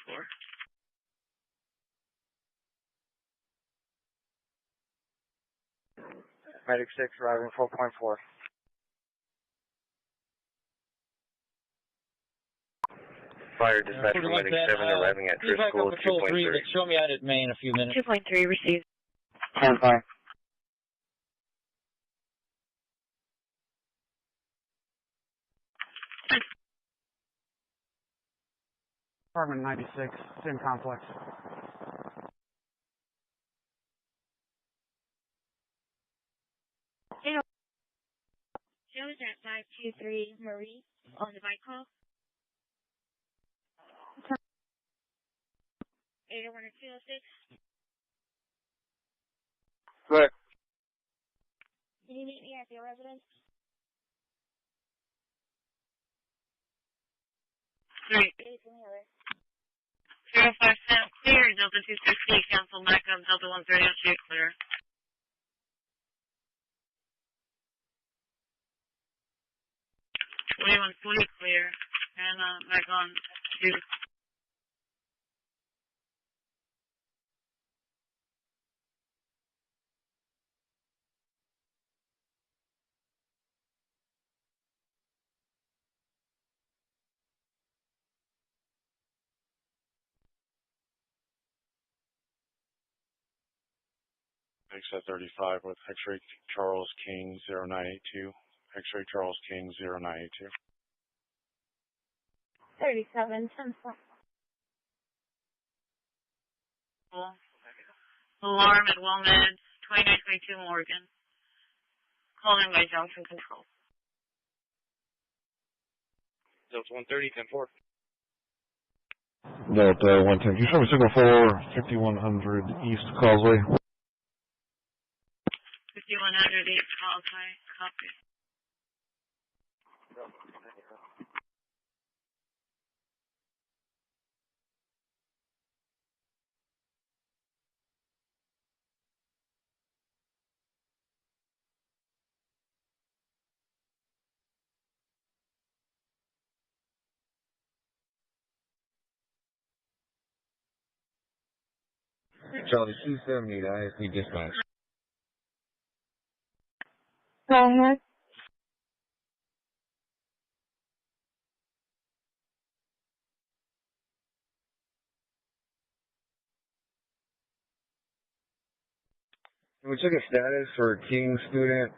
10-4. Medic 6, arriving 4.4. Fire dispatch from Medic 7 arriving at Chris School 2.3. Show me out at May in a few minutes. 2.3 received. 10-4. Apartment 96, same complex. Joe's at 523 Marie on the bike call. 801 or 206. Go ahead. Can you meet me at your residence? 3. 057 clear, Delta 260, cancel backup, Delta 130 on street clear. fully clear, and back on 2. Exit 35 with X-ray Charles King 0982. X-ray Charles King 0982. 37, 10-4. Alarm at WellMed 2922 Morgan. Called in by Johnson Control. Delta 130, 10-4. Delta 110. Can you show me signal 4, 5100 East Causeway? 5100 East Causeway. Copy. Charlie 270 to ISP dispatch. Go ahead. We took a status for a King student.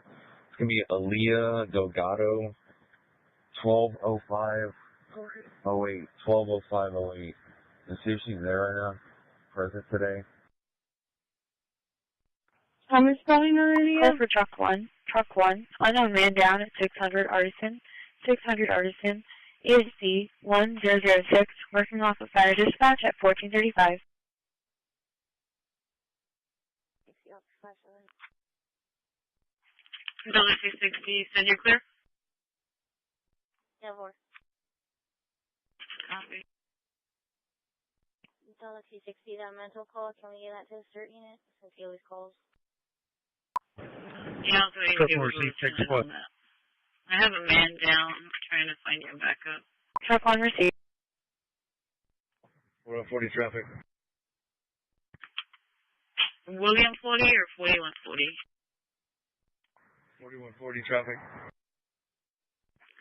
It's going to be Aaliyah Delgado, 1205. Oh, wait, 120508. Let's see if she's there right now. Present today. How much spelling on it Call again? for truck 1. Truck 1. Unknown man down at 600 Artisan. 600 Artisan. ESC 1006. Working off of fire dispatch at 1435. Delta 260, said you're clear? Yeah, 4. Copy. Delta 260, that mental call. Can we get that to the CERT unit? Since he always calls. Yeah, I'll go ahead and give takes a what? on that. I have a man down. I'm trying to find your backup. Truck 1 received. 4140 traffic. William 40 or 4140? 4140 traffic.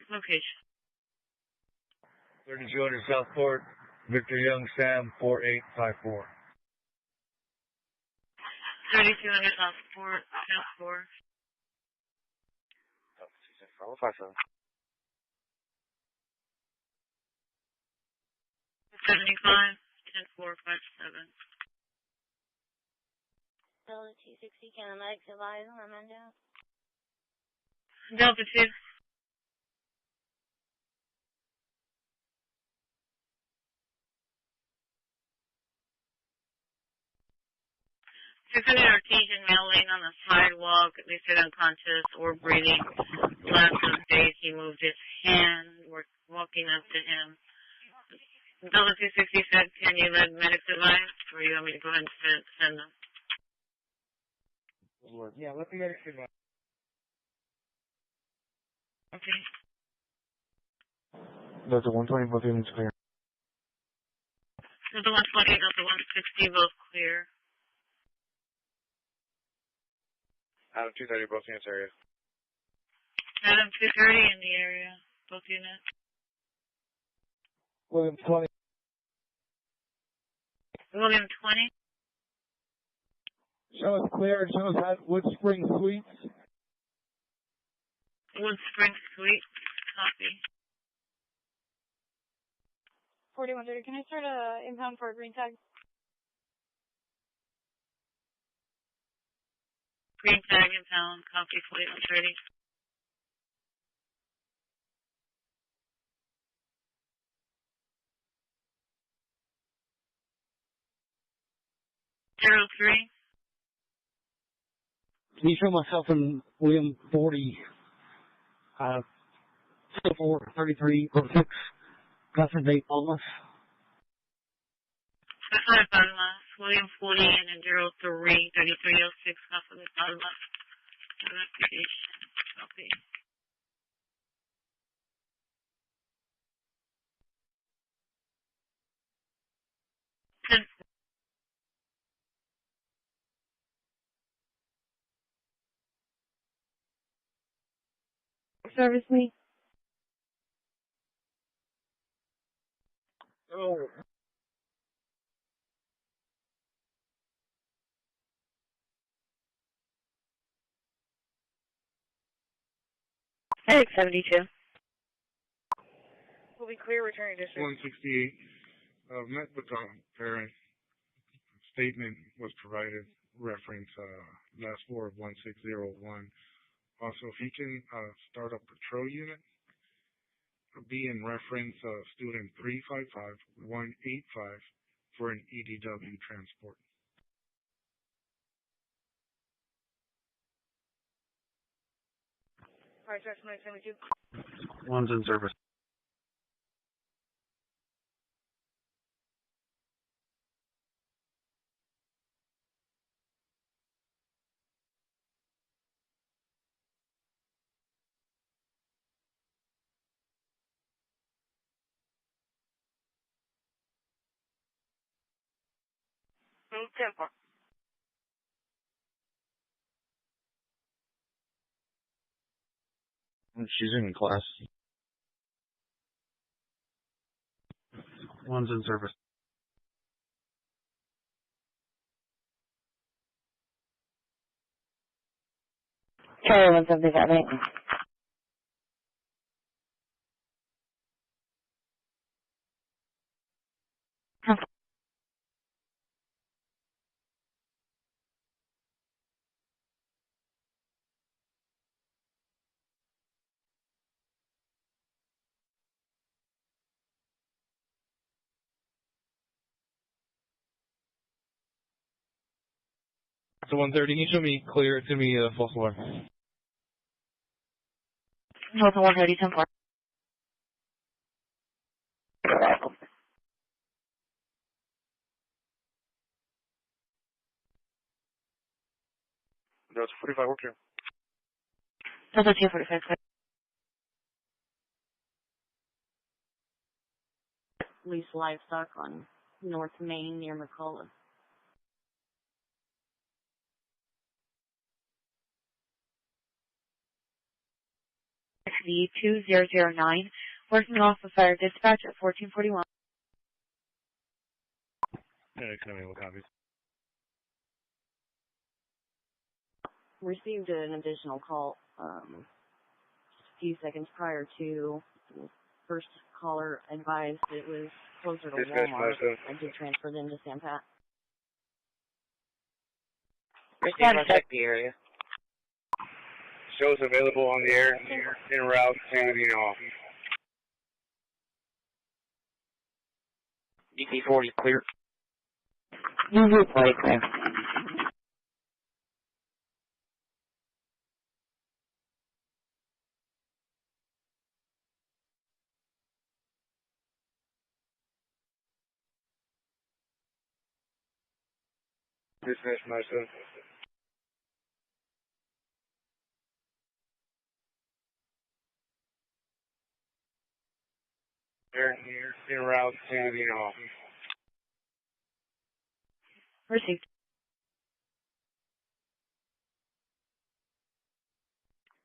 Location. 3200 Southport. Victor Young Sam 4854. 3200 Southport, 10-4. 57. 75, 10-457. Delta 260, can the medics advise on the man down? Delta 2. An artesian male laying on the sidewalk. They said unconscious or breathing. Last update, he moved his hand. We're walking up to him. Delta 260 said, can you let medics advise? Or you want me to go ahead and send them? Yeah, let the medics advise. Okay. Delta 120, both units clear. Delta 120, Delta 160, both clear. Adam 230, both units area. Adam 230 in the area, both units. William 20. William 20. Show us clear. Show us at Wood Spring Suites. Wood Spring Suite, copy. 4130, can I start a impound for a green tag? Green tag impound, copy, 4130. Zero 03. Can you show myself in William 40, 4, 33, 46, Custom Date Almost? William 40 and then 03, 3306, Custom Date Almost. Okay. Service me. Oh. Eric 72. Will be clear, returning to 168. Met with the parent. Statement was provided. Reference last four of 1601. Also, if he can start a patrol unit, be in reference student 355185 for an EDW transport. Alright, that's 972. One's in service. Temple. She's in class. One's in service. Charlie 175. So 130, can you show me clear? It's going to be false alarm. North 130, 10 4. No, it's 45, work here. Delta 245, clear. Lease livestock on North Main near McCullough. XD 2009, working off of fire dispatch at 1441. What copies? Received an additional call a few seconds prior to the first caller advised it was closer to Walmart. I did transfer them to San Pat. Christi, contact the area. Shows available on the air en route to the office. DC-40 clear. DC-40 clear. Dismiss myself. En route to the office. Received.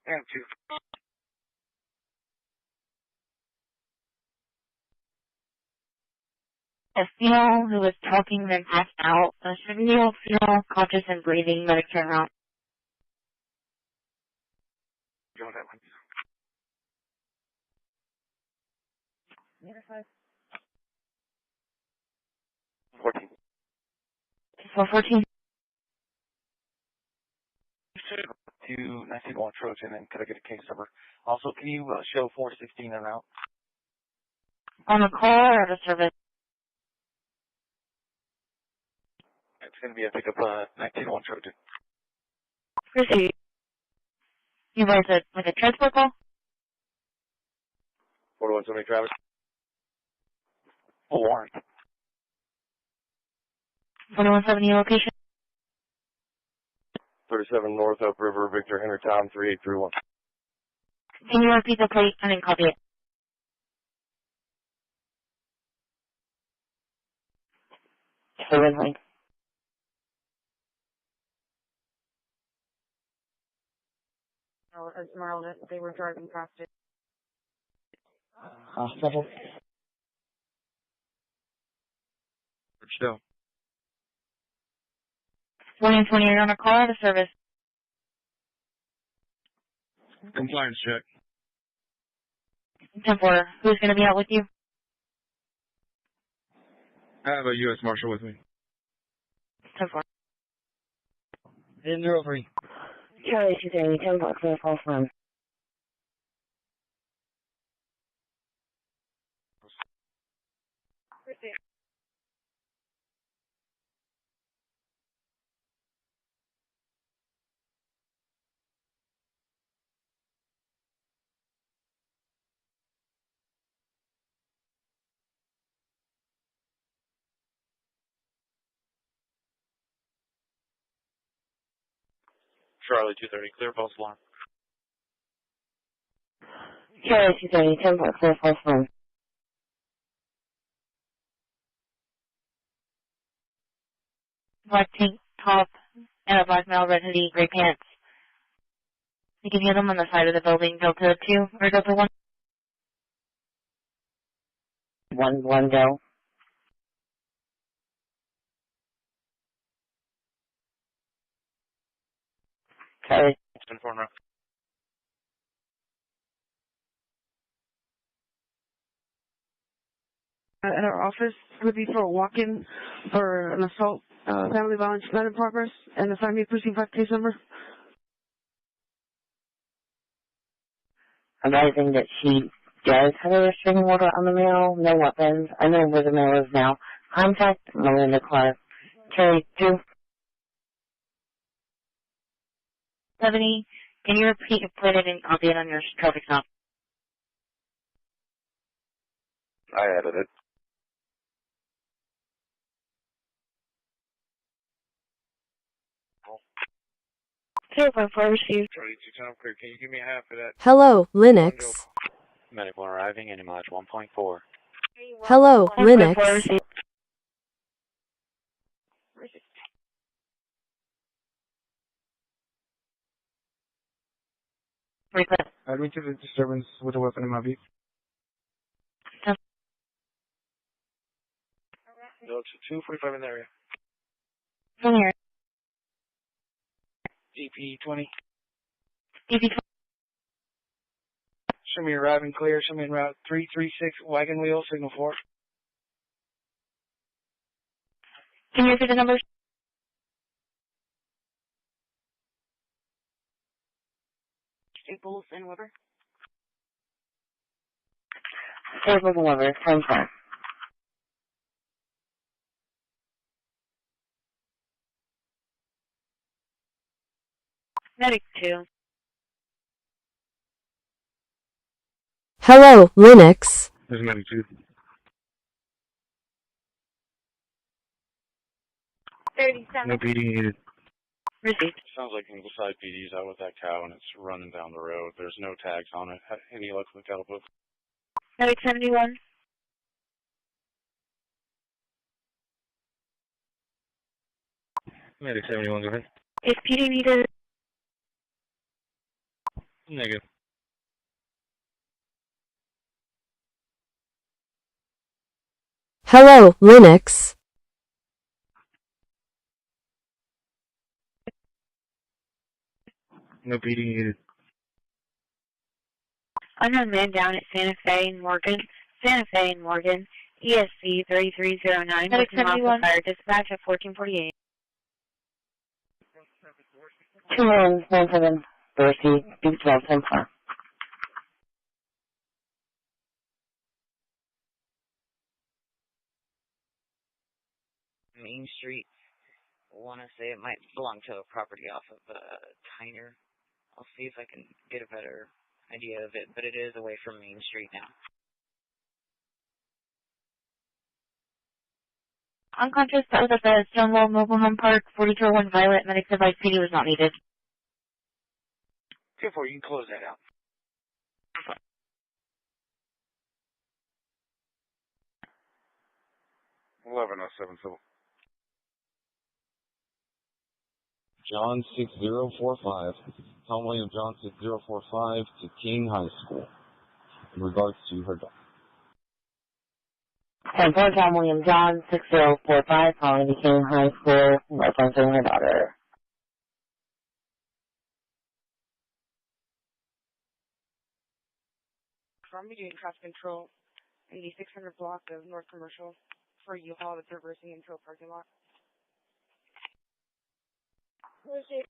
And 2. A female who was talking then passed out. A 70-year-old female conscious and breathing, medic turnaround. Go that one. Meter 5. 14. 414. To 961 Trojan, and could I get a case number? Also, can you show 416 and out? On the call or the service? It's going to be a pickup 961 Trojan. Christi, you guys with a transport call? 4170 Travis. A warrant. 4170 location. 37 North Upriver, Victor Hendertown, 3831. Can you repeat the plate? I didn't copy it. 7 Esmeralda, they were driving past it. Hospital. Still. 120, you're on a call out of service. Compliance check. 10-4, who's going to be out with you? I have a U.S. Marshal with me. 10-4. 10-3. Charlie 230, 10-4, clear call from. Charlie 230, clear false alarm. Charlie 230, 10-4, clear call from. Black tank top and a black male, red hoodie, gray pants. You can hear them on the side of the building, Delta 2 or Delta 1. 1 Del. Charlie. Inform route. At our office would be for a walk-in for an assault, family violence not in progress, and the 5 precinct 5 case number. Advising that she does have a restraining order on the male, no weapons. I know where the male is now. Contact Melinda Clark. Charlie 2. 70. Can you repeat your plate and copy it on your traffic stop? I added it. Received. Charlie 2 clear. Can you give me half of that? Hello, Linux. Medic 1 arriving, any mileage 1.4. Hello, Linux. Add me to the disturbance with a weapon in my vehicle. No, to 245 in the area. From here. DP 20. DP 20. Show me arriving clear. Show me in route 336 wagon wheel, signal 4. Can you repeat the numbers? Staples and Weber. Staples and Weber, 10-4. Medic 2. Hello, Linux. There's Medic 2. 37. No PD needed. Received. Sounds like Ingleside PD's out with that cow and it's running down the road. There's no tags on it. Any luck with the cattle book? Medic 71. Medic 71, go ahead. Is PD needed? Negative. Hello, Linux. No PD needed. Unknown man down at Santa Fe and Morgan. Santa Fe and Morgan. ESC 3309. Medic 71. Fire dispatch at 1448. 2117. Dorsey, B12, 10-4. Main Street, want to say it might belong to a property off of Tyner. I'll see if I can get a better idea of it, but it is away from Main Street now. Unconscious, that was at the Stonewall Mobile Home Park, 4201 Violet. Medics advised PD was not needed. 10-4, you can close that out. John 6045. Tom William John 6045 to King High School in regards to her daughter. 10-4, Tom William John, 6045, calling to King High School, referencing her daughter. From doing traffic control in the 600 block of North Commercial for U-Haul that's reversing into a parking lot. Where's it?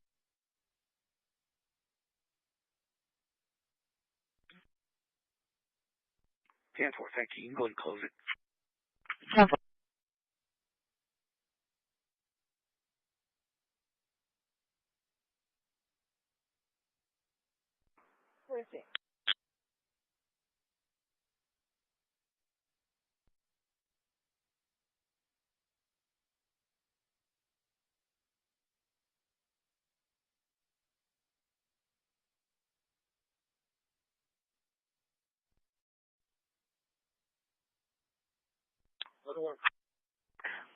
Thank you. You can go ahead and close it. 10-4. Where's it?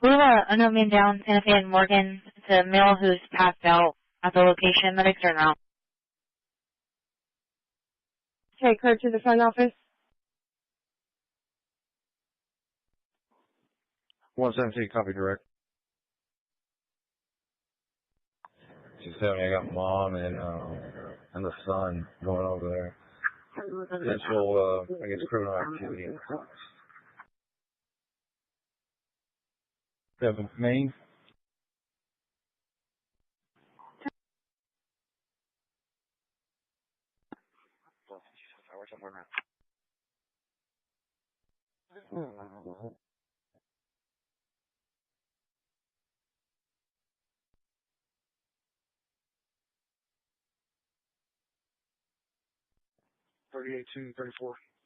We have a unknown man down, Santa Fe and Morgan. It's a male who's passed out at the location. Medics are out. Okay, clear to the front office. 117, copy direct. 270, I got mom and the son going over there. Potential, I guess, criminal activity. 7 Main.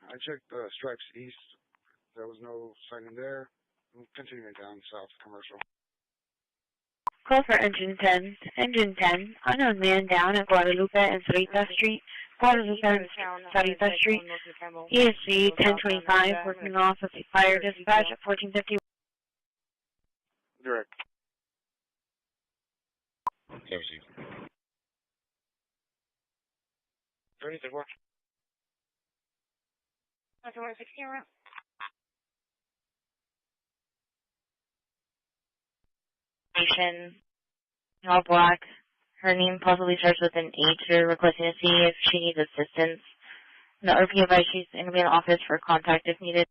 I checked stripes east. There was no sighting there. Continuing down south commercial. Call for Engine 10. Engine 10, unknown man down at Guadalupe and Sarita Street. Guadalupe and Sarita Street. ESC 1025, working off of the fire dispatch at 1450. Direct. Jersey. 34. Okay, 116 around. All black. Her name possibly starts with an H. They're requesting to see if she needs assistance. The RP advice she's going to be in the office for contact if needed.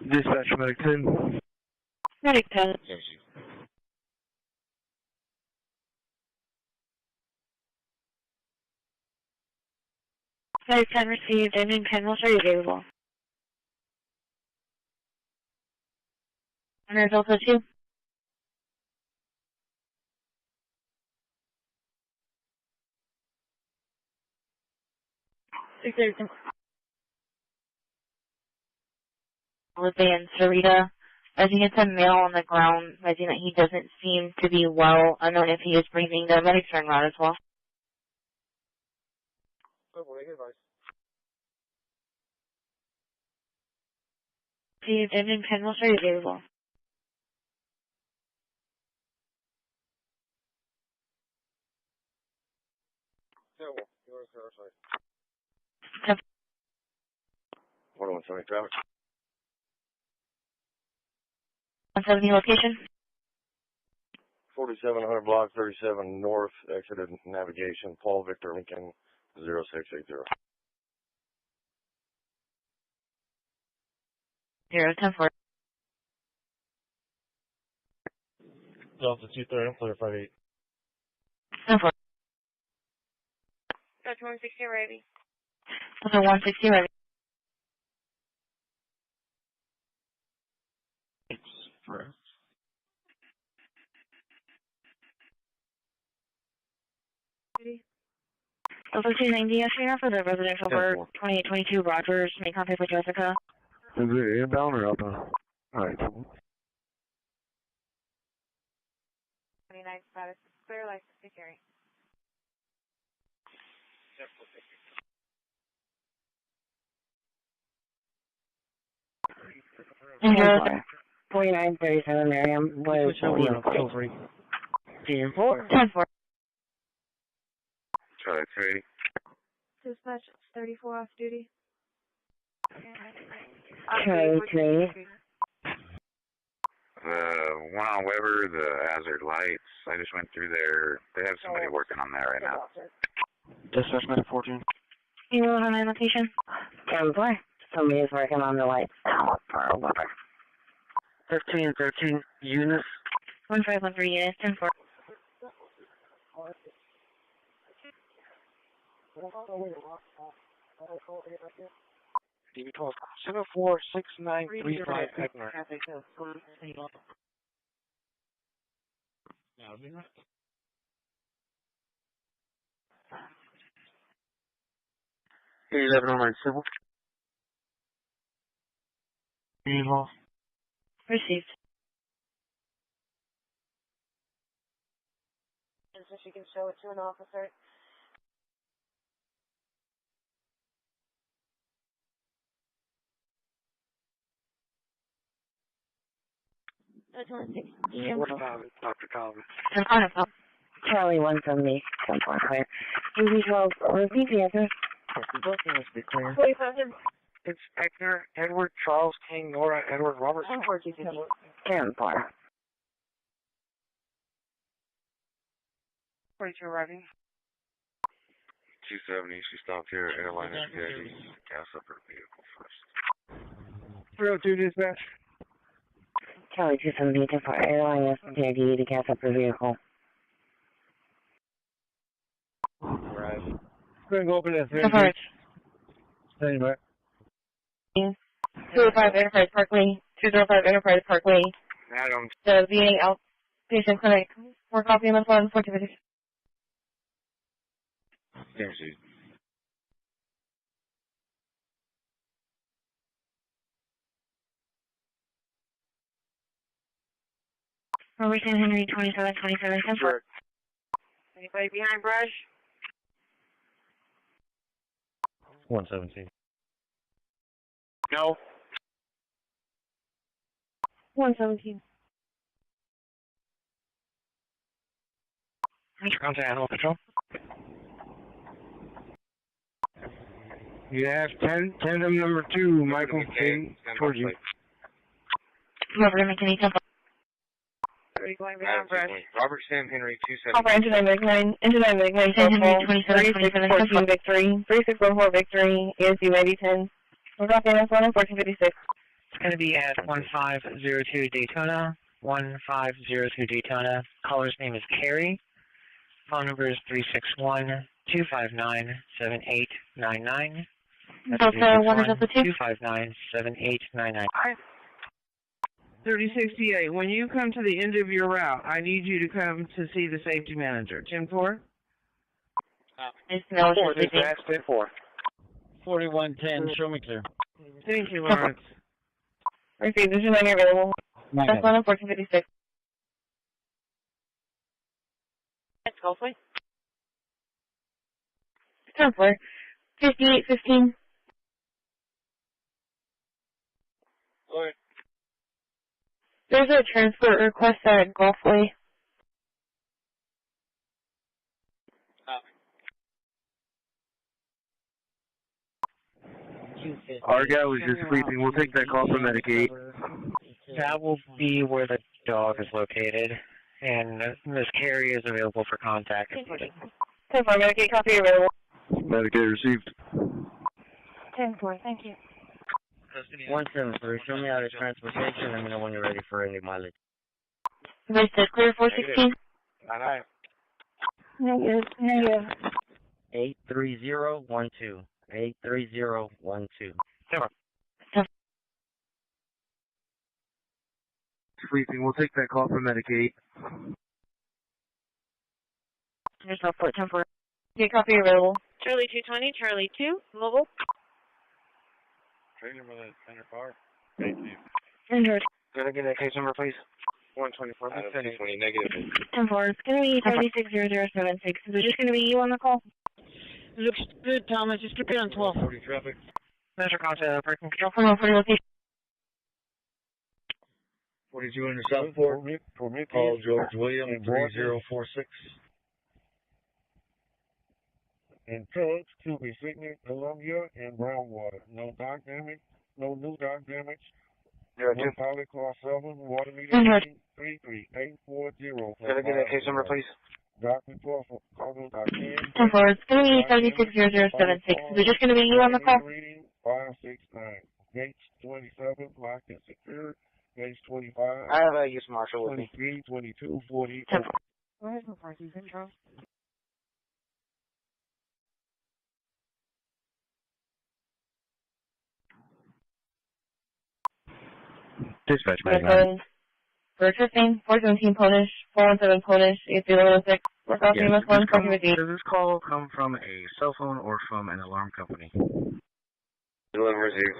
Dispatch Medic 10. Medic 10. Jersey. Medic 10 received. Engine 10 will show you available. And there's also 2. Guadalupe and Sarita. I think it's a male on the ground. I think that he doesn't seem to be well. Unknown if he is breathing. The medics are en route as well. Received. Engine 10 will show you available. What on 70 traffic? 170 location. 4700 block 37 north, exited navigation, Paul Victor Lincoln 0680. 010-4. Delta 230, clear 58. 10-4. That's 160 ready. Okay, 160 ready. Correct. So 1390 yesterday for the residential bird 2822 Rogers. Make contact with Jessica. Is it inbound or outbound? Alright. 29 status clear, license to carry. And 4937 Miriam was Feel free. 10-4. Charlie 3. Dispatch 34 off duty. Charlie 3. The one on Weber, the hazard lights, I just went through there. They have somebody working on that right now. Dispatch 914. You know on my location? 10-4. Somebody is working on the lights now for Weber. 1313 Eunice. 1513 Eunice, 10-4. DB12, 746935 Eckner. Hey, 11 on my civil. Received. So she can show it to an officer. What about it, Dr. Calvin? Charlie 170, 10-4 clear. DB12, repeat the answer. Clear. It's Eckner, Edward, Charles, King, Nora, Edward, Robert. 10-4. 42 arriving. 270, she stopped here at Airline SPID. Gas up her vehicle first. 302 dispatch. Charlie 270, 10-4. Airline SPID to gas up her vehicle. Right. We're going to go open this. Coverage. Stay back. 205 Enterprise Parkway. 205 Enterprise Parkway. Adam. The VA outpatient clinic. We're copying the phone. 1456. Guaranteed. Robert San Henry 2727 10-4. Anybody behind brush? 117. No. 117. Mr. Contact Animal Control. You have 10, tandem number 2, Michael King, towards you. Robert McKinney 10-4. Going behind brush. Robert Sam Henry 270. Call for Enter 9 San Henry 2727 10-4. Victory, 3614 Victory, ESU 8010. We're copying this one in 1456. It's going to be at 1502 Daytona, 1502 Daytona. Caller's name is Carrie. Phone number is 361-259-7899. That's 361-259-7899. 3068, when you come to the end of your route, I need you to come to see the safety manager. 10-4? It's no, it's 4. 4110, show me clear. Thank you, Lawrence. Received, this is not available. That's one in 1456. Let's go, please. 10-4. 5815. There's a transport request at Gulfway. Our guy was just sleeping. We'll take that call from Medicaid. That will be where the dog is located, and Ms. Carrie is available for contact. 10-4, Medicaid copy available. Medicaid received. 10-4, thank you. 173, show me out of transportation. Let me know when you're ready for any mileage. Registered clear 416. Negative. 83012. 83012. sleeping. We'll take that call for Medicaid. There's no port 10-4. Okay, copy available. Charlie 220, Charlie 2, mobile. Trailer with a center car. Injured. Can I get that case number, please? 124. 220 negative. 10-4. It's going to be 360076. Is it just going to be you on the call? Looks good, Thomas. Just keep it on 12. 40 traffic. Metro contact breaking control. Come on, 40 location. 42 in the Southport. Call George William 3046. And trucks to be sitting Columbia and Brownwater. No dock damage, no new dock damage. No pilot class 7, water meter 33840. Can I get that case number, please? Dock report for Columbia dock 10. 10-4. It's going to be 360076. Is it just going to be you on the call? 569. Gates 27, locked and secured. Gates 25. I have a use marshal with me. 23, 22, 40. Where's McCarthy's intro? Dispatch, Bird 15, 417 Polish, 417 Polish, 8006. We're talking yes, with 1 talking with you. does this call come from a cell phone or from an alarm company? Deliver received.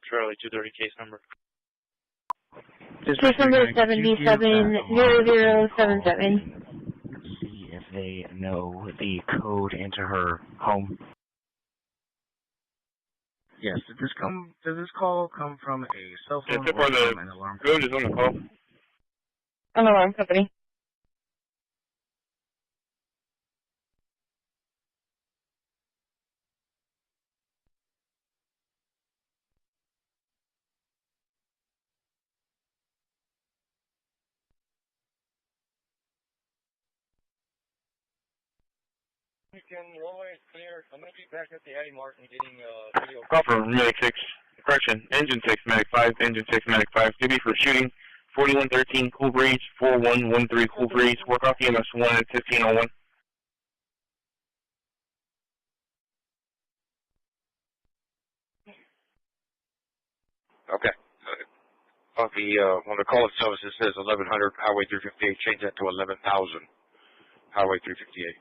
Charlie 230 case number. Case number 770077. See if they know the code into her home. Yes, does this call come from a cell phone or from an alarm company? Code is on the call. An alarm company. You can roll it clear. I'm going to be back at the Eddie Martin getting video. Call for Medic 6. Correction. Engine 6, Medic 5. Engine 6, Medic 5. Duty for shooting. 4113 Cool Breeze. 4113 Cool Breeze. Work off EMS 1 at 1501. Okay. On the call itself, it says 1100 Highway 358. Change that to 11,000 Highway 358.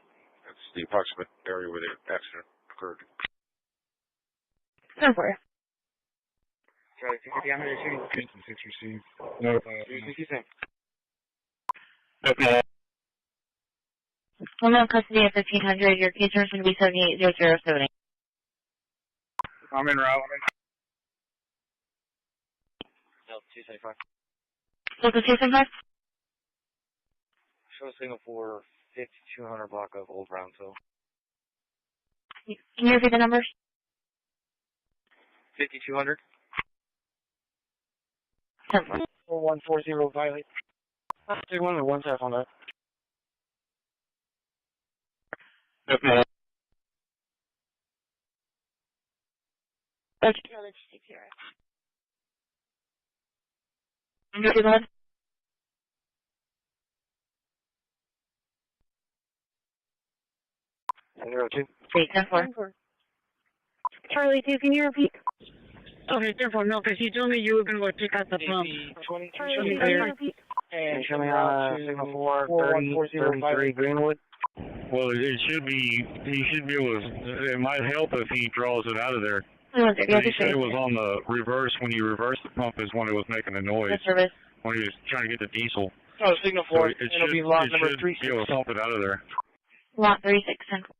That's the approximate area where the accident occurred. 10-4. Charlie 250, I'm going to shooting. 6 received. Notify. I'm in custody at 1500. Your case number is going to be 78007. I'm in route. No, 275. What's the 275? Show a signal for 5200 block of Old Brownsville. Can you repeat the numbers? 5200. 10-4. 4140 Violet. Take one or one tap on that. Okay. Okay. Go ahead. Wait, 10-4. Charlie 2, can you repeat? Okay, 10-4, no, because you told me you were going to go check out the pump. Charlie, can you repeat? And show me signal 4140 Greenwood. Well, it should be, he should be able to, it might help if he draws it out of there. Oh, But he said it was on the reverse. When you reverse the pump is when it was making a noise. Service. When he was trying to get the diesel. Oh, signal 4, So it'll be lot number should 36. be able to pump it out of there. Lot 36, 10-4.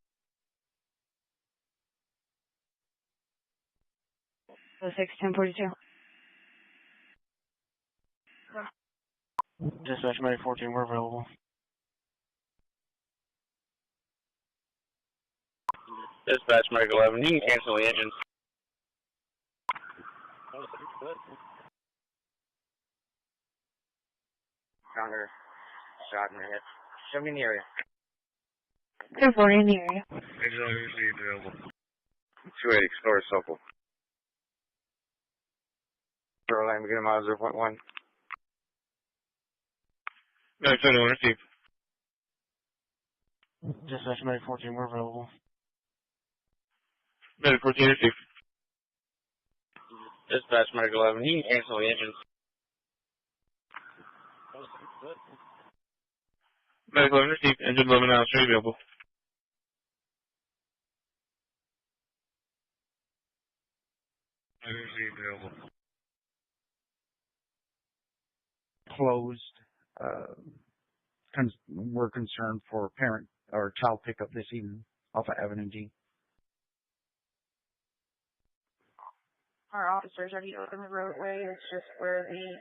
So 61042. Dispatch May 14, we're available. Dispatch Mike 11. You can cancel the engines. Counter shot in the head. Show me in the area. 10-4 in the area. Engine usually available. 280 Explorer Circle. Shoreline, we get a mile 0.1. Medic 71 received. Dispatch Medic 14, we're available. Medic 14 received. Dispatch Medic 11, you can cancel the engines. Medic 11 received. Engine 11 now, straight available. Available. Closed. We're concerned for parent or child pickup this evening off of Avenue G. Our officers already opened the roadway. It's just where the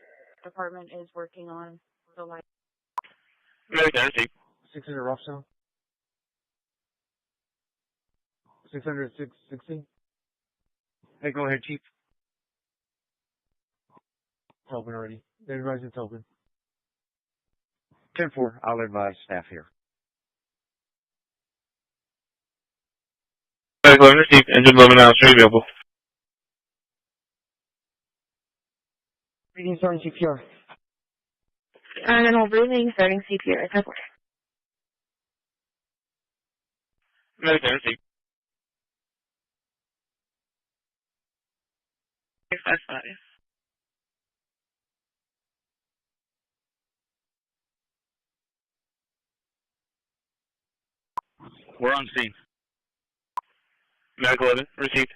department is working on the light. Medic 10 received. 600 Rothschild. 600 660. Hey, go ahead, Chief. It's open already. Everybody's it's open. 10-4, I'll advise staff here. Medic 11 received. Engine 11 now, straight available. Reading starting CPR. Terminal breathing, starting CPR. 10-4. Medic 10 received. 5-5. We're on scene. Medic 11 received.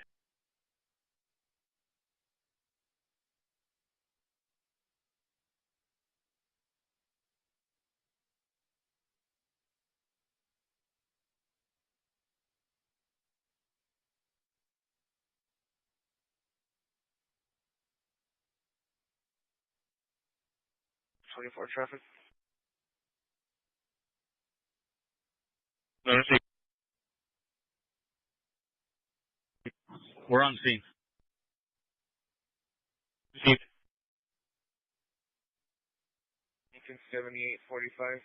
.24 traffic. No received. We're on scene. Received. Lincoln 7845,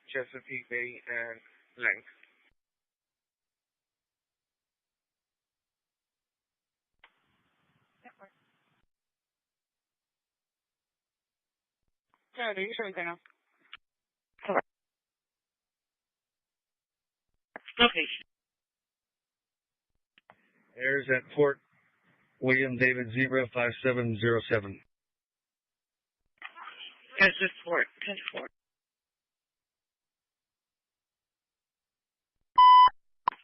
Chesapeake Bay and Lang. Yeah, do you show anything now? Okay. Airs at Port William David Zebra 5707. That's just 10-4.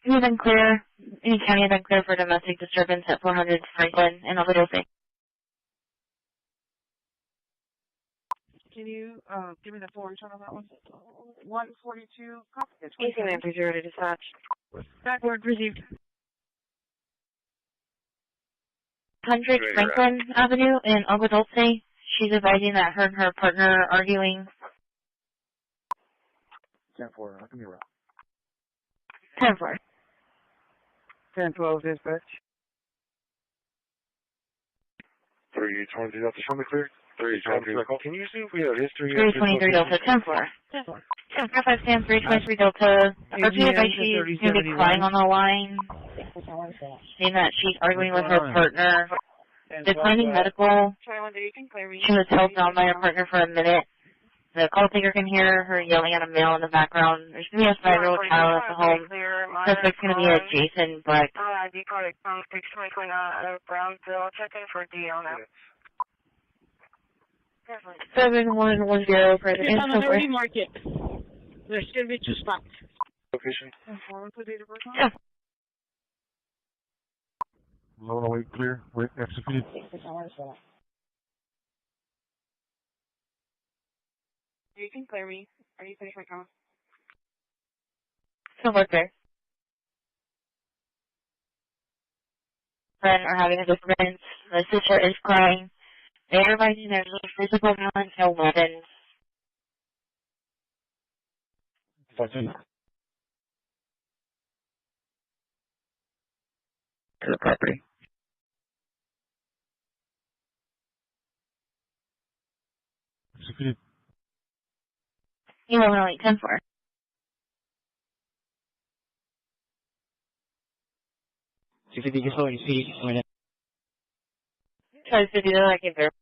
You've been clear. Any county has been clear for domestic disturbance at 400 Franklin and Overdose. Can you give me the full return on that one? 142, copy it. AC 930 to dispatch. Backward received. 100 Franklin Avenue in Agua Dulce. She's advising that her and her partner are arguing. 10-4, how can you route? 10-4. 10-12 dispatch. 323 Delta, show me clear. 323. Can you see if we have history? 323 Delta, 10-4. 10-4, 5 stand, 323 Delta. Approaching advice she's going to be crying on the line, saying that she's arguing with her partner. Declining medical. She was held down by her partner for a minute. The call taker can hear her yelling at a male in the background. There's going to be a 5-year-old child at the home. Suspect's going to be a Jason Buck. Decoded from 620 Brownsville. Check in for D on that. 7110 President. It's on the Liberty Market. There's going to be 2 spots. Location? Yeah. Lower wait clear. Wait execute. You can clear me. Are you finished my comment? So what's there? Friend are having a difference. The sister is crying. They're advising there's no physical violence, no weapons. 14. To the property. Execute. 1108 10-4. CCPD, just holding speed. Try to do that, I can verify.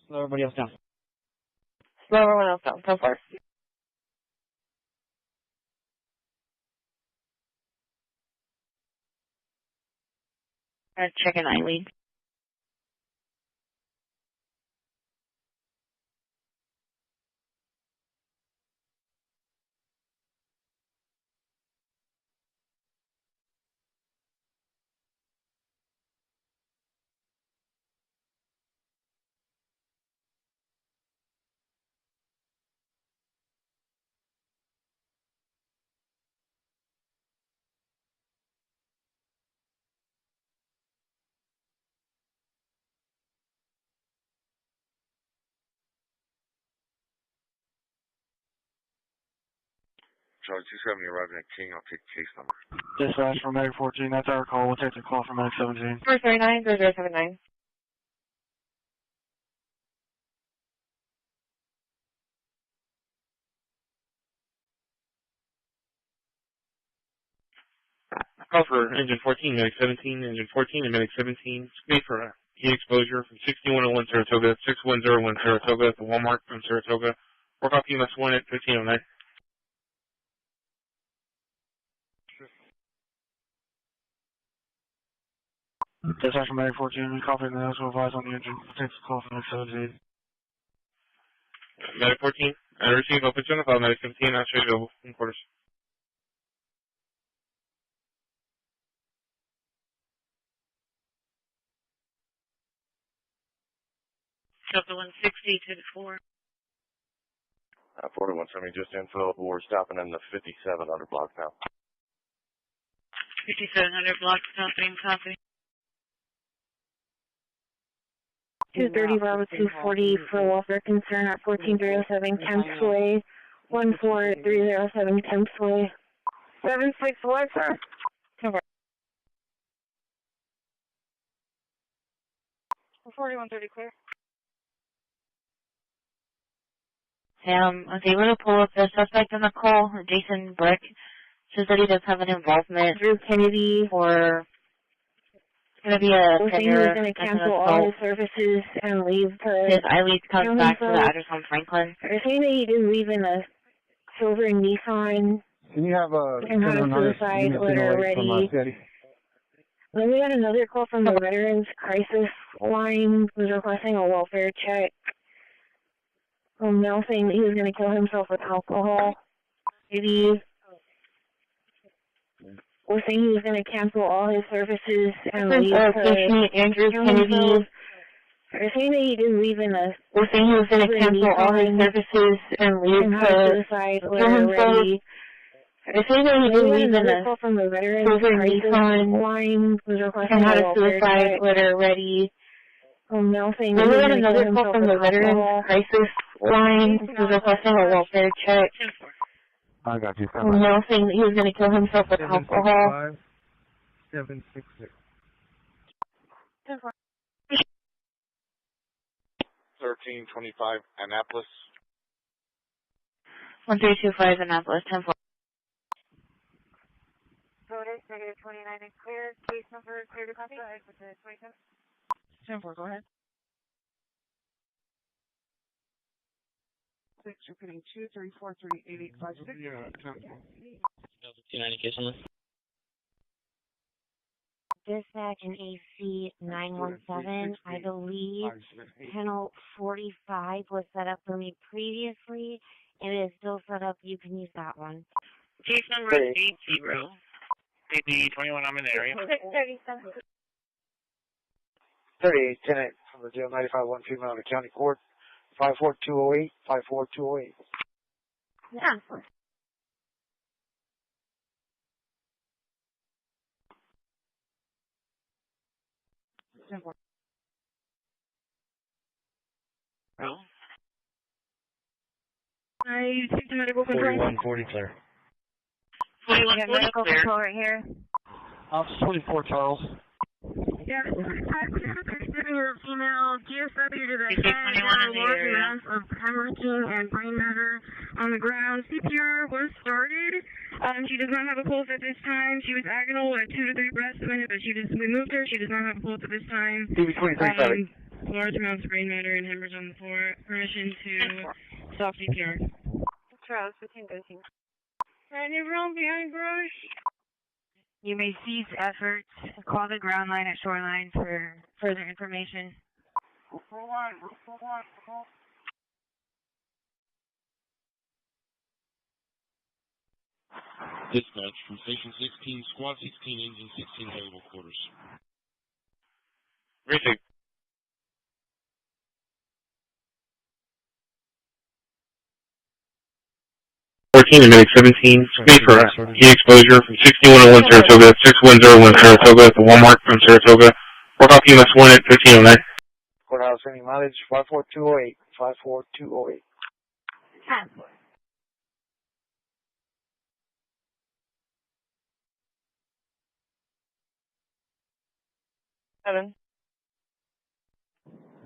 Slow everybody else down. Slow everyone else down. 10-4. Check an eye lead. Charlie 270 arriving at King. I'll take case number. Dispatch from Medic 14. That's our call. We'll take the call from Medic 17. 439-0079. Call for engine 14, Medic 17, engine 14 and Medic 17. Speed for heat exposure from 6101 Saratoga, 6101 Saratoga at the Walmart from Saratoga. Work off EMS 1 at 1509. Dispatch from Medic 14. We copy the notes. We'll advise on the engine. We'll take the call from Medic 17. Medic 14, I receive open to file. Medic 17, I'll show you in quarters. Delta 160 to the 4. 4170, just info. We're stopping in the 5700 block now. 5700 block stopping, copy. 230 Bravo 240 for welfare concern at 14307 Kemp's Way. 14307 Kemp's Way. 761, sir. 4130 clear. I was able to pull up the suspect on the call. Jason Brick says that he does have an involvement through Kennedy or it's going to be a tender. He's going to cancel all his services and leave to his I-Lead comes back to the address on Franklin. They're saying that he did leave in a silver Nissan. Can you have a suicide letter ready? Then we got another call from the Veterans Crisis Line who's requesting a welfare check. Mel saying that he was going to kill himself with alcohol. Maybe was saying he was going to cancel all his services and leave to Andrew Kennedy. They're saying that he didn't leave in a. Was saying he was going to cancel all his services and leave to suicide letter ready. They're saying that he didn't leave in a. From the Veterans Crisis Line who's requesting a suicide letter ready. Mel saying that he was going to kill himself from the Veterans Crisis Line who's requesting a welfare check. I got you. Mel saying that he was going to kill himself with alcohol. 766. 1325 Annapolis. 1325 Annapolis, 10-4. Voted, negative 29 and clear. Case number clear to copy. Go ahead with the 27. 10-4, go ahead. You're putting 2343856. Yeah, 10-4. 290 case on this. Dispatch and AC 917, I believe panel 45 was set up for me previously. It is still set up. You can use that one. Case number is 80. AD 21, I'm in the area. 37. 38, tenant from the jail 95-1 female to county court. 54208, 54208. Yeah. Oh. I think the medical control. 4140 clear. 4140 medical clear. control right here. Officer 24, Charles. Yeah, female GSW to the head, a large mass of hemorrhaging and brain matter on the ground. CPR was started. She does not have a pulse at this time. She was agonal at 2 to 3 breaths a minute, but we moved her. She does not have a pulse at this time. TV 23, sorry. Large amounts of brain matter and hemorrhage on the floor. Permission to South CPR. Charles, 1513. Any room behind garage? You may cease efforts. Call the ground line at shoreline for further information. Dispatch from Station 16, Squad 16, Engine 16, available quarters. Receive. Medic 17, speed for heat exposure from 6101 Saratoga, 6101 Saratoga to Walmart from Saratoga. Work off EMS 1 at 1509. Courthouse, any mileage 54208. 54208. 7.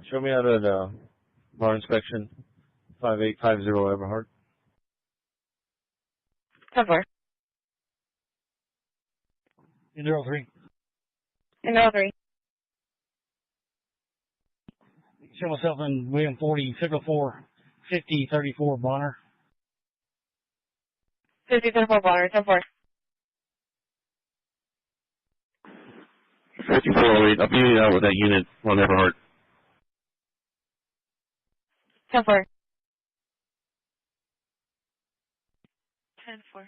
Show me out at bar inspection 5850 Everhart. 10-4. 03. 10-3. Show myself in William 40, signal 4, 5034 Bonner. 50-4 Bonner, 10-4. 5408, I'll be out with that unit on Everhart. 10-4. 10-4.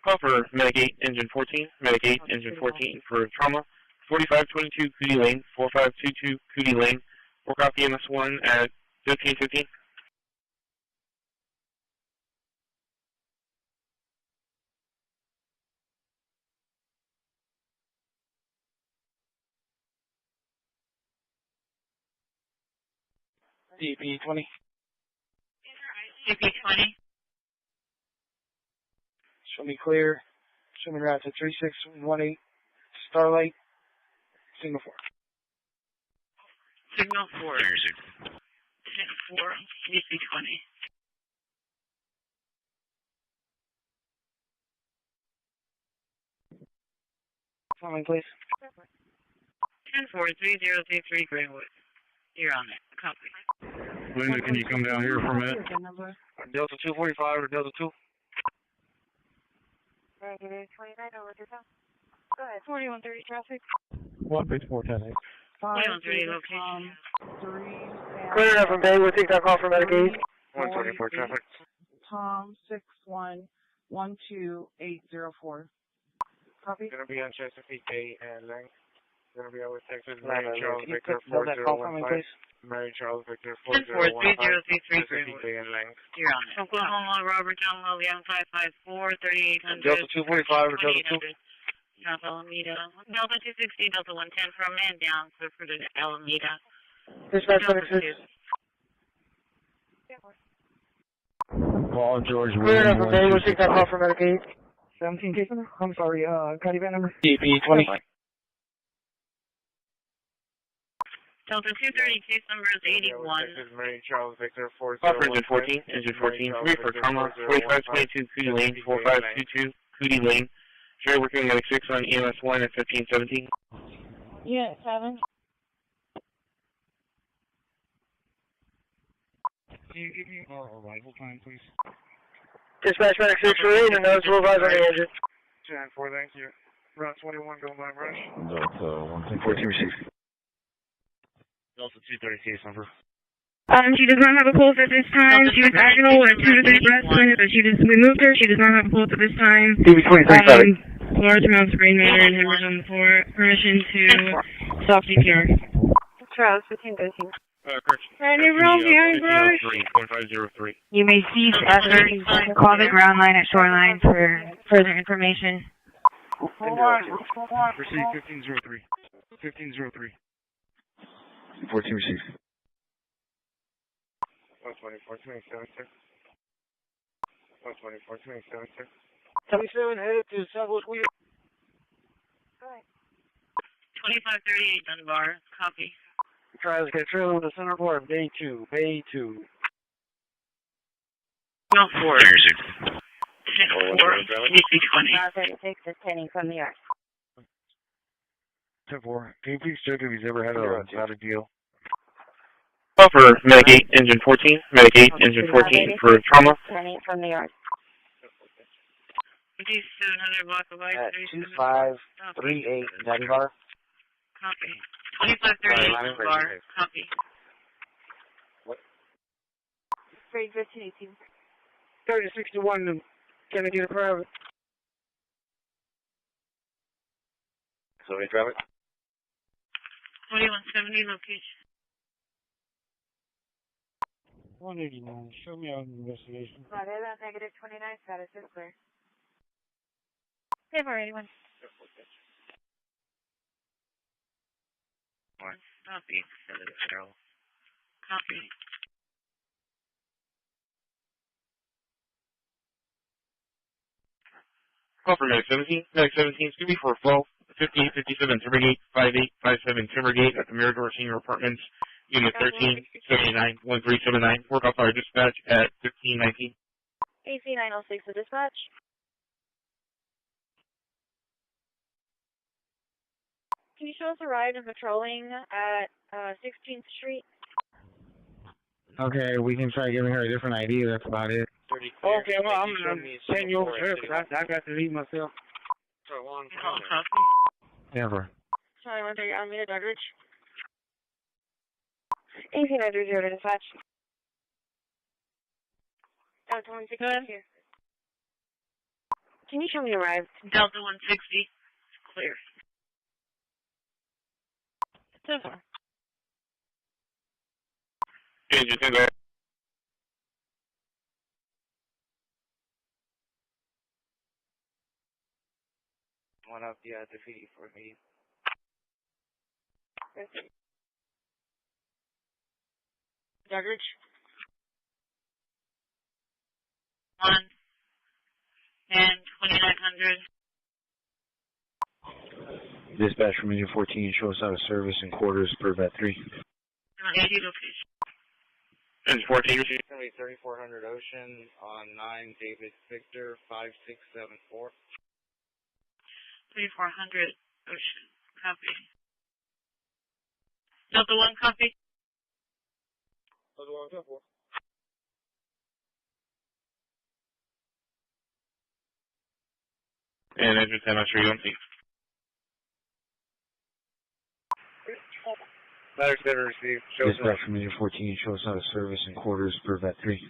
Call for Medic 8, Engine 14, Medic 8, Engine 14 for trauma, 4522 Cootie Lane, 4522 Cootie Lane. Work off EMS 1 at 1515. DP 20. CP 20. Show me clear. Show me route to 3618 Starlight. Signal 4. Signal 4. 10-4. CP 20. Comment, please. 10-4-3033 Greenwood. You're on it. Copy. Linda, can you come down here for a minute? Delta 245 or Delta 2? Negative 29 over to south. Go ahead. 4130 traffic. 16410. 4130 location. 3. Clear enough from Bay. We'll take that call from Medic 8. 124 traffic. Tom 6112804. Copy. Gonna be on Chesapeake Bay and Lang. Gonna be out with Texas Mary Mary Charles Can you Victor put that call for me, 4015. please? Mary Charles Victor 10-4-3033 Chesapeake Bay and Lang. You're on it. Oklahoma, Robert John William 554 3800. Delta 245 or Delta 2? South Alameda. Delta 260, Delta 110 for a man down, so for the Alameda. Dispatch Delta 26. 2. Paul George Clear enough William from Bay. We'll 126. take that call from Medic 8. 17 case number? I'm sorry, Cuddy van number? DP 20. Delta 232, number is 81. Texas Mary Charles Victor Call for Engine 14, Engine 14, 3 for trauma, 4522 Cootie Lane, 4522 Cootie Lane. Sure, working Medic 6 on EMS 1 at 1517. Yeah, 7. Can you give me our arrival time, please? Dispatch Medic 6 for 8 and those will advise on the engine. 10-4, thank you. Route 21, go by rush. Delta 114 received. Delta 230 case number. She does not have a pulse at this time. She was agile at 2 to 3 breaths, but we moved her. She does not have a pulse at this time. DB 23 Large amounts of brain matter and hemorrhage on the floor. Permission to stop CPR. Charles, 1513. Any room behind garage? 1503. You may cease efforts. Call the ground line at shoreline for further information. Proceed 1503. 1503. 14 received. 12427, sir. 12427, sir. 27 headed to Southwest Wheel. 2538 Dunbar, copy. Tries to get trailer with the center part, Bay 2, Bay 2. No 4. 10-4, DC-20. 36 is heading from the yard. 10-4. Can you please check if he's ever had a deal? Buffer, Medic 8, Engine 14. Medic 8, Engine 14 for trauma. Heading from the yard. Reduce 700 block of ice. 2538 Dunbar. Copy. 2538 Dunbar, copy. Grade 1518. 3061, can I get a private? Somebody grab it. 2170 location. 189, show me out an investigation. Varela, negative 29, status is clear. 10-481. Copy. 7-0. Copy. Buffer, Medic 17. Medic 17 is going to be for flow. 1557 Timbergate, 5857 Timbergate at the Mirador Senior Apartments, Unit 1379 1379. Work off our dispatch at 1519. AC 906 to dispatch. Can you show us a ride and patrolling at 16th Street? Okay, we can try giving her a different ID, that's about it. Okay, well, I'm going to send you over here because I got to leave myself. Never. Sorry, 130 Alameda, Douglas. AC 930 to dispatch. Delta 160 here. Can you show me a ride? Delta 160, clear. 10-4. Engine 10 back. One up the defeat for me. Douglas. 1 and 2900. Dispatch from Engine 14, show us out of service in quarters per vet 3. 80 location. Engine 14, receive. 3400 Ocean on 9 David Victor 5674. 3400 Ocean, copy. Delta 1, copy. Delta 1, 10-4. And Engine 10, I'm sure you don't see. Letter center received. Dispatch from Engine 14, show us out of service in quarters per vet 3.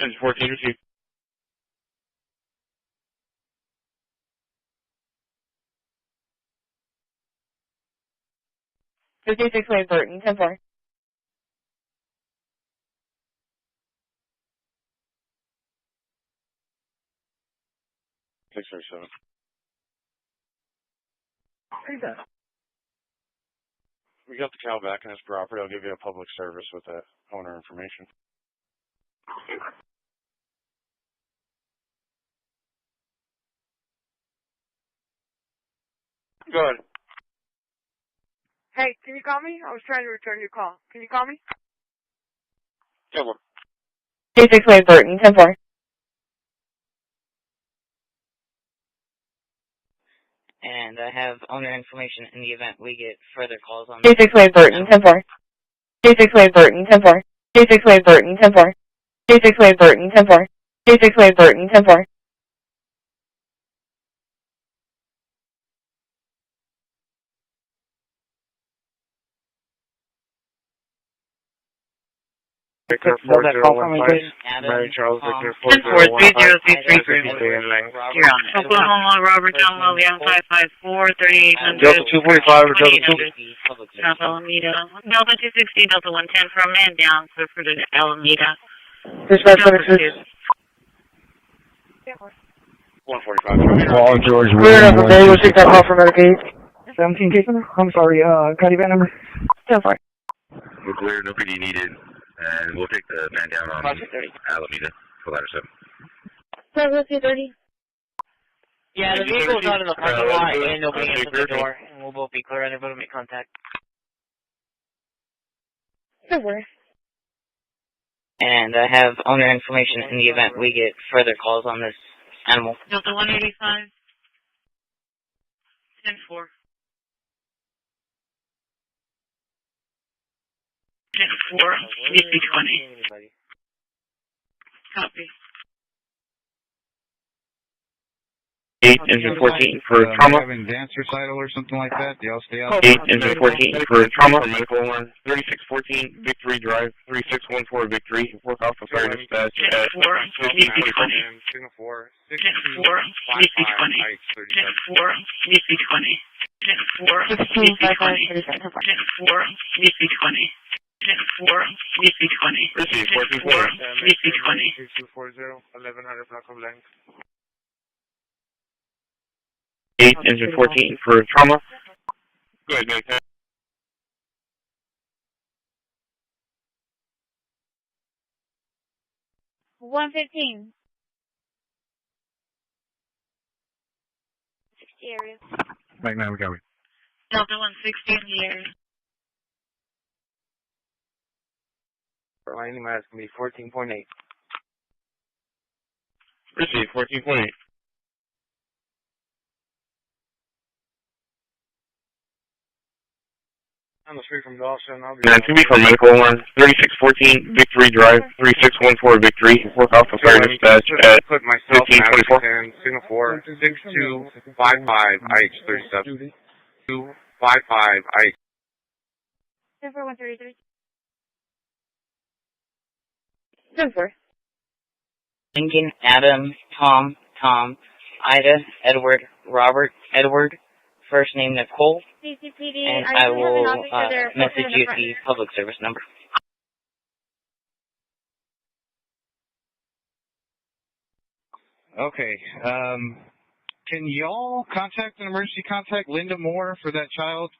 Engine 14, receive. $56 Way Burton, 10-4. Six or seven. We got the cow back in his property. I'll give you a public service with that owner information. Go ahead. Hey, can you call me? I was trying to return your call. Can you call me? 10-4. $56 Way Burton, 10-4. And I have owner information in the event we get further calls on 56 Way Burton, 10-4. 56 Way Burton, 10-4. 56 Way Burton, 10-4. 56 Way Burton, 10-4. 56 Way Burton, 10-4. Victor 4015, Mary Charles Victor 4015, Oklahoma, Robert John William 554, 3800. Delta 245 or Delta 2. South Alameda. Delta 260, Delta 110 for a man down, clear for the Alameda. Dispatch 26. 145. Paul George, we're up today. We'll take that call for Medicaid. 17 case number. I'm sorry, Cuddy van number. 10-4. We're clear, no PD needed, and we'll take the man down on Alameda for ladder 7. Bravo 230. Yeah, the vehicle's out in the parking lot and nobody answered the door, and we'll both be clear and everyone will make contact. Over. And I have owner information in the event we get further calls on this animal. Delta 185. 10-4. 10-4. DC-20. Copy. 8 engine 14 for trauma. Having dance recital or something like that? Do y'all stay out? 8 engine 14 for trauma. Medical 3614 Victory Drive 3614 Victory. Work off the fire dispatch at 10-4, signal 4, 6255 Heights 37. 10-4, DC-20. 10-4, DC-20. 10-4, DC-20. 10-4, DC-20. Receive 10-4, DC-20. 6240, 1100 Blanco Blanc. 8 engine 14 for trauma. Go ahead, man. 115. 60 area. Right now we got it. Delta 160 in the area. Landing mass can be 14.8. Receive 14.8. On the street from Dawson, I'll be... And to be from Medical 1, 3614 Victory Drive 3614 Victory. Work off the fire dispatch at put myself 1524. and signal 4, 6255 IH 37. 255 IH. 133. 10-4. Lincoln, Adam, Tom, Ida, Edward, Robert, Edward, first name Nicole, CCPD, and I I do have an will officer there. message you the public service number. Okay. Can y'all contact an emergency contact Linda Moore for that child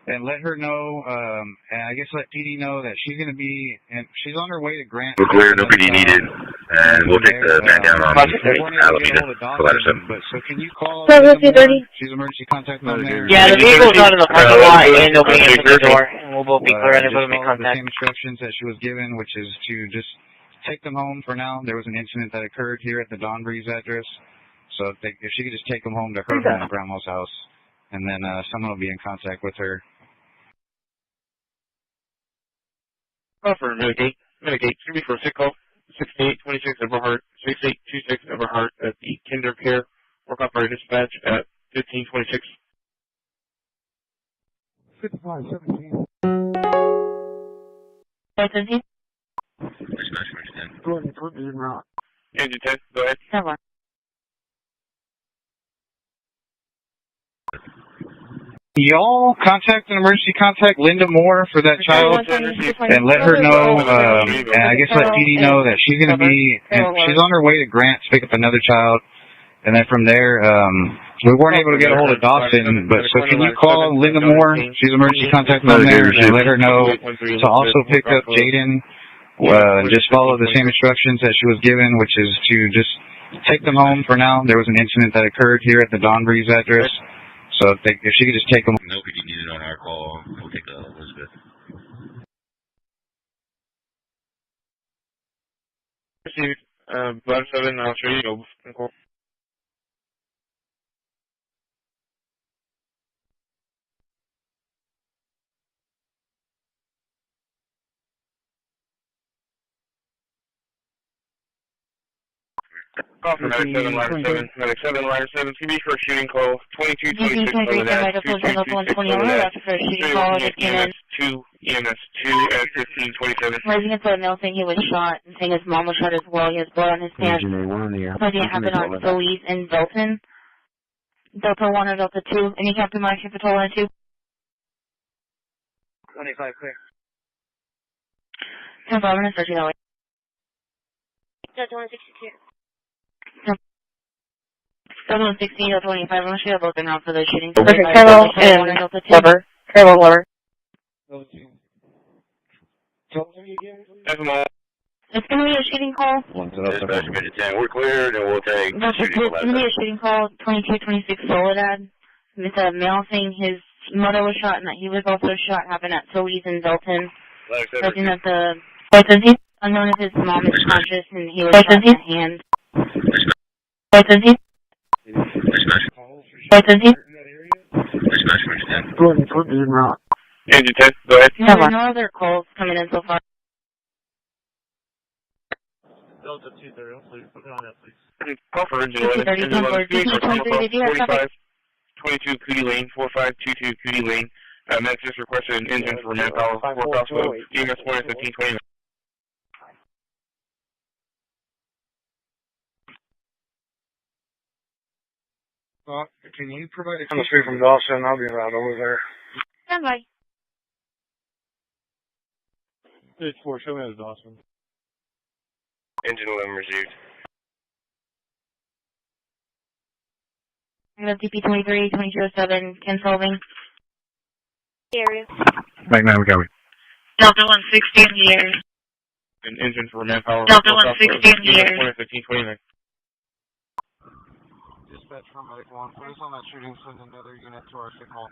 and let her know, and I guess let PD know that she's going to be, and she's on her way to Grant. We're clear, no PD needed, and we'll take the man down on Alameda for ladder 7. But so can you call Bravo Linda 230. Moore? She's emergency contact on there. Yeah, the vehicle's out in the parking lot and nobody answered the door, and we'll both be clear and everyone will make Just follow the contact. same instructions that she was given, which is to just take them home for now. There was an incident that occurred here at the Don Breeze address. So if she could just take them home to her home, grandma's house, and then someone will be in contact with her. Offer mitigate 3 sick call 6826 Everhart 6826 Everhart at the Kinder Care. Work off fire dispatch at 1526. 5517. 17. Go ahead and put me in route. Engine 10, go ahead. 10-4. Y'all contact an emergency contact Linda Moore for that child and let her know, and I guess let PD know that she's going to be, and she's on her way to Grant to pick up another child. And then from there, we weren't able to get a hold of Dawson, but so can you call Linda Moore? She's emergency contact on there, and let her know to also pick up Jaden. Just follow the same instructions that she was given, which is to just take them home for now. There was an incident that occurred here at the Don Breeze address. So if she could just take them. No PD needed on our call. We'll take Elizabeth. Received. Ladder 7, I'll show you. Go. Call for Medic 7, Ladder 7, Medic 7, Ladder 7, TV for a shooting call, 2226 on the dash, 2226 on the dash, EMS2 at 1527. Resident put a note saying he was shot and saying his mom was shot as well. He has blood on his pants. Something happened on Solis in Belton. Delta 1 or Delta 2. Any Captain Mike, Patrol 1 and 2. 25 clear. 10-5, I'm going to start you that way. Delta 162. 716, Delta 25, I'm going to show you both in route for the shooting. Perfect, Carol and Lover. Carol Lover. FMO. It's going to be a shooting call. Dispatch committed 10. We're cleared, and we'll take It's shooting going to be a shooting call, 2226 Soledad. It's a male saying his mother was shot and that he was also shot. Happened at Toby's in Belton. Looking at the unknown if his mom is conscious and he was shot in the hand. Engine 10, go ahead. No, there are no other calls coming in so far. Delta 230, please. Put it on that, please. Call for engine 11. Engine 11, DP 23, did you have traffic? 22 Cootie Lane, 4522 Cootie Lane. Medic just requested an engine for manpower. Work off of EMS 1520. Can you provide a key street from Dawson? I'll be around over there. Stand by. Stage 4, show me as Dawson. Engine 11 received. I have DP 23, 2207, Ken Solving. Area. Back now, we got it. Delta 160 in the area. An engine for manpower. Delta 160 in the area. 1520. Dispatch from Medic 1. Put us on that shooting, send another unit to our sick hall.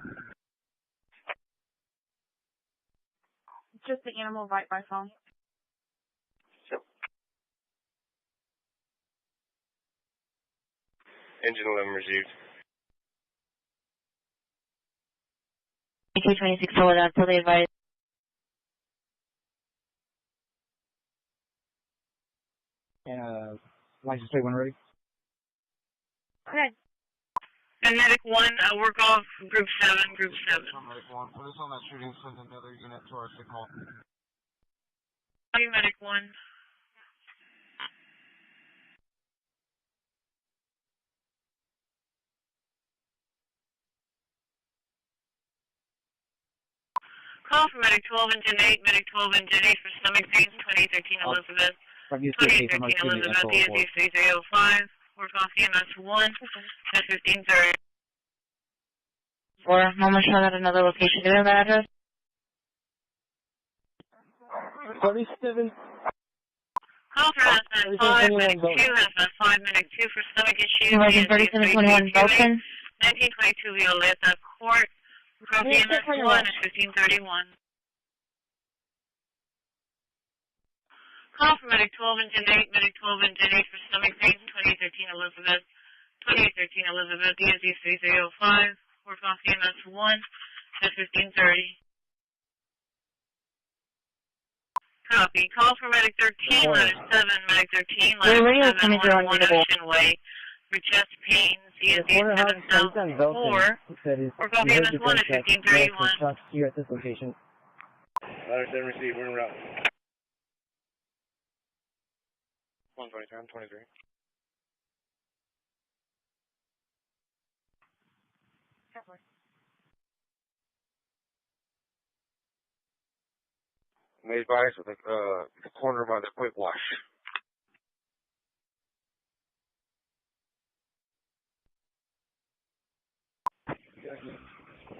Just the animal bite by phone. Engine 11 received. 2226 Soledad, fully advised. And license plate when ready. Okay. And Medic 1, work off Group 7, Group 7. Medic 1, put us on that shooting, send another unit to our sick hall. Copy, Medic 1. Call for Medic 12, Engine 8, Medic 12, Engine 8 for stomach pains, 2013 Elizabeth. 2013 Elizabeth, DSD 305. Work off EMS 1, 1530. Or Mama shot at another location. Do you have that address? 37. Call for hazmat 5, Medic 2, hazmat 5, Medic 2 for stomach issues. 3721 Belton. 1922 Violeta Court. Work off EMS 1 at 1531. Call for Medic 12, Engine 8, Medic 12, Engine 8 for stomach pains, 2013 Elizabeth. 2013 Elizabeth, DSD 305. Work off EMS 1 at 1530. Copy. Call for Medic 13, ladder 7, Medic 13, ladder 7, 101 Ocean Way. For chest pains, DSD 7004. Work off EMS 1 at 1531. Here at this location. Ladder 7 received, we're en route. 120, 23. Made by us with the corner by the quick wash.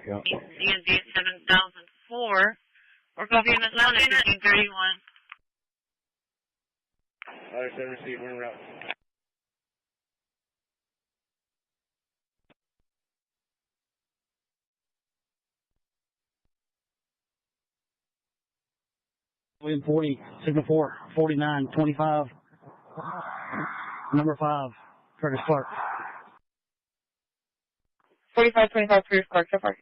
Yeah. DSD 7004. Work off EMS 1 at 1531. Ladder 7 received, we're en route. William 40, Signal 4, 49, 25, number 5, Curtis Clark. 4525 Curtis Clark, so far.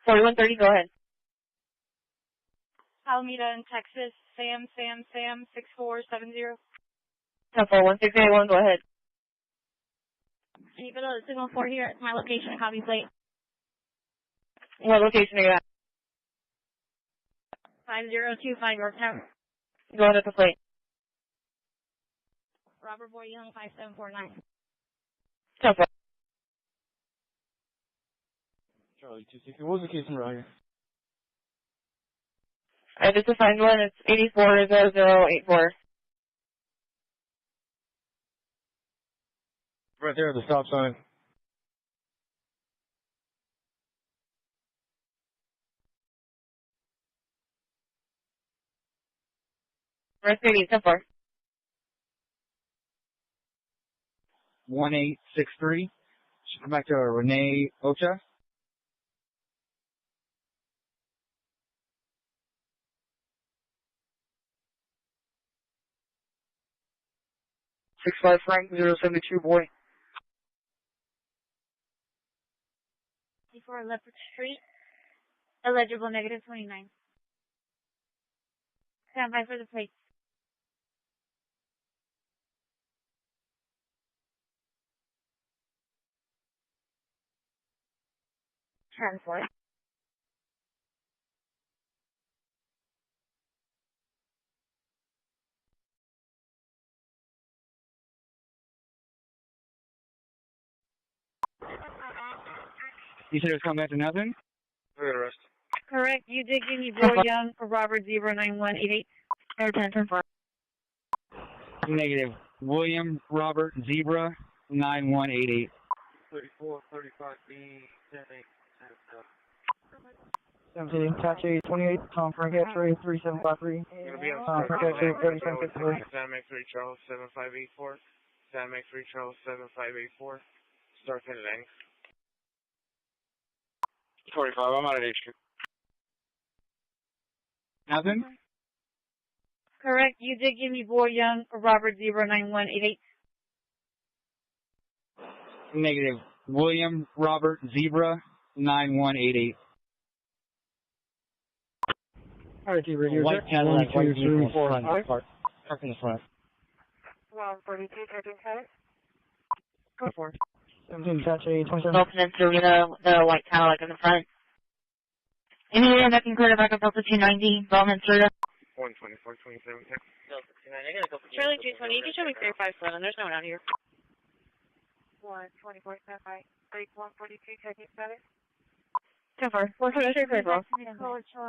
4130, go ahead. Alameda in Texas, Sam 6470. 14161, go ahead. Can you go to Signal 4 here? It's my location, copy plate. What location are you at? 5025 Yorktown. Go ahead at the plate. Robert Boy Young 5749. So far. Charlie 260, what was the case number out here? I just assigned one, it's 840084. Right there at the stop sign. 3D, 10-4. 1863. Should come back to Renee Ocha. 65 Frank 072 boy. 54 Leopard Street. Illegible -29. Stand by for the plate. Transport. You said it was coming back to nothing? We're gonna arrest. Correct. You did give me Bill Young for Robert 09188. Air 10-4. Negative. William Robert Zebra 9188. 34, 35B, 10-8, 17, Tachi 28, Tom Frank X-ray 3753. Tom Frank X-ray 3753. Sam X-ray Charles 7584. Sam X-ray Charles 7584. Start headed Ang. 45, I'm out at HQ. Nothing? Correct. You did give me Bill Young for Robert 09188. Negative. William Robert Zebra 9188. RT radio White check. Cadillac, 1, white 2, 3, uniform, 4, front, 5. park in the front. 42, 13 credit. Go for it. 17, Tachi 27. Open into the white Cadillac in the front. Any area that can clear the back up Delta 290, Bellman, Serta. 124, 27, 10. Charlie 220, you can show me clear 5-7. There's no one out here. 124, stand by. Break 142, checking status. 10-4. 143, clear, bro.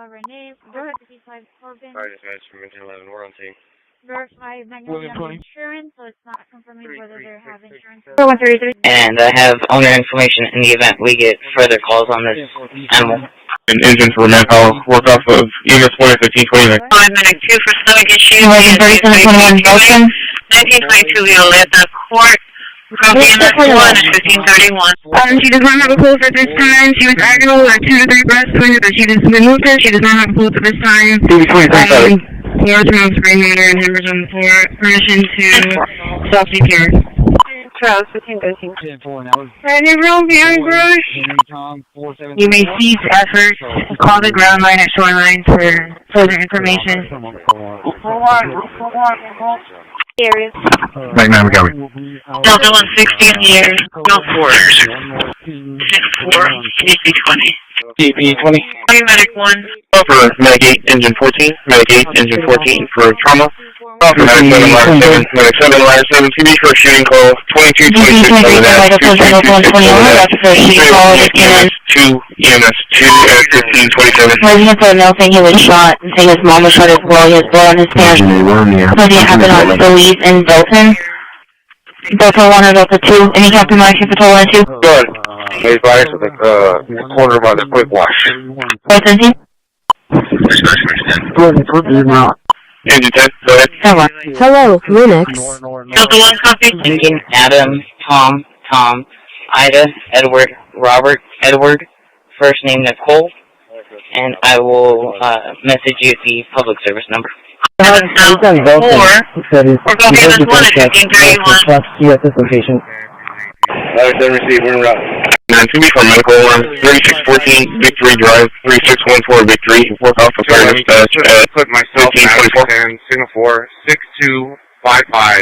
Renee, North 55 Corbin. Sorry, dispatch from 11. We're on team. Verify Magnolia insurance, so it's not confirming whether they have insurance. 133. And I have owner information in the event we get further calls on this animal. And engine for manpower, work off of EMS 1 at 1529. 5-2 for stomach issue. 3721 Belton. 1922 Violeta Court. Copy EMS 1 at 1531. She does not have a pulse at this time. She was agonal at 2 to 3 breaths, but she does moved her. She does not have a pulse at this time. Large amount of spray matter and hemorrhage on the floor. Permission to self-CPR. Charles 1513. 10-4, that was Ready, room behind brush. Henry Tom 473. You may cease efforts and call the ground line at shoreline for further information. Areas. Magnum, got me. Delta 160 in the air. No quarters. 6-4, DC 20. DP 20. Medic 1. Offer Medic 8, Engine 14. Medic 8, Engine 14 for trauma. Offer Medic 7, Line 7. Medic 7, Line 7. TV for a shooting call. 2226 over that. 2 EMS 2 at 1527. Resident for a male saying he was shot and saying his mom was shot as well. He has blood on his pants. Something happened on Belize in Belton. Delta 1 or Delta 2. Any Captain Mike Patrol 1 and 2? Good. They advised at the corner by the quick wash. Delta 10. Engine 10, go ahead. Hello, Linux. Delta 1 copy. Lincoln, Adam, Tom, Ida, Edward, Robert, Edward, first name Nicole, and I will message you the public service number. 4. Or copy EMS 1 at 1531. U.S. location. Receive, we're en route. 9-2B for medical alarm, 3614 Victory Drive, 3614 Victory, work off of fire dispatch at Put myself 1524. and Singapore 6255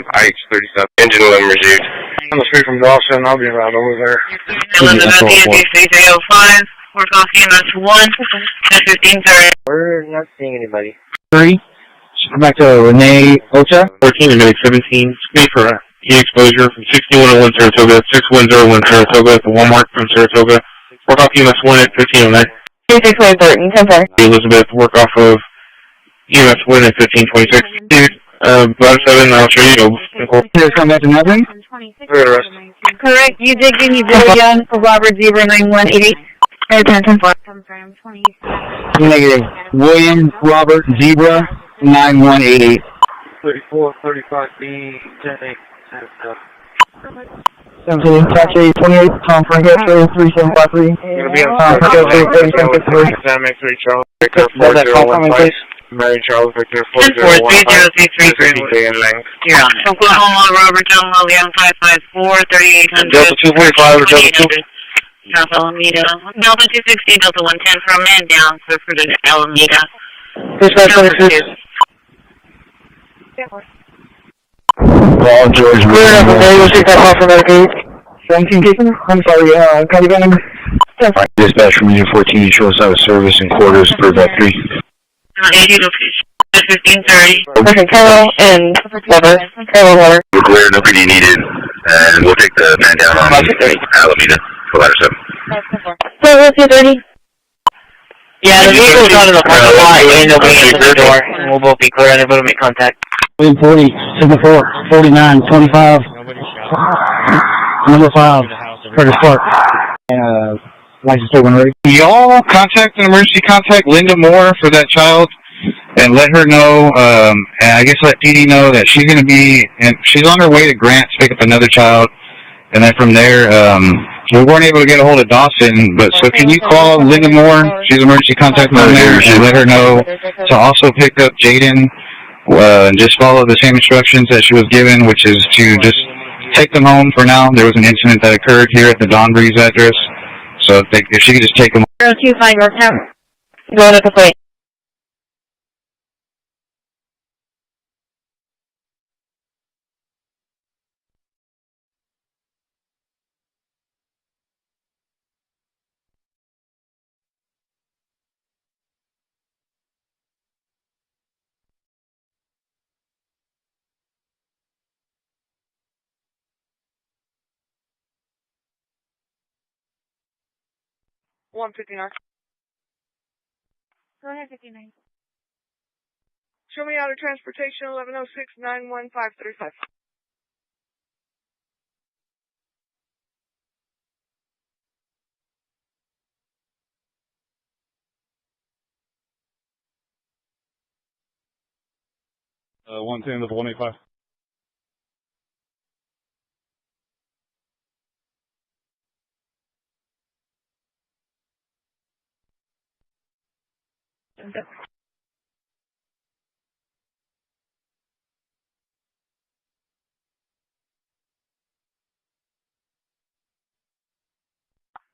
IH37. Engine 11 received. On the street from Dawson, I'll be around over there. Elizabeth EMD 305. Work off EMS 1 at 1530. We're not seeing anybody. 3. Should come back to Renee Ocha. 14 and Medic 17, speed for heat exposure from 6101 Saratoga, 6101 Saratoga to Walmart from Saratoga. Work off EMS 1 at 1509. 36 Burton, 10-4. Elizabeth, work off of EMS 1 at 1526. About 7, I'll show you. Nicole. Just come back to nothing? Correct. You did give me Bill Young for Robert 09188. Air 10-4. Confirm 27. Negative. William Robert Zebra 9188. 34, 35B, 10-8, 17, taxi 28, Tom Frank X-ray 3753. Gonna be on Tom Frank X-ray 3753. Sam X-ray Charles Victor Does that call coming, 4015. please? Mary Charles Victor 10-4-3033 4015. In length. You're on it. Oklahoma, Robert John William 554, 3800. Delta 245 or Delta 2? South Alameda. Delta 260, Delta 110 from and down, clear for the Alameda. Delta 2. Well, George, we're up in there. We'll take that call from Medicaid. 17 Jason? I'm sorry, copy that number? Dispatch from Unit 14, show us out of service in quarters per that 3. 80 location. 1530. Okay, Carol and Weber. Carol and Weber. We're clear, no PD needed, and we'll take the man down on Alameda for ladder 7. So, let's do 30. Yeah, the vehicle's out of the parking lot and they'll be into the door, and we'll both be clear and able to make contact. 40, 74, 49, 25. Number 5, Curtis Park. And, license plate when ready. Y'all contact an emergency contact Linda Moore for that child and let her know, and I guess let PD know that she's going to be, and she's on her way to Grant to pick up another child. And then from there, we weren't able to get a hold of Dawson, but so can you call Linda Moore? She's emergency contact on there, and let her know to also pick up Jaden, and just follow the same instructions that she was given, which is to just take them home for now. There was an incident that occurred here at the Don Breeze address, so if she could just take them. 025 Yorktown. Going up the plate. Go ahead, 59. Show me out of transportation, 1106-91535. Uh, 110 to 185.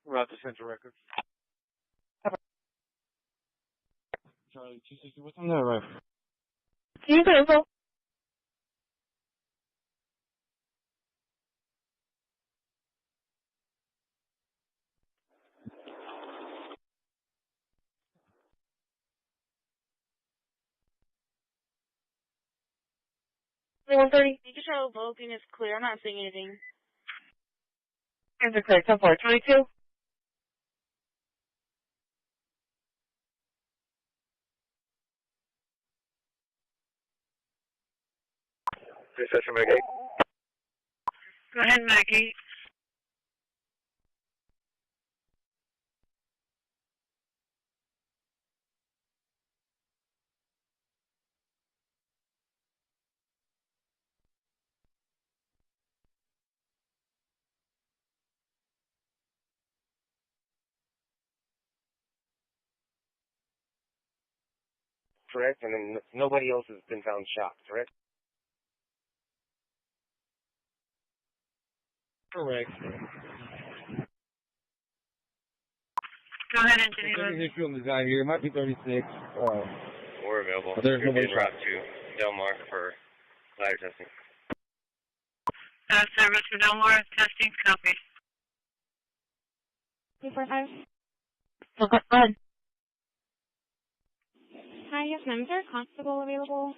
Route to Central Records. Charlie 260, what's on that rifle? Can you put info? You can show both units clear. I'm not seeing anything. Hands are clear. 10-4. 22. Session Meg 8. Go ahead, Maggie. Correct, and then nobody else has been found shot, correct? Correct. Go ahead, Anthony. There's a design here. It might be 36. We're available. But there's nobody en route to Del Mar for ladder testing. Service for Del Mar, testing, copy. 245. Go ahead. Hi, yes, ma'am. Is there a constable available?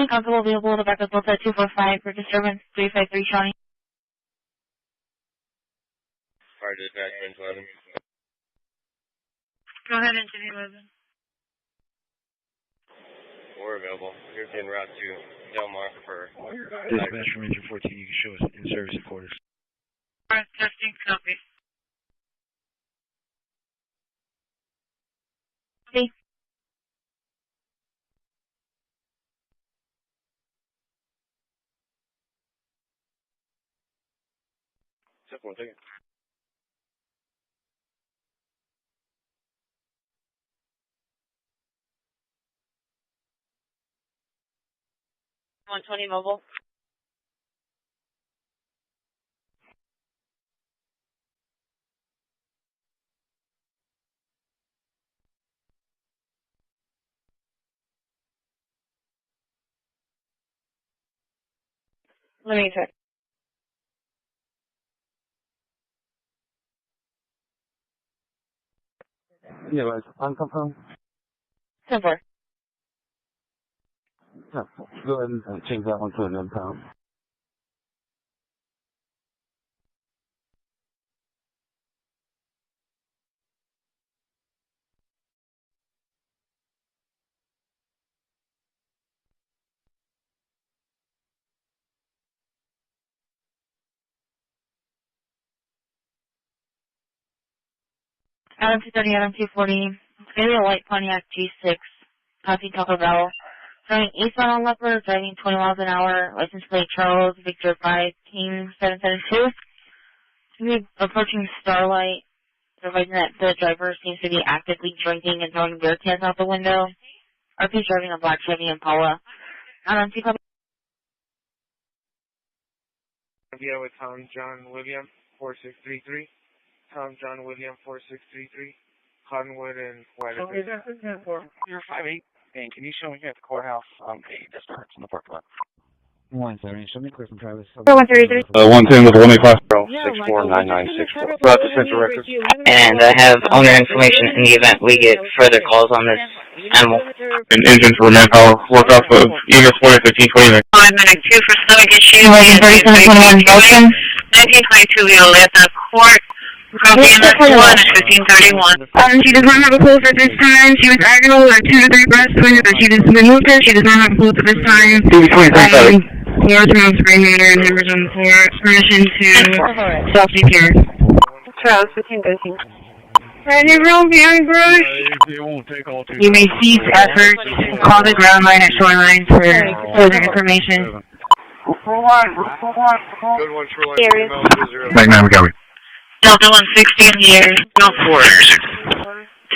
Constable available to back up both at 245 for disturbance 353 Shawnee. Fire dispatch, range 11. Go ahead, Anthony 11. We're available. You're en route to Del Mar for Dispatch from Engine 14, you can show us in service quarters. Testing, copy. Okay. Simple, take it. $120 mobile. Let me check. Yeah, right. Unconfirmed? 10-4. Yeah. Go ahead and change that one to an impound. Adam 230, Adam 240. Maybe a white Pontiac G6. Passing Taco Bell. Driving eastbound on Leopard, driving 20 miles an hour. License plate Charles, Victor 5, King 772. Maybe approaching Starlight. Advising that the driver seems to be actively drinking and throwing beer cans out the window. RP driving a black Chevy Impala. Adam 2 copy. Yeah, with Tom John William 4633. Tom John William 4633. Cottonwood and White. Okay, that's 10-4. You're 5'8". And can you show me here at the courthouse? Hey, that's parts in the parking lot. 170. Show me clear from Travis. 133. 110 with 185. 649964. About the central records. And I have owner information in the event we get further calls on this animal. An engine for manpower. Work off of EMS 1 at 1529. 592 for stomach issue. 3721 Belgium. 1922 Violeta Court. Copy EMS 1 at 1531. She does not have a pulse at this time. She was agonal with 2 to 3 breaths, but she does moved her. She does not have a pulse at this time. Large amount of spray matter and numbers on the floor. Permission to self-secure. Charles 1513. Ready to roll behind brush? You may cease efforts to call the ground line at shoreline for further information. Good one, Shoreline. Magnum, we got it. Delta 160 in the air. No 4.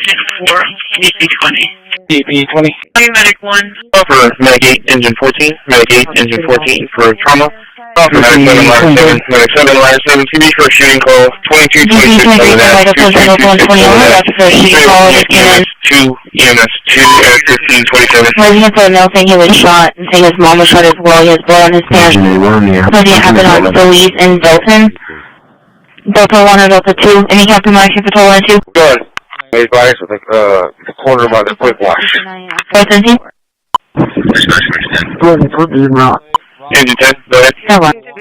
6-4. DC 20. DP 20. Medic 1. Offer Medic 8, Engine 14. Medic 8, Engine 14 for trauma. Offer Medic 7, Line 7. Medic 7, Line 7. TV for a shooting call. 2226 over that. 2 EMS 2 at 1527. Resident put a note saying he was shot and saying his mom was shot as well. He has blood on his pants. Something happened on Belize in Belton. Delta 1 or Delta 2. Any captain line for Patrol 1 2? Good. Made bias with the corner by the quick wash. Delta 2? Engine 10, go ahead.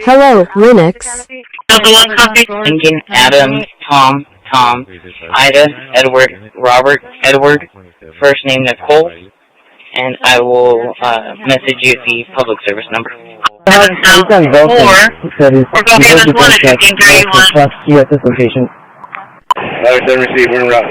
Hello, Linux. Delta 1 copy. Engine Adam, Tom, Ida, Edward, Robert, Edward. First name Nicole. And I will message you the public service number. 4. We're going to EMS 1 at 1531. At this location. Letter 7 received, we're en route.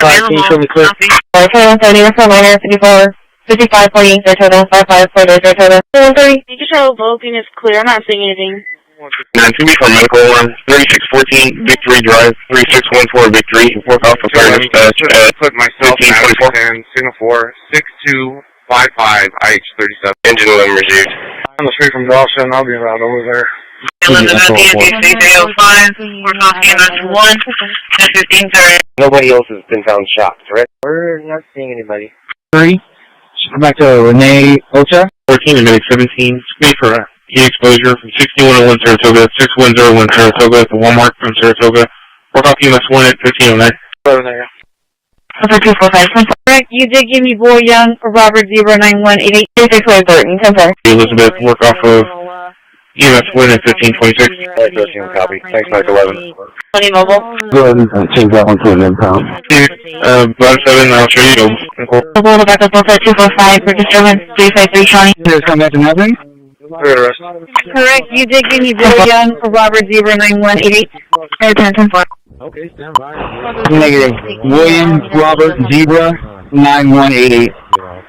Can you show me clear? 170, 54, 55, 48, their total, 55, 48, their total. 130. You can tell Vulcan is clear. I'm not seeing anything. 9-2 for medical alarm. 3614 Victory Drive. 3614 Victory. Work off of fire dispatch at put myself 1524. and signal 4 6255 IH37. Engine 11 received. On the street from Dawson, I'll be around over there. Elizabeth, EMD 305. We're off EMS 1 at 1530. Nobody else has been found shot, correct? We're not seeing anybody. 3. Come back to Renee Ocha. 14 and Medic 17. Speed for heat exposure from 6101 Saratoga, 6101 Saratoga at the Walmart from Saratoga. Work off EMS 1 at 1509. Over there. Over 245. Correct. You did give me Boy Young for Robert 09188. 36 Burton. 10-4. Elizabeth, work off of EMS 1 at 1526. Alright, 13 copy. Thanks, Mike 11. 20 mobile. Go ahead and change that one to an impound. Line 7, I'll show you. Mobile to back up both at 245 for disturbance. 353 Shawnee. Here's come back to nothing. Correct. You did give me Boy Young for Robert 09188. 10-4. Okay, stand by. Negative. William Robert Zebra 9188.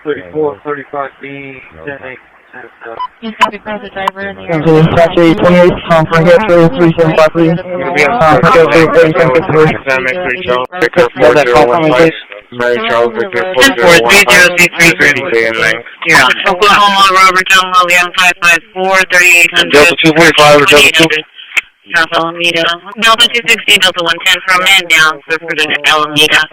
34, 35B, 10-8. He's got to grab the driver in the area. Taxi 28, Tom Frank X-ray 3753. That call coming, please. Mary Charles Victor 430C3. You're on. Oklahoma, Robert John William 554 3800. Delta 245 or Delta 2? South Alameda. Delta 260, Delta 110 from and down. Clifford and Alameda.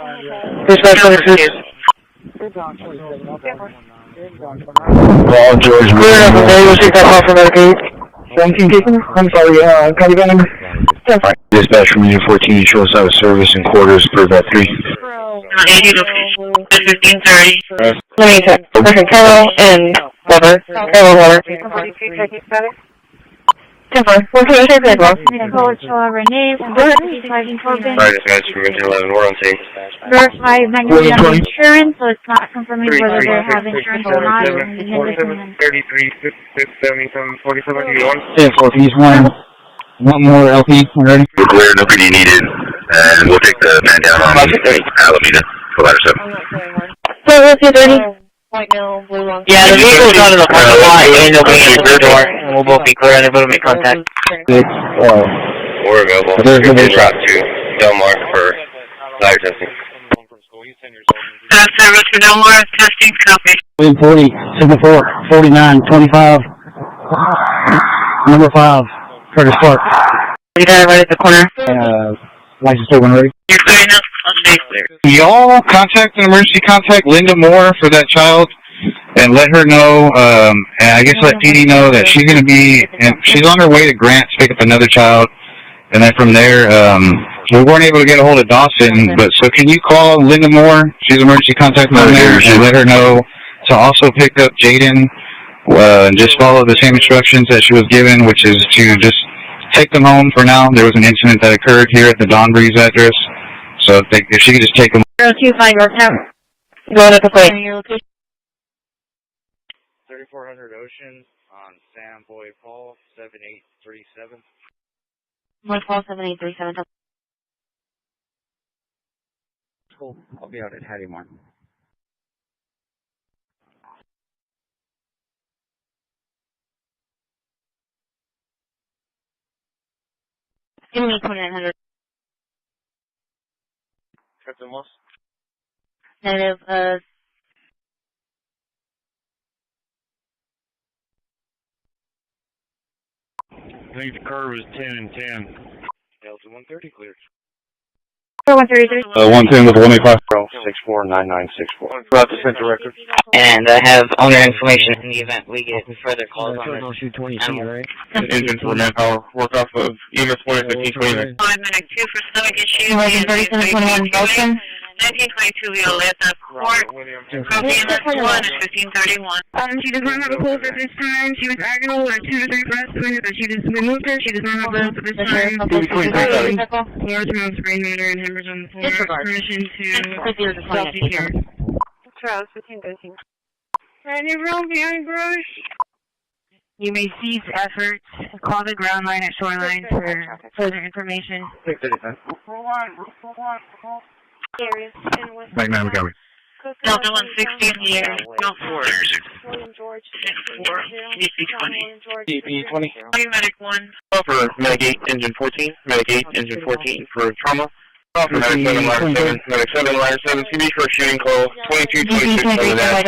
Well, George, we'll take that call from Medicaid. 17 Kitchen? I'm sorry, copy that number? Dispatch from Unit 14, show us out of service in quarters per vet 3. 80 location. 1530. Let me check. Okay, Carol and Weber. Carol Weber. 10-4. What can I say, Pedro? Nicole Renee from Corpus, driving Corbin. Sorry, dispatch from Engine 11, we're on tape. Verify magnetic insurance, so it's not confirming whether they have insurance or not. 47, 33, 56, 77, 47, do you want? 10-4, please, one more LP, ready? We're clear, nobody needed, and we'll take the man down on Alameda, provider 7. So, what's your 30? Yeah, the vehicle's out of the parking lot and nobody answered the door, and we'll both be clear and able to make contact. We're available. You're en route to Del Mar for live testing. Service for Del Mar, testing, copy. William 40, Signal 4, 49, 25, number 5, Curtis Park. You got it right at the corner. License plate when ready. You're clear enough? Stay clear. Y'all contact an emergency contact Linda Moore for that child and let her know, and I guess let PD know that she's going to be, and she's on her way to Grant to pick up another child, and then from there, we weren't able to get a hold of Dawson, but so can you call Linda Moore, she's emergency contact on there, and let her know to also pick up Jaden, and just follow the same instructions that she was given, which is to just take them home for now. There was an incident that occurred here at the Don Breeze address, so if she could just take them. 025 North Tower. Going at the plate. 3400 Ocean on Sam Boy Paul 7837. North Paul 7837. Cool. I'll be out at Hattie Martin. Give me 2900. Captain Moss. Negative, I think the curve is 10 and 10. Delta 130 cleared. 133. 110 with 185. 649964. About to send the record. And I have owner information in the event we get further calls on this. Shoot 20C, right? Engine for manpower. Work off of EMS 2015-29. 5-minute 2 for stomach issue. 3721 Belton. 1922 Violeta Court. Copy MS 1 is 1531. She does not have a pulse at this time. She was agonal with 2 to 3 breaths, but she just removed her. She does not have a pulse at this time. Large amount of brain matter and hemorrhage on the floor. Permission to self-secure. Charles, 1513. Right, everyone behind garage. You may cease efforts. Call the ground line at Shoreline for further information. Magnum, we got it. Delta 160 in the air. No 4. William George. 4. DC 20. DP 20. Medic 1. For Medic 8, Engine 14. Medic 8, Engine 14 for trauma. For Medic 7, Ladder 7. Medic 7, Ladder 7. CB for shooting call. 2226 on the dash.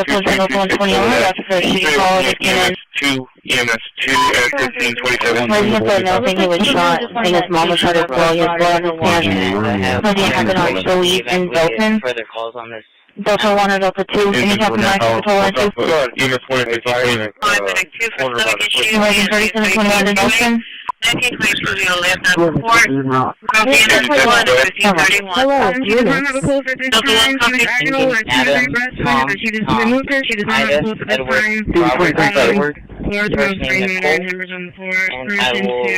2 EMS 2 at 1527. Resident said nothing, he was shot, and his mom was trying to blow his blood in his pants. Something happened on Joey and Belton. Further calls on this. Delta 1 or Delta 2. Any help from Delta 1 or 2? EMS 2015. 5-minute 2 for stomach issue. Resident 3721 in Belton. 1922 Violeta Court. Copy MS 1 is 1531. She does not have a pulse at this time. She was agonal with 2 to 3 breaths, but she just removed her. She does not have a pulse at this time. Large amount of brain matter and hemorrhage on the floor. And I will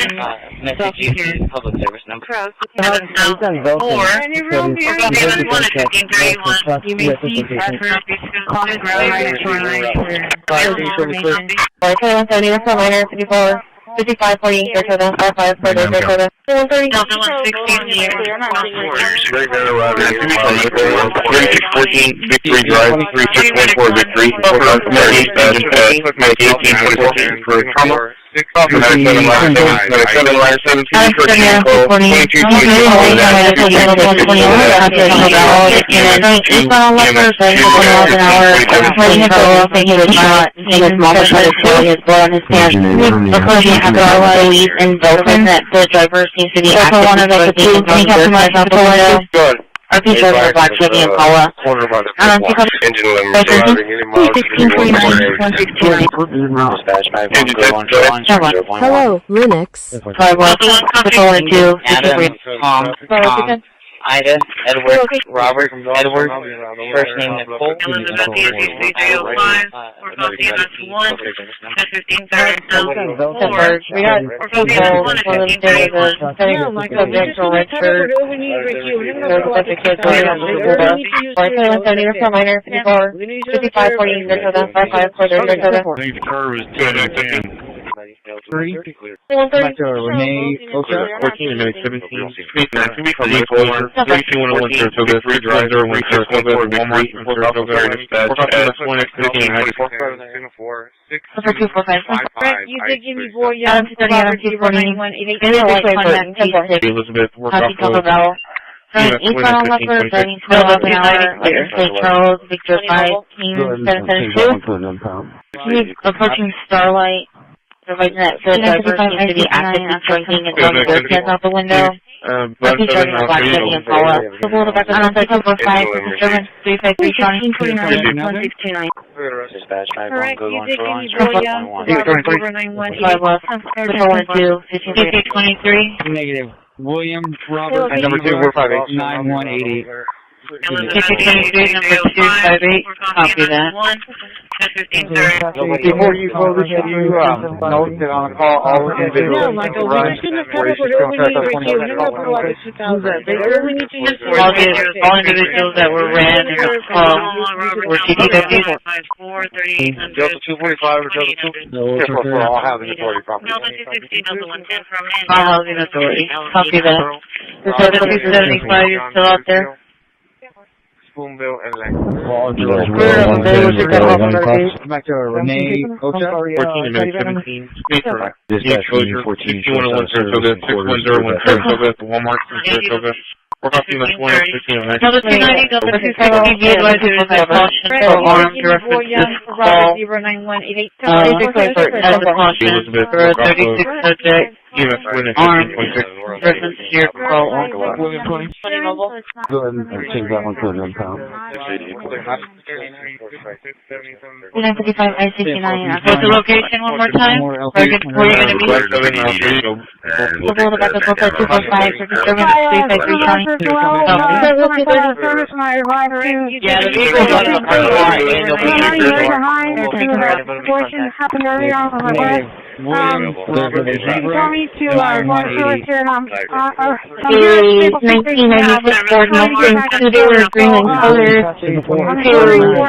message you the public service number. Or copy MS 1 is 1531. You may cease efforts. Call the ground line at Shoreline for further information. Okay, 170, that's not minor, 54. 5548 Dakota, 55 for Dakota. 130. Delta 116 here. 3614 Victory Drive, 3614 Victory. Medic 1824 for trauma. Medic 717 for Tango. 22 and Dolphin that the driver seems to be active. One of the two, can you customize out the window? Good. RP driver Black Chevy Impala. Corner by the engine limit driving any miles. 1649 Hello, Linux. 51 Adam, Tom, Ida, Edward, Robert, Edward, first name Nicole. Elizabeth DSC 305, or call CMS 1, at 1530 4. We got Or call CMS 1 at 1531. subject for red shirt. There's a kid going on the minor 54, 5548 Dakota, 55 for Dakota. The curve is 210. 3. Back to Renee Ocha. 14 and Medic 17. 34, 3211 Saratoga, 3016 Saratoga, Walmart, Saratoga, dispatch at 1 at 1594. You did give me boy, Adam 230, Adam 240. Elizabeth, work off Eastbound on Leffer, driving 12 up an hour, like St. Charles, Victor 5, Team 772. Approaching Starlight. Providing that the driver seems to be actively drinking and throwing their kids out the window. RP driver Black Chevy Impala. Couple of back on 245, disturbance 353 County 1629. Correct, you did give me boy, 918. 5 left, 412, 1523. Negative. William Robert. And number 2, 458. 9188. 1523, number 258. Copy that. Before you close this, can you note that on the call all individuals run where you should contact us when all individuals that were ran in the call were CCPD. Delta 245 or Delta 2? No, for all housing authority property. Delta 260, Delta 110 from All housing authority. Copy that. The 7275 is still out there. Spoonbill and Lang. Back to Renee Ocha. 14 and Medic 17. Dispatch 14, 6101 Saratoga, 6101 Saratoga, Walmart from Saratoga. Work off CMS 1 at 1509. Delta 290, Delta 260, be advised to advise caution for armed references call. As a caution for a 36 subject. CMS 1 at Armed 1526. reference to your call. William 20. Go ahead and change that one to an impound. 955 I-69. What's the location one more time? Where are you going to be? Couple of back on 245 for disturbance 353 County. Yeah, the vehicle was on happened earlier on my west. William Robert Tell me to go through it and Series 1996 Ford Mustang two-door green and color to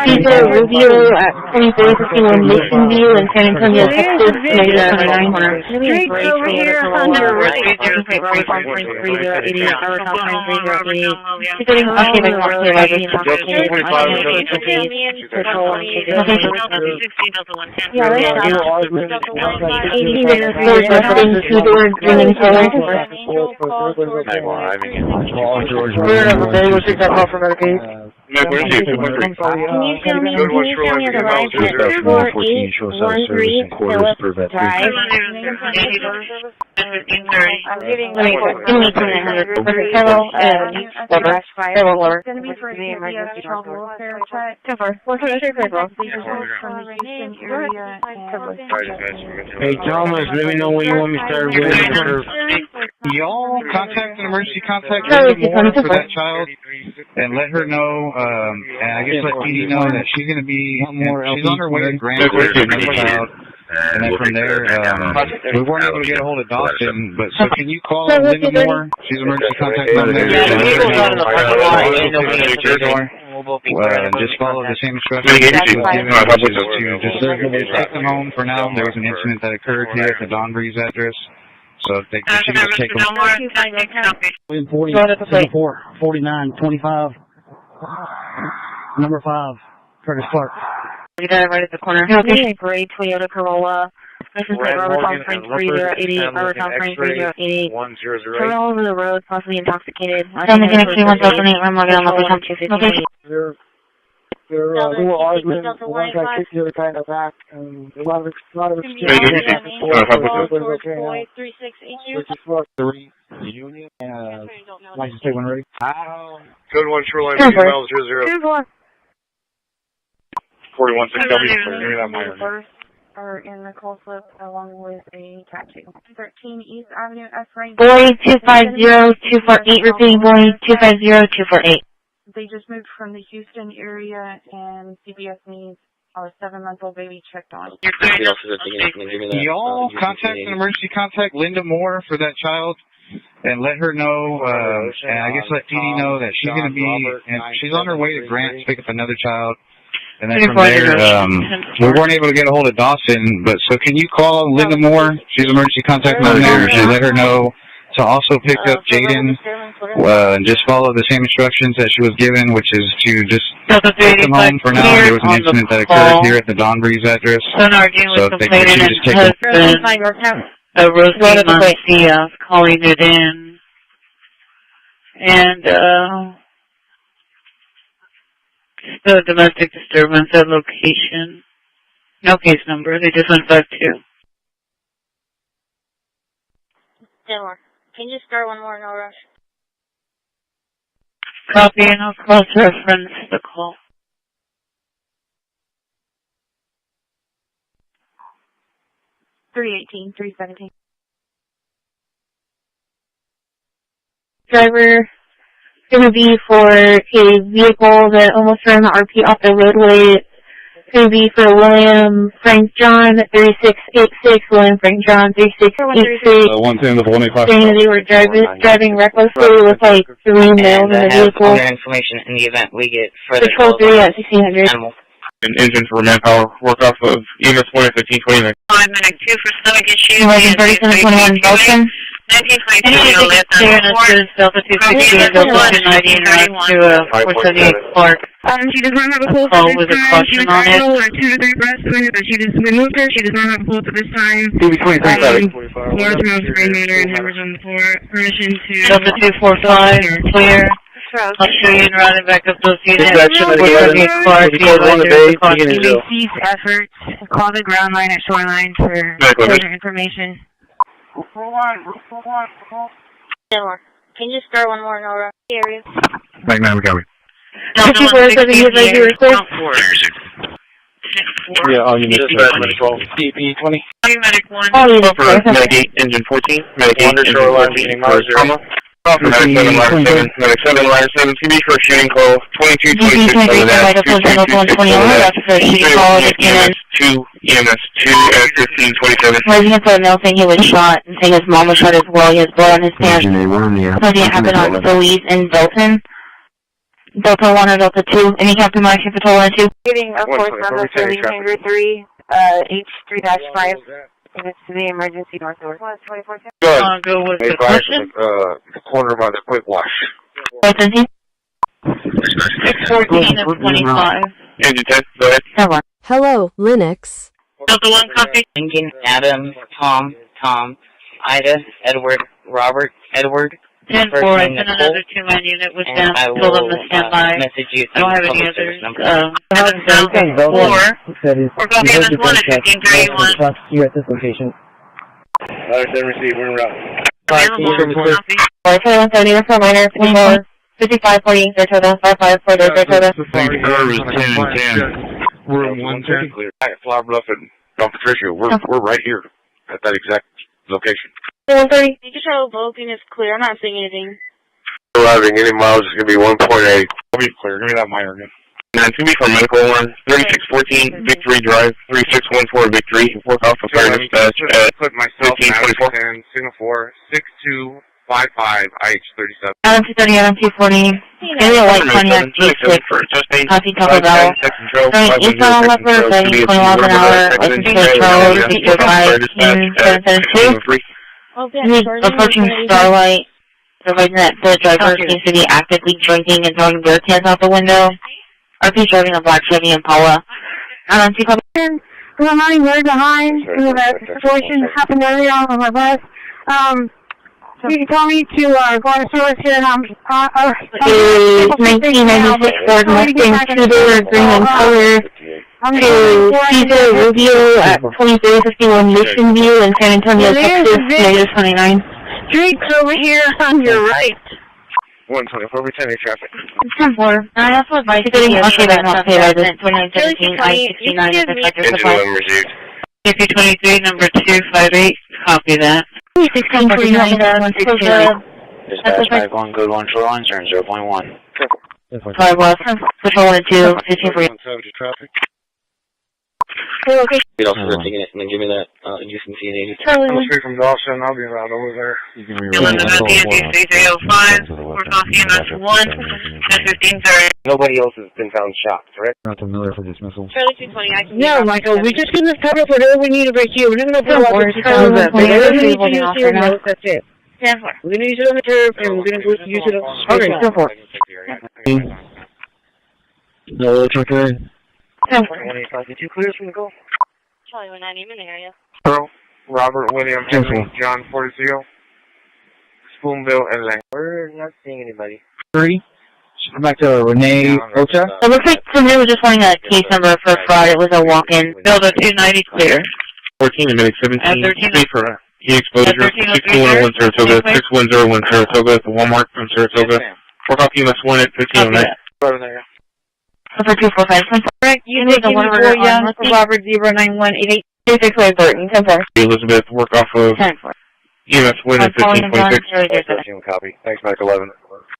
Cesar Rubio at 2351 Mission View in San Antonio, Texas, negative 29 corner. Straight over here, under Ford Mustang two-door green and color. We'll take that call for Medicaid. Can you tell me the ride for 4813 Phillips Drive? I'm getting Give me 2900. Several lower. going to be for CPS child welfare check. Hey Thomas, let me know when you want me to start with. Y'all contact an emergency contact Linda Moore for that child and let her know, and I guess let PD know that she's going to be, she's on her way to Grand with another child. And then from there, we weren't able to get a hold of Dawson, but so can you call Linda Moore? She's emergency contact number. just follow the same instructions that she was given, which is to just take them home for now. There was an incident that occurred here at the Don Breeze address, so she can just take them. 40, 74, 49, 25, number 5, Curtis Clark. We got it right at the corner. Okay, gray Toyota Corolla. License plate Robert Tom Spring 3088, Robert Tom Spring 3088. Travel over the road, possibly intoxicated. Tell me connection 1008, I'm logging on local 250. They're little arguments. One guy kicked the other guy in the back, and a lot of excuses. Union, license plate when ready. Code 1 Shoreline, miles 00. 41 are in the call slip along with a tattoo. 13 East Avenue, F rank. Boy 250248, repeating boy 250248. They just moved from the Houston area, and CBS needs our 7-month-old baby checked on. Y'all contact an emergency contact Linda Moore for that child, and let her know, and I guess let PD know that she's going to be, and she's on her way to Grant to pick up another child. And then from there, we weren't able to get a hold of Dawson, but so can you call Linda Moore? She's emergency contact number there, and let her know to also pick up Jaden, and just follow the same instructions that she was given, which is to just take them home for now. There was an incident that occurred here at the Don Breeze address, so she can just take them. Rosie Mancia calling it in, and the domestic disturbance at location. No case number. They just went 5-2. Denver, can you start one more? No rush. Copy, and I'll cross-reference the call. $317. Driver going to be for a vehicle that almost ran the RP off the roadway. It's going to be for William Frank John 3686, William Frank John 3686. 110-185. Saying that they were driving recklessly with like 3 males in the vehicle. Other information in the event we get further Patrol 3 at 1600. An engine for manpower. Work off of EMS 11529. 5-minute 2 for stomach issue. 3721 Belton. 1922, clearance is Delta 260 and Delta 290 and route to 478 Clark. She does not have a pulse Call at with this a time. She caution was on it. or 2 to 3 breaths, but we moved her. She does not have a pulse at this time. Large amounts of brain matter and hemorrhage on the floor. Permission to... Delta 245, clear. I'll show you and route it back up those units. 478 Clark, We cease efforts. Call the ground line at Shoreline for further information. Denver, can you start one more? No rush. Area. Right now, we got it. No, no, 247, you were clear? Yeah, all you need is CP 20. Medic 1. Medic 8, engine 14. Medic 8, engine 14 for trauma. Medic 7, line 7. Medic 7, line 7. CB for shooting call 2226 over that. 2 EMS 2 at 1527. Resident put a note saying he was shot and saying his mom was shot as well. He has blood on his pants. Something happened on Louise in Belton. Delta 1 or Delta 2. Any compromise for Patrol 1 and 2? Getting a force number for Lee Hangar 3, H3-5. And it's to the emergency north door. Go with the question. Corner by the quick wash. 614 of 25. Engine 10, go ahead. Hello, Linux. Delta 1, copy. Lincoln, Adam, Tom, Ida, Edward, Robert, Edward. 10-4, I sent another 2-man unit with them. Told them to stand by. I don't have any others. I haven't found 4. Or copy MS 1 at 1531. You're at this location. Receive, we're in route. Total 70 for minor, 5540, their total, 55 their total. Room 110. Flower Bluff and Don Patricia, we're right here at that exact location. 130. You can tell booking is clear. I'm not seeing anything. Arriving any miles is going to be 1.8. I'll be clear. Give me that minor again. 9-2B for medical 1. 3614 Victory Drive. 3614 Victory. Work off of fire dispatch at 1524. Signal 4 6255 IH37. Adam 230, Adam 240. Area White Cognac G6, Coffee Taco Bell. Going eastbound on Leopard, driving 20 miles an hour, license plate Charles, Victor 5, approaching Starlight. Providing that the driver seems to be actively drinking and throwing beer cans out the window. RP driving a black Chevy Impala. Good morning, we're behind. We have a situation happened earlier on my bus. You can tell me to go on a service here and Is 1996 Ford Mustang Tudor, green in color, to Cesar Rubio at 2351 Mission View in San Antonio, Texas, -29. Streets over here on your right. 124, returning traffic. 10-4. That's what my city is. Okay, that's not paid. I just 2917 I-69 is the sector supply. CP23, number 258, copy that. 1649, 162. Dispatch 51, good 1, shoreline, turn 0.1. 5 West, patrol 1 2, 15 traffic. Okay. You'd also taking it and then give me that UCCPD. I'm straight from Dawson, I'll be around over there. Nobody else has been found shot, correct? Not to Miller for dismissal. Charlie 220, I can No, Michael, we just give this cover for whatever we need right here. We're not going to put a lot of Charlie 220, that's it. 10-4. We're going to use it on the turf, and we're going to use it on the street. Okay, 10-4. No, truck area. 10-4. 22 clears from the goal. Charlie 190 in the area. Pearl, Robert, William, Henry, John Fortesio, Spoonbill, and Lang. We're not seeing anybody. 3. Come back to Renee Ocha. It looks like somebody was just wanting a case number for fraud. It was a walk-in. Build a 290 clear. 14 and medic 17. At 13. Pay for exposure. 6101 Saratoga. 6101 Saratoga at the Walmart from Saratoga. Work off EMS 1 at 1509. For 245. Correct, you did give me 4 young for Robert 09188. 265 Burton. 10-4. Elizabeth, work off of 10-4. EMS 1 at 1526. Copy. Thanks, Mike 11.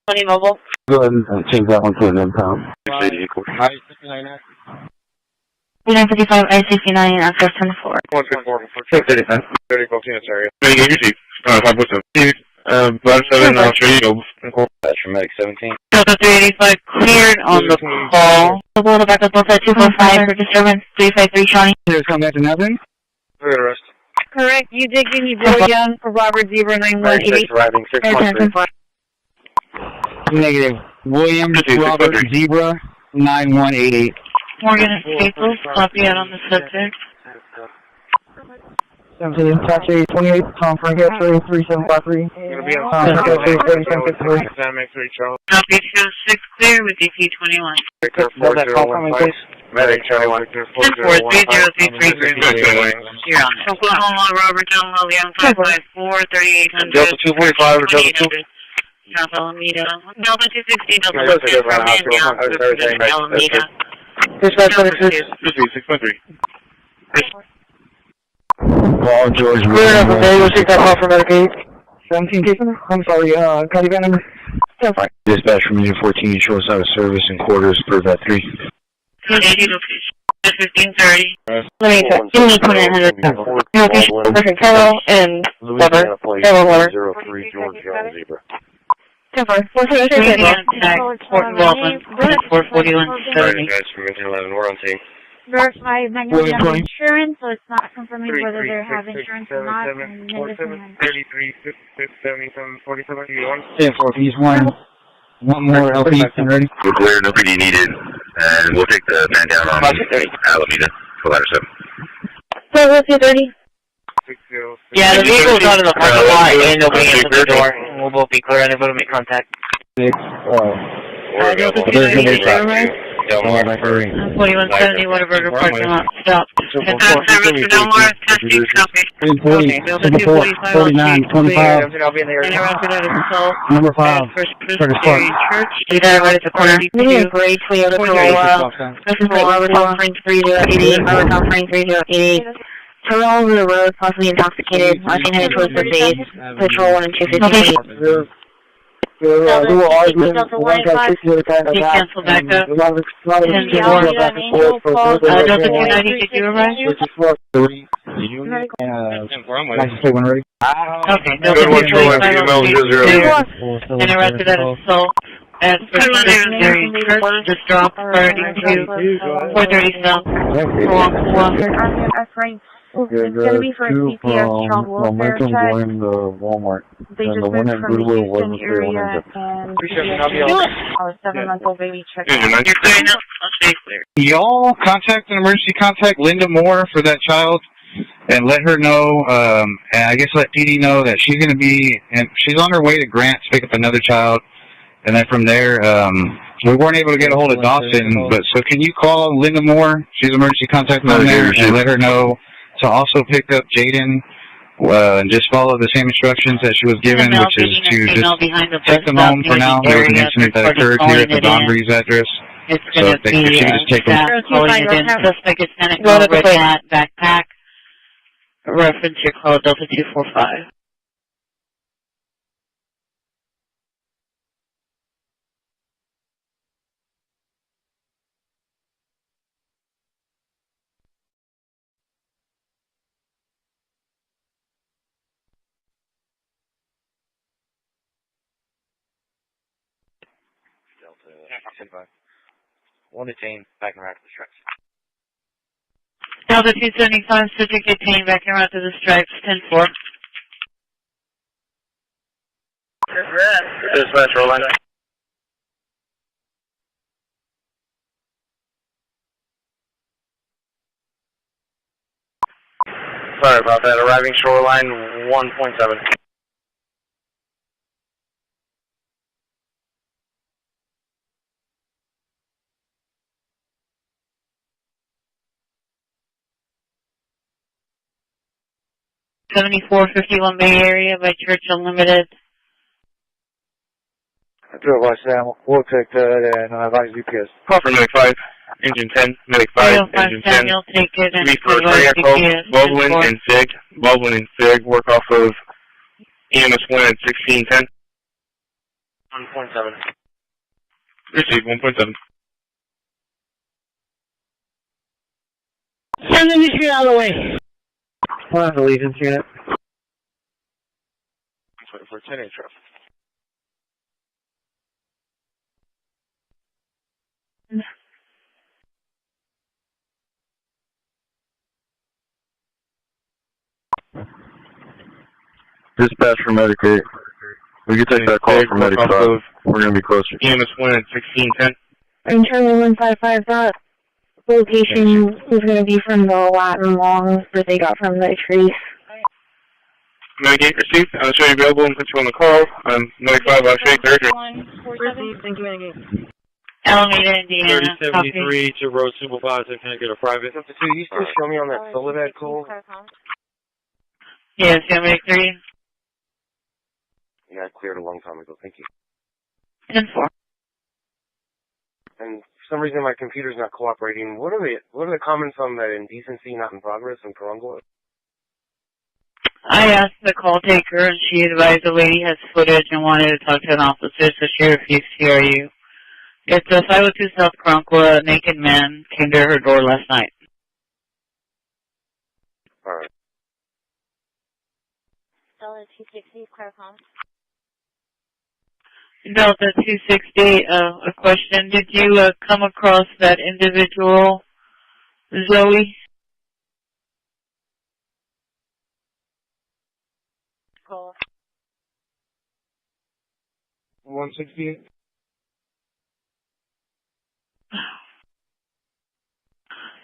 20 mobile. Go ahead and change that one to an impound. 955 I-69 access 10-4. 154. 635. 30 Bocina area. Hey, you see, 5 what's up? Blood 7, I'll show you go. That's for medic 17. Delta 385 cleared on the call. We'll go back up both at 245 for disturbance 353 Shawnee. There's come back to nothing. We're arrest. Correct, you did give me 4 young for Robert 09188. Driving 613. Negative. William Robert Zebra 9188. Morgan and Staples, copy out on the subject. 17, Tax 28, Tom Frank X-ray 3753. Gonna be on Copy 26 clear with DP21. Victor 4015. Medic Charlie 1 Victor 43033. You're on it. Oklahoma, Robert John William 554 3800. Delta 245 or Delta 2. South Alameda. Delta 260, Delta 2 from Alameda. Dispatch 26. 613. Paul George. Clear up, okay, we'll take that call for Medicaid. 17 case number? I'm sorry, county van number? 10-5. Dispatch from Union 14, shorts out of service in quarters per vet 3. 1530. Let me check. Give me 2900. Location, perfect. Carol and Weber. Carol Weber. 03 George John Zebra. 10-4. Fort Baldwin. 44170. Guys from Engine 11, we're on scene. Verify Magnolia insurance, so it's not confirming whether they have insurance or not. And then this one. 33 77 47 10-4. He's one more LP. Ready? We're clear, no PD needed, and we'll take the man down on Alameda for ladder 7. So, let's do 30. Yeah, the vehicle's out of the parking lot and nobody answered the door. We'll both be clear and able to make contact. 4170 Whataburger parking lot. Stop. Service for Delmar, testing, copy. 40, 49, 25. Interrupted at assault. Number 5. Curtis Church. You got it right at the corner. Medium gray Toyota Corolla. This is what Robert Tom Frank 3088. Robert Tom Frank 3088. Total over the road, possibly intoxicated. Watching headed towards the base. Patrol 1 and 250. Dual argument, one guy kicks the other guy in the back. Cancel back up. A lot of back and forth for Delta 290, did you arrive? Which is 4. 3. License plate 1 ready? Okay, Delta 225 interrupted at assault at Secondary Church, just drop according to 430 South. That's right. It's going to be for a CPS child welfare check. Going to Walmart. They just moved from the Houston area and our 7-month-old baby checked out. Y'all contact an emergency contact Linda Moore for that child and let her know, and I guess let PD know that she's going to be, and she's on her way to Grant to pick up another child. And then from there, we weren't able to get a hold of Dawson, but so can you call Linda Moore? She's emergency contact on there, and let her know to also pick up Jaden, and just follow the same instructions that she was given, which is to just take them home for now. There was an incident that occurred here at the Don Breeze address. It's So going if to she be could just take them. suspect is Senate Red Hat backpack. Reference your call Delta 245. One detained, back and around to the stripes. Delta 275, subject detained, back and around to the stripes, 10-4. Dispatch, Orlando. Sorry about that. Arriving shoreline 1.7. $74.51 Bay Area by Church Unlimited. I drove by Sam. We'll take that and advise UPS. Call for Medic 5, Engine 10, Medic 5, Engine 10. Samuel, take it and Be for Echo, Baldwin and Fig. Baldwin and Fig work off of EMS 1 at 1610. 1.7. Receive 1.7. Send the unit out of the way. We'll have the Legion's unit. For 10 intro. Dispatch for Medic 8. We can take that call from Medic 5. We're going to be closer. EMS 1 at 1610. I'm Charlie 155. That location is going to be from the Latin longs that they got from the trees. Medic 8 received. I'll show you available and put you on the call. Medic 5, I'll show you third. Thank you, Medic 8. Alameda, Indiana. 3073 to Road Supervisor. Can I get a private? So you still show me on that Soledad call? Yes, yeah, Medic 3. Yeah, I cleared a long time ago. Thank you. 10-4. And for some reason my computer's not cooperating. What are the comments on that indecency not in progress in Karangoa? I asked the call taker and she advised the lady has footage and wanted to talk to an officer, so she refused to hear you. It's a 502 South Karangoa. A naked man came to her door last night. Alright. Delta 260, Clarify. Delta 260, a question. Did you come across that individual, Zoe? Call. 168.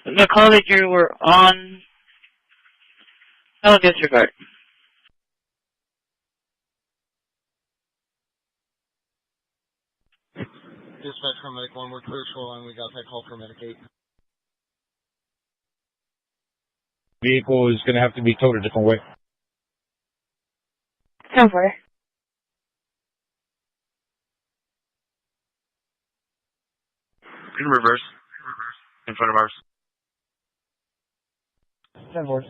The call that you were on, I'll disregard. Dispatch from Medic 1, we're clear shoreline. We got that call from Medic 8. Vehicle is going to have to be towed a different way. Somewhere. In reverse. In front of ours. 10-4.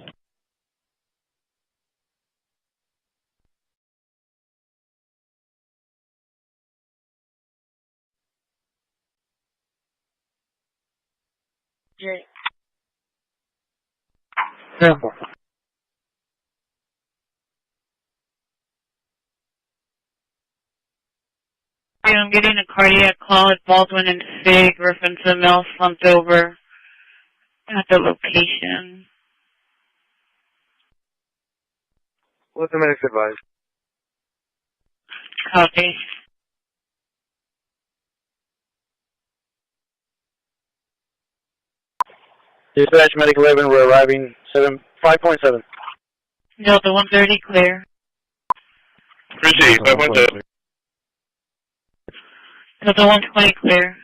Jay. 10-4. I'm getting a cardiac call at Baldwin and Fig, reference a male slumped over at the location. What's the medic's advice? Copy. Dispatch Medic 11, we're arriving 5.7. Delta 130, clear. Christi, 5.7. Delta 120, clear.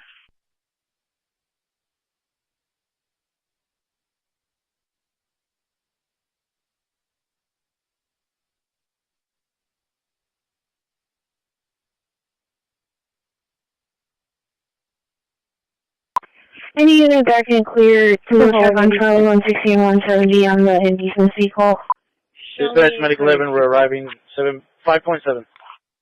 Any unit dark and clear to check on Charlie 160 and 170 on the indecency call. Dispatch Medic 11, we're arriving 5.7.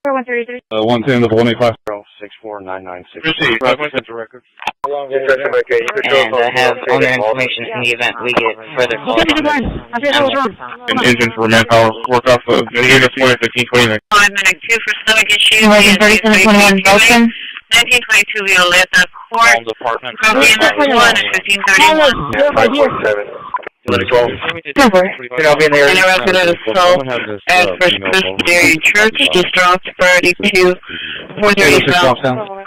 133. 110 to 185. 64996. Christi, 5.7 record. And I have all the information in the event we get further calls on this. An engine for manpower. Work off of unit 1529. 5 minute 2 for stomach issue. 3721 Belton. 1922 Violeta Court. Department. Copy in that 1 and 1531. 5.7. I'll be in there. Interrupted at assault at First Presbyterian Church. Just dropped priority to 430 South.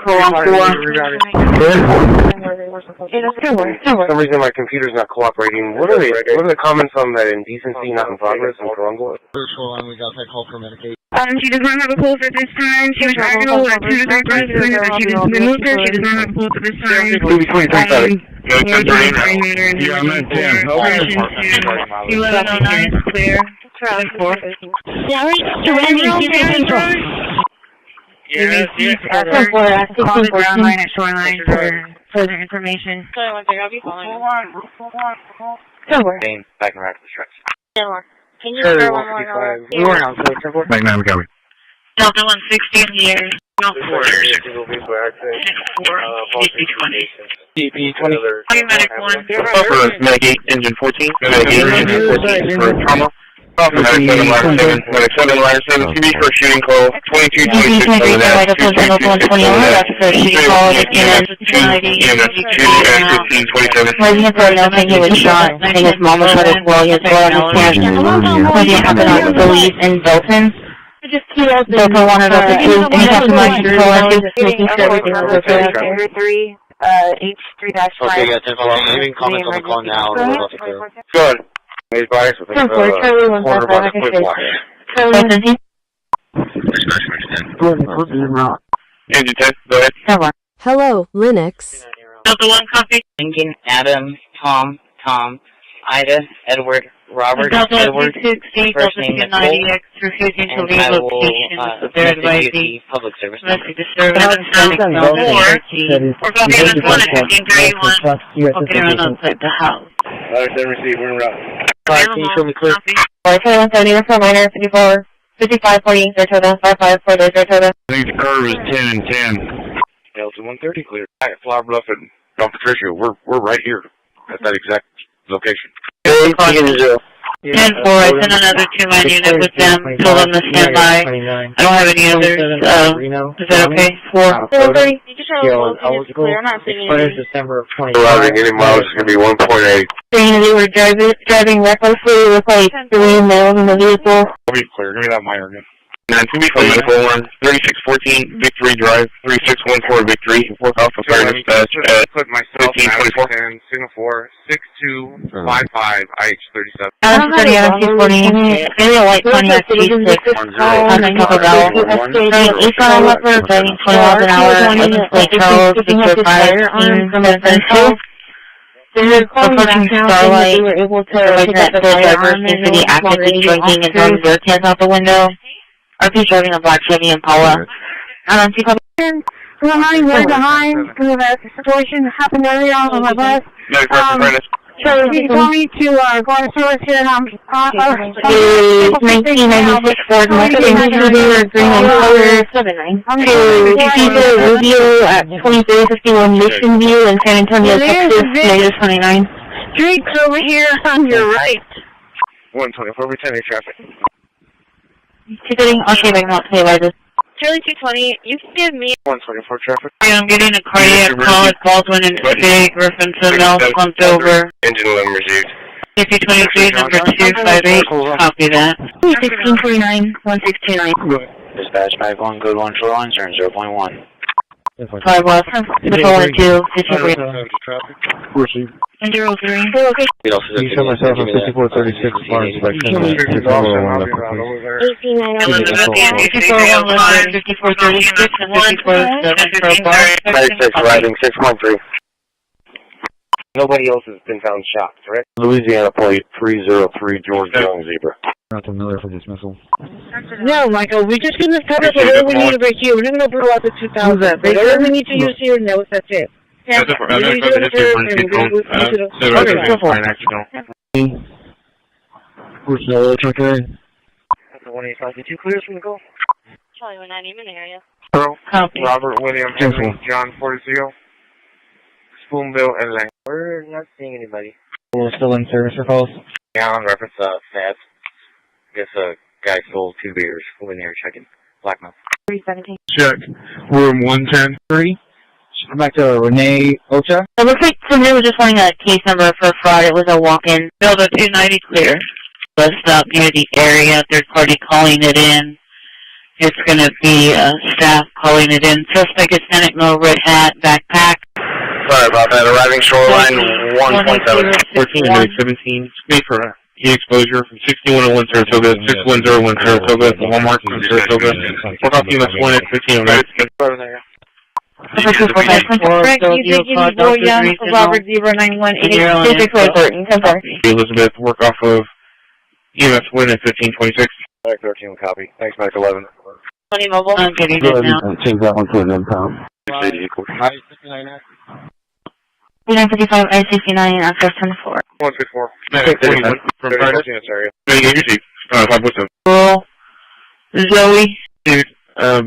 For some reason my computer's not cooperating. What are the comments on that indecency not in progress in Corungo? We got that call for medication. She does not have a pulse at this time. She was acting over at 2 to 3 points. She does not moved her. She does not have a pulse at this time. Yeah, I'm at 10. 1109 is clear. Charlie 4. Yes, call the ground line at Shoreline for further information. Sorry, one second. I'll be calling. Dane, back and rack the trucks. Can you throw one more? We weren't on so Back now, we got it. Delta 160 in the air. No, 4. 4. DP 20. Medic 1. Upper Medic 8, Engine 14. Medic 8, Engine 14 for trauma. Medic 7, ladder 7. Medic 7, ladder 7. TV for shooting call. 2226 for the net. 1527. Resident for no think he was shot. I think his mom was shot as well. He has blood on his hands. What happened on police in Belton? Delta 1 or Delta 2. Any confirmation control and just making sure everything was okay. H3-5. Okay, yeah, 10 4. Leaving comments on the call now. Good. Made bias with Charlie 155, like I said. Engine 10, go ahead. Hello, Linux. Delta 1 copy. Lincoln, Adam, Tom, Ida, Edward, Robert, Delta Edward, 260, first Delta name Nicole, 290X, refusing to and leave I will location. message There you the public service number. message to service and standing cell 4. Or copy in 1 at 1531. Okay, run outside the house. Ladder 7 received. We're in route. Can you show me clear? Charlie 170 for minor 54. 5540 Saratoga. 5540 Saratoga. I think the curve is 10 and 10. Delta 130 clear. At Flower Bluff and Don Patricio. We're right here at that exact location. 10-4, I sent another 2-man unit with them, told them to stand by. I don't have any others, is that okay? 4. 430. You can tell the location is clear. I'm not seeing anything. December of 20. Arriving any miles is going to be 1.8. Saying they were driving recklessly with like 3 males in the vehicle. I'll be clear. Give me that minor again. And 2B from Medical 1, 3614 Victory Drive, 3614 Victory. Work off of fire dispatch at Put myself 1524. and signal 4 6255 IH37. Adam 30, Adam 240, area white Pontiac C6, on the Taco Bell. East on Leopard, driving 20 miles an hour, at Lake Charles, Victor 5, 772. Approaching Starlight, realizing that the driver seems to be actively drinking and throwing beer cans out the window. RP driving a black Chevy Impala. Adam 240. We're behind because of that situation happened earlier on my bus. So he told me to go to service here and 1996 Ford Mustang Interior green and color to Caesar Rubio at 2351 Mission View in San Antonio, Texas, -29. Streets over here on your right. 124 returning traffic. Ticketing, okay, right now, pay by this. Charlie 220, you can give me 124 traffic. Yeah, I'm getting a cardiac call at Baldwin and Big reference to Mel slumped over. Engine 11 received. 5023, number 258, copy that. 1649, 1629. Dispatch 5-1, good 1, shoreline, turn 0.1. 5 West, Patrol 2, 53. Received. And 03. You show myself on 5436 bar inspection. 5436 and 5407 for bar. 96, riding 613. Nobody else has been found shot, correct? Louisiana plate 303 George Young Zebra. Not familiar for dismissal. No, Michael, we're just going to establish whatever we need over here. We're not going to blow out the 2000. Whatever we need to use here, no, that's it. Yeah, That's it for other Personnel, it's okay. That's the 18522 clears from the goal. Charlie 19 in the area. Earl, Copy. Robert, William, Henry, John Fortesio, Spoonbill, and Lang. We're not seeing anybody. We're still in service for calls. Yeah, on reference, Stats. I guess a guy sold 2 beers. Go in there checking. Blackmouth. 317. Check. Room 110. Come back to Renee Ocha. It looks like somebody was just wanting a case number for fraud. It was a walk-in. Builder 290 clear. Bus stop near the area, third party calling it in. It's going to be staff calling it in. Suspect is Hispanic, no red hat, backpack. Sorry about that. Arriving shoreline 1.7. 14-17. Speed for E-exposure from 6101 Saratoga, 6101 Saratoga, the Walmart from Saratoga. We're talking about 1 at 1509. Correct, you did give me Boy Young for Robert 0918. Physically important. Elizabeth, work off of EMS Win at 1526. Back 13 copy. Thanks, Mike 11. 20 mobile. I'm getting it now. Change that one to an impound. 3955, I-69, access 10-4. 164. 41 from Friday. area. Cool. Zoe. Dude,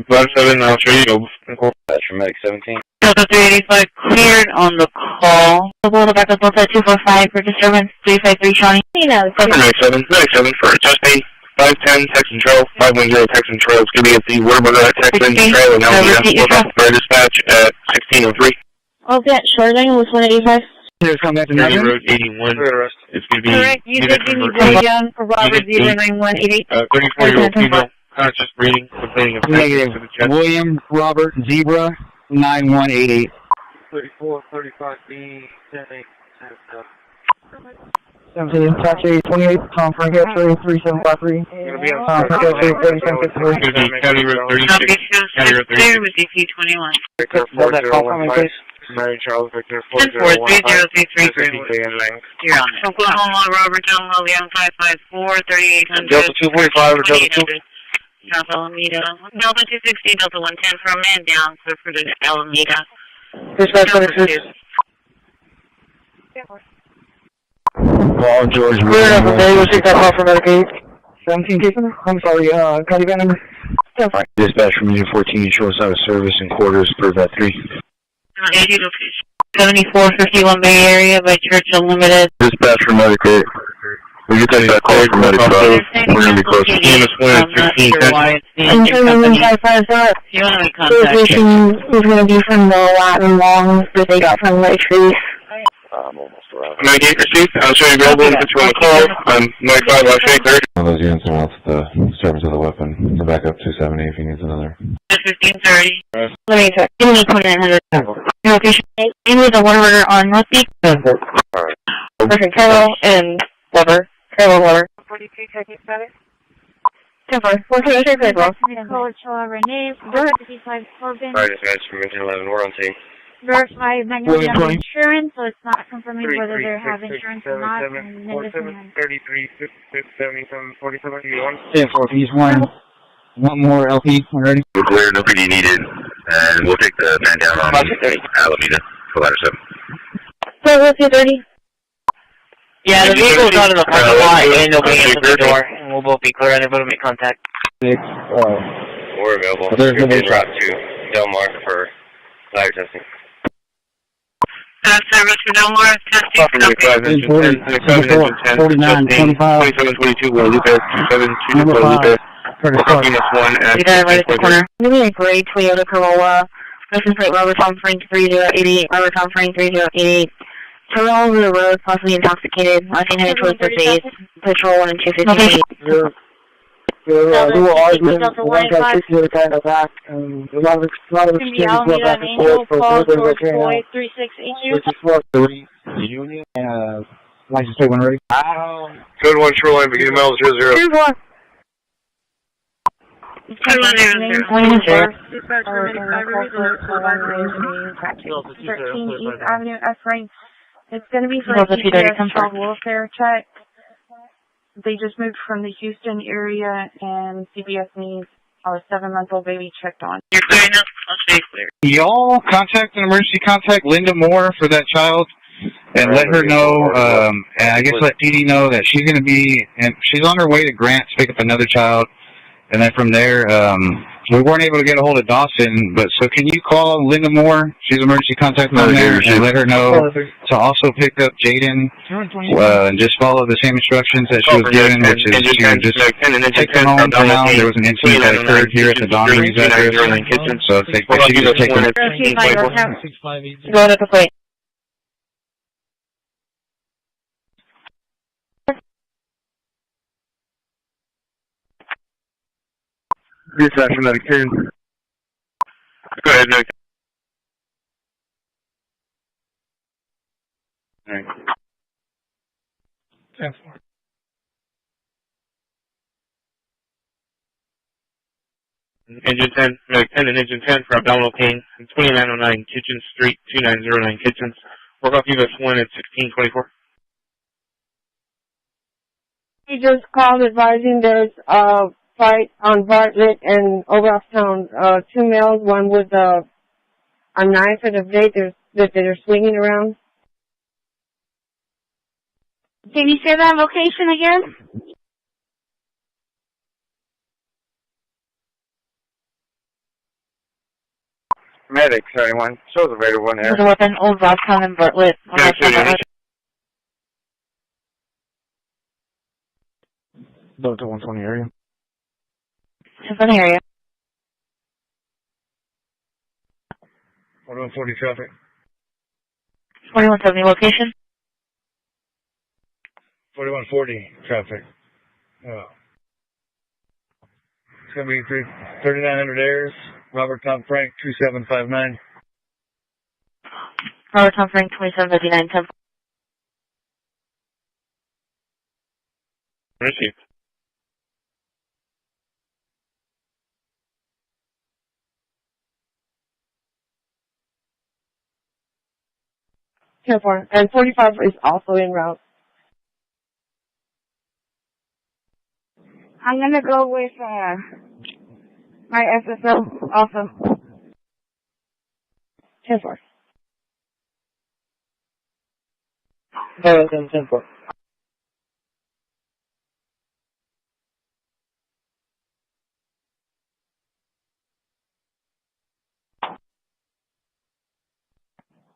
Blood 7, I'll show you. That's from Medic 17. Delta 385 cleared on the call. We'll go back up Delta 245 for disturbance 353 Shawnee. You know, Medic 7 for Adjusting 510 Texan Trail, 510 Texan Trail. It's going to be at the Whataburger at Texan Trail and Alameda. For dispatch at 1603. Oh, that shoreline was 185. Here's come back to County nothing. Road 81. It's going to be... Correct, you did give me Boy Young for Robert 0918. 34-year-old female, conscious breathing, complaining of Negative. to the chest. William Robert Zebra 9188. 34, 35B, 10-8. 17, Tax 28, Tom Frank X-ray 3753. Tom Frank X-ray 3753. County Road 36. County Road 36. With DC 21. Victor 4015. Mary Charles Victor 4015. You're on it. Oklahoma, Robert John William 554, 3800. Delta 245 or Delta 2? South Alameda. Delta 260, Delta 110 for a man down, clear for the Alameda. Dispatch 26. Well, George, we're up today. We'll take that call for Medicaid. 17 case number? I'm sorry, cardiac number? Dispatch from Unit 14, show us out of service in quarters per vet 3. 7451 Bay Area by Church Unlimited. Dispatch from Medicaid. We get that call from Medicaid. We're going to be close. EMS 1 at 15. I'm sure the 155 that You want to make contact? station is going to be from the Latin Long that they got from Lake Trees. I'm almost around. Medicaid received. I'll show you available if you want to call. 95 last week, 30. One of those units wants the service of the weapon. The backup 270 if he needs another. 1530. Let me check. Give me 2900. Your location. Give me the Whataburger on North Beach. Perfect. Carol and Weber. Carol Weber. 42 checking status. 10-4. 14 check as well. Nicola Renee, 55 Corbin. Alright, dispatch from Engine 11. We're on scene. Verify Magnolia have insurance, so it's not confirming whether they have insurance or not. And then this one. 33, 77, 47, 81. 10-4, he's one more LP already. We're clear, no PD needed, and we'll take the man down on Alameda for ladder 7. So, what's your 30? Yeah, the vehicle's out of the parking lot and nobody answered the door. And we'll both be clear and everybody make contact. 6, We're available. there's no You're route to Del Mar for ladder testing. Service for Delmar, testing, copy. 49, 25. 2722 Guadalupe, 2722 Number 5. Guadalupe. Copy MS1 at You got it right at the corner. Give me a gray Toyota Corolla. License plate Robert Tom Frank 3088. Robert Tom Frank 3088. Total over the road, possibly intoxicated. Last headed towards the base. Patrol 1 and 258. Dual argument, one guy kicked the other guy in the back, and a lot of exchanges going back and forth, but everybody's okay now. Which is what the Union, license plate when ready. Code 1 Shoreline, beginning miles 00. Here's one. East Avenue, F-Ring. It's going to be for a CPS child welfare check. They just moved from the Houston area, and CPS needs our 7-month-old baby checked on. You're clear enough? I'll stay clear. Y'all contact an emergency contact Linda Moore for that child and let her know, and I guess let PD know that she's going to be, and she's on her way to Grant to pick up another child. And then from there, we weren't able to get a hold of Dawson, but so can you call Linda Moore? She's emergency contact on there, and let her know to also pick up Jaden, and just follow the same instructions that she was given, which is to just take them home for now. There was an incident that occurred here at the Don Reed's address, so if she can just take them. Go to the plate. Dispatch from medic 2. Go ahead, medic. Alright. 10-4. Engine 10, medic 10 and engine 10 for abdominal pain. 2909 Kitchen Street, 2909 Kitchens. Work off US 1 at 1624. He just called advising there's fight on Bartlett and Overtown, 2 males, one with a knife and a blade that they're swinging around. Can you say that location again? Medic 71, shows available in there. There's a weapon, Overtown and Bartlett. Delta 120 area. Tiffany area. 4140 traffic. 2170 location. 4140 traffic. It's going to be 3900 Airs. Robert Tom Frank 2759. Robert Tom Frank 2759. Received. And 45 is also en route. I'm going to go with my SSO also. 10-4. 10-4.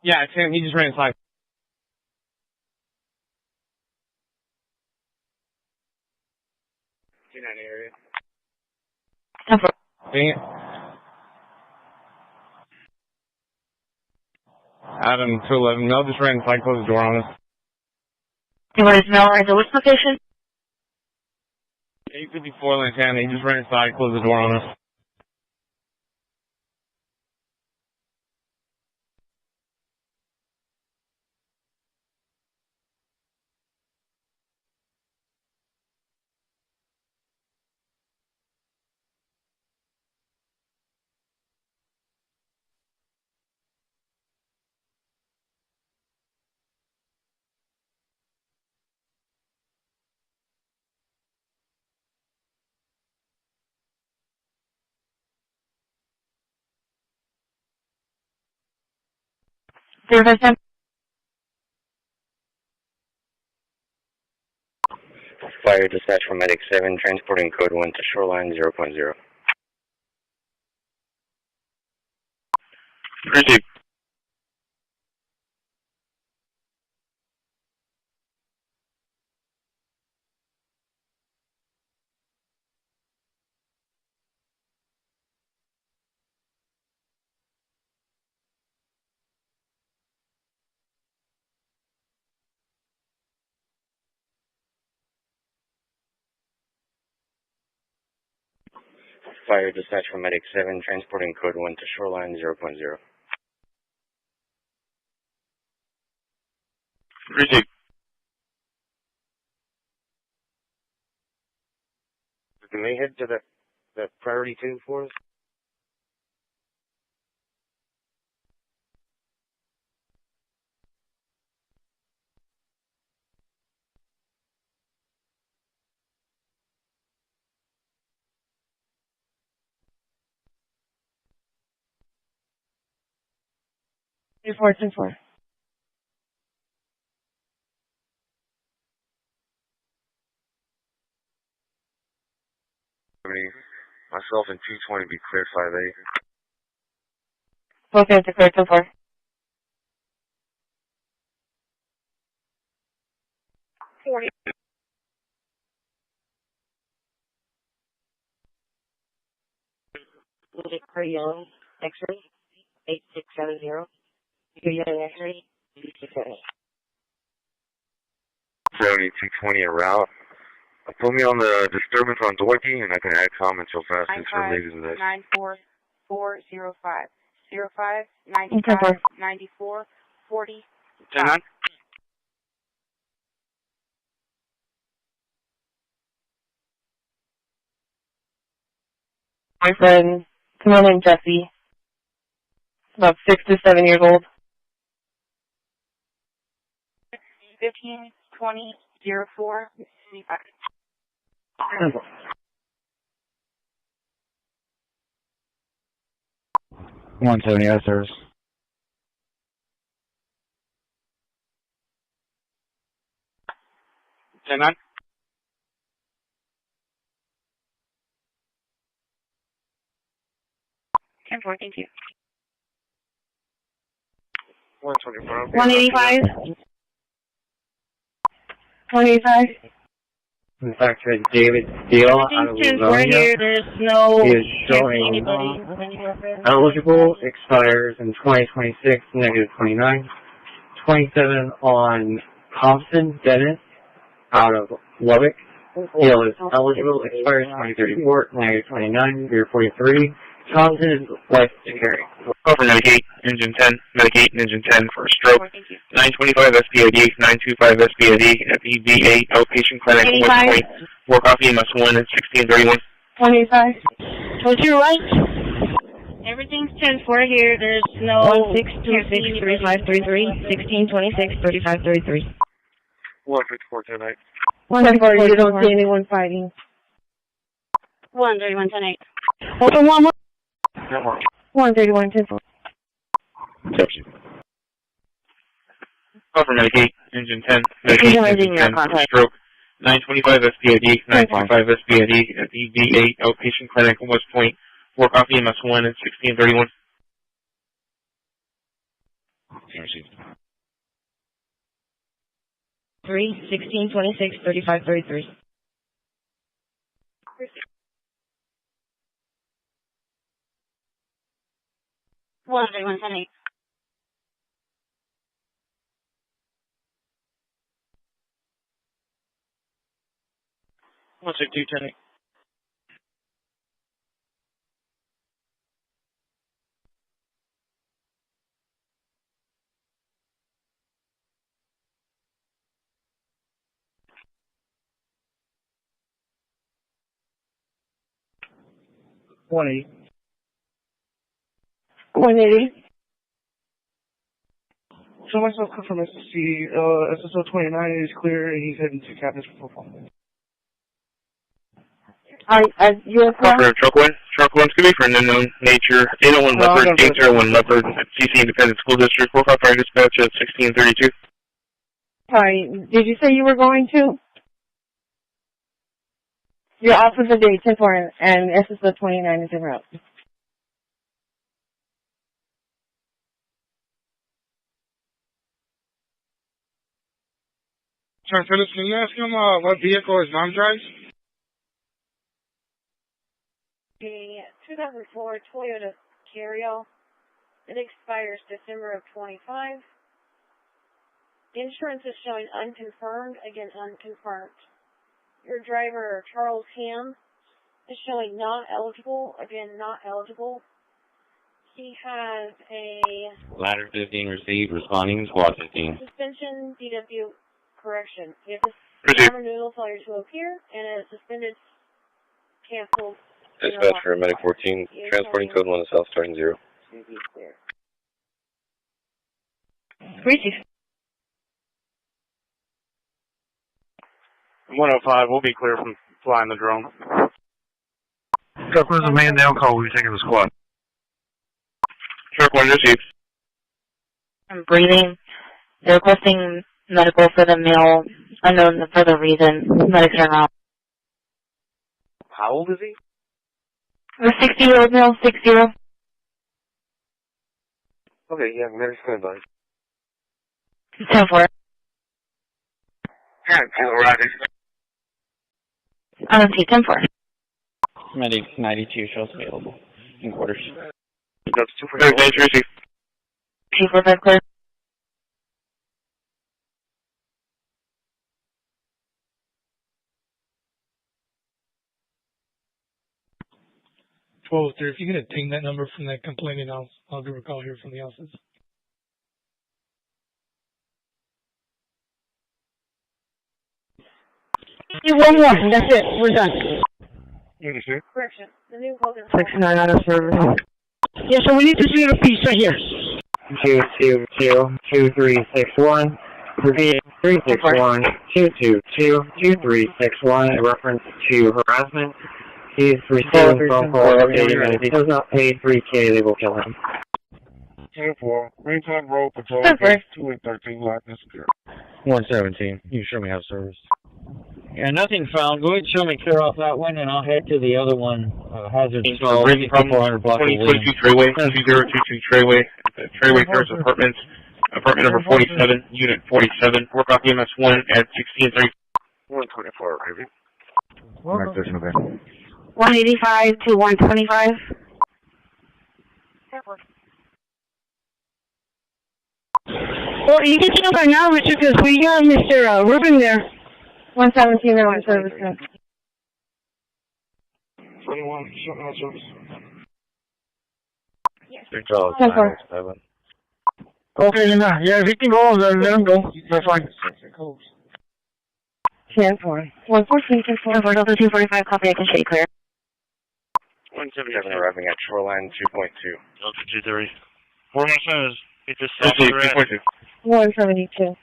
Yeah, it's him. He just ran inside. Area. 10-4. Dang it. Adam 211. Mel just ran inside, closed the door on us. You want his mail right there? Which location? 854 Lantana. He just ran inside, closed the door on us. Fire dispatch from medic 7, transporting code 1 to shoreline 0.0. Received. Fire dispatch from Medic 7, transporting code 1 to shoreline 0.0. Receive. Can they head to that priority 2 for us? Before 10-4. Myself and 220 be cleared 5A. Okay, to clear 10-4. For yellow, X-ray, 8670. Your yellow X-ray, 8670. 220 en route. Put me on the disturbance on Dorothy, and I can add comments real fast. It's related to this. 94405. 05 95 94 40. 10-9. My friend, someone named Jesse, about 6 to 7 years old. 15 20 04 65. 170 out of service. Ten nine. Ten four, thank you. 124. 185. 185. In fact, David Steele out of Livonia. There's no He is showing eligible, expires in 2026, negative 29. 27 on Thompson Dennis out of Lubbock. He is eligible, expires 2034, negative 29, year 43. Thompson is life to carry. Over Medic 8, Engine 10, Medic 8, Engine 10 for a stroke. 925 SPID, 925 SPID at the V8 outpatient clinic, West Point. 4 coffee, MS1 at 1631. 25. What's your right? Everything's 10-4 here. There's no 162633533 1626 3533. 154 tonight. 1-4. You don't see anyone fighting. 131 10-8. Open 1-1. 131 10-4. Over Medic 8, Engine 10, Medic 8, Engine 10 for a stroke. 925 SPID, 925 SPID at the V8 outpatient clinic, West Point. 4 coffee, MS1 at 1631. 3 1626 3533. 131 10-8. What's it do, Tenny? $180. 180. Show myself come from SSC, SSO 29 is clear, and he's heading to Captain's for football. You're Truck 1. Truck 1's going to be for an unknown nature. 801 Leopard, 801 Leopard, CC Independent School District, 455 dispatch at 1632. Sorry, did you say you were going to? You're off of the day, 10-4, and SSO 29 is en route. Sorry, Phyllis, can you ask him what vehicle his mom drives? A 2004 Toyota Carrier. It expires December of 25. Insurance is showing unconfirmed, again unconfirmed. Your driver, Charles Ham, is showing not eligible. Again, not eligible. He has a Ladder 15 received, responding squad 15. suspension, DW correction. You have to renewal failure to appear, and a suspended, canceled. Dispatch for medic 14, transporting code 1 to south, starting 0. Christi. 105, we'll be clear from flying the drone. Truck was a man down call. We're taking the squad. Truck 1 received. I'm breathing. They're requesting medical for the male, unknown for the reason. Medics are not. How old is he? A 60-year-old male, 60. Okay, yeah, medic standby. 10-4. I don't see 10-4. Medic 92 shows available in quarters. That's 2 for 245 clear. If you can obtain that number from that complaining, I'll give a call here from the office. One more, and that's it. We're done. Correction. The new code is 69 out of service. Yeah, so we need to see the piece right here. 222-2361. Repeat 361-222-2361 in reference to harassment. He's receiving phone call stating that if he does not pay $3K, they will kill him. 10-4, Greentown Road Patrol, 2 and 13, likeness clear. 117. You show me how service. Yeah, nothing found. Go ahead and show me clear off that one, and I'll head to the other one. Hazard. Bridge from 2022 Trayway, 2022 Trayway, Trayway Terrace Apartments, apartment number 47, unit 47. Work off EMS 1 at 1630. 124, Raven. Mark this in there. 185 to 125. Well, you can tell by now, Richard, because we got Mr. Rubin there. 117 on service. 21, shut out service. Good job. Okay, yeah, if he can go, then let him go. That's fine. 10-4. 114, 10-4. 245, copy, I can show you clear. 177 arriving at shoreline 2.2. Delta 230. Former says, it just 2.2. 172.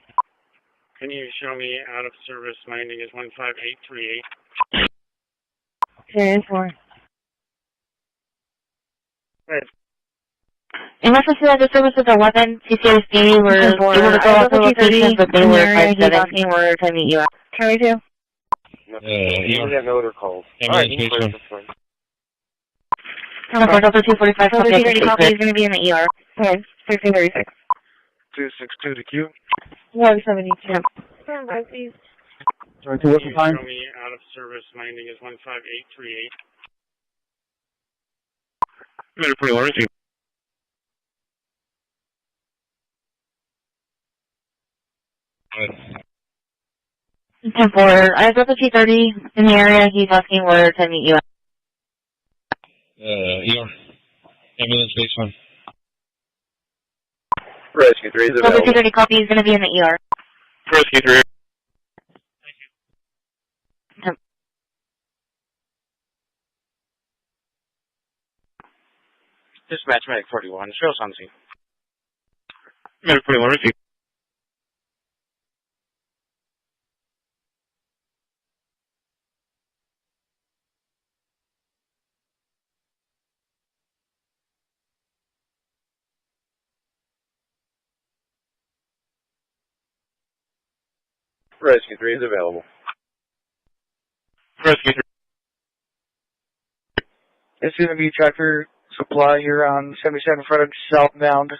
Can you show me out of service? My ending is 15838. 10-4. In reference to that, the service with the weapon, CCSD were able to go off the location, but they were 5-7. We're trying to meet you out. 22. You got no other calls. Alright, you can this one. Delta 245, copy, I can show you. He's going to be in the ER. Okay, 1636. 262 to Q. 172. Stand by, please. Sorry, what's the time? Show me out of service. My ending is 15838. Made a pretty large. 10-4. I have Delta 230 in the area. He's asking where to meet you at. ER. Ambulance base 1. Rescue 3 is Delta available. 230 copy. He's going to be in the ER. Rescue 3. Dispatch medic 41, show us on scene. Made a pretty large. Rescue 3 is available. Rescue 3. It's going to be tractor supply here on 77 Frederick southbound,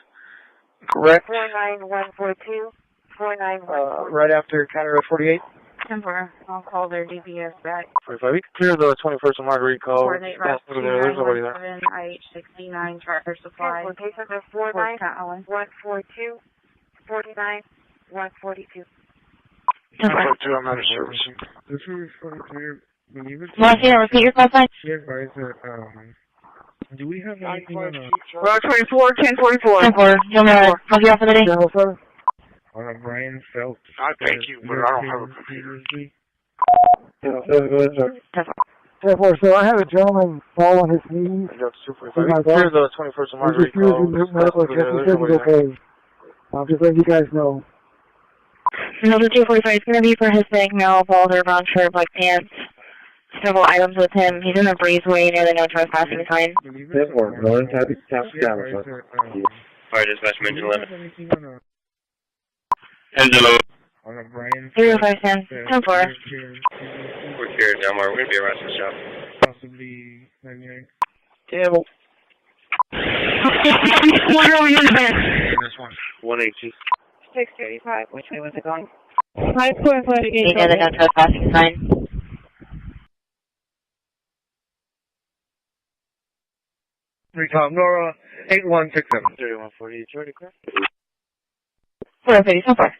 correct? 49142. 49142. Right after County Road 48. 10-4. I'll call their DPS back. 45. We can clear the 21st of Marguerite call. Coordinate route There's nobody there. 2917 IH69 tractor supply. Location for 49 Allen. 142 49 142. 142, I'm out of service. This is 42. Marcia, repeat your call sign. Do we have anything on a... 24, 1044. 10-4. You'll know I'll be off for the day. Brian Felt? Thank you, but I don't have a... So I have a gentleman fall on his knees. Here's the 21st of March recall. Medical attention. He said he's okay. I'm just letting you guys know. Number 245 is going to be for Hispanic male, Balder, brown shirt, black pants. Several items with him. He's in the breezeway near the no trespassing sign. Fire dispatch, engine 11. Engine 11. 305 10-4. We're here, Delmar. We're going to be around the shop. Possibly 99. Damn. What are we in the back? This one. 182. 635. Which way was it going? 5.5 again. Near the no trespassing sign. Recom Nora 8167. 3148. Jordy, correct? 450 so far.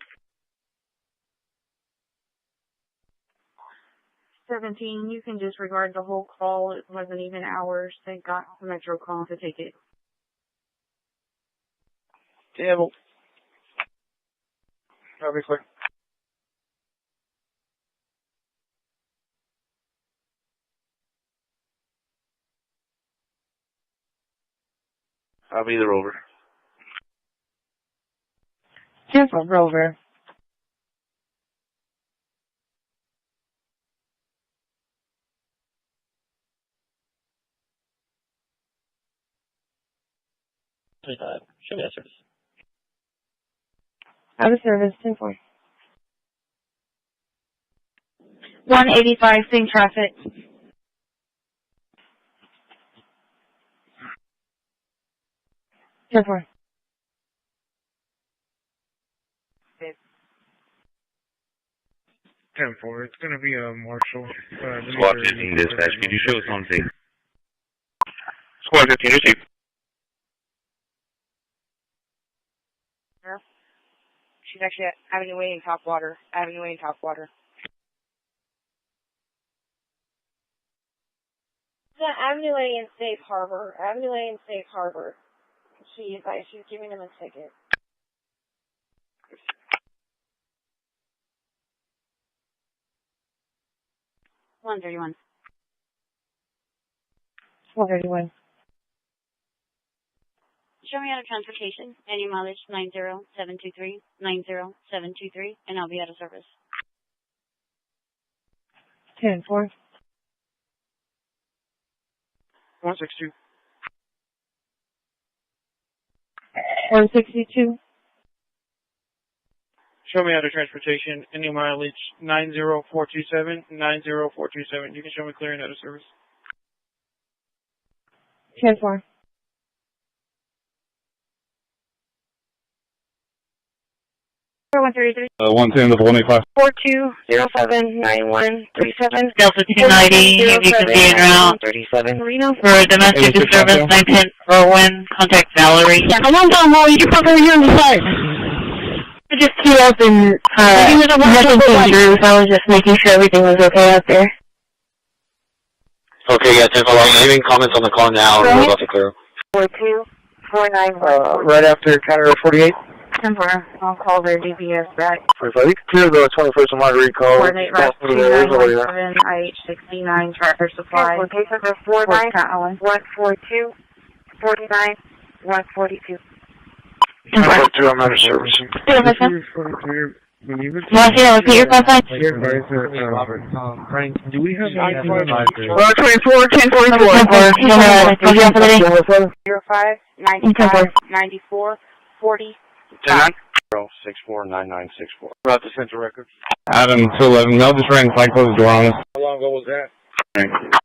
17, you can disregard the whole call. It wasn't even ours. They got the Metro call to take it. Damn. That'll be quick. I'll be the rover. 10-4, Rover. Show me that service. Out of service, 10-4. 185, seeing traffic. Ten four. 10-4. It's going to be a Marshall. Squad 15 dispatch. Could you show us on tape? Squad 15 received. She's actually at Avenue Way in Topwater. Avenue Way in Topwater. Yeah, Avenue A in Safe Harbor. Avenue A in Safe Harbor. She's giving him a ticket. One 31. 131. Show me out of transportation. Any mileage 90723, 90723, and I'll be out of service. 10-4. 162. 162. Show me out of transportation. Any mileage 90427, 90427. You can show me clearing out of service. 10-4. 133. 110 to 185. 42079137. Delta 290, if you can be en route. 37. For domestic disturbance, 910 Irwin, contact Valerie. Yeah, come on down, Molly. You come over here on the side. I just queued up and, nothing came through, so I was just making sure everything was okay out there. Okay, yeah, 10-4. Any comments on the call now? We're about to clear. 4249. Right after counter 48. 10-4. I'll call their DPS back. 45. You can clear the 21st of March recall. Coordinate route 2917 IH69 Tractor Supply. Location for 49 142 49 142. 142, I'm out of service. Marcia, repeat your call sign. Do we have anything on 24, 1044. 05 95 94 40. 10-9-0-64-9964. About the Central Records. Adam 211. Mel just ran flag closed door on us. How long ago was that?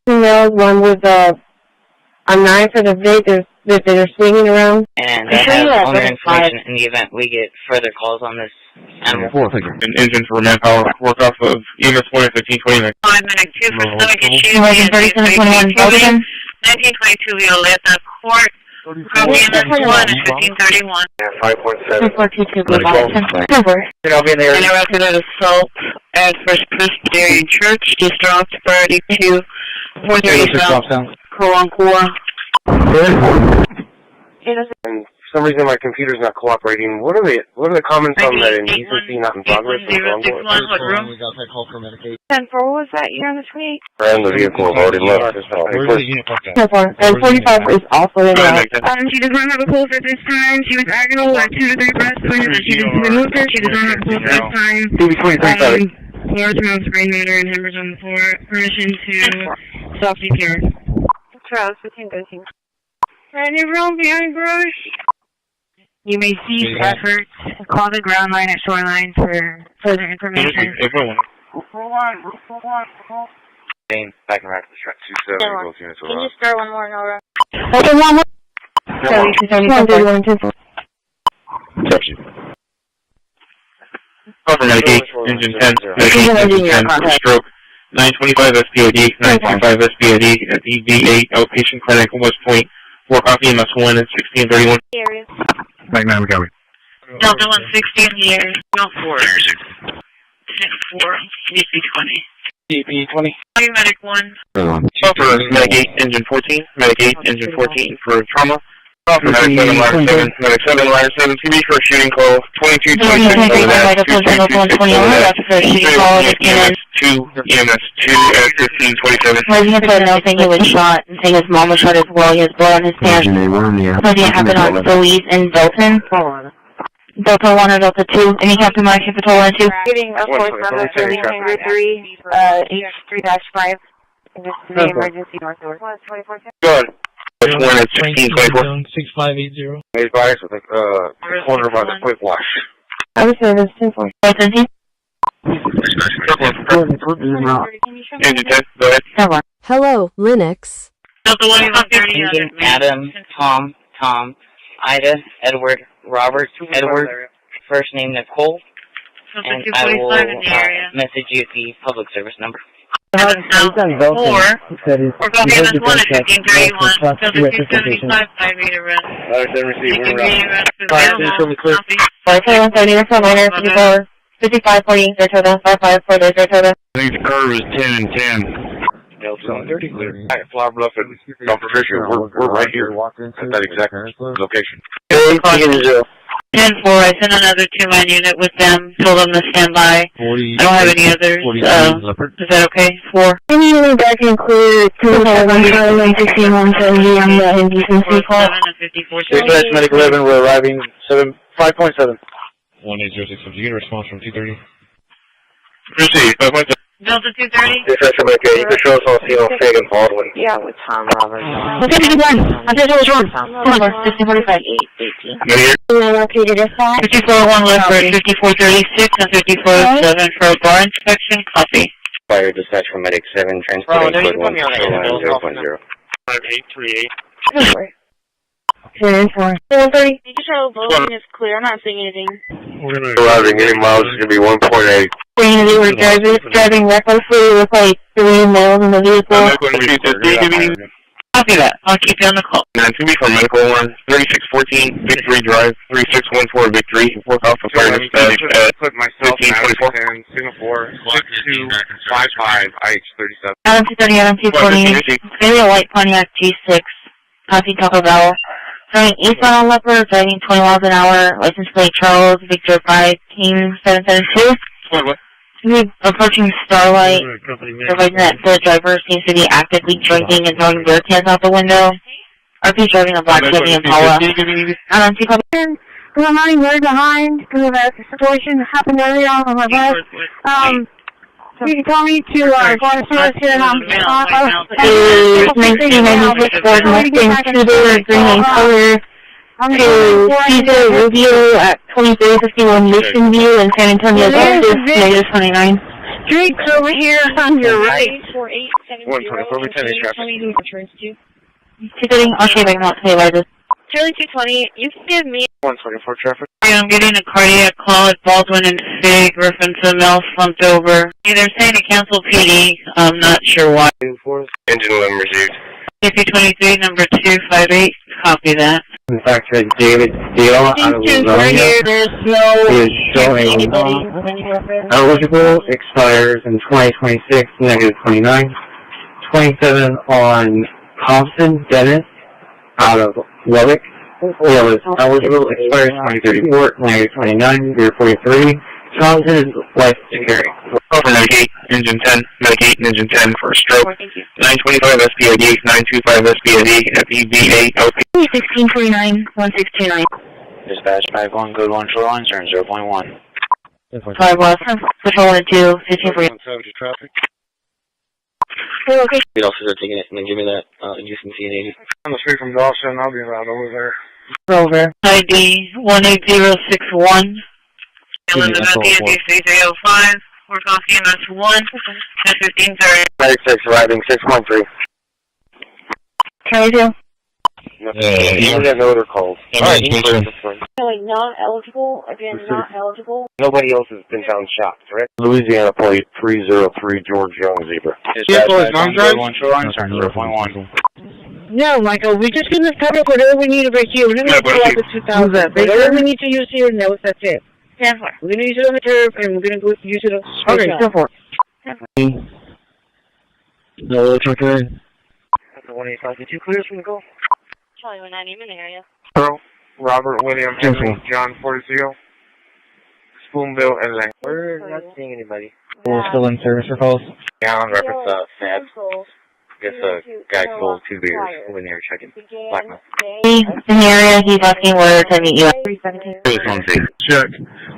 No, one with a knife and a vape that they're swinging around. And that has owner information in the event we get further calls on this animal. An engine for manpower. Work off of EMS 2015-29. 5-minute 2 for stomach issue. 3721 1922 Violeta Court. EMS 1 is 1531. Yeah, 5.7. 422 Global. I'll be in the area. Interrupted assault at First Presbyterian Church, District Authority 2, 430 South, Kawankua. And for some reason my computer's not cooperating. What are the comments on the indecency not in progress? What room? We got that call for medication. 10-4, was that you on the 28th? And the vehicle has already left. Where's the unit parked at? 10-4. And 45 is also in there. She does not have a pulse at this time. She was agonal at 2 to 3 breaths. She just removed her. She does not have a pulse at this time. Large amounts of brain matter and hemorrhage on the floor. Permission to stop CPR. Charles, 15-13. And everyone behind garage. You may cease efforts. Call the ground line at shoreline for further information. Everyone. Back around to the truck 27. Both units Can you start one more, Nora? Open one more. 1-2-4. Cover Medicaid, Engine 10, Medicaid, Engine 10, for stroke, 925 SPOD, 925 SPOD at ED8 Outpatient Clinic, West Point, 4 copy MS1 at 1631. Area. Right now, we got it. Delta 160 in the air, no 4. 10-4, DP20. DP20. Medic 1. Cover Medicaid, Engine 14, Medicaid, Engine 14 for trauma. Medic 7, line 7, Medic 7, line 7, TV for a shooting call, 2226 over that, 2 EMS2 at 1527. Resident put a note saying he was shot and saying his mom was shot as well. He has blood on his pants. Something happened on Louise and Dalton. Delta 1 or Delta 2. Any Captain Mike, if it's 1 and 2. Getting a force number 303, H3-5. This is the emergency northward. 24. Good. Which one is 1624? 6580. Made by us with the corner by the quick wash. I was saying this 10-4. Engine 10, go ahead. Hello, Linux. Delta 1, 30. Engine Adam, Tom, Ida, Edward, Robert, Edward, first name Nicole, and I will message you the public service number. 4, or copy MS1 at 1531, Delta 275, 5 meter rest. Letter 7 received, we're around. 5540, Saratoga, 5540, Saratoga. I think the curve is 10 and 10. Delta 30 clear. Alright, Flower Bluff and Dr. Fisher, we're right here at that exact location. 10-4, I sent another 2-man unit with them, told them to stand by. I don't have any others. Is that okay? 4. Any unit that can clear 2-1 16 170 on the indecency call. 6 Medic 11, we're arriving 5.7. 1806, did you get a response from 230? Christi, 5.7. Delta 230? Dispatcher Medic 8, you can show us all Theo Fagan Baldwin. Yeah, with Tom Roberts. Okay, 51. I said it was wrong. 1645. 818. Located at 5. 54-1 left for 5436 and 5407 for a bar inspection. Copy. Fire dispatch from Medic 7, transporting code 1, 0.0. 5838. 4. 430. You can show voting is clear. I'm not seeing anything. Arriving, any miles is going to be 1.8. They were driving recklessly with like 3 males in the vehicle. Copy that. I'll keep you on the call. 9-2B for Medical 1, 3614, Victory Drive, 3614 Victory, work off of fire dispatch at 1524. Singapore, 6255, IH37. Adam 230, Adam 220. Maybe a white Pontiac G6. Passing Taco Bell. Driving eastbound on Leopard, driving 20 miles an hour. License plate Charles, Victor 5, Team 772. What? Approaching Starlight, providing that the driver seems to be actively drinking and throwing beer cans out the window. RP driving a black Chevy Impala. I'm running right behind because of that situation that happened earlier on my bus. You can tell me to go to source here and 1996 Ford Mustang Cougar, green in color. To Cesar Rubio at 2351 Mission View in San Antonio, Texas, negative 29. Drake's over here on your right. 230, I'll shave back out to you later. Charlie 220, you can give me 124 traffic. I'm getting a cardiac call at Baldwin and Fig, reference to Mel slumped over. They're saying to cancel PD. I'm not sure why. Engine 11 received. CP23, number 258, copy that. In fact, David Steele out of Livonia There's no is showing eligible, expires in 2026, -29. 27 on Thompson Dennis out of Lubbock. Was eligible, expires 2034, -29, 043. Thompson is life to carry. Over Medicaid, Engine 10, Medicaid, Engine 10 for a stroke. 925 SPID, 925 SPID, FEVA, LP. 1629, 1629. Dispatch 5-1, code 1, shoreline, turn 0.1. 5 West, Patrol 1-2, 1540. Subject traffic. Hey, okay. Speed officer taking it, and then give me that decency and 80. On the street from Dawson, I'll be around over there. Over. ID 18061. Elizabeth, DSC 305. We're talking MS1 at 1530. Medic 6 arriving 613. Can we do? You got no other calls. Alright, really not eligible, again, not eligible. Nobody else has been found shot, correct? Louisiana plate 303 George Young Zebra. Dispatch 1, shoreline, turn 0.1. No, Michael, we just gonna cover whatever we need over here. We're not gonna pull out the 2000. Whatever we need to use here, no, that's it. Yeah, we're gonna use it on the turf, and we're gonna go use it on the Okay, go for it. No, it's okay. 185, did you clear from the goal? Charlie, we're not even in the area. Earl, Robert, William, Henry, John Fortesio, Spoonbill, and Lang. We're not seeing anybody. We're still in service for calls. Yeah, on reference, Sad. Guess a guy sold 2 beers when they were checking. Blackmail. In the area, he's asking where to meet you. 317. Check.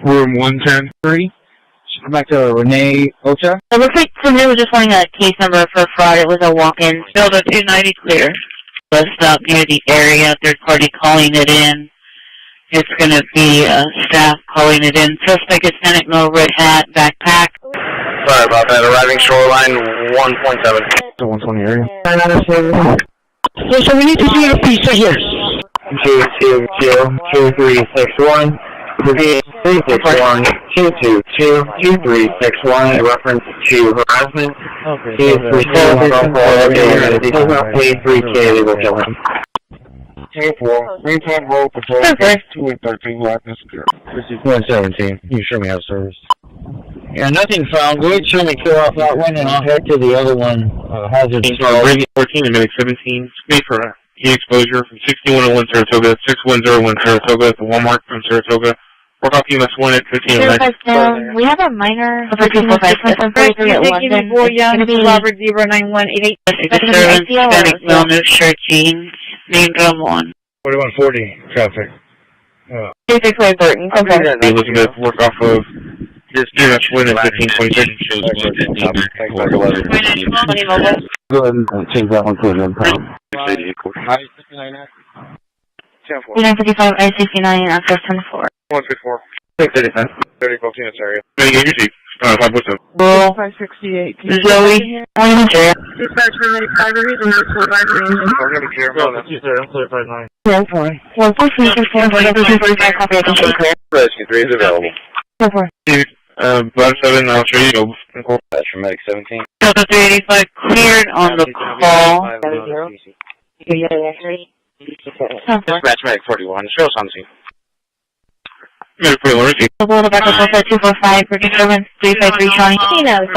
Room 110-3. Come back to Renee Ocha. It looks like somebody was just wanting a case number for fraud. It was a walk-in. Delta 290 clear. Bus stop near the area, third party calling it in. It's going to be staff calling it in. Suspect Hispanic, male, red hat, backpack. Sorry about that. Arriving shoreline 1.7. The 120 area. So we need to see your piece right here. 222-2361. 361 222 2361 in reference to harassment. He is receiving phone call every day. If he does not pay $3K, they will kill him. 10-4. Greentown Road Patrol. 213 Blackness. This is 117. You show me have service. Yeah, nothing found. Go ahead and show me clear off that one, and I'll head to the other one. Hazard. Radiant 14 and Medic 17. Speed for heat exposure from 6101 Saratoga, 6101 Saratoga to Walmart from Saratoga. We're talking MS1 at 1509. We have a minor. Robert 09188. Hispanic, male, no shirt, jeans. Name drum 1. 4140 traffic. Basically important. Okay. Elizabeth, work off of this MS1 at 1526. Go ahead and change that one to an impound. 955 I-69 access 10-4. 164. 635. 30 Botinus area. Hey, you see, 5-what's up? Bull. 568. Zoe. Dispatch related batteries and report battery engine. We're going to be clear about that. 10-4. 1-4-3-6-4-2-45 copy. I can show clear. Rescue 3 is available. 10-4. Dude, Blood 7, I'll show you. That's from Medic 17. Delta 385 cleared on the call. Dispatch Medic 41. Show us on the scene. Medic 41, receive. Double the backup of 245 for disturbance 353 Shawnee. Medic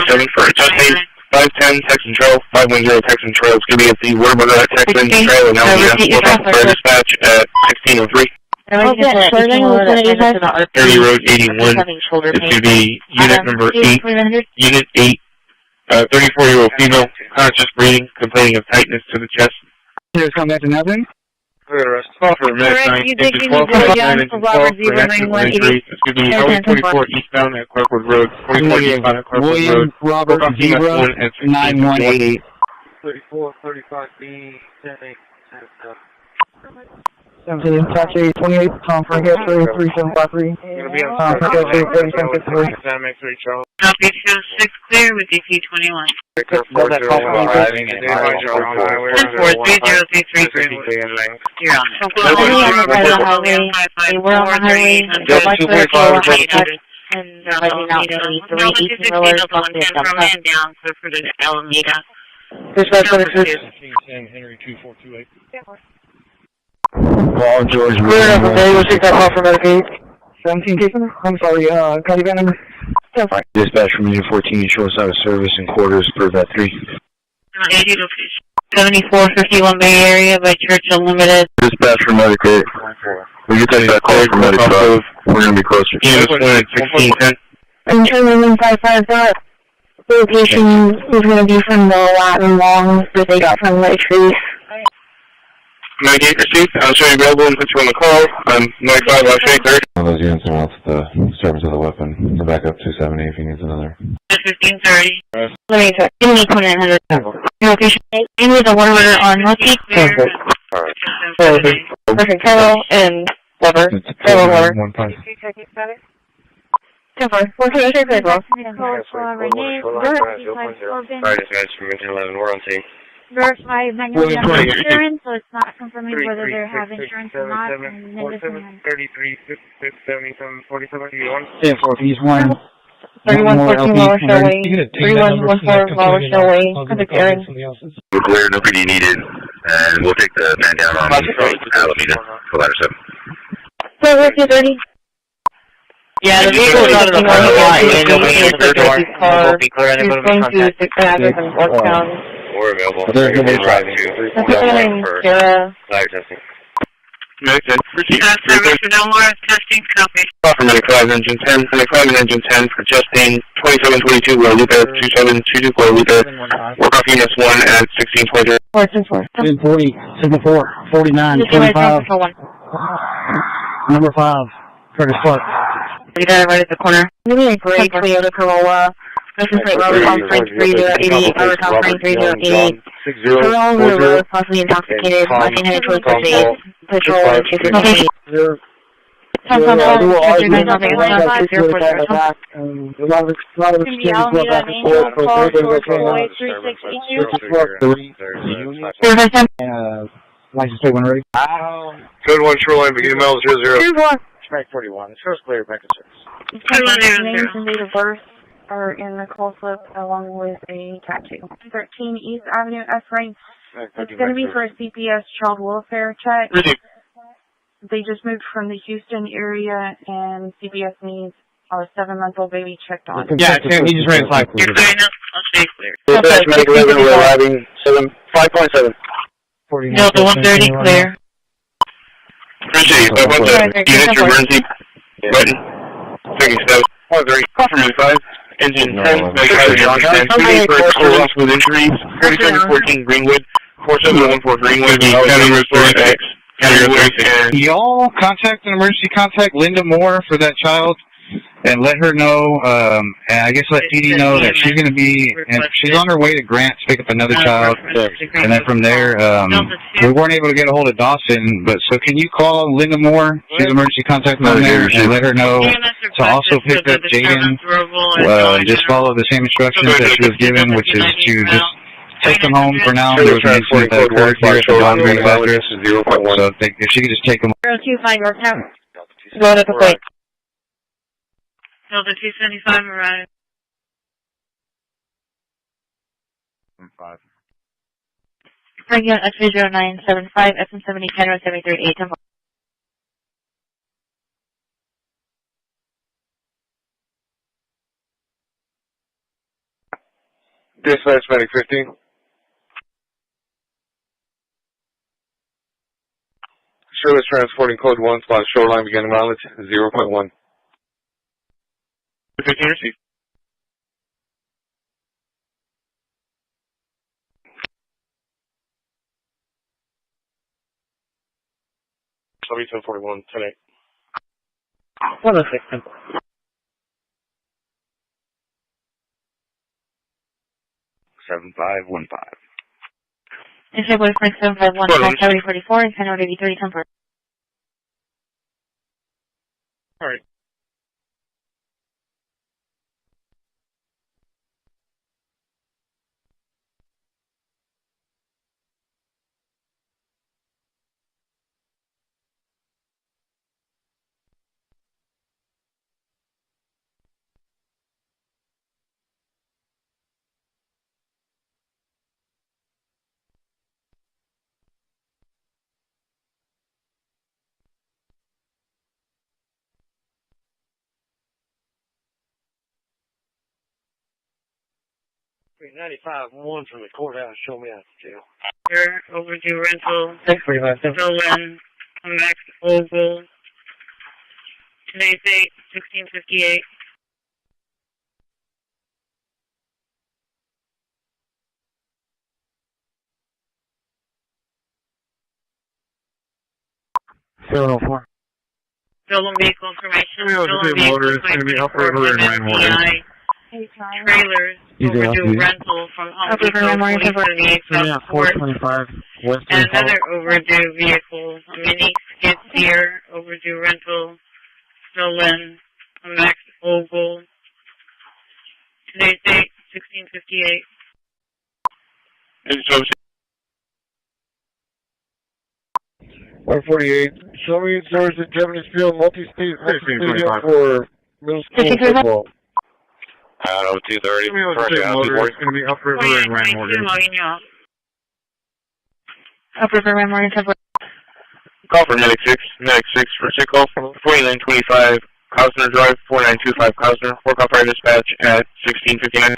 7 for adjusting 510 Texan Trail, 510 Texan Trail. It's going to be at the Whataburger Texan Trail in Alameda. We'll talk about dispatch at 1603. 30 Road 81. It's going to be unit number 8. Unit 8. 34-year-old female, conscious breathing, complaining of tightness to the chest. Here's combat to nothing. Clear the rest. Call for Medic 9, engine 12, engine 12 for an accident with injury. It's going to be Highway 44 eastbound at Clarkwood Road. 44 eastbound at Clarkwood Road. William Robert Zebra 9188. 34, 35B, 10-8. 17, Tax 28, Tom Frank X-ray 3753. Tom Frank X-ray 3753. Copy, show 6 clear with DP 21. 10-4, 3033. You're on it. They were on the highway. Go back to their car. And they're letting out the 3 18 millers from the down for the Alameda. Dispatch 26. Henry 2428. Paul George. We'll take that call for Medicaid. 17 cases? I'm sorry, county van number? Yeah, fine. Dispatch from Unit 14, show us out of service in quarters per vet 3. 80 location. 7451 Bay Area by Church Unlimited. Dispatch from Medicaid. We get that call from Medicaid. We're going to be closer. Unit 1610. I'm sure 155 that location is going to be from the Latin Long that they got from Lake Trees. Medicaid received. I'm showing available and put you on the call. I'm 95 last 830. One of those units are out to the service of the weapon. The backup 270 if he needs another. 1530. Let me check. Give me 2900. Location 8. You need the one order on Lucky. Perfect. Carol and Weber. Carol Weber. 10-4. What can I say as well? Alright, guys, from Engine 11, we're on scene. Verify Magnolia insurance, so it's not confirming whether they have insurance or not. And then this one. 33, 77, 47, 10-4, he's one. 3114 Lower Shellway. 3114 Lower Shellway. Contact Aaron. We're clear, no PD needed, and we'll take the man down on Alameda for ladder 7. So, where's your 30? Yeah, the vehicle is out of the parking lot, and it'll be in the door. We'll be clear, and He's it'll be going to contact. the address in Yorktown. We're available. They're going to be driving for ladder testing. Medicaid. Service to Delmar, testing, copy. Call for Medicaid Engine 10. Medicaid and Engine 10 for Justine 2722 Guadalupe 2722 Guadalupe. Work off units 1 at 1620. 1040, signal 4, 49, 25. Number 5, Curtis Park. You got it right at the corner. Give me a gray Toyota Corolla. License plate Robert 3088, Robert 3088. Corolla on the road, possibly intoxicated, flashing headed towards the state. Patrol 258. There's a lot of exchanges go back and forth, but everything's okay. License plate when ready. Code 1 Shoreline, beginning miles 00. Strike 41. Show's clear, back to service. Names and date of birth are in the call slip along with a tattoo. 13 East Avenue, F-Ring. It's going to be for a CPS child welfare check. They just moved from the Houston area, and CPS needs our 7-month-old baby checked on. Yeah, he just ran 5. You're clear enough? I'll stay clear. Dispatch Medic 11, we're arriving 5.7. No, the 130 clear. Appreciate you. 517. Unit your emergency button. Taking steps. 130. Call for 95. Engine 10. Medicaid John 10. 2 for schools with injuries. 3714 Greenwood. 4714 Greenwood. County Road 4X. County Road 3. Y'all contact an emergency contact Linda Moore for that child and let her know, and I guess let PD know that she's going to be, and she's on her way to Grant to pick up another child, and then from there, we weren't able to get a hold of Dawson, but so can you call Linda Moore, she's an emergency contact on there, and let her know to also pick up Jaden, just follow the same instructions that she was given, which is to just take them home for now. There was an incident that occurred here at the Don Green address, so if she could just take them. 025 Yorktown. Go to the plate. Delta 275 arrived. 5. Again, X-0975, SM70, Canada 738, 10-4. Dispatch Medic 15. Service transporting code 1, spot shoreline, beginning mileage 0.1. 15 received. I'll be 1041 tonight. 106. 7515. This is Frank 751, County 44, and Canada 8030, 10-4. Alright. 95-1 from the courthouse, show me out to jail. Here, overdue rental, 645. stolen, Max Oval. Today's date, 1658. Stolen vehicle information, stolen Motor vehicle is going to be upriver and Rainwater. trailers, overdue rental from Home Depot, 4078 South Court. 425 Western And another overdue vehicle, a mini skid steer, overdue rental, stolen, a Max Oval. Today's date, 1658. And so 148. Show me source at Japanese Field multi-state stadium for middle school football. 230. Motor is going to be upriver and Rainwater. Logging you off. Upriver, Rainwater, Temple. call for Medic 6 for sick call from 4925 Klausner Drive, 4925 Klausner. Work off our dispatch at 1659.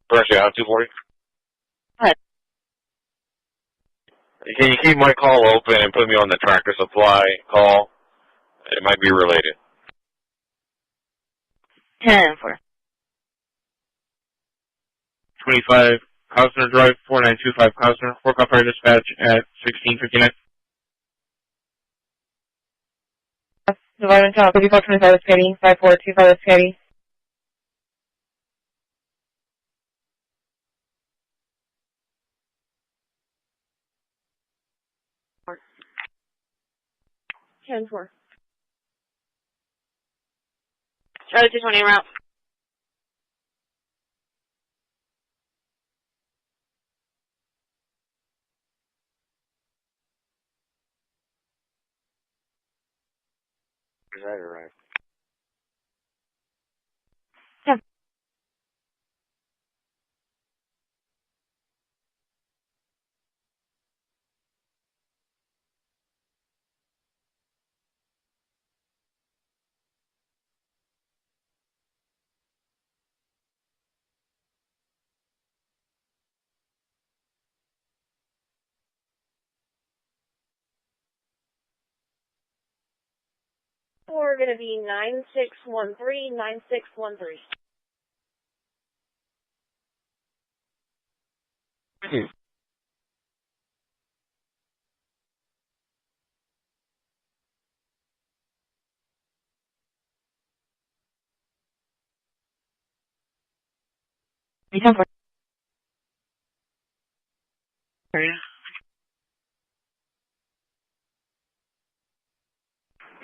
Pressure out 240. What? Can you keep my call open and put me on the Tractor Supply call? It might be related. 10-4. 25 Klausner Drive, 4925 Klausner. Work off our dispatch at 1659. Divide on top, 3425 Sketty, 5425 Sketty. Ten four. Charlie 220 en route. Is that right? Yeah. We're going to be 9613, 9613.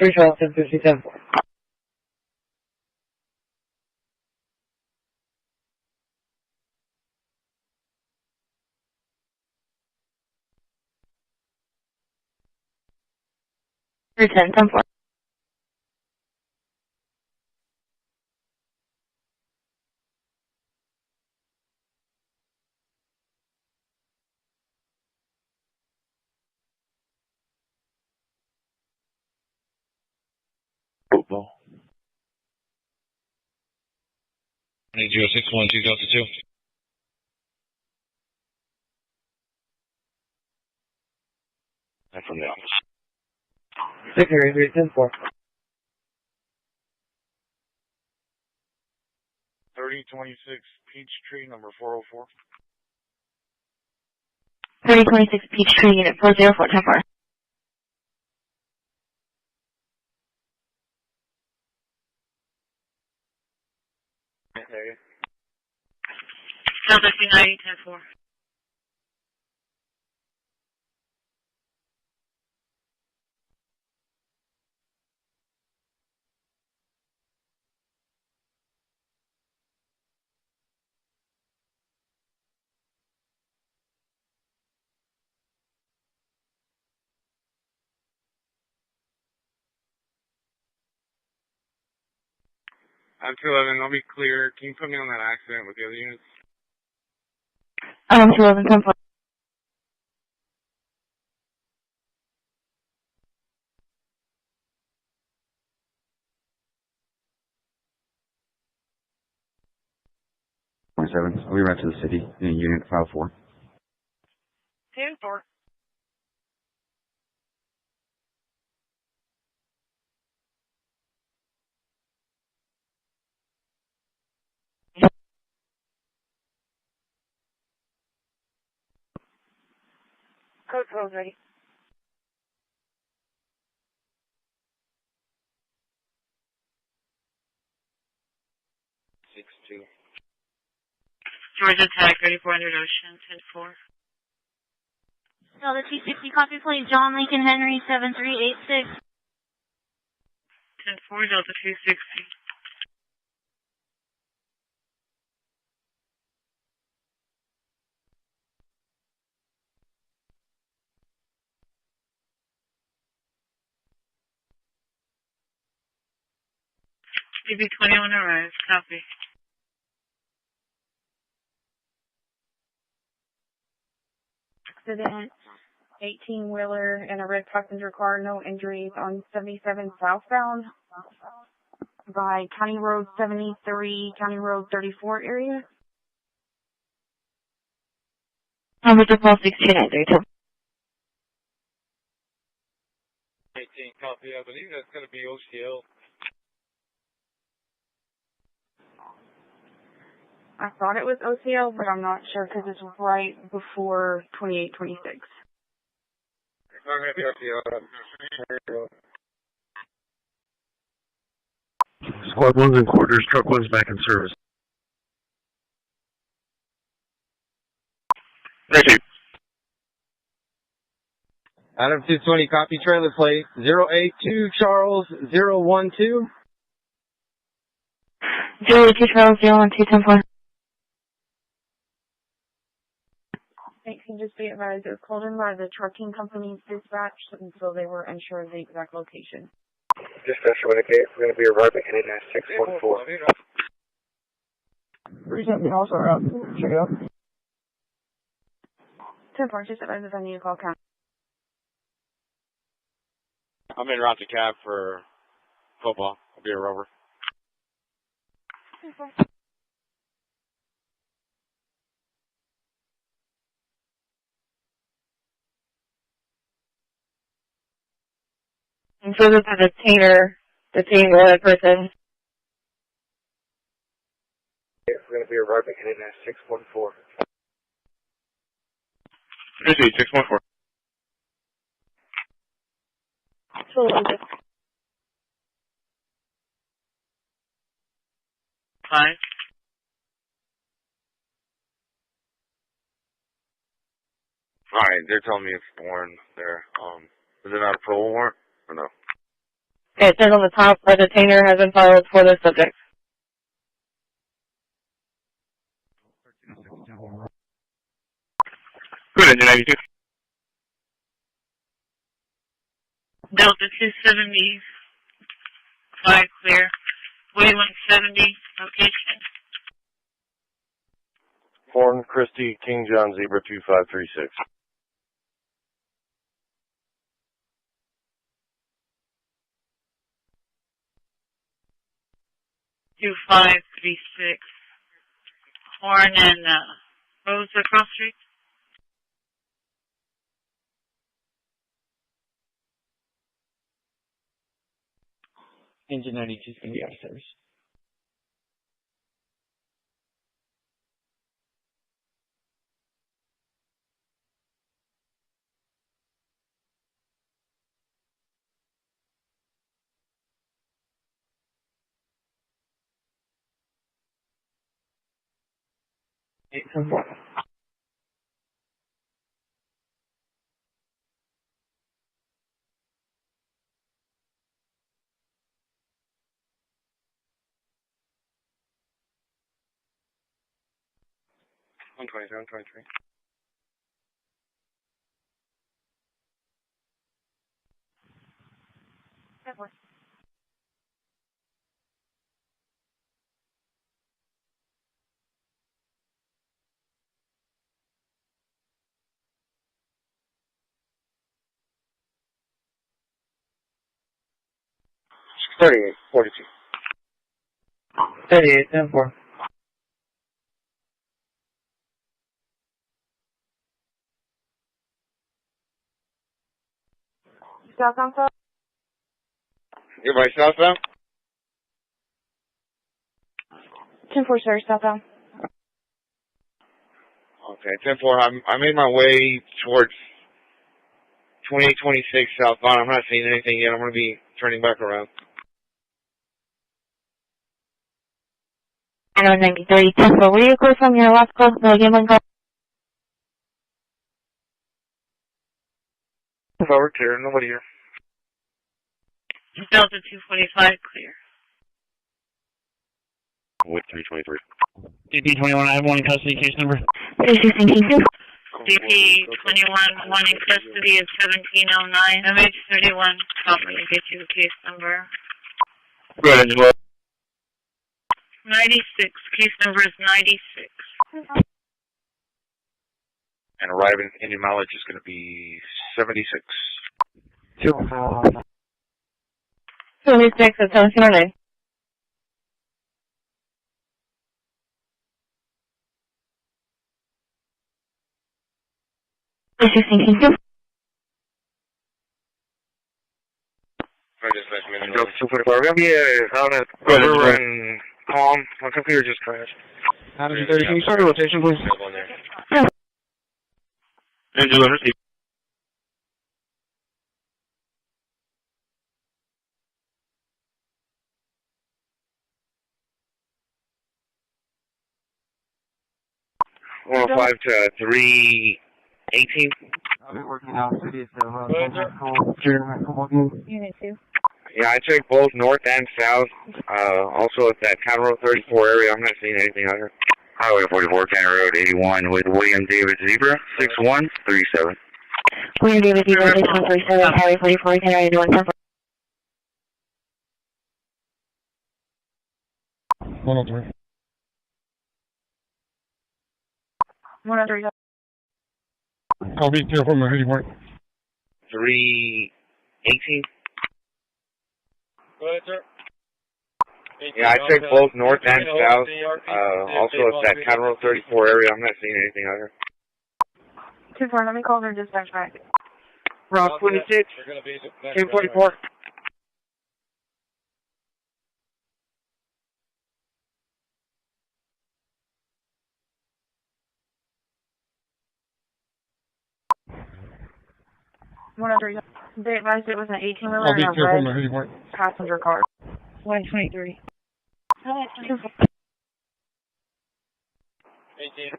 Three 12, 1050, 10-4. Three 10, 10-4. Football. 061 2002. I'm from the office. 633, 10-4. 3026 Peachtree, number 404. 3026 Peachtree, unit 404, 10-4. Delta 290, 10-4. I'm 211, I'll be clear. Can you put me on that accident with the other units? 211, 10-4. 27. I'll be right to the city in Unit 504. 10-4. Code 12 ready. Georgia Tech, ready for under ocean, 10-4. Delta 260, copy please. John Lincoln Henry 7386. 10-4, Delta 260. DB21 arrives, copy. Accident, 18-wheeler and a red passenger car, no injuries on 77 southbound by County Road 73, County Road 34 area. Number 16932. 18 copy. I believe that's going to be OCL. I thought it was OCL, but I'm not sure because it's right before 2826. It's not going to be OCL. Squad 1's in quarters, truck 1's back in service. Thank you. Adam 220, copy trailer plate 082 Charles 012. Julie 2 Charles 012 10-4. Thanks, and just be advised, it was called in by the trucking company's dispatch, and so they were unsure of the exact location. Dispatch to indicate we're going to be arriving at 614. Recent me also out. Check it out. 10-4, just advise if I need to call count. I'm in route to cab for football. I'll be a rover. 10-4. And so this is a detaining the person. We're going to be arriving at 614. Christi, 614. Absolutely. 5. Alright, they're telling me it's warrant there. Is it not a parole warrant or no? It says on the top, a detainer has been filed for the subject. Good, engine 92. Delta 270, 5 clear. 4170, location. Horn, Christi, King John, Zebra 2536. Two 536. Horn and Rose across street. Engine 92 is going to be out of service. Eight from 4. I'm 27, 23. $38.42. 38, 10-4. southbound, sir? Everybody southbound? 10-4, sir, southbound. Okay, 10-4. I made my way towards 2826 southbound. I'm not seeing anything yet. I'm going to be turning back around. And on 93, 10-4, will you close from your last call? No, give one call. Over, clear. Nobody here. Delta 245, clear. With 323. DP21, I have one in custody, case number. DP21, one in custody is 1709. MH31, copy to get you the case number. Go ahead, Angelo. 96, case number is 96. And arriving Indian mileage is going to be 76. 76, that's 1709. We're going to be out at River and Calm. My computer just crashed. Adam 30, can you start a rotation, please? Angelo, receive. One 5 to 318. I'll be working out city, so Unit 2. Yeah, I checked both north and south. Also at that County Road 34 area. I'm not seeing anything out here. Highway 44, County Road 81 with William David Zebra, 6137. William David Zebra, 6137, Highway 44, County Road 81, 103. 103. I'll be here for my hoodie work. 318. Go ahead, sir. Yeah, I checked both north and south. Also at that County Road 34 area. I'm not seeing anything out here. 2-4, let me call their dispatch back. Route 26, 1044. They advised it was an 18-wheeler I'll be and a here for my red hoodie work. passenger car. 123. 18,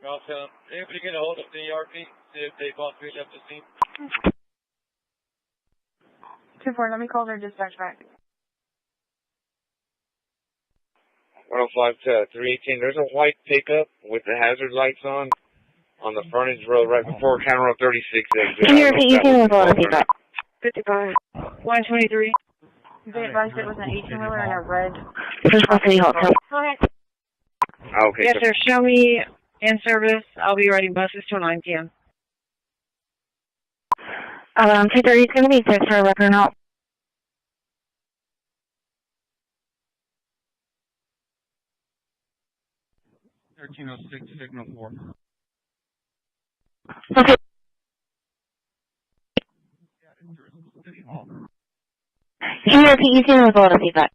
I'll tell them. Anybody get a hold of the ERP, see if they possibly left the scene. 2-4, let me call their dispatch back. 105 to 318. There's a white pickup with the hazard lights on the frontage road right before County Road 36 exit. Can you repeat your name as 55. 123. They advised it was an 18-wheeler and a red. City Hall. Go ahead. Okay. Yes, sir. Show me in service. I'll be riding buses till 9 p.m. 230 is going to be set for a record out. Signal 4. Okay. Can you repeat your name as well to feedback?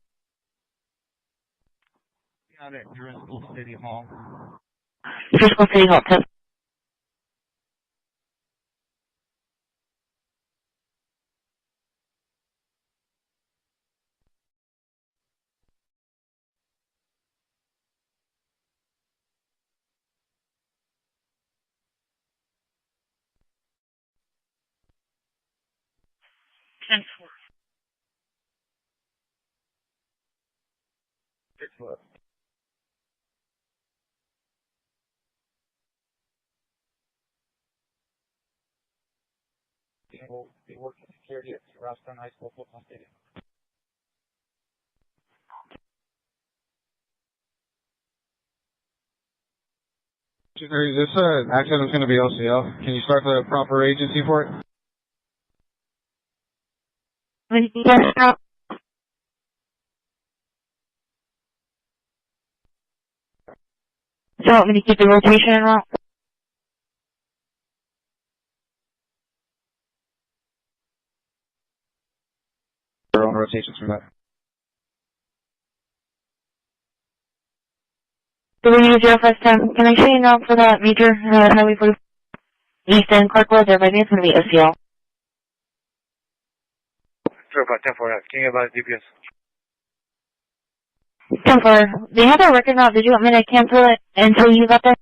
Out at Driscoll City Hall. Driscoll City Hall, 10. Will be working security at Roscoe High School football stadium. This accident is going to be OCL. Can you start the proper agency for it? Yes, sir. Do you want me to keep the rotation in route? 30510. Can I show you now for that major highway 40 east end Corpus? Everybody, it's going to be SCL. 0510 for that. Can you advise DPS? 10-4. They have a record now. Did you want me to cancel it until you got there?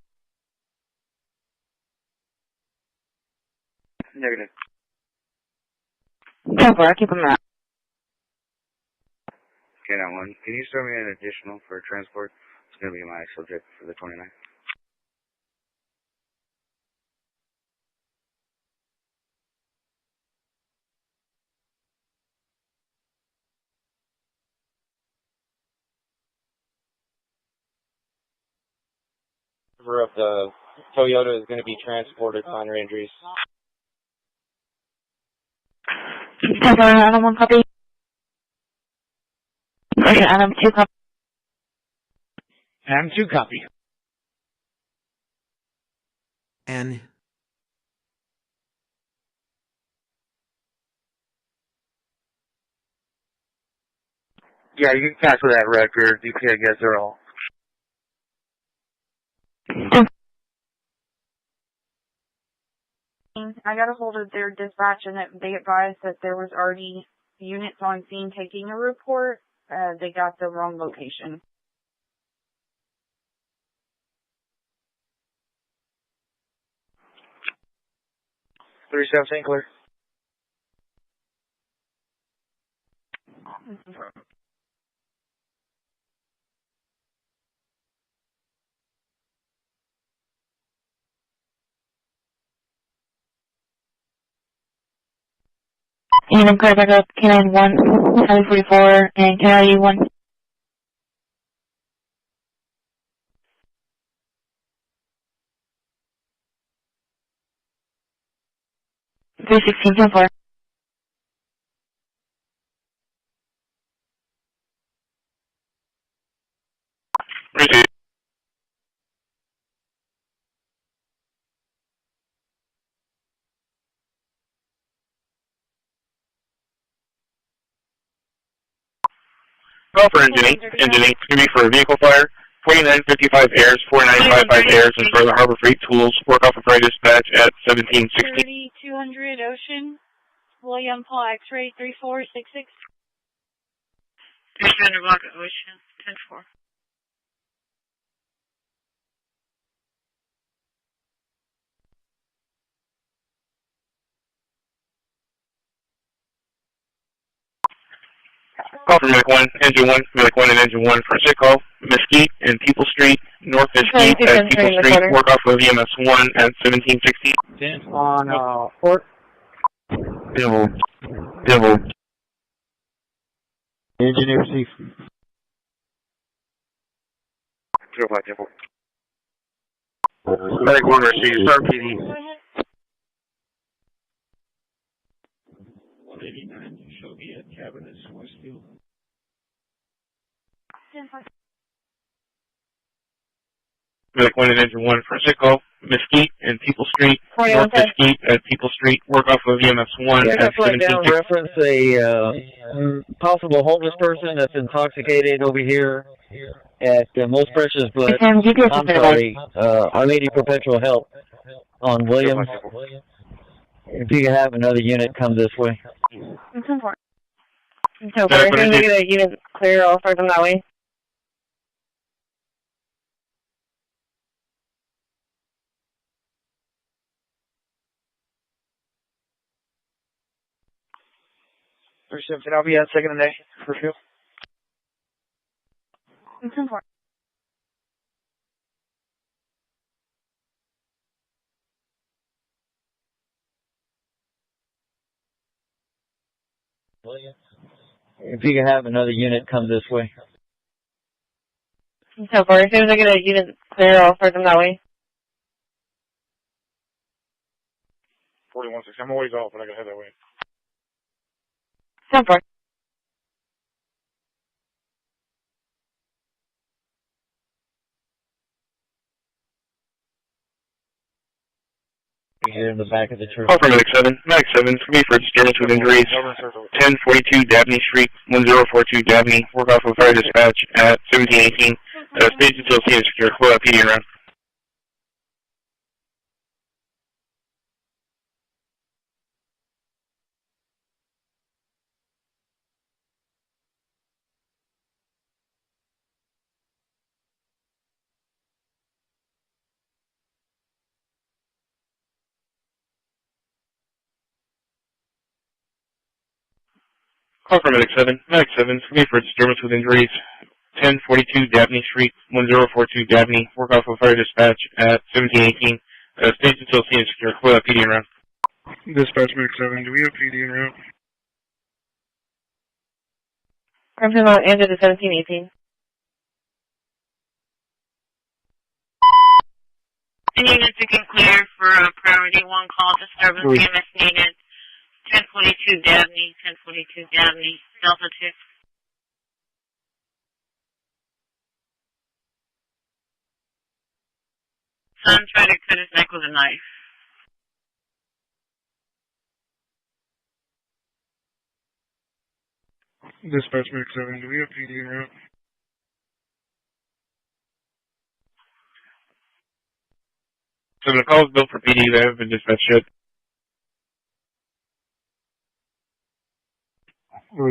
Negative. 10-4. I'll keep them out. Okay, now one. Can you throw me an additional for transport? It's going to be my subject for the 29th. Of the Toyota is going to be transported, minor injuries. 10-4. Adam 1 copy. Okay, Adam 2 copy. Adam 2 copy. And Yeah, you can cancel that record. DP, I guess they're all. I got a hold of their dispatch and they advised that there was already units on scene taking a report. They got the wrong location. Three South St. Clair. And I'm clear back up. Canine 1, Highway 44, and Canine 1. 316, 10-4. Receive. Call for engine 8. Engine 8 to be for a vehicle fire. 4955 airs, 4955 airs, and for the Harbor Freight Tools. Work off of Freight Dispatch at 1760. 3200 Ocean, William Paul X-ray 3466. 300 block Ocean, 10-4. Call for Medic 1, Engine 1, Medic 1 and Engine 1 for a sick call. Mesquite and People Street, North Mesquite at People Street. Work off of EMS 1 at 1760. 10. On, Fort. Devil. Engineer receive. 0510. Medic 1 receives. Start PD. 189 Shelby at Cabinets, Westfield. 10-4. Medic 1 and Engine 1 for a sick call. Mesquite and People Street, North Mesquite at People Street. Work off of EMS 1 at 1760. Reference a possible homeless person that's intoxicated over here at Most Precious, but I'm sorry, Our Lady Perpetual Help on Williams. If you can have another unit come this way. 10-4. So far, can we get a unit clear all for them that way? I'll be at second and A for fuel. 10-4. If you can have another unit come this way. So far, as soon as I get a unit clear, I'll start them that way. 41-6. I'm always off, but I gotta head that way. So far. Here in the back of the church. Call for Medic 7. Medic 7 for me for disturbance with injuries. 1042 Dabney Street, 1042 Dabney. Work off of Fire Dispatch at 1718. Stage until scene is secure. Clear PD around. Call for Medic 7. Medic 7, looking for disturbance with injuries. 1042 Dabney Street, 1042 Dabney. Work off of fire dispatch at 1718. Stage until scene is secure. Clear PD around. Dispatch Medic 7, do we have PD en route? I'm talking about end of the 1718. And units you can clear for a priority 1 call disturbance EMS needed. 1042 Dabney, 1042 Dabney, Delta 2. Son tried to cut his neck with a knife. Dispatch Medic 7, do we have PD en route? So the call is built for PD. They haven't been dispatched yet. Oh,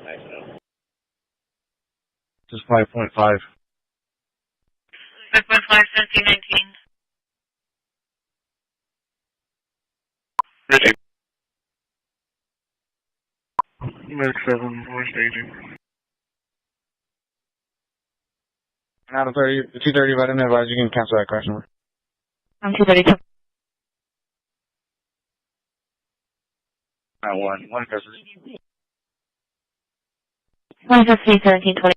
nice enough. Just 5.5. 5.5, 1719. Richard. Medic 7, we're staging. Out of 30, 230, if I didn't advise, you can cancel that crash number. I'm 232. One person. 115, 1720.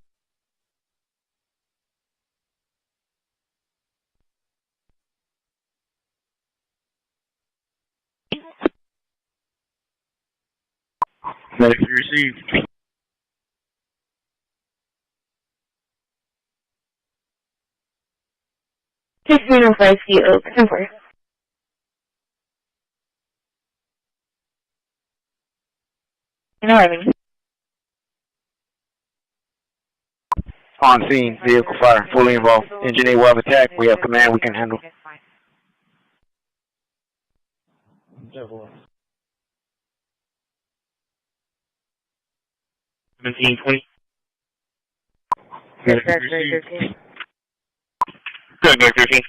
Medic received. Six 305 C Oak, 10-4. No, I mean. On scene, vehicle fire, fully involved. Engine A web attack, we have command we can handle. Seventeen 20. Medic received. Good, Medic 13.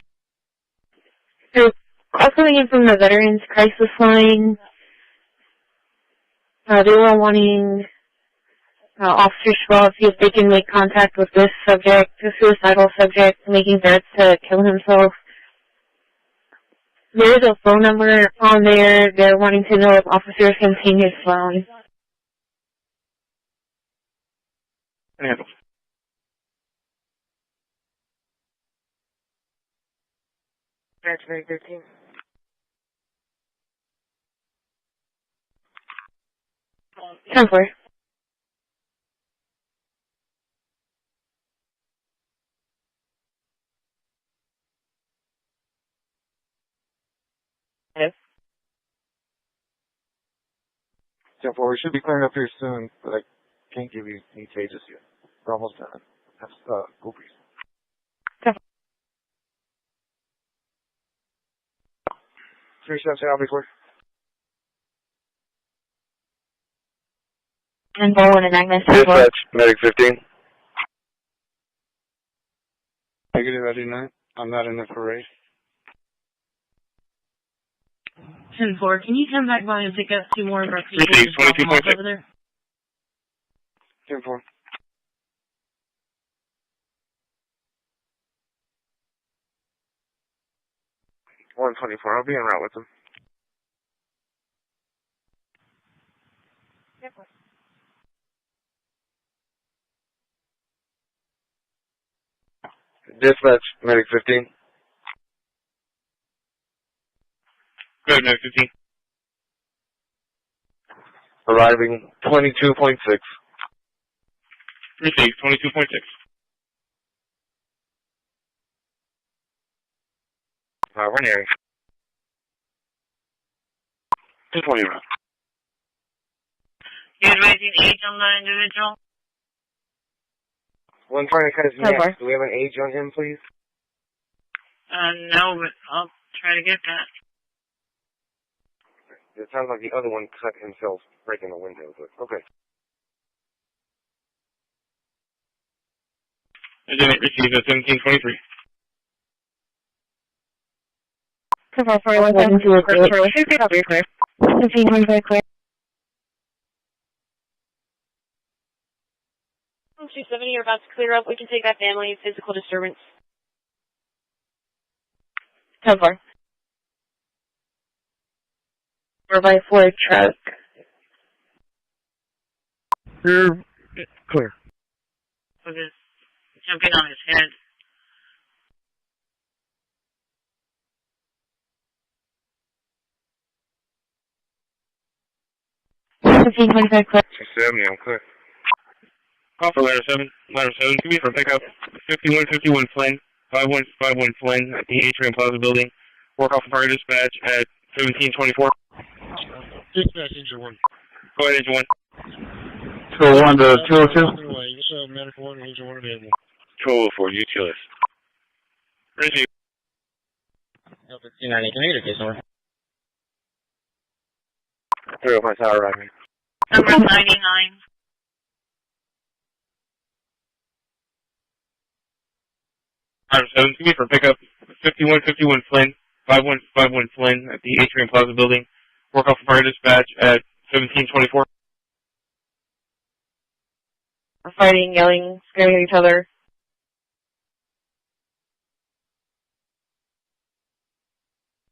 So, call coming in from the Veterans Crisis Line. They were wanting Officer Schwab see if they can make contact with this subject, a suicidal subject, making threats to kill himself. There is a phone number on there. They're wanting to know if officers can ping his phone. Handle. That's very 13. Come for it. Yes. 10-4, we should be clearing up here soon, but I can't give you any pages yet. We're almost done. That's, Corpus. 3 steps out before. And Bowen and Agnes. Dispatch, Medic 15. Negative, I do not. I'm not in the parade. 10-4, can you come back by and pick up 2 more of our people Received, and drop them off 22.6. over there? 10-4. $124. I'll be en route with them. Dispatch, Medic 15. Good, Medic 15. Arriving 22.6. Received, 22.6. We're nearing. 220 round. You advising age on the individual? One trying to cut his neck. Do we have an age on him, please? No, but I'll try to get that. It sounds like the other one cut himself breaking the window, but okay. I didn't receive at 1723. Cover 41, clear. 1725 clear. 270, you're about to clear up. We can take that family physical disturbance. Cover. 4x4 truck. Clear. Clear. With his jumping on his head. Clear. 270, I'm clear. Call for ladder 7, to be for pickup, 5151 Flynn, 5151 Flynn at the Atrium Plaza building. Work off of fire dispatch at 1724. Dispatch, engine 1. Go ahead, engine 1. So 1 to 202? Medical 1, engine 1 available. 204, UTLS. Receive. 1590, can I get a case number? 305 Tower Roger. Number 99. Ladder 7, to be for pickup, 5151 Flynn, 5151 Flynn at the Atrium Plaza building. Work off of fire dispatch at 1724. We're fighting, yelling, screaming at each other.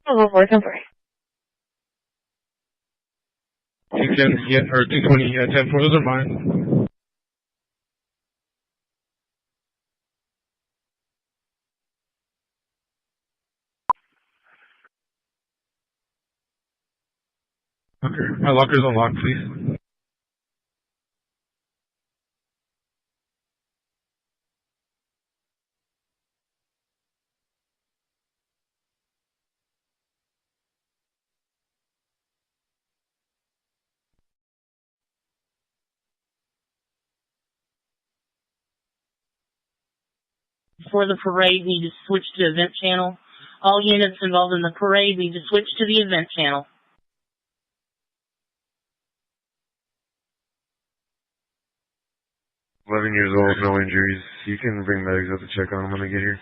I'll go for it, I'm sorry. 210, yeah, or 220, yeah, 10-4, those are mine. Okay, my locker's unlocked, please. For the parade need to switch to event channel. All units involved in the parade need to switch to the event channel. $11 years old, no injuries. You can bring medics up to check on them when they get here.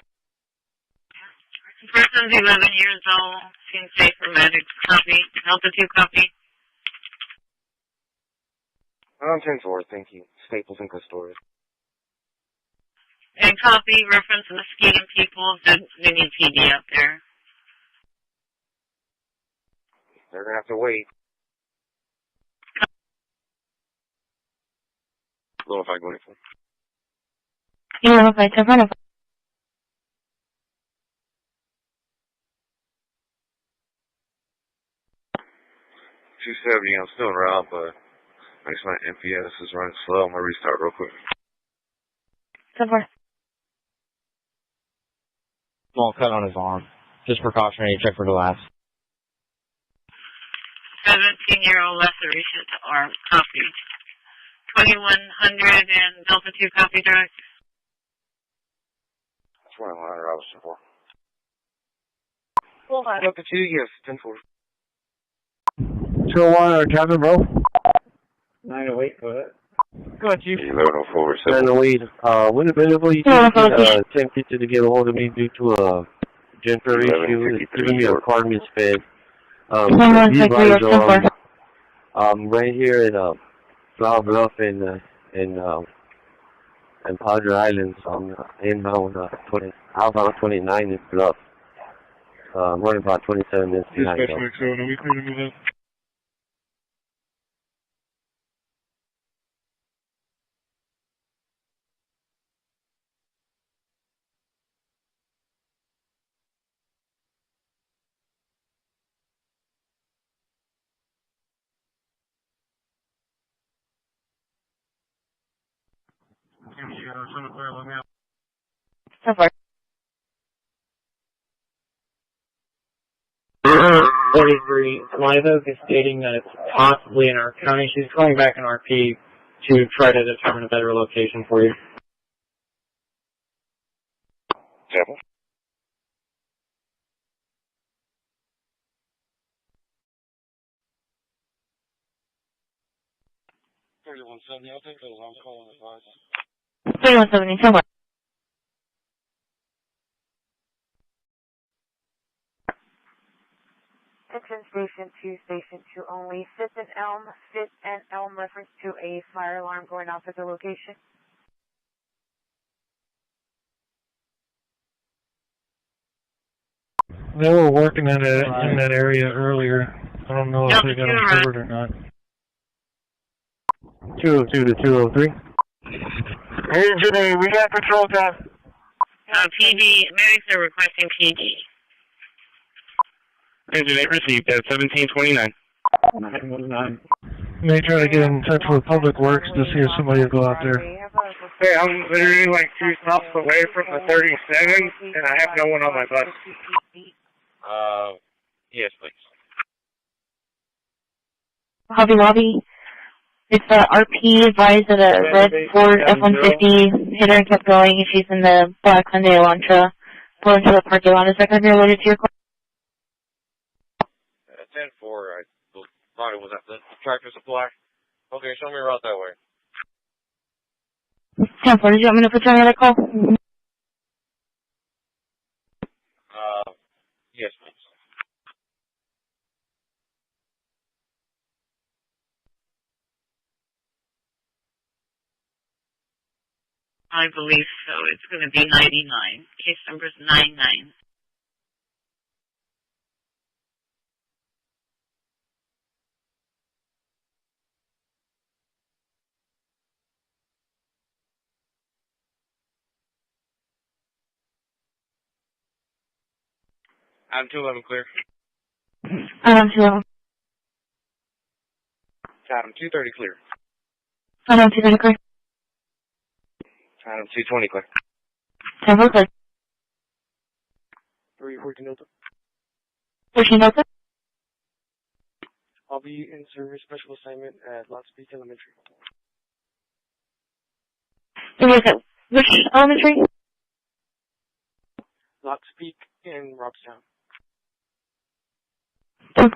Person's 11 years old. Seems safe for medics. Copy. Delta 2 copy. I'm 10-4, thank you. Staples and Custorial. And copy. Reference to the skating people. They need PD out there. They're gonna have to wait. Little 524. You know, if I took on a 270, I'm still en route, but I guess my MPS is running slow. I'm gonna restart real quick. so far. Small cut on his arm. Just precautionary check for glass. 17-year-old laceration to arm. Copy. 2100 and Delta 2 copy direct. 2100, I was 10-4. Full high. Delta 2, yes, 10-4. 201 or Captain, bro? 908, go ahead. Go ahead, Chief. 1104, 908. When available, you can attempt to get a hold of me due to a generator issue. It's giving me a car misfed. Right here at Flower Bluff and Padre Islands on inbound outbound 29 is Bluff. Running about 27 minutes behind. So far. 33, Live Oak is stating that it's possibly in our county. She's calling back an RP to try to determine a better location for you. Example. I'll take the alarm call and advise. 3170, somewhere. Attention Station 2, Station 2 only. Fit and Elm reference to a fire alarm going off at the location. They were working in that area earlier. I don't know if they got them covered or not. 202 to 203. Hey, Jimmy, we got control time. PD, medics are requesting PD. Engine 8 received at 1729. 919. May try to get in touch with Public Works to see if somebody will go out there. Hey, I'm literally like 2 stops away from the 37, and I have no one on my bus. Yes, please. Hobby Lobby. It's RP advised that a red Ford F-150 hit her and kept going, and she's in the black Hyundai Elantra. Pull into the parking lot. Is that going to be related to your call? 10-4, I thought it was at the tractor supply. Okay, show me a route that way. 10-4, did you want me to put you on the other call? Yes, please. I believe so. It's going to be 99. Case number's 99. Adam 211 clear. Adam 211. Adam 230 clear. Adam 230 clear. Adam 220 clear. 10-4 clear. 314 Delta. 14 Delta. I'll be in service special assignment at Lotspeak Elementary. Which elementary? Lotspeak in Robstown. 10-4.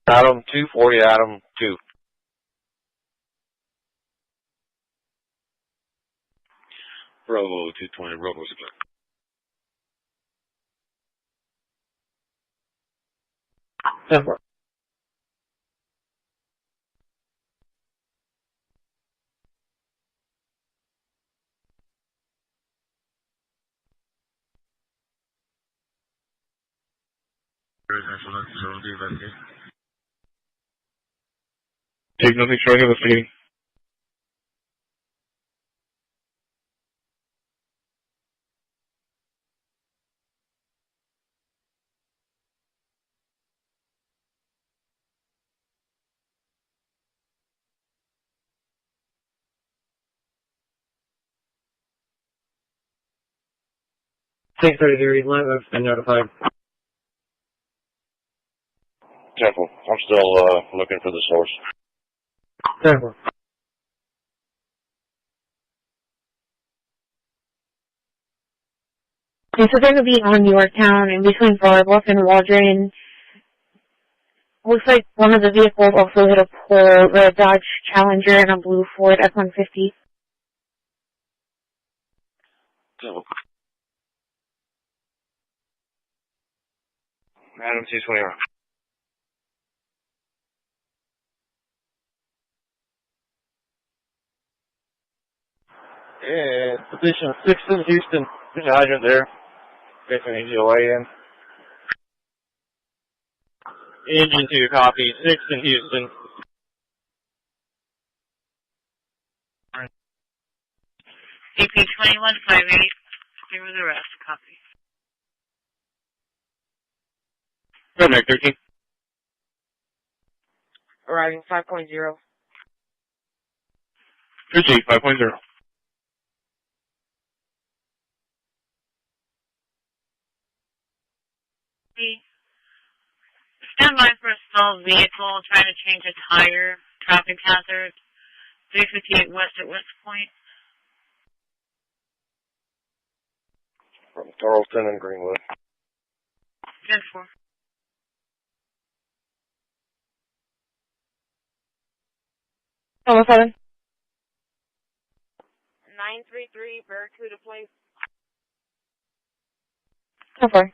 Adam 240, Adam 2. Bravo 220, Bravo clear. Temper. Take nothing short of investigating. Take 33, Live Oak's been notified. Temple. I'm still looking for the source. Temper. Okay, so they're going to be on Yorktown in between Bluff and Waldron. Looks like one of the vehicles also hit a pole, a Dodge Challenger and a blue Ford F-150. Temple. Adam 220. Yeah, position 6 in Houston. There's a hydrant there. Basically needs you away in. Engine 2, copy. 6 in Houston. CP 2158. Here with the rest. Copy. Go back 13. Arriving 5.0. Proceed 5.0. Stand by for a stalled vehicle trying to change a tire. Traffic hazard. 358 west at West Point. From Tarleton and Greenwood. 10-4. Almost 7. 933 Barracuda Place. 10-4.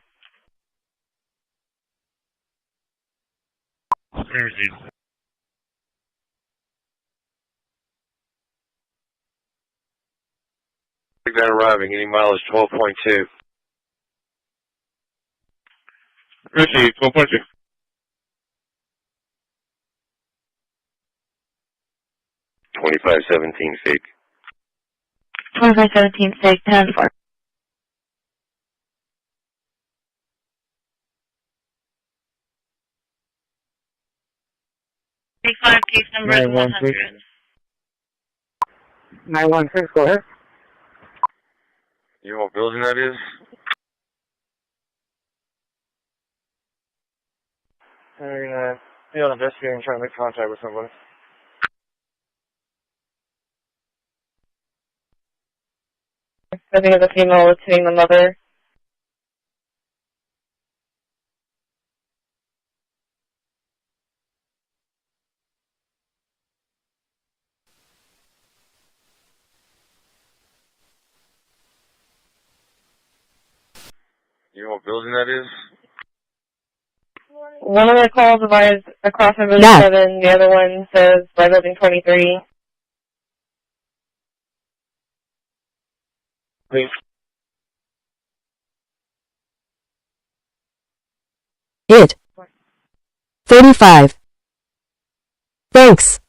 Big man arriving, any mileage 12.2. Receive 12.2. $25.17 fake. 2517 state 10-4. Case number is 100. 916, go ahead. You know what building that is? We're gonna be on investigating and trying to make contact with somebody. I think it's a female was hitting the mother. You know what building that is? One of the calls advised across from building 7, the other one says by building 23. Please. Hit. 35. Thanks.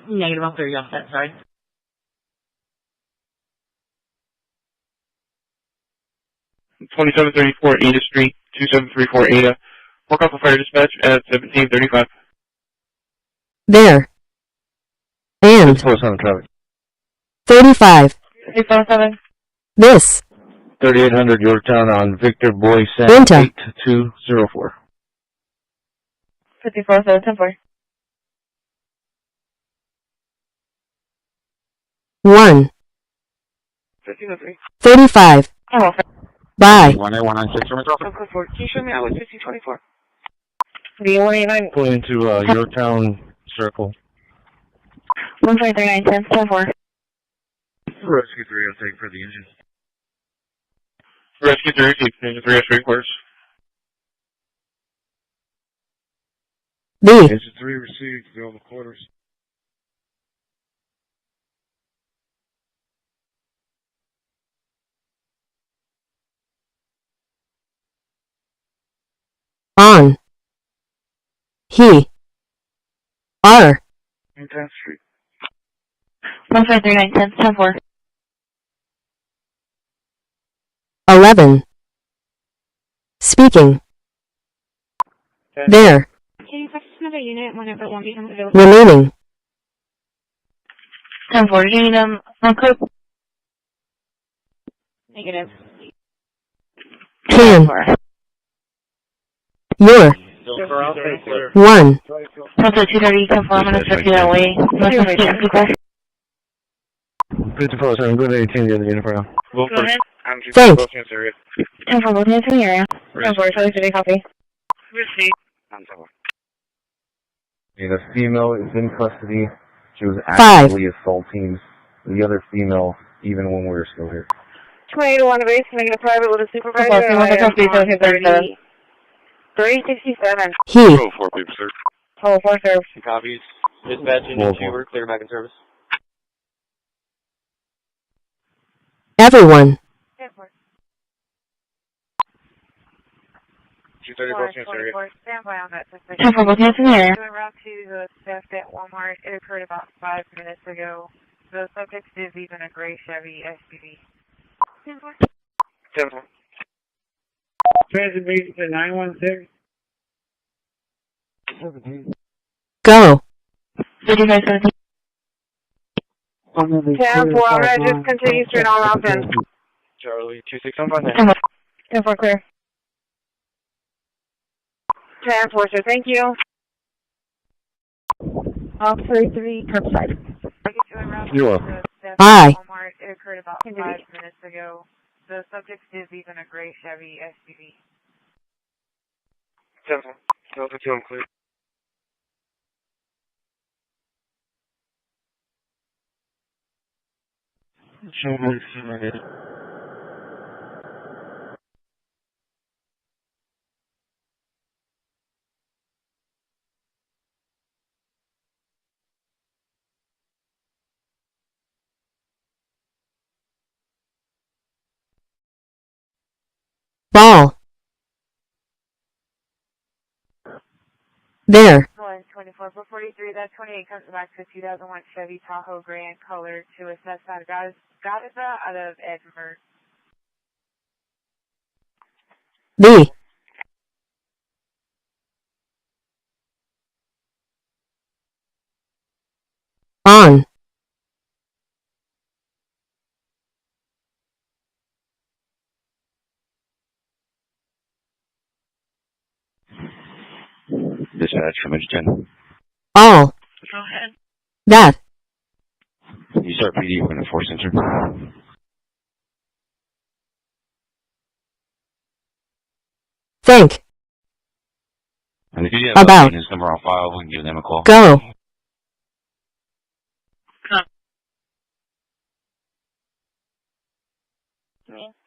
Negative, I'll clear you off that, sorry. $27.34 Ada Street, 2734 Ada. Work off the fire dispatch at 17:35. There. And 35. 347. This. 3800 Yorktown on Victor Boy Sam Winter. 8204. 5407 10-4. 1. 35. Bye. 18196 from Metro. Can you show me out with 1524? V189. Pull into Yorktown Circle. 123 10 10-4. Rescue 3, I'll take for the engine. Rescue 3, keep engine 3 straight course. B. Engine 3 received, available quarters. On. He. Are. 10th Street. 153 10 10-4. 11. Speaking. There. Can you fax another unit whenever one becomes available? Remaining. 10-4. Do you need on code? Negative. Can. Your. 1. 230 10-4. I'm going to start you that way. 5407, go to 18, the other unit for now. Go ahead. Thanks. 10-4. Looking into the area. 10-4. Charlie City, copy. Receive. Okay, the female is in custody. She was 5. actively assaulting the other female even when we were still here. 2801 base, making a private with a supervisor. 367. He. 4 people, sir. 4 served. Copies. Dispatch engine 2, we're clear back in service. Everyone. 230 area. Stand by on that suspicion. 10-4. Looking into the area. Doing route to the theft at Walmart. It occurred about 5 minutes ago. The subject is even a gray Chevy SUV. 10-4. Transit base at 916. Go. 3517. 10-4, I'm going to just continue straight on route then. Charlie 2615. 10-4 clear. 10-4, sir, thank you. Officer 3, curbside. You are. Hi. Walmart. It occurred about 5 minutes ago. The subject is even a gray Chevy SUV. 10-4. Delta 2, I'm clear. Ball. There. 24 for 43, that 28 comes back to 2001 Chevy Tahoe gray in color to assess out of Gaza out of Edinburgh. B. On. Dispatch from Edge 10. All. Go ahead. That. You start PD when a force enter. Think. And if you have About. his number on file, we can give them a call. Go.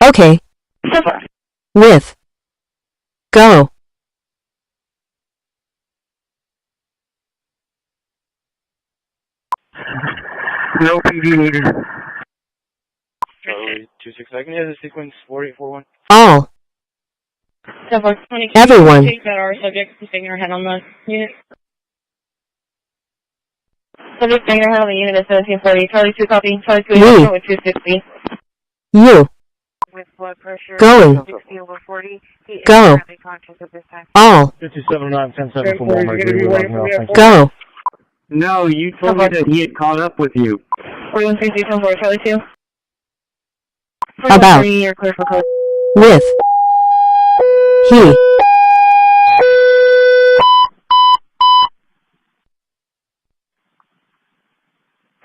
Okay. With. Go. No PD needed. Charlie 26, I can hear the sequence 4841. All. Everyone. Take that our subject is banging her head on the unit. Subject banging her head on the unit is 1740. Charlie 2 copy. Charlie 2 Me. with 260. You. With blood pressure Going. 60 over 40. He is Go. currently conscious at this time. All. 5709, 10-7 from Walmart. Go. No, you told me that he had caught up with you. 4160 10-4, Charlie 2. About. You're clear for code. With. He.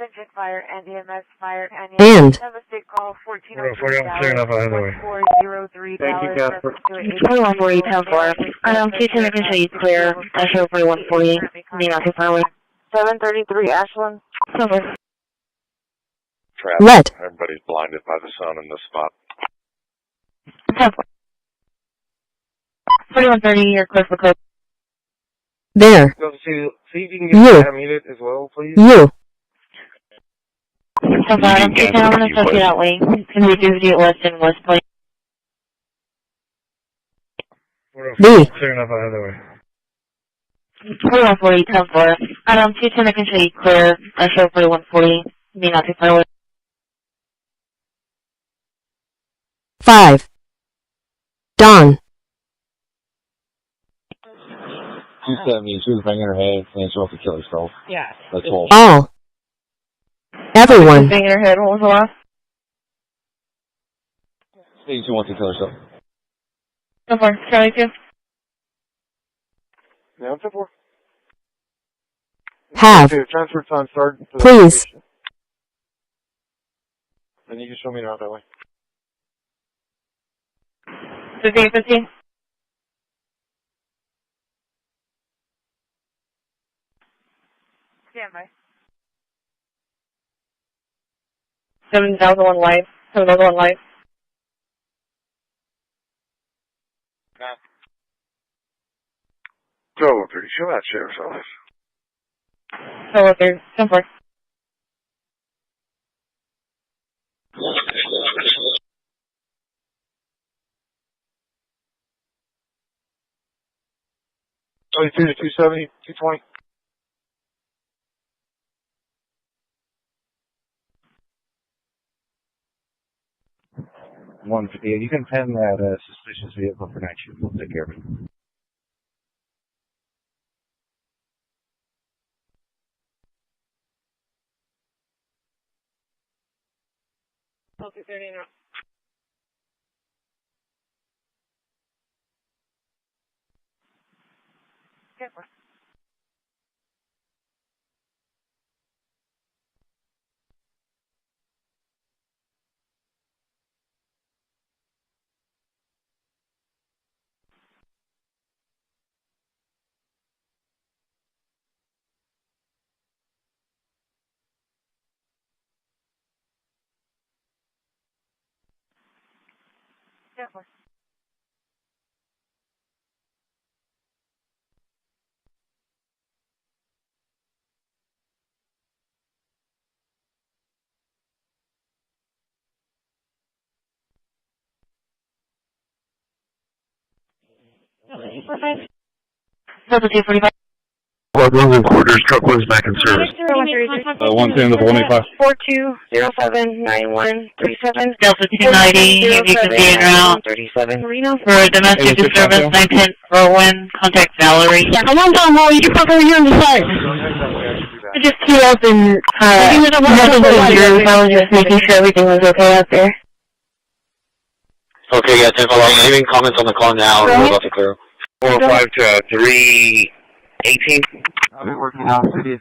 Engine fire and EMS fire and And. have a state call 1403 clear enough either way. 1403 Thank you, Casper. 2140 10-4. 210 I can show you clear. I show 4140. Need not too far away. 733 Ashland. Over. Traffic. Let. Everybody's blinded by the sun in this spot. 10-4. 4130, you're clear for code. There. Go to see if you can You. get animated as well, please. You. I'm going to check it out lane. Can we do it west and west plane? B. Clear enough either way. 4140 10-4. 210 I can show you clear. I show 4140. Need not too far away. 5. Dawn. 270, she was banging her head, saying she wants to kill herself. Yeah. That's all. All. Everyone. Banging her head. What was the last? Saying she wants to kill herself. 10-4. Charlie 2. Yeah, 10-4. Have. Okay, transfer time start. Please. Then you can show me around that way. 1515. Stand by. 7001 live. 7001 live. Go, pretty sure that sheriff's office. So what there's 10-4. Oh, you 270, 220. You can pen that suspicious vehicle for night shift. We'll take care of it. 230 now. Okay. Careful. Delta 245. One quarters, truck was back in service. 110 to 185. 42079137. Delta 290, you can be en route. 37. For domestic disturbance, 910 Rowan, contact Valerie. I'm on time, Molly. You park over here on the side. I just queued up and, nothing was observed. I was just making sure everything was okay out there. Okay, yeah, 10 following. Any comments on the call now? We're about to clear. 405 to 318. I've been working out city of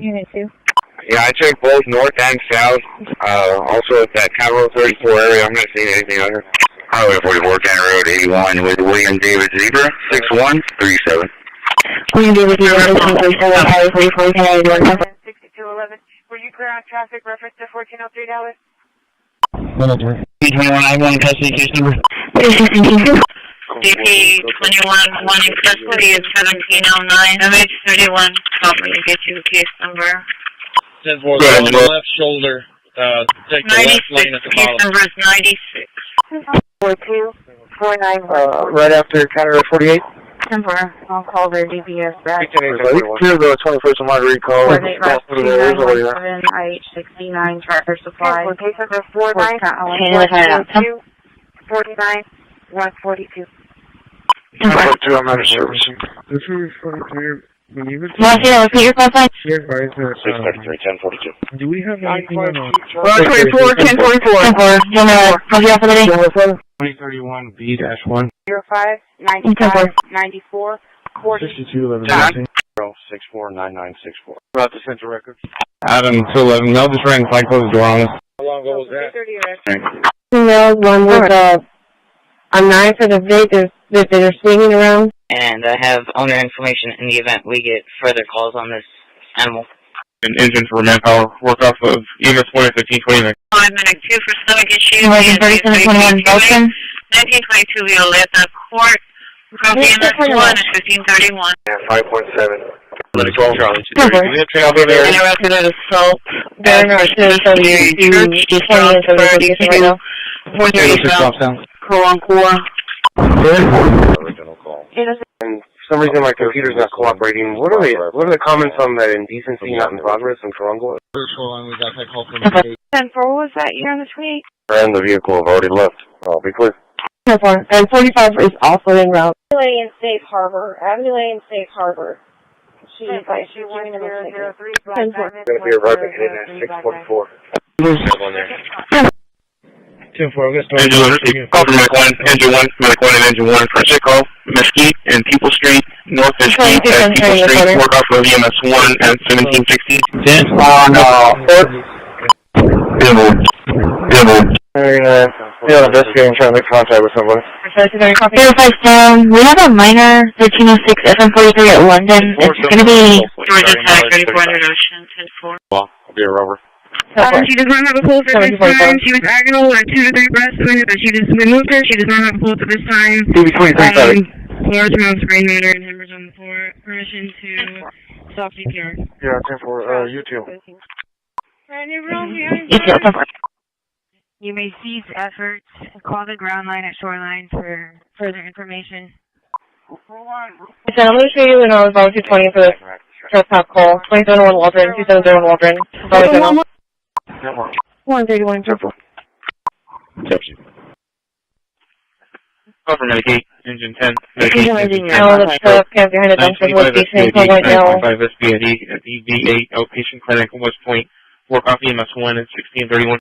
Unit 2. Yeah, I checked both north and south. Also at that Cairo 34 area. I'm not seeing anything out here. Highway 44, County Road 81 with William David Zebra, 6137. William David Zebra, 6137, Highway 44, County Road 6211. Were you clear on traffic reference to 1403 Dallas? 21, I want custody case number. DP 21, one in custody is 1709. MH31, copy to get you the case number. 10-4, on the left shoulder. Take the left 96, lane at the case bottom. number is 96. 4249. Right after County Road 48. 10-4, I'll call their DPS back. Clear the 21st of Marguerite call. Coordinate route 2917, IH69, Tractor Supply. Case number 49. 142. I'm out of service. This is 42. When you would repeat your call sign? be advised that, 633, 1042. do we have anything on 1044, 1044. 10-4, you want to call you out for the day? 2031 B-1. 05 95 94 40. 6211. 649964. About the central record. Adam 211. No, just rang flag closed door on us. How long ago was that? 330. No, one was on 9 for the vid that they're swinging around. And I have owner information in the event we get further calls on this animal. An engine for manpower. Work off of EMS 11529. 5-minute 2 for stomach issues. 3721 Belton. 1922 Violeta Court. Copy EMS 1 at 1531. Yeah, 5.7. Let's go. Interrupted an assault. They're in our citizen. You just want to answer the right now. 430 Call on core. Original call. And for some reason my computer's not cooperating. What are the comments on that indecency not in progress in Toronto? We got that call from the 10-4, was that you on the 28th? and the vehicle have already left. I'll be clear. And 45 is also en route. Avenue Lane, Safe Harbor. Avenue Lane, Safe Harbor. She's like, she's giving them a 003 It's going to be a right hit at 644. On there. 10-4, call from Medic 1, Engine 1, Medic 1 and Engine 1 for a check call. Mesquite and People Street, North Mesquite at People Street, work off of EMS 1 at 1716. 10. They're investigating, trying to make contact with somebody. We have a minor 1306 FM43 at London. It's going to be Georgia Tech, 3400 Ocean, 10-4. Well, I'll be a rubber. She does not have a pulse at this time. She was agonal at 2 to 3 breaths, but she just removed her. She does not have a pulse at this time. Large amounts of brain matter and hemorrhage on the floor. Permission to stop CPR. Yeah, 10-4, you too. You may cease efforts and call the ground line at shoreline for further information. So I'm going to show you when I was on 220 for the trespass call. 2701 Waldron, 2701 Waldron. 131 Purple. Call from Medicaid, Engine 10. The truck behind the dumpster was station. 925 SPID at the V8 Outpatient Clinic, West Point. Work off EMS 1 at 1631.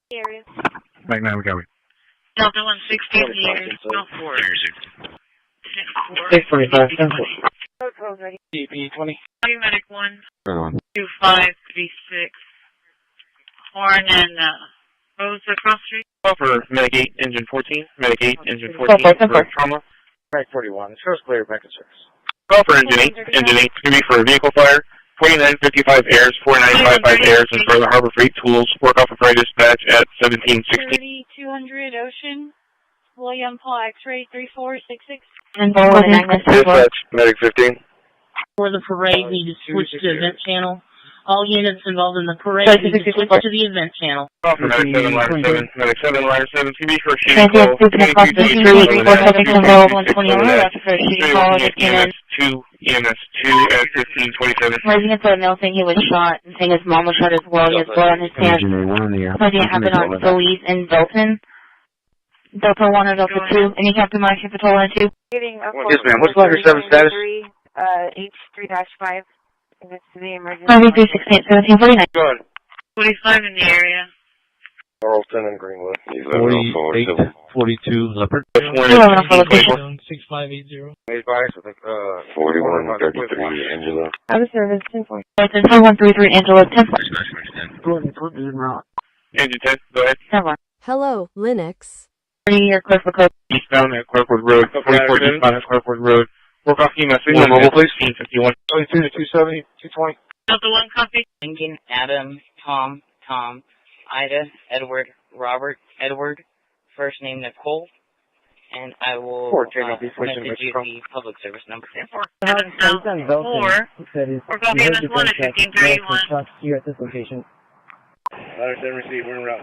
Right now, we got it. Delta 160 in the area. Go for it. 645, 10 CP 20. Medic 1. Right on. 2536. Horn and Rose across street. For Medic 8, Engine 14. Medic 8, Engine 14 for trauma. Right 41. Shows clear back to service. Call for Engine 8. Engine 8 to be for vehicle fire. 4955 airs, 4955 airs, and for the Harbor Freight Tools. Work off of Freight Dispatch at 1760. 3200 Ocean. William Paul X-ray 3466. And forward and Dispatch, Medic 15. For the parade, we just switched to event channel. All units involved in the parade, we just switched to the event channel. Call for Medic 7, Ladder 7. Medic 7, Ladder 7 to be for shooting Transient call. stupid across the street, report subject to roll 121, that's the first shooting call, just came in. EMS 2 at 1527. Resident let know saying he was shot and saying his mom was shot as well. He has blood on his pants. Something happened on Solis in Dalton. Delta 1 or Delta 2. Any Captain Marshall Patrol 1 or 2? Yes, ma'am. What's Ladder 7 status? H3-5. If it's the emergency. 9368 1749. Go ahead. 45 in the area. Carlton and Greenwood. 48, 42 Leopard. 6580. Made by, I think, 4133 Angela. Out of service, 10-4. 133 Angela 10 Engine 10, go ahead. 10 Hello, Linux. 3 or clear for code. Eastbound at Clarkwood Road. 44 eastbound at Clarkwood Road. Work off EMS 1 mobile, please. 1551. 22 to 270, 220. Delta 1 copy. Lincoln, Adam, Tom, Ida, Edward, Robert, Edward, first name Nicole, and I will message you the public service number. 4. Work off EMS 1 at 1531. Here at this location. Ladder 7 receive, we're en route.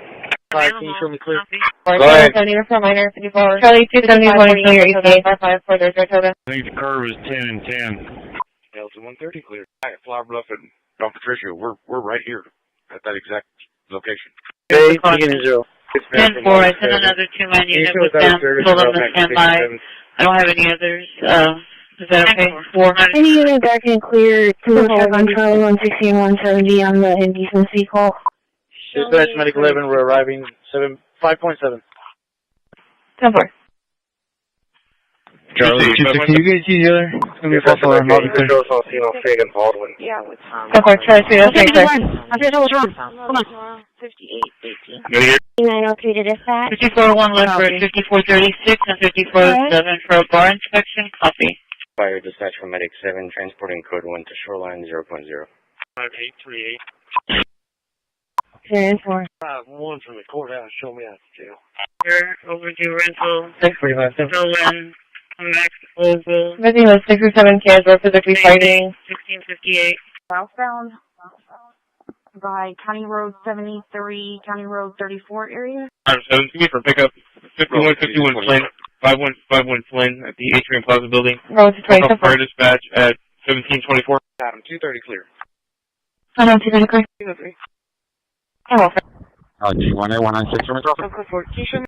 Alright, can you show me clear? Go ahead. Minor 54. Charlie 270 your ETA 55 for their Saratoga. I think the curve is 10 and 10. Delta 130 clear. Alright, Flower Bluff and Don Patricia, we're right here at that exact location. Hey, beginning 0. 10-4, I sent another 2-man unit with them, told them to stand by. I don't have any others. Is that okay? 4. Any unit that can clear to check on Charlie 160 and 170 on the indecency call. Dispatch, Medic 11, we're arriving 5.7. 10-4. Charlie, 260, you guys see each other? It's going to be a false alarm. I'll be clear. Yeah, with Tom. 10-4, Charlie 3, okay, clear. I'm just what's wrong. Hold on. 5818. 903 to dispatch. 54-1 Leopard, 5436 and 5407 for a bar inspection. Copy. Fire dispatch from Medic 7, transporting code 1 to shoreline 0.0. 5838. 10-4. 1 from the courthouse, show me out to jail. Here, overdue rental. 645, 10. Fill in. Max disposal. Everything was 6 or 7 cans, we're physically fighting. 1658. Southbound by County Road 73, County Road 34 area. 7 to be for pickup. 5151 Flynn. 5151 Flynn at the Atrium Plaza building. Road to 20. Fire dispatch at 1724. Adam, 230 clear. Adam, 230 clear. 203. Oh, G1A 196 from Metro. Can you show me?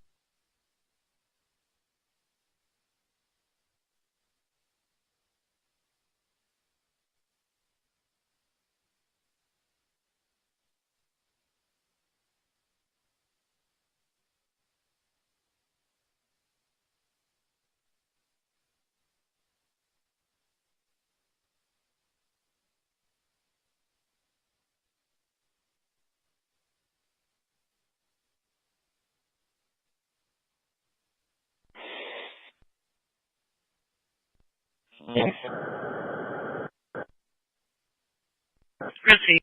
Christi.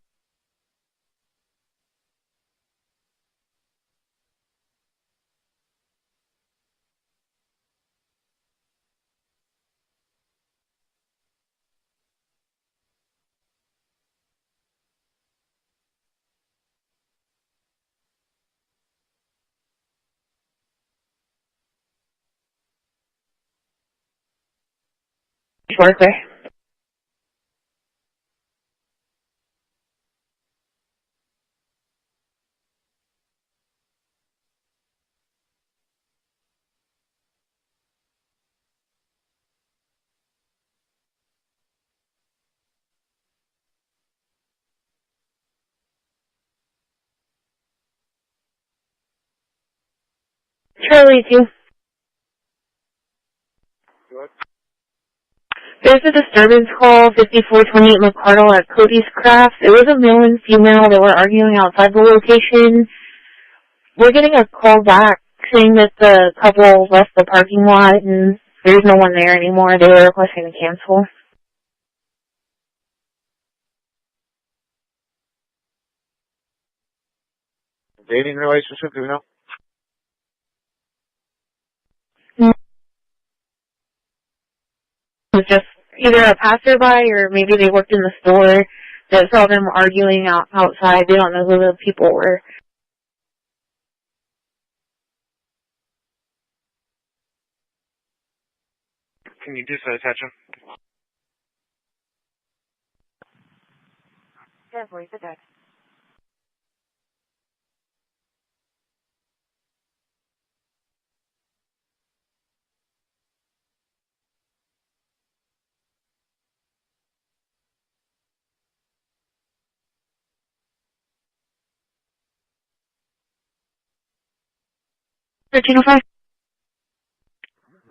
Worker. Charlie 2. What? There's a disturbance call, 5428 McCardle at Cody's Crafts. It was a male and female that were arguing outside the location. We're getting a call back saying that the couple left the parking lot and there's no one there anymore. They were requesting to cancel. Dating relationship, do you know? It was just either a passerby or maybe they worked in the store that saw them arguing outside. They don't know who the people were. Can you dispatch him? 10-4, sit down.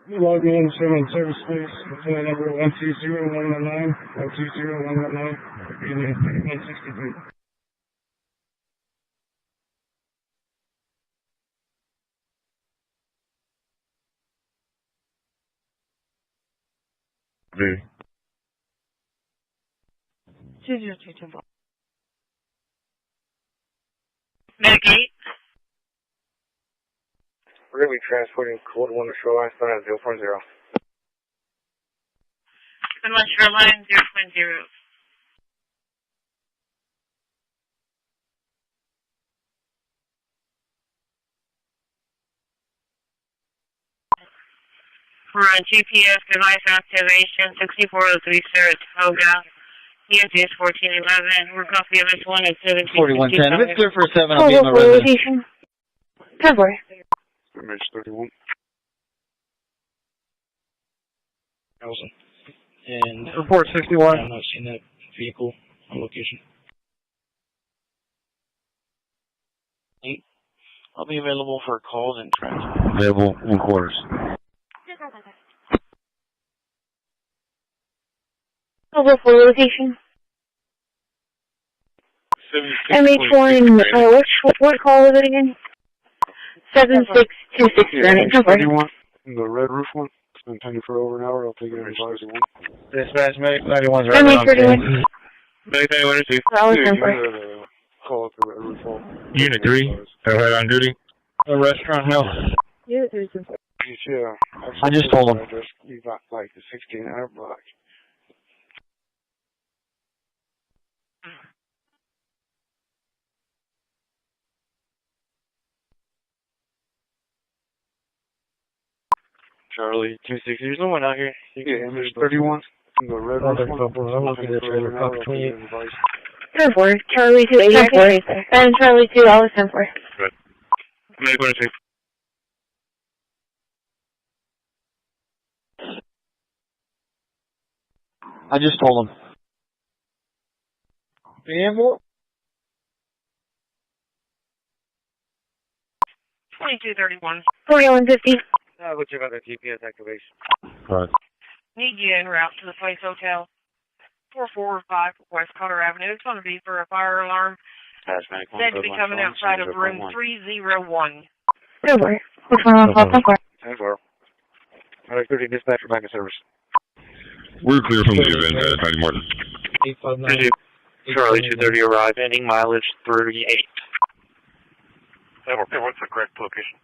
Log in 7 service space, deploy number 120119, 120119, unit 163. V. 20224. Medicaid. We're going to be transporting code 1 to shoreline, starting at 0.0. Sunlight Shoreline 0.0. We're on GPS device activation 6403 Saratoga. EMT is 1411. We're copy of S1 at 17. 4110. If it's clear for 7, I'll be in my residence. 10-4. Image 31. Awesome. And Report 61. I'm not seeing that vehicle on location. 8. I'll be available for calls and transfer. Available in quarters. Over for location. MH1, what call is it again? 7626 running. The red roof one. It's been pending for over an hour. I'll take it in advisory 1. Dispatch, Medic 91's right on. Medic 91 or 2. Call up the red roof wall. Unit 3, they're right on duty. The restaurant house. Unit 3. Yeah. I just told him. You got like the 16 hour block. Charlie 26. There's no one out here. Yeah, image 31. The red roof one. I'm looking at the trailer. Copy 28. 10-4. Charlie 2. 10-4. And Charlie 2. I was 10-4. Good. Medic 1 or 2. I just told him. The envelope? 2231. 4150. We'll check out the GPS activation. Right. Need you en route to the Place Hotel. 445 West Carter Avenue. It's going to be for a fire alarm. Said to be coming outside of room 301. Over. Which one on 10-4? 10-4. Alright, 30 dispatcher back in service. We're clear from the event at 90 Martin. 859. Charlie 230 arrive, ending mileage 38. What's the correct location?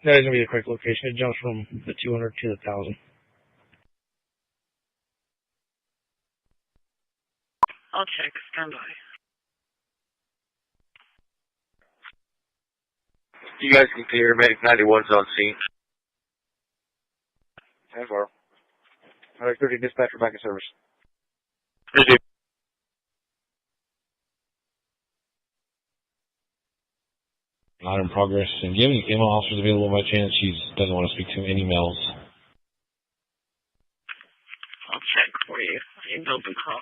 That is going to be the correct location. It jumps from the 200 to the 1,000. I'll check. Stand by. You guys can clear. Medic 91's on scene. 10-4. Alright, 30 dispatcher back in service. Not in progress. And given email officers available by chance, she doesn't want to speak to any mails. I'll check for you. You build the call.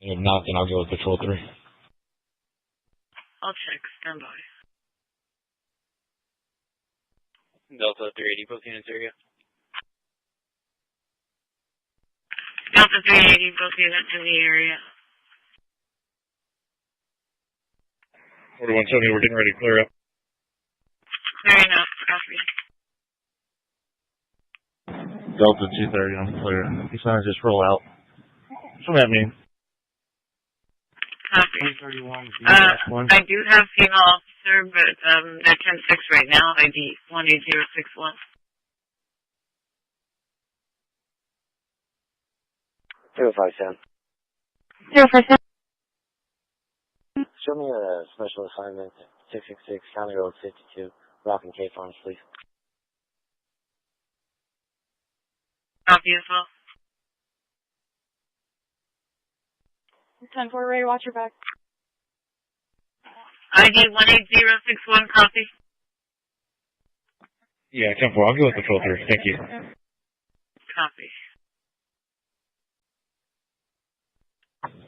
And if not, then I'll go with Patrol 3. I'll check. Stand by. Delta 380, both units area. Delta 380, both units in the area. 4170, we're getting ready to clear up. Clearing up. Copy. Delta 230, I'm clear. He's trying to just roll out. What's that mean? Copy. 331. I do have female officer, but they're 10-6 right now. ID 18061. 057. 057. Show me a special assignment, 666, County Road 52, Rock and K Farms, please. Copy as well. 10-4, ready to watch your back. ID 18061, copy. Yeah, 10-4, I'll go with the filter. Thank you. Copy.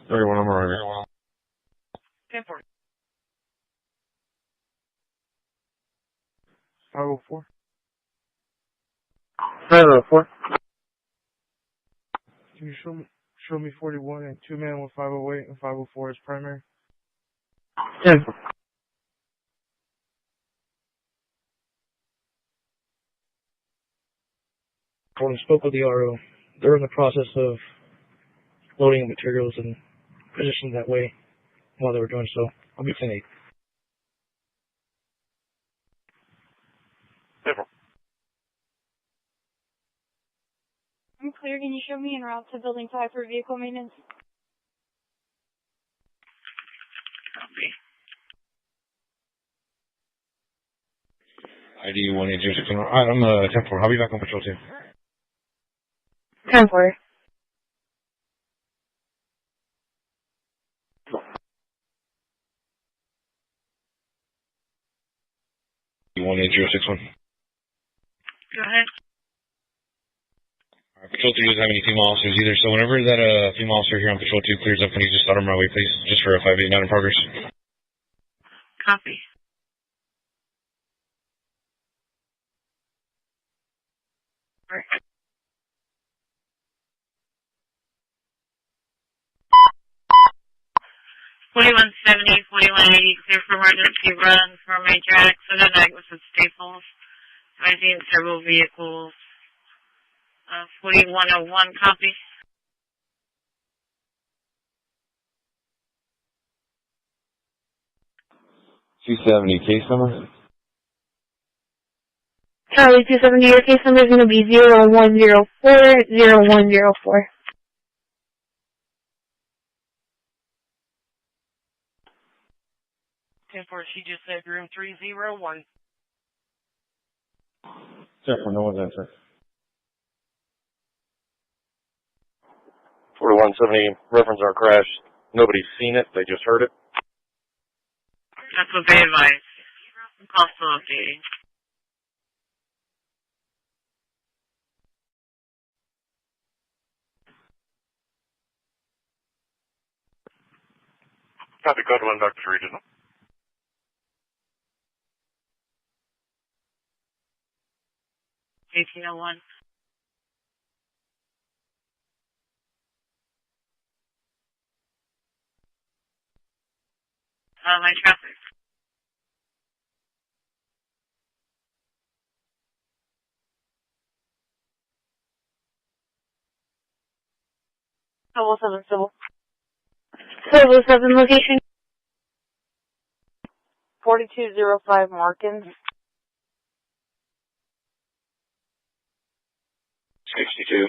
31, I'm arriving. 10-4. 504. 504. Can you show me 41 and 2 man with 508 and 504 as primary? 10. When I spoke with the RO, they're in the process of loading materials and positioning that way while they were doing so. I'll be 10-8. I'm clear. Can you show me en route to Building 5 for vehicle maintenance? Copy. ID 18061. I'm 10-4. I'll be back on patrol too. 10-4. ID 18061. Go ahead. Patrol 2 doesn't have any female officers either, so whenever that female officer here on Patrol 2 clears up, can you just start on my way, please? Just for a 589 in progress. Copy. Right. 4170, 4180, clear for emergency run for major accident, with Staples. I've seen several vehicles. 4101, copy. $270 case number. Charlie 270, your case number is going to be 0104-0104. 10-4, she just said room 301. 10-4, no one's answering. 4170, reference our crash. Nobody's seen it, they just heard it. That's what they advise. Cost still updating. Copy, code 1, Dr. Regional. 1801. My traffic. Civil. 7 location. 4205 Markins. 62.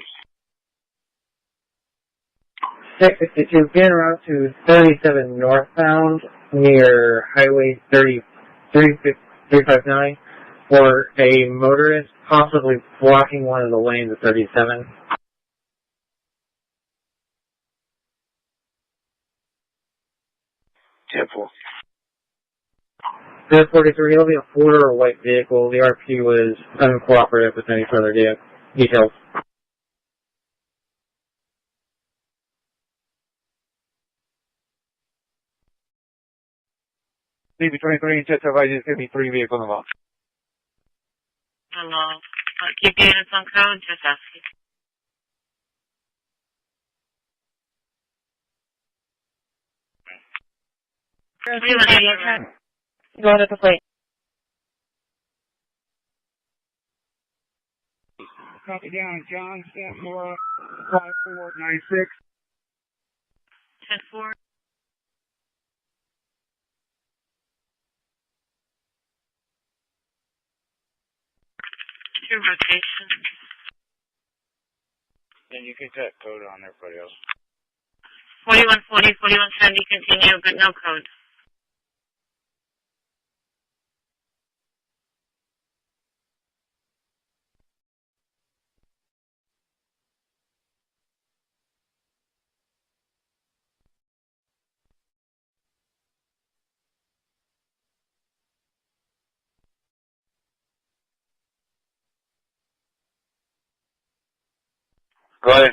662, get route to 37 northbound near Highway 359 for a motorist possibly blocking one of the lanes of 37. 10-4. 43, it'll be a Ford or a white vehicle. The RP was uncooperative with any further details. CB23, just advise you, give me 3 vehicles involved. Hello. Keep the units on code, just asking. Go ahead at the plate. Copy down, John, stamp 5496. 10-4. Two rotations. And you can cut code on everybody else. 4140, 4170, continue, but no code. Go ahead.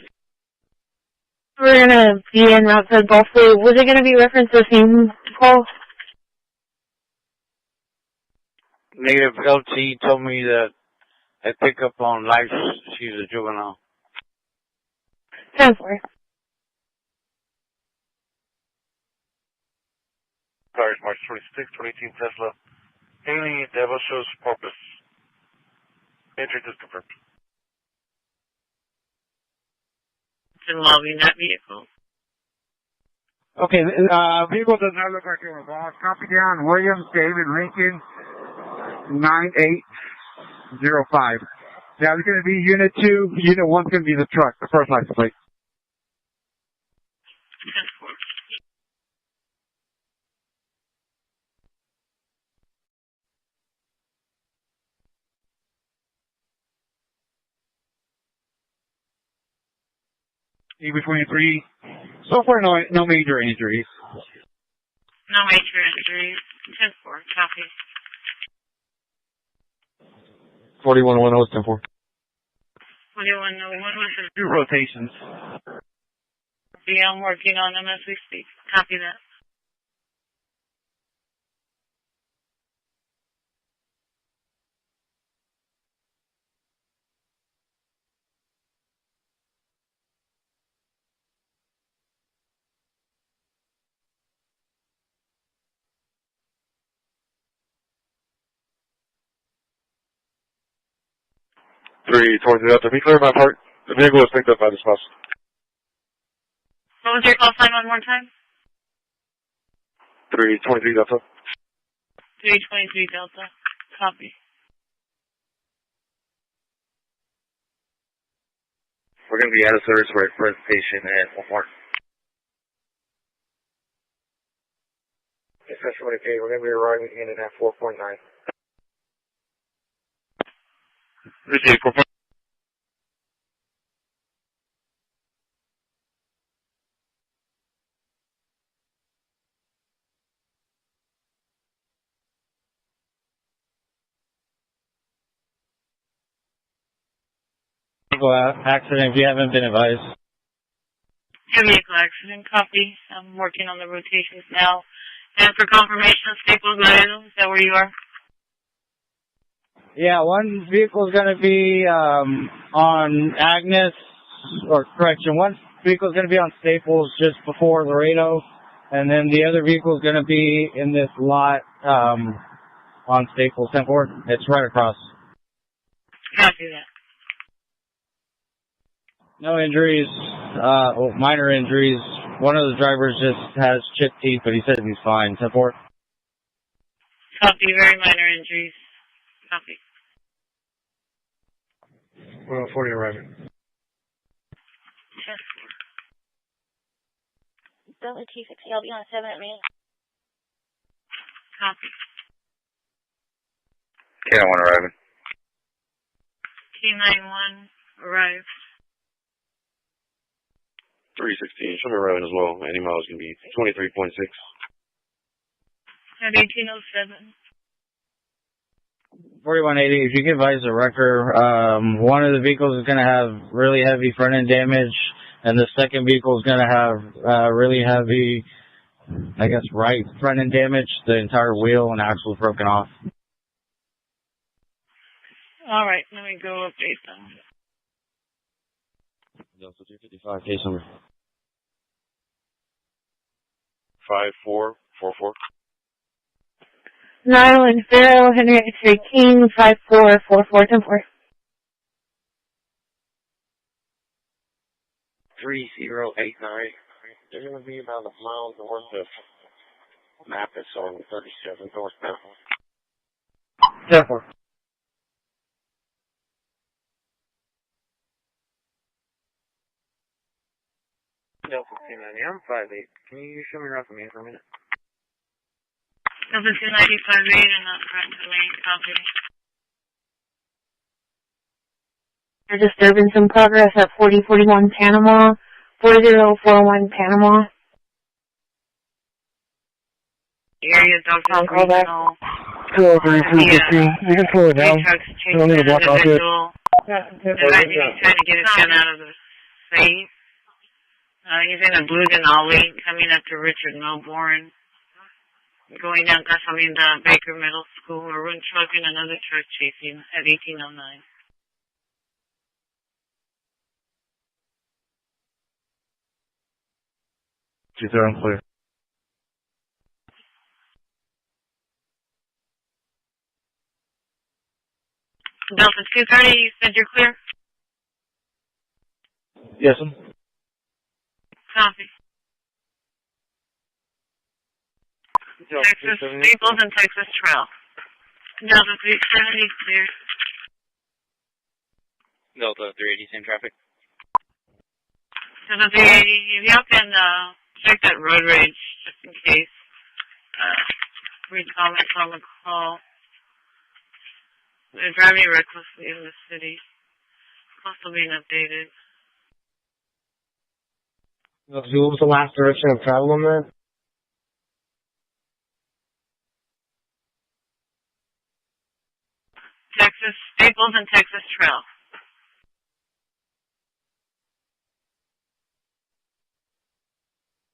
We're gonna be en route to Gulfway. Was it gonna be referenced to the same call? Native LT told me that I pick up on life. She's a juvenile. 10-4. Cars, March 26, 2018 Tesla. Haley, Devil shows Corpus. Entry just confirmed. Involving that vehicle. Okay, vehicle does not look like it was lost. Copy down, Williams, David, Lincoln, 9805. Now it's going to be Unit 2, Unit 1's going to be the truck, the first license plate. EB23, so far no major injuries. No major injuries. 10-4, copy. 4110, 10-4. 4101 was the 2 rotations. Yeah, I'm working on them as we speak. Copy that. Three, 23 Delta. Be clear my part. The vehicle was picked up by the spouse. What was your call sign one more time? 323 Delta. 323 Delta. Copy. We're going to be out of service for a presentation at Walmart. It's 28. We're going to be arriving in at 4.9. Receive 4.9. Accident if you haven't been advised. Vehicle accident, copy. I'm working on the rotations now. And for confirmation, Staples Laredo, is that where you are? Yeah, one vehicle is going to be on Agnes, or correction, one vehicle is going to be on Staples just before Laredo, and then the other vehicle is going to be in this lot on Staples 10-4. It's right across. Copy that. No injuries, minor injuries. One of the drivers just has chipped teeth, but he says he's fine. 10-4. Copy, very minor injuries. Copy. 40 arriving. Delta T60, I'll be on 7 at me. Copy. K91 arriving. T91 arrived. 316. Should be arriving as well. Any miles can be 23.6. At 1807. 4180, if you can advise the wrecker, one of the vehicles is going to have really heavy front end damage, and the second vehicle is going to have really heavy I guess right front end damage, the entire wheel and axle's broken off. All right, let me go update them. Delta 255, case number. 5444. Nyland Farrell, Henry X-ray King, 544410-4. 3089. They're going to be about a mile north of Mappus on 37 northbound. 10-4. Delta 290, I'm 5'8". Can you show me around for me for a minute? Delta 290, 5'8", and not front to main, copy. A disturbance in progress at 4041 Panama, 4041 Panama. Area Dr. Call back. Cool, 315. You can slow it down. You don't need to block off it. The guy he's trying to get his gun out of the safe. He's in a blue Denali coming up to Richard Melbourne. Going down the Baker Middle School. A run truck and another truck chasing at 1809. She's unclear. Delta 230, you said you're clear? Yes, ma'am. Copy. Texas Staples and Texas Trail. Delta 370, clear. Delta 380, same traffic. Delta 380, if y'all can check that road rage just in case. Read comments on the call. They're driving recklessly in the city. Also being updated. What was the last direction of travel on that? Texas Staples and Texas Trail.